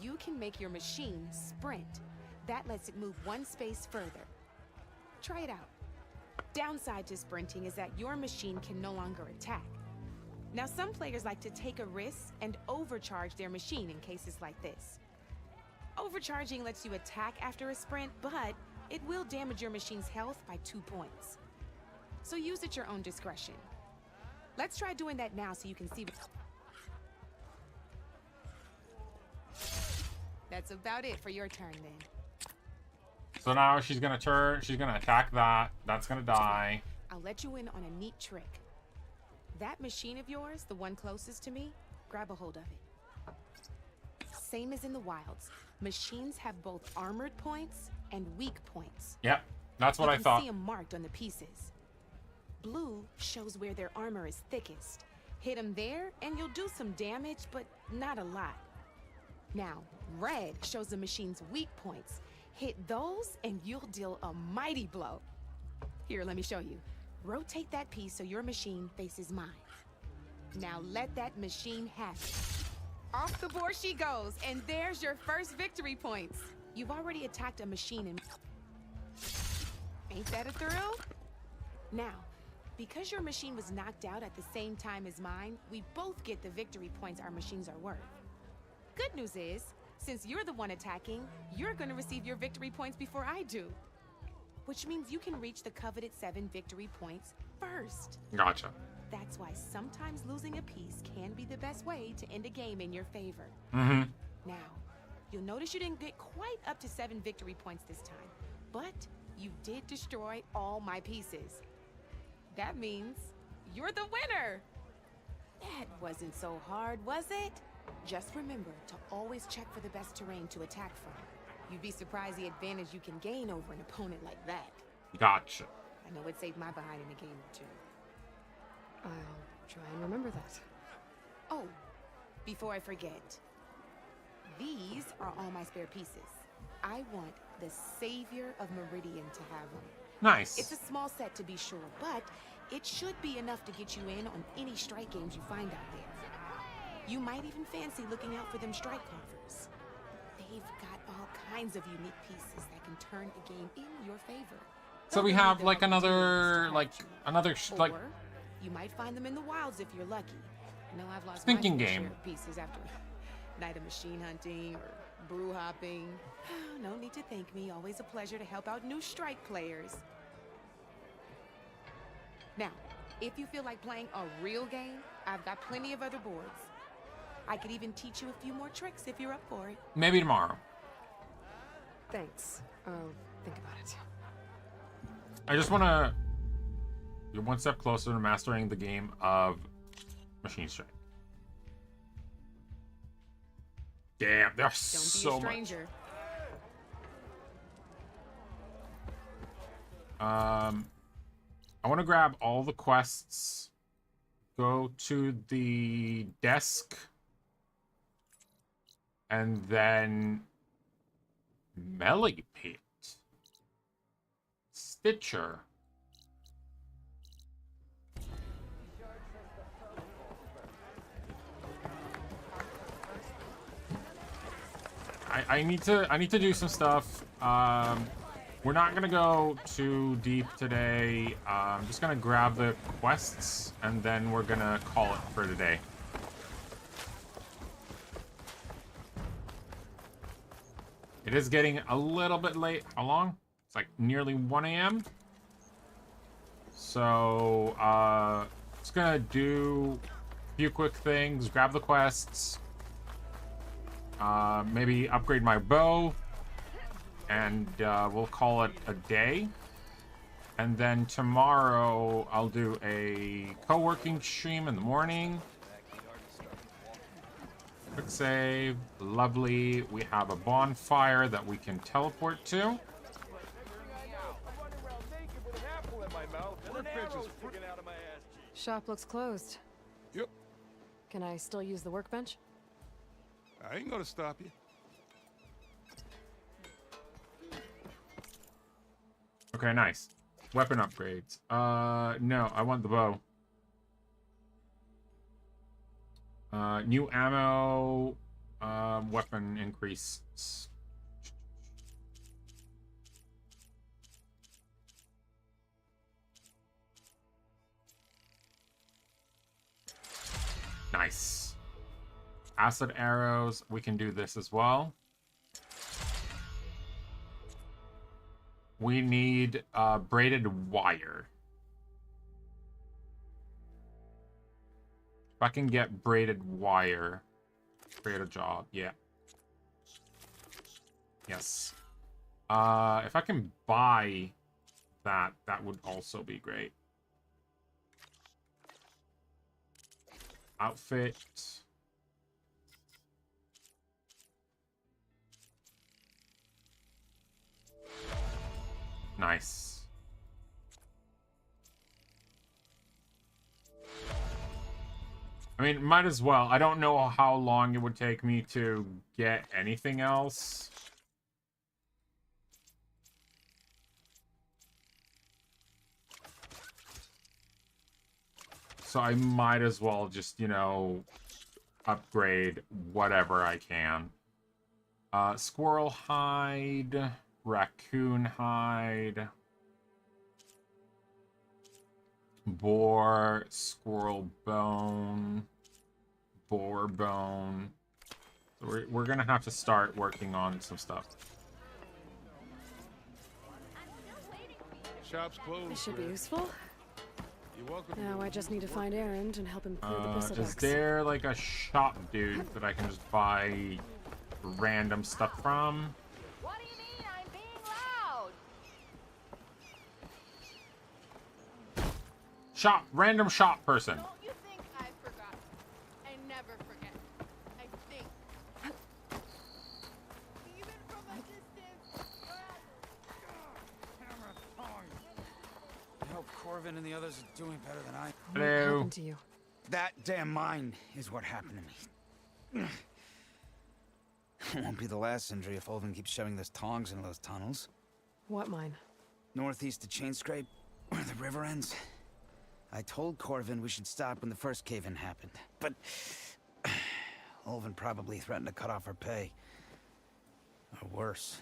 You can make your machine sprint. That lets it move 1 space further. Try it out. Downside to sprinting is that your machine can no longer attack. Now, some players like to take a risk and overcharge their machine in cases like this. Overcharging lets you attack after a sprint, but it will damage your machine's health by 2 points. So use at your own discretion. Let's try doing that now so you can see what's... That's about it for your turn then. So now she's gonna attack that. That's gonna die. I'll let you in on a neat trick. That machine of yours, the one closest to me, grab a hold of it. Same as in the wilds, machines have both armored points and weak points. Yep, that's what I thought. You can see them marked on the pieces. Blue shows where their armor is thickest. Hit them there and you'll do some damage, but not a lot. Now, red shows the machine's weak points. Hit those and you'll deal a mighty blow. Here, let me show you. Rotate that piece so your machine faces mine. Now let that machine have it. Off the board she goes, and there's your first victory points. You've already attacked a machine and... Ain't that a thrill? Now, because your machine was knocked out at the same time as mine, we both get the victory points our machines are worth. Good news is, since you're the one attacking, you're gonna receive your victory points before I do. Which means you can reach the coveted 7 victory points first. Gotcha. That's why sometimes losing a piece can be the best way to end a game in your favor. Mm-hmm. Now, you'll notice you didn't get quite up to 7 victory points this time, but you did destroy all my pieces. That means you're the winner. That wasn't so hard, was it? Just remember to always check for the best terrain to attack from. You'd be surprised the advantage you can gain over an opponent like that. Gotcha. I know it saved my behind in a game or two. I'll try and remember that. Oh, before I forget, these are all my spare pieces. I want the Savior of Meridian to have them. Nice. It's a small set to be sure, but it should be enough to get you in on any strike games you find out there. You might even fancy looking out for them strike carvers. They've got all kinds of unique pieces that can turn a game in your favor. So we have like another, Or you might find them in the wilds if you're lucky. I know I've lost Thinking my fair game. share of pieces after a night of machine hunting or brew hopping. No need to thank me. Always a pleasure to help out new strike players. Now, if you feel like playing a real game, I've got plenty of other boards. I could even teach you a few more tricks if you're up for it. Maybe tomorrow. Thanks. I'll think about it. I just want to... You're one step closer to mastering the game of Machine Strike. Damn, there's so Don't be a much. stranger. I want to grab all the quests. Go to the desk. And then... Melee Pit. Stitcher. I need to do some stuff. We're not gonna go too deep today. I'm just gonna grab the quests and then we're gonna call it for today. It is getting a little bit late. How long? It's like nearly 1 a.m. So, just gonna do a few quick things, grab the quests, maybe upgrade my bow, and we'll call it a day. And then tomorrow I'll do a co-working stream in the morning. Quick save, lovely. We have a bonfire that we can teleport to. Shop looks closed. Yep. Can I still use the workbench? I ain't gonna stop you. Okay, nice. Weapon upgrades. No, I want the bow. New ammo, weapon increase. Nice. Acid arrows, we can do this as well. We need braided wire. If I can get braided wire, create a job, yeah. Yes. If I can buy that, that would also be great. Outfit. Nice. I mean, might as well. I don't know how long it would take me to get anything else. So I might as well just, you know, upgrade whatever I can. Squirrel hide, raccoon hide, boar, squirrel bone, boar bone. So we're gonna have to start working on some stuff. Shop's closed. This should be Red. useful. You're welcome. Now I just need to find Erend and help him clear the bristlebucks. Is there like a shop, dude, that I can just buy random stuff from? What do you mean I'm being loud? Shop, random shop person. Don't you think I forgot? I never forget. I think. Even from a distance. I hope Corvin and the others are doing better than I. Hello. What happened to you? That damn mine is what happened to me. It won't be the last injury if Ulvin keeps shoving those tongs into those tunnels. What mine? Northeast of Chainscrape, where the river ends. I told Corvin we should stop when the first cave-in happened, but Ulvin probably threatened to cut off our pay. Or worse.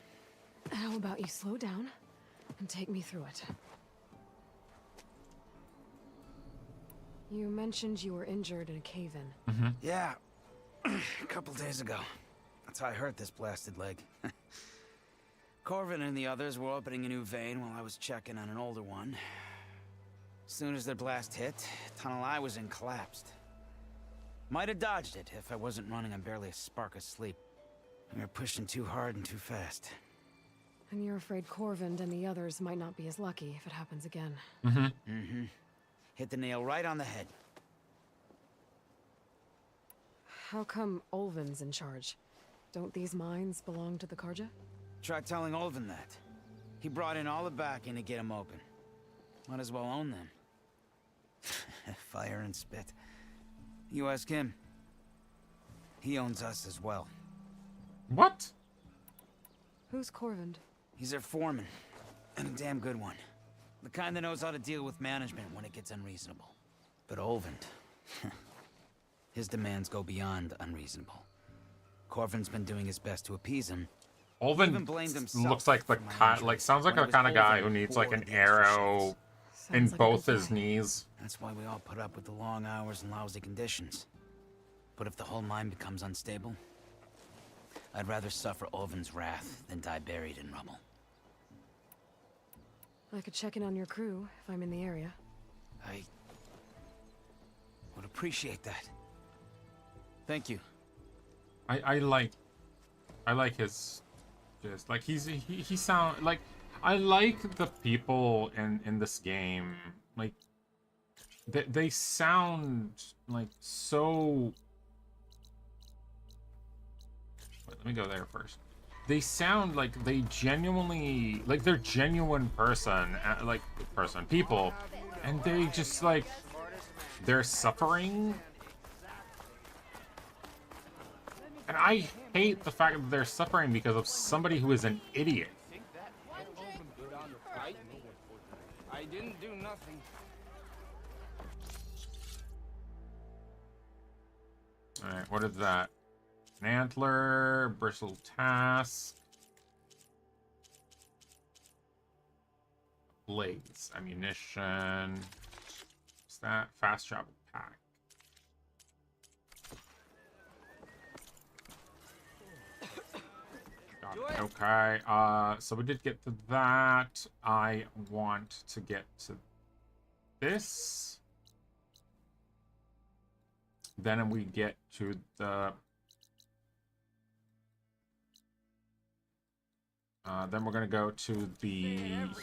How about you slow down and take me through it? You mentioned you were injured in a cave-in. Mm-hmm. Yeah, a couple days ago. That's how I hurt this blasted leg. Corvin and the others were opening a new vein while I was checking on an older one. As soon as their blast hit, the tunnel I was in collapsed. Might have dodged it if I wasn't running on barely a spark of sleep. We were pushing too hard and too fast. And you're afraid Corvin and the others might not be as lucky if it happens again. Mm-hmm. Mm-hmm. Hit the nail right on the head. How come Ulvin's in charge? Don't these mines belong to the Karja? Try telling Ulvin that. He brought in all the backing to get them open. Might as well own them. Fire and spit. You ask him. He owns us as well. What? Who's Corvin? He's their foreman. And a damn good one. The kind that knows how to deal with management when it gets unreasonable. But Ulvin... his demands go beyond unreasonable. Corvin's been doing his best to appease him. Olvin looks like the sounds like the kind of guy who needs like an arrow in both his knees. That's why we all put up with the long hours and lousy conditions. But if the whole mine becomes unstable, I'd rather suffer Olvin's wrath than die buried in rubble. I could check in on your crew if I'm in the area. I would appreciate that. Thank you. I like his just like he sound like I like the people in this game, like they sound like so. Wait, let me go there first. They sound like they genuinely like they're genuine people, and they just like they're suffering. And I hate the fact that they're suffering because of somebody who is an idiot. I didn't do nothing. Alright, what is that? An antler, bristle task. Blades, ammunition. What's that? Fast travel pack. Okay, so we did get to that. I want to get to this. Then we get to the... then we're gonna go to the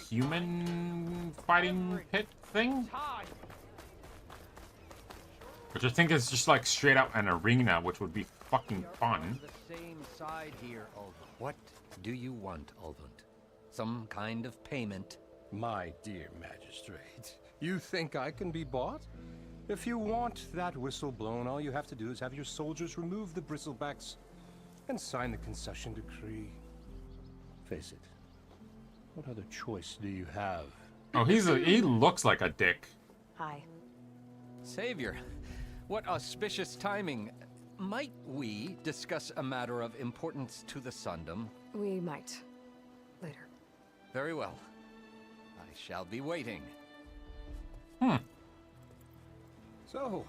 human fighting pit thing. Which I think is just like straight out an arena, which would be fucking fun. The same side here, Ulvund. What do you want, Ulvund? Some kind of payment? My dear magistrate, you think I can be bought? If you want that whistle blown, all you have to do is have your soldiers remove the bristlebacks and sign the concession decree. Face it, what other choice do you have? Oh, he looks like a dick. Hi. Savior, what auspicious timing. Might we discuss a matter of importance to the Sundom? We might. Later. Very well. I shall be waiting. So,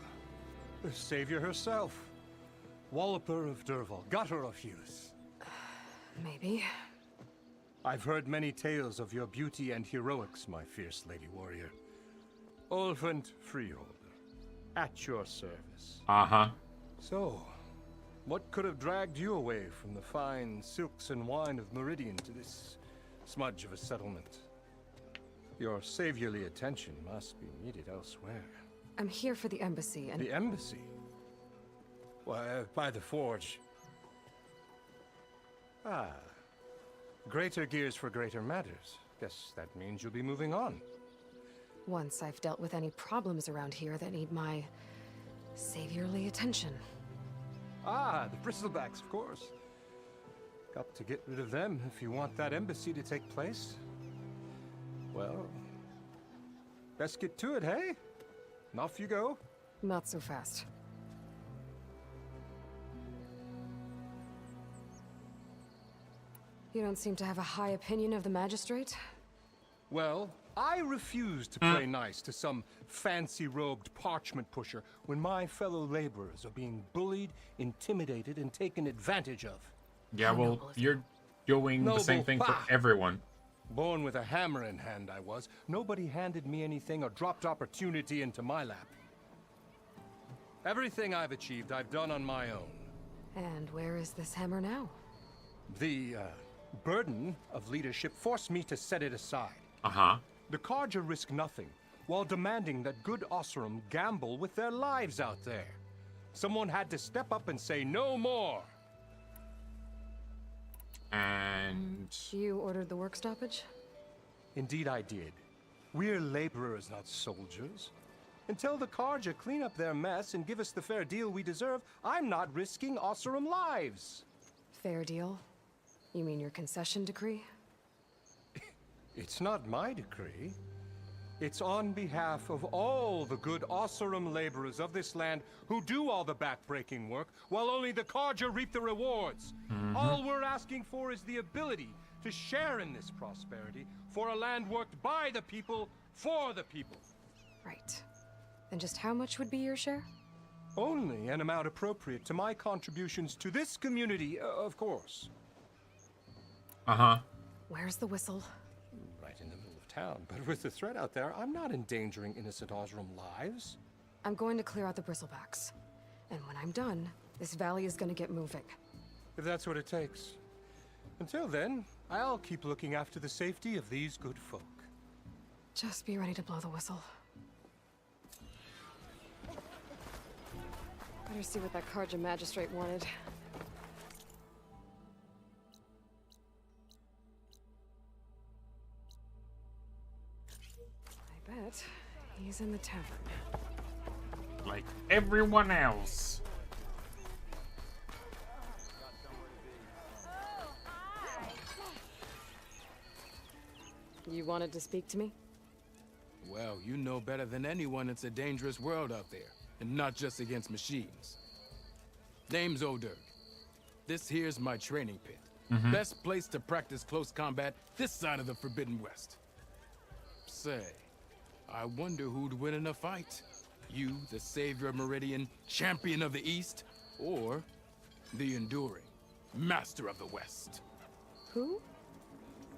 the savior herself. Walloper of Derval, gutter of youth. Maybe. I've heard many tales of your beauty and heroics, my fierce lady warrior. Ulvund Freeholder, at your service. Uh-huh. So, what could have dragged you away from the fine silks and wine of Meridian to this smudge of a settlement? Your saviorly attention must be needed elsewhere. I'm here for the embassy and... The embassy? Why, by the forge. Ah. Greater gears for greater matters. Guess that means you'll be moving on. Once I've dealt with any problems around here that need my saviorly attention. Ah, the bristlebacks, of course. Got to get rid of them if you want that embassy to take place. Well, best get to it, hey? And off you go. Not so fast. You don't seem to have a high opinion of the magistrate? Well, I refuse to play nice to some fancy-robed parchment pusher when my fellow laborers are being bullied, intimidated, and taken advantage of. Yeah, well, you're doing the same thing for everyone. Born with a hammer in hand, I was. Nobody handed me anything or dropped opportunity into my lap. Everything I've achieved, I've done on my own. And where is this hammer now? The, burden of leadership forced me to set it aside. Uh-huh. The Carja risk nothing, while demanding that good Oseram gamble with their lives out there. Someone had to step up and say no more. And... You ordered the work stoppage? Indeed I did. We're laborers, not soldiers. Until the Carja clean up their mess and give us the fair deal we deserve, I'm not risking Oseram lives. Fair deal? You mean your concession decree? It's not my decree. It's on behalf of all the good Osserum laborers of this land who do all the back-breaking work, while only the Carja reap the rewards. All we're asking for is the ability to share in this prosperity for a land worked by the people, for the people. Right. Then just how much would be your share? Only an amount appropriate to my contributions to this community, of course. Uh-huh. Where's the whistle? Right in the middle of town, but with the threat out there, I'm not endangering innocent Osram lives. I'm going to clear out the bristlebacks. And when I'm done, this valley is going to get moving. If that's what it takes. Until then, I'll keep looking after the safety of these good folk. Just be ready to blow the whistle. Better see what that Carja magistrate wanted. I bet he's in the tavern. Like everyone else. You wanted to speak to me? Well, you know better than anyone it's a dangerous world out there, and not just against machines. Name's Odur. This here's my training pit. Best place to practice close combat this side of the Forbidden West. Say, I wonder who'd win in a fight. You, the savior of Meridian, champion of the East, or the Enduring, master of the West. Who?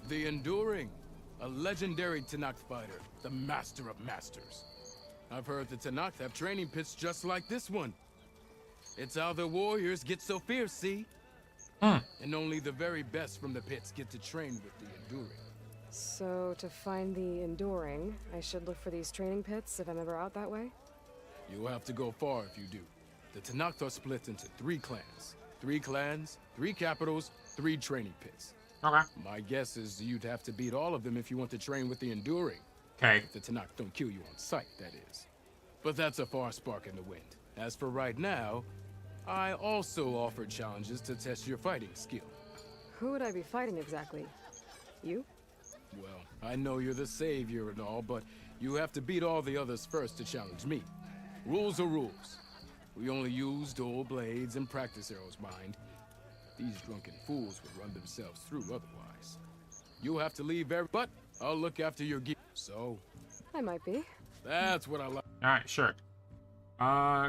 The Enduring, a legendary Tenakth fighter, the master of masters. I've heard the Tenakth have training pits just like this one. It's how the warriors get so fierce, see? And only the very best from the pits get to train with the Enduring. So, to find the Enduring, I should look for these training pits if I'm ever out that way? You'll have to go far if you do. The Tenakth are split into 3 clans. 3 clans, 3 capitals, 3 training pits. Okay. My guess is you'd have to beat all of them if you want to train with the Enduring. Okay. If the Tenakth don't kill you on sight, that is. But that's a far spark in the wind. As for right now, I also offer challenges to test your fighting skill. Who would I be fighting exactly? You? Well, I know you're the savior and all, but you have to beat all the others first to challenge me. Rules are rules. We only use dual blades and practice arrows, mind. These drunken fools would run themselves through otherwise. You'll have to leave but I'll look after your gear. So, I might be. That's what I like. Alright, sure.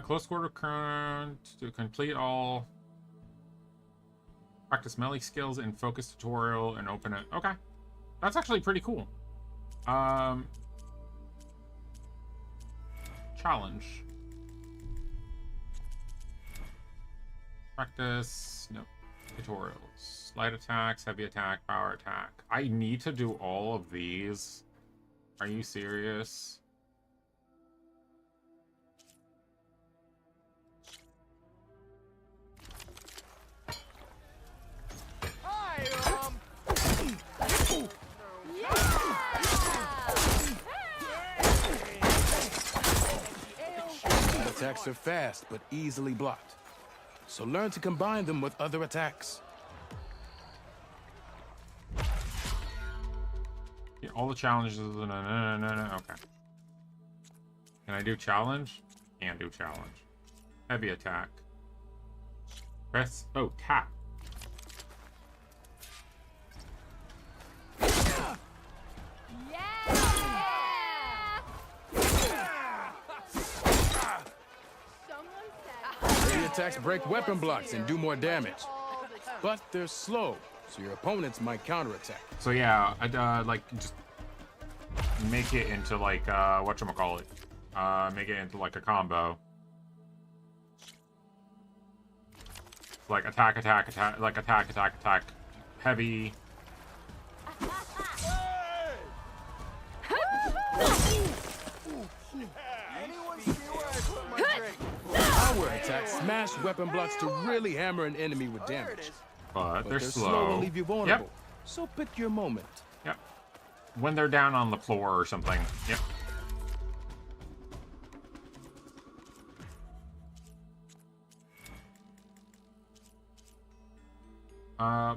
Close quarter current to complete all. Practice melee skills in focus tutorial and open it. Okay. That's actually pretty cool. Challenge. Practice, no. Tutorials. Light attacks, heavy attack, power attack. I need to do all of these. Are you serious? Attacks are fast, but easily blocked. So learn to combine them with other attacks. Yeah, all the challenges. No. Okay. Can I do challenge? Can't do challenge. Heavy attack. Press. Oh, tap. Heavy attacks break weapon blocks and do more damage. But they're slow, so your opponents might counterattack. So yeah, I'd like just make it into like whatchamacallit. Make it into like a combo. Like attack, like attack, heavy. Power attacks smash weapon blocks to really hammer an enemy with damage. But they're slow slow. to leave you vulnerable. Yep. So pick your moment. Yep. When they're down on the floor or something. Yep.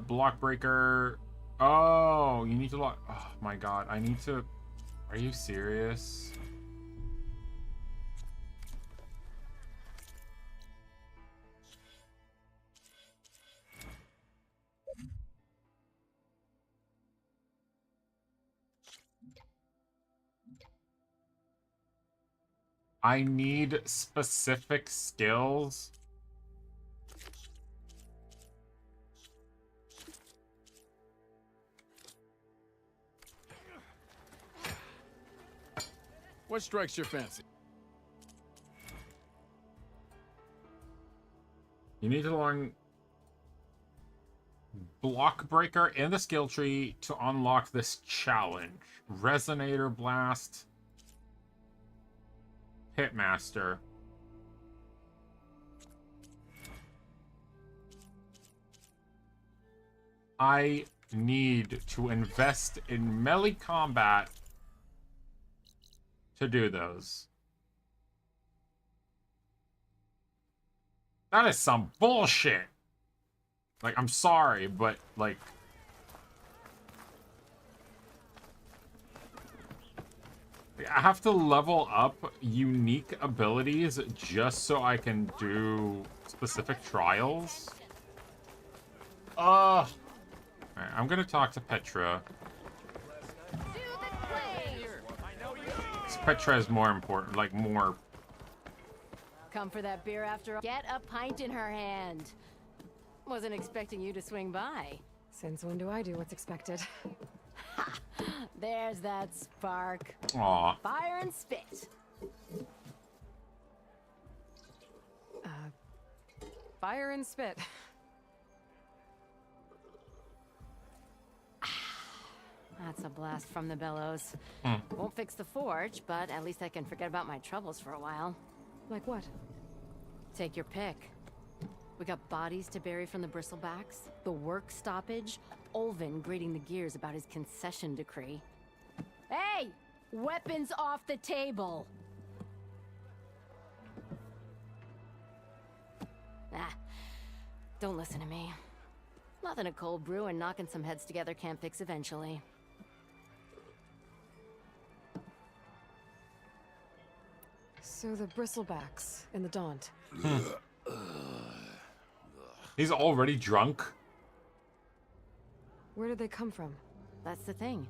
Block breaker. Oh, you need to lock. Oh my god, I need to Are you serious? I need specific skills. What strikes your fancy? You need to learn Block Breaker in the skill tree to unlock this challenge. Resonator Blast. Hitmaster. I need to invest in melee combat to do those. That is some bullshit. Like, I'm sorry, but, like... I have to level up unique abilities just so I can do specific trials. Alright, I'm gonna talk to Petra. Petra is more important, like, more... Come for that beer after all. Get a pint in her hand. Wasn't expecting you to swing by. Since when do I do what's expected? There's that spark. Aw. Fire and spit. Fire and spit. That's a blast from the bellows. Hmm. Won't fix the forge, but at least I can forget about my troubles for a while. Like what? Take your pick. We got bodies to bury from the bristlebacks, the work stoppage, Olvin grating the gears about his concession decree. Hey! Weapons off the table! Don't listen to me. Nothing a cold brew and knocking some heads together can't fix eventually. So the bristlebacks in the Daunt. He's already drunk? Where did they come from? That's the thing.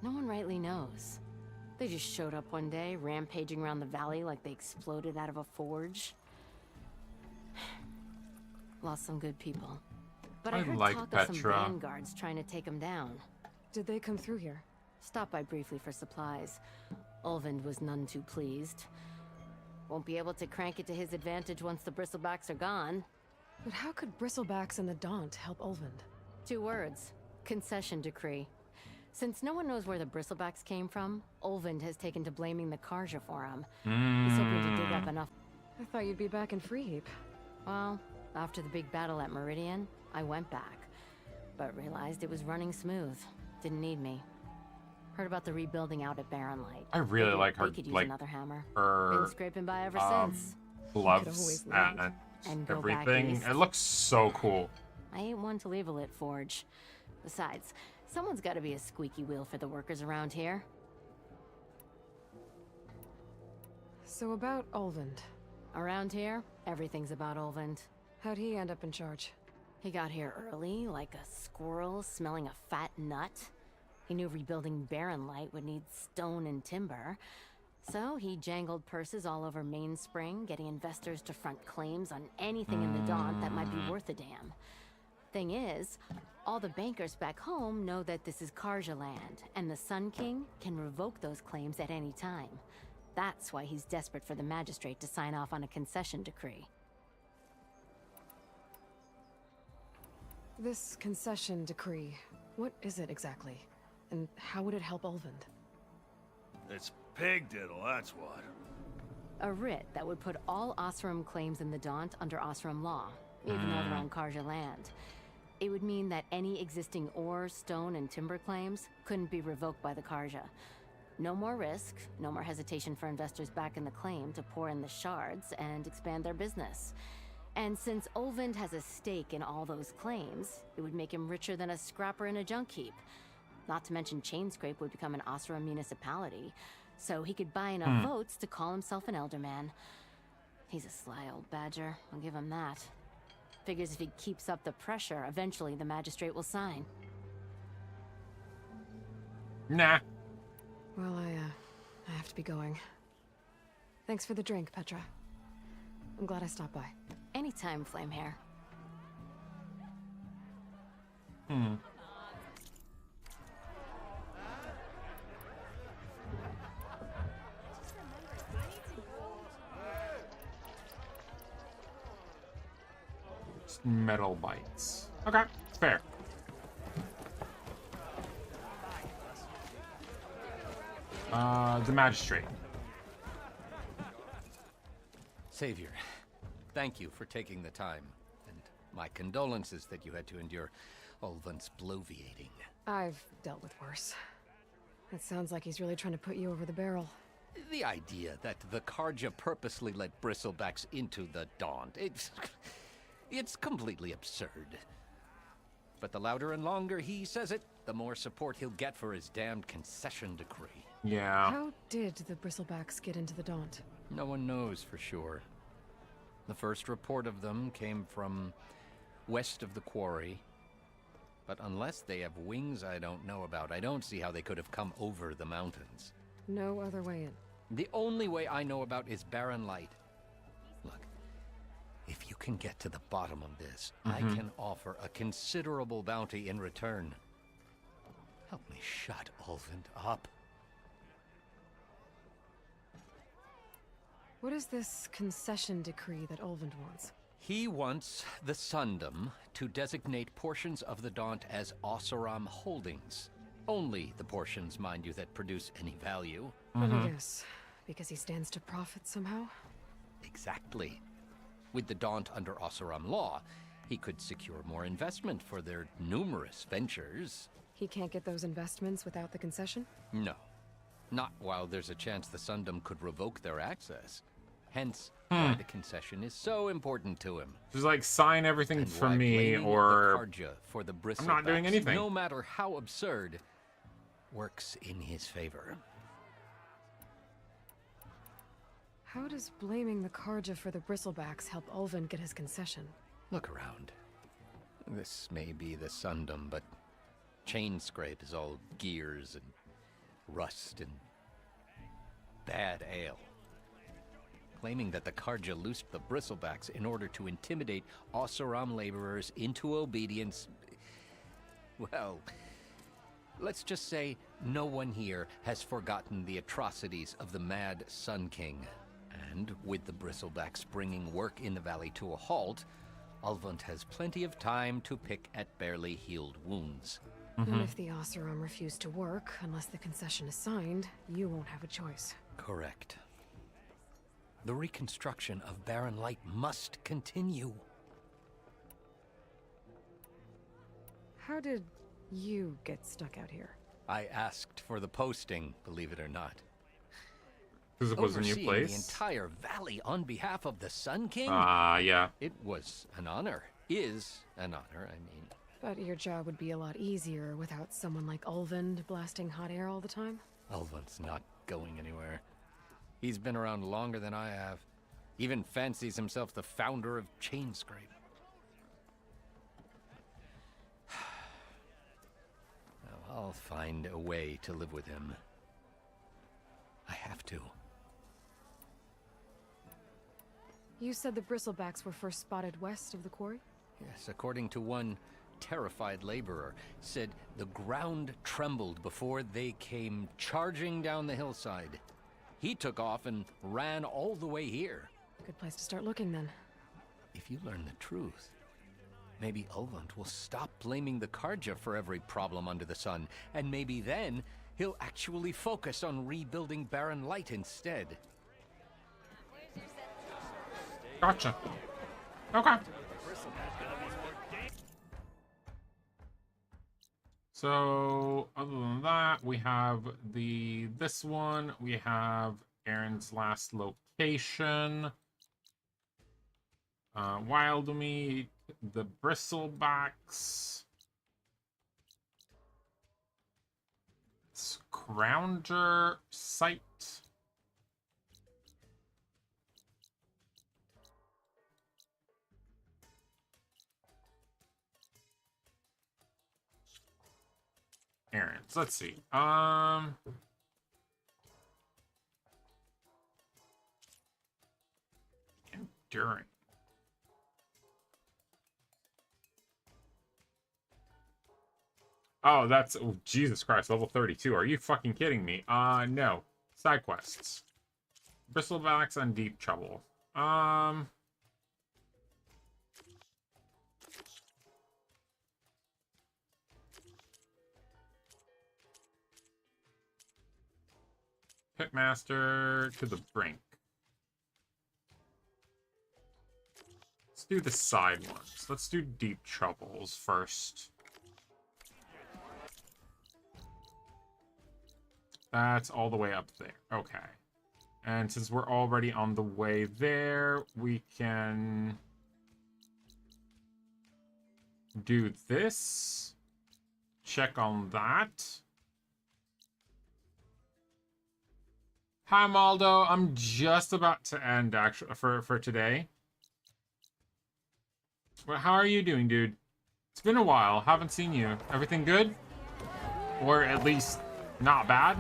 No one rightly knows. They just showed up one day, rampaging around the valley like they exploded out of a forge. Lost some good people. But I heard like talk Petra. of some vanguards trying to take them down. Did they come through here? Stopped by briefly for supplies. Olvind was none too pleased. Won't be able to crank it to his advantage once the bristlebacks are gone. But how could bristlebacks and the Daunt help Olvind? 2 words. Concession decree. Since no one knows where the bristlebacks came from, Olvind has taken to blaming the Karja for him. He's hoping to dig up enough. I thought you'd be back in Freeheap. Well, after the big battle at Meridian, I went back, but realized it was running smooth. Didn't need me. Heard about the rebuilding out at Barren Light. I really Figured like her, they could use like, another hammer. her, Been scraping by ever since. gloves and go back everything. east. It looks so cool. I ain't one to leave a lit forge. Besides, someone's got to be a squeaky wheel for the workers around here. So about Olvind. Around here, everything's about Olvind. How'd he end up in charge? He got here early, like a squirrel smelling a fat nut. He knew rebuilding Barren Light would need stone and timber. So he jangled purses all over Mainspring, getting investors to front claims on anything in the Daunt that might be worth a damn. Thing is, all the bankers back home know that this is Karja land, and the Sun King can revoke those claims at any time. That's why he's desperate for the magistrate to sign off on a concession decree. This concession decree, what is it exactly? And how would it help Olvind? It's pig diddle, that's what. A writ that would put all Osram claims in the Daunt under Osram law, even though they're on Karja land. It would mean that any existing ore, stone, and timber claims couldn't be revoked by the Karja. No more risk, no more hesitation for investors back in the claim to pour in the shards and expand their business. And since Olvind has a stake in all those claims, it would make him richer than a scrapper in a junk heap. Not to mention Chainscrape would become an Oseram municipality, so he could buy enough votes to call himself an Elderman. He's a sly old badger, I'll give him that. Figures if he keeps up the pressure, eventually the magistrate will sign. Nah. Well, I have to be going. Thanks for the drink, Petra. I'm glad I stopped by. Anytime, Flamehair. Metal bites. Okay, fair. The magistrate. Savior, thank you for taking the time, and my condolences that you had to endure Ulvund's bloviating. I've dealt with worse. It sounds like he's really trying to put you over the barrel. The idea that the Karja purposely let bristlebacks into the Daunt, it's completely absurd. But the louder and longer he says it, the more support he'll get for his damned concession decree. Yeah. How did the Bristlebacks get into the Daunt? No one knows for sure. The first report of them came from west of the quarry. But unless they have wings I don't know about, I don't see how they could have come over the mountains. No other way in. The only way I know about is Barren Light. Look, if you can get to the bottom of this, I can offer a considerable bounty in return. Help me shut Ulvund up. What is this concession decree that Ulvund wants? He wants the Sundom to designate portions of the Daunt as Oseram holdings. Only the portions, mind you, that produce any value. Let me guess. Because he stands to profit somehow? Exactly. With the Daunt under Oseram law, he could secure more investment for their numerous ventures. He can't get those investments without the concession? No. Not while there's a chance the Sundom could revoke their access. Hence, why the concession is so important to him. Just like sign everything And for why me, blaming or the Karja for the I'm not doing bristlebacks, anything. no matter how absurd, works in his favor. How does blaming the Karja for the Bristlebacks help Ulvund get his concession? Look around. This may be the Sundom, but Chainscrape is all gears and rust and bad ale. Claiming that the Karja loosed the Bristlebacks in order to intimidate Oseram laborers into obedience. Well, let's just say no one here has forgotten the atrocities of the Mad Sun King. And with the Bristlebacks bringing work in the valley to a halt, Ulvund has plenty of time to pick at barely healed wounds. And if the Oseram refuse to work, unless the concession is signed, you won't have a choice. Correct. The reconstruction of Barren Light must continue. How did you get stuck out here? I asked for the posting, believe it or not. Because it was a new Overseeing place? the entire valley on behalf of the Sun King? Yeah. It was an honor. Is an honor, I mean. But your job would be a lot easier without someone like Ulvund blasting hot air all the time? Ulvund's not going anywhere. He's been around longer than I have. Even fancies himself the founder of Chainscrape. Well, I'll find a way to live with him. I have to. You said the Bristlebacks were first spotted west of the quarry? Yes, according to one terrified laborer, said the ground trembled before they came charging down the hillside. He took off and ran all the way here. Good place to start looking, then. If you learn the truth, maybe Ulvund will stop blaming the Karja for every problem under the sun, and maybe then he'll actually focus on rebuilding Barren Light instead. Gotcha. Okay. So, other than that, we have this one. We have Aaron's last location. Wildmeat, the Bristlebacks. Scrounger site. Errands. Let's see. Enduring. Oh, that's... Oh, Jesus Christ, level 32. Are you fucking kidding me? No. Side quests. Bristlebacks and Deep Trouble. Pitmaster to the brink. Let's do the side ones. Let's do Deep Troubles first. That's all the way up there. Okay. And since we're already on the way there, we can do this. Check on that. Hi, Maldo. I'm just about to end, actually, for today. Well, how are you doing, dude? It's been a while. Haven't seen you. Everything good? Or at least not bad?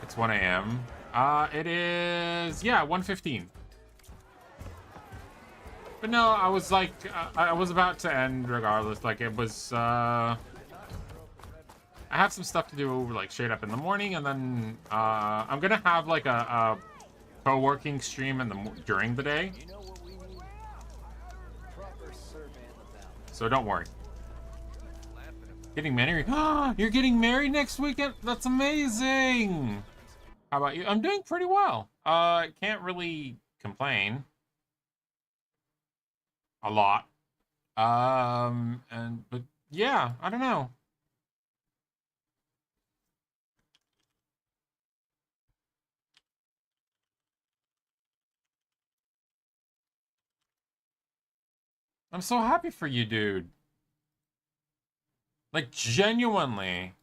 It's 1 a.m. It is, yeah, 1:15. But no, I was like, I was about to end regardless. Like, it was, I have some stuff to do, like, straight up in the morning, and then, I'm gonna have, like, a co-working stream during the day. So don't worry. Getting married? You're getting married next weekend? That's amazing! How about you? I'm doing pretty well. Can't really complain. A lot. But yeah, I don't know. I'm so happy for you, dude. Like, genuinely.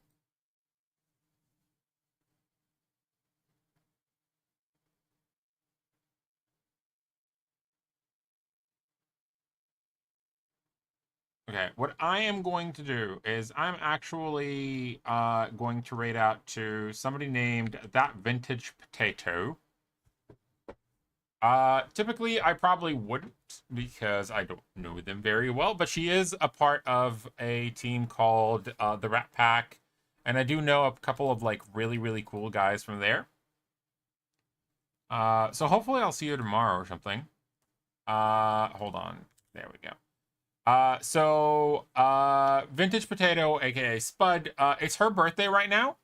Okay, what I am going to do is I'm actually going to raid out to somebody named That Vintage Potato. Typically, I probably wouldn't because I don't know them very well, but she is a part of a team called the Rat Pack, and I do know a couple of, like, really, really cool guys from there. So hopefully I'll see you tomorrow or something. Hold on. There we go. Vintage Potato, aka Spud, it's her birthday right now.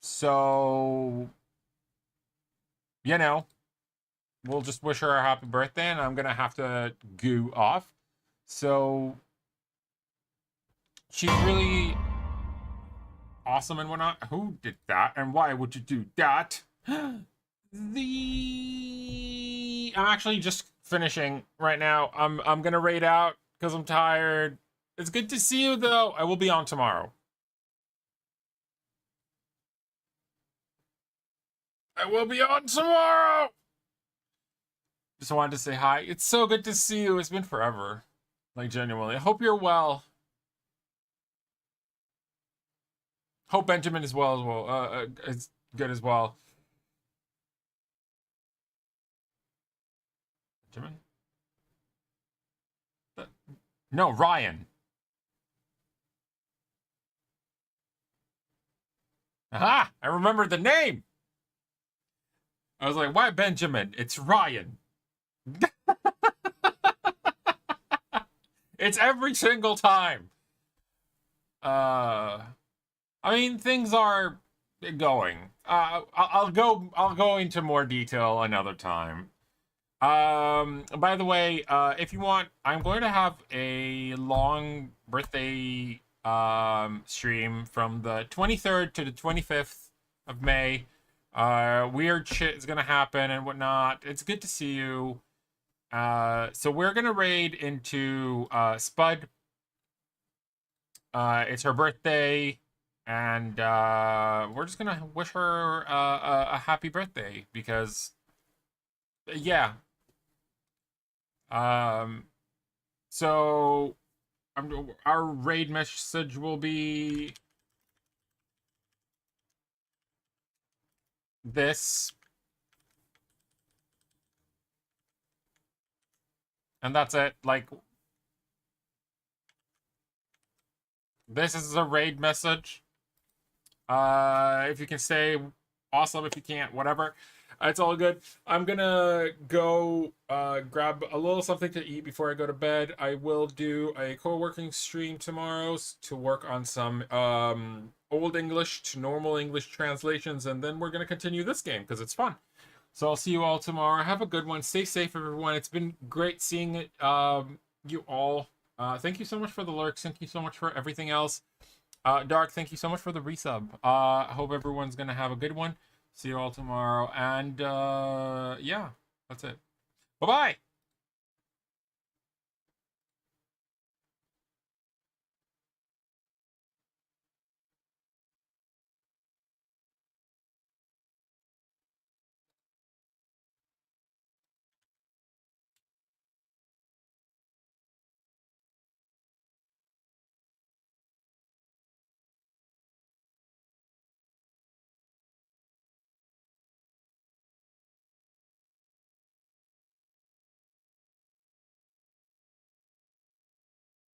So, you know, we'll just wish her a happy birthday, and I'm gonna have to go off. So, she's really awesome and whatnot. Who did that, and why would you do that? I'm actually just finishing right now. I'm gonna raid out because I'm tired. It's good to see you, though. I will be on tomorrow. I will be on tomorrow! Just wanted to say hi. It's so good to see you. It's been forever. Like, genuinely. I hope you're well. Hope Benjamin is well as well. Is good as well. Benjamin? No, Ryan. Aha! I remembered the name! I was like, why Benjamin? It's Ryan. It's every single time. I mean, things are going. I'll go into more detail another time. By the way, if you want, I'm going to have a long birthday stream from the 23rd to the 25th of May. Weird shit is gonna happen and whatnot. It's good to see you. So we're gonna raid into Spud. It's her birthday, and we're just gonna wish her a happy birthday because, yeah. So our raid message will be this. And that's it. Like, this is a raid message. If you can say awesome, if you can't, whatever. It's all good. I'm gonna go grab a little something to eat before I go to bed. I will do a co-working stream tomorrow to work on some Old English to Normal English translations, and then we're gonna continue this game because it's fun. So I'll see you all tomorrow. Have a good one. Stay safe, everyone. It's been great seeing it, you all. Thank you so much for the lurks. Thank you so much for everything else. Dark, thank you so much for the resub. I hope everyone's gonna have a good one. See you all tomorrow. And yeah, that's it. Bye-bye.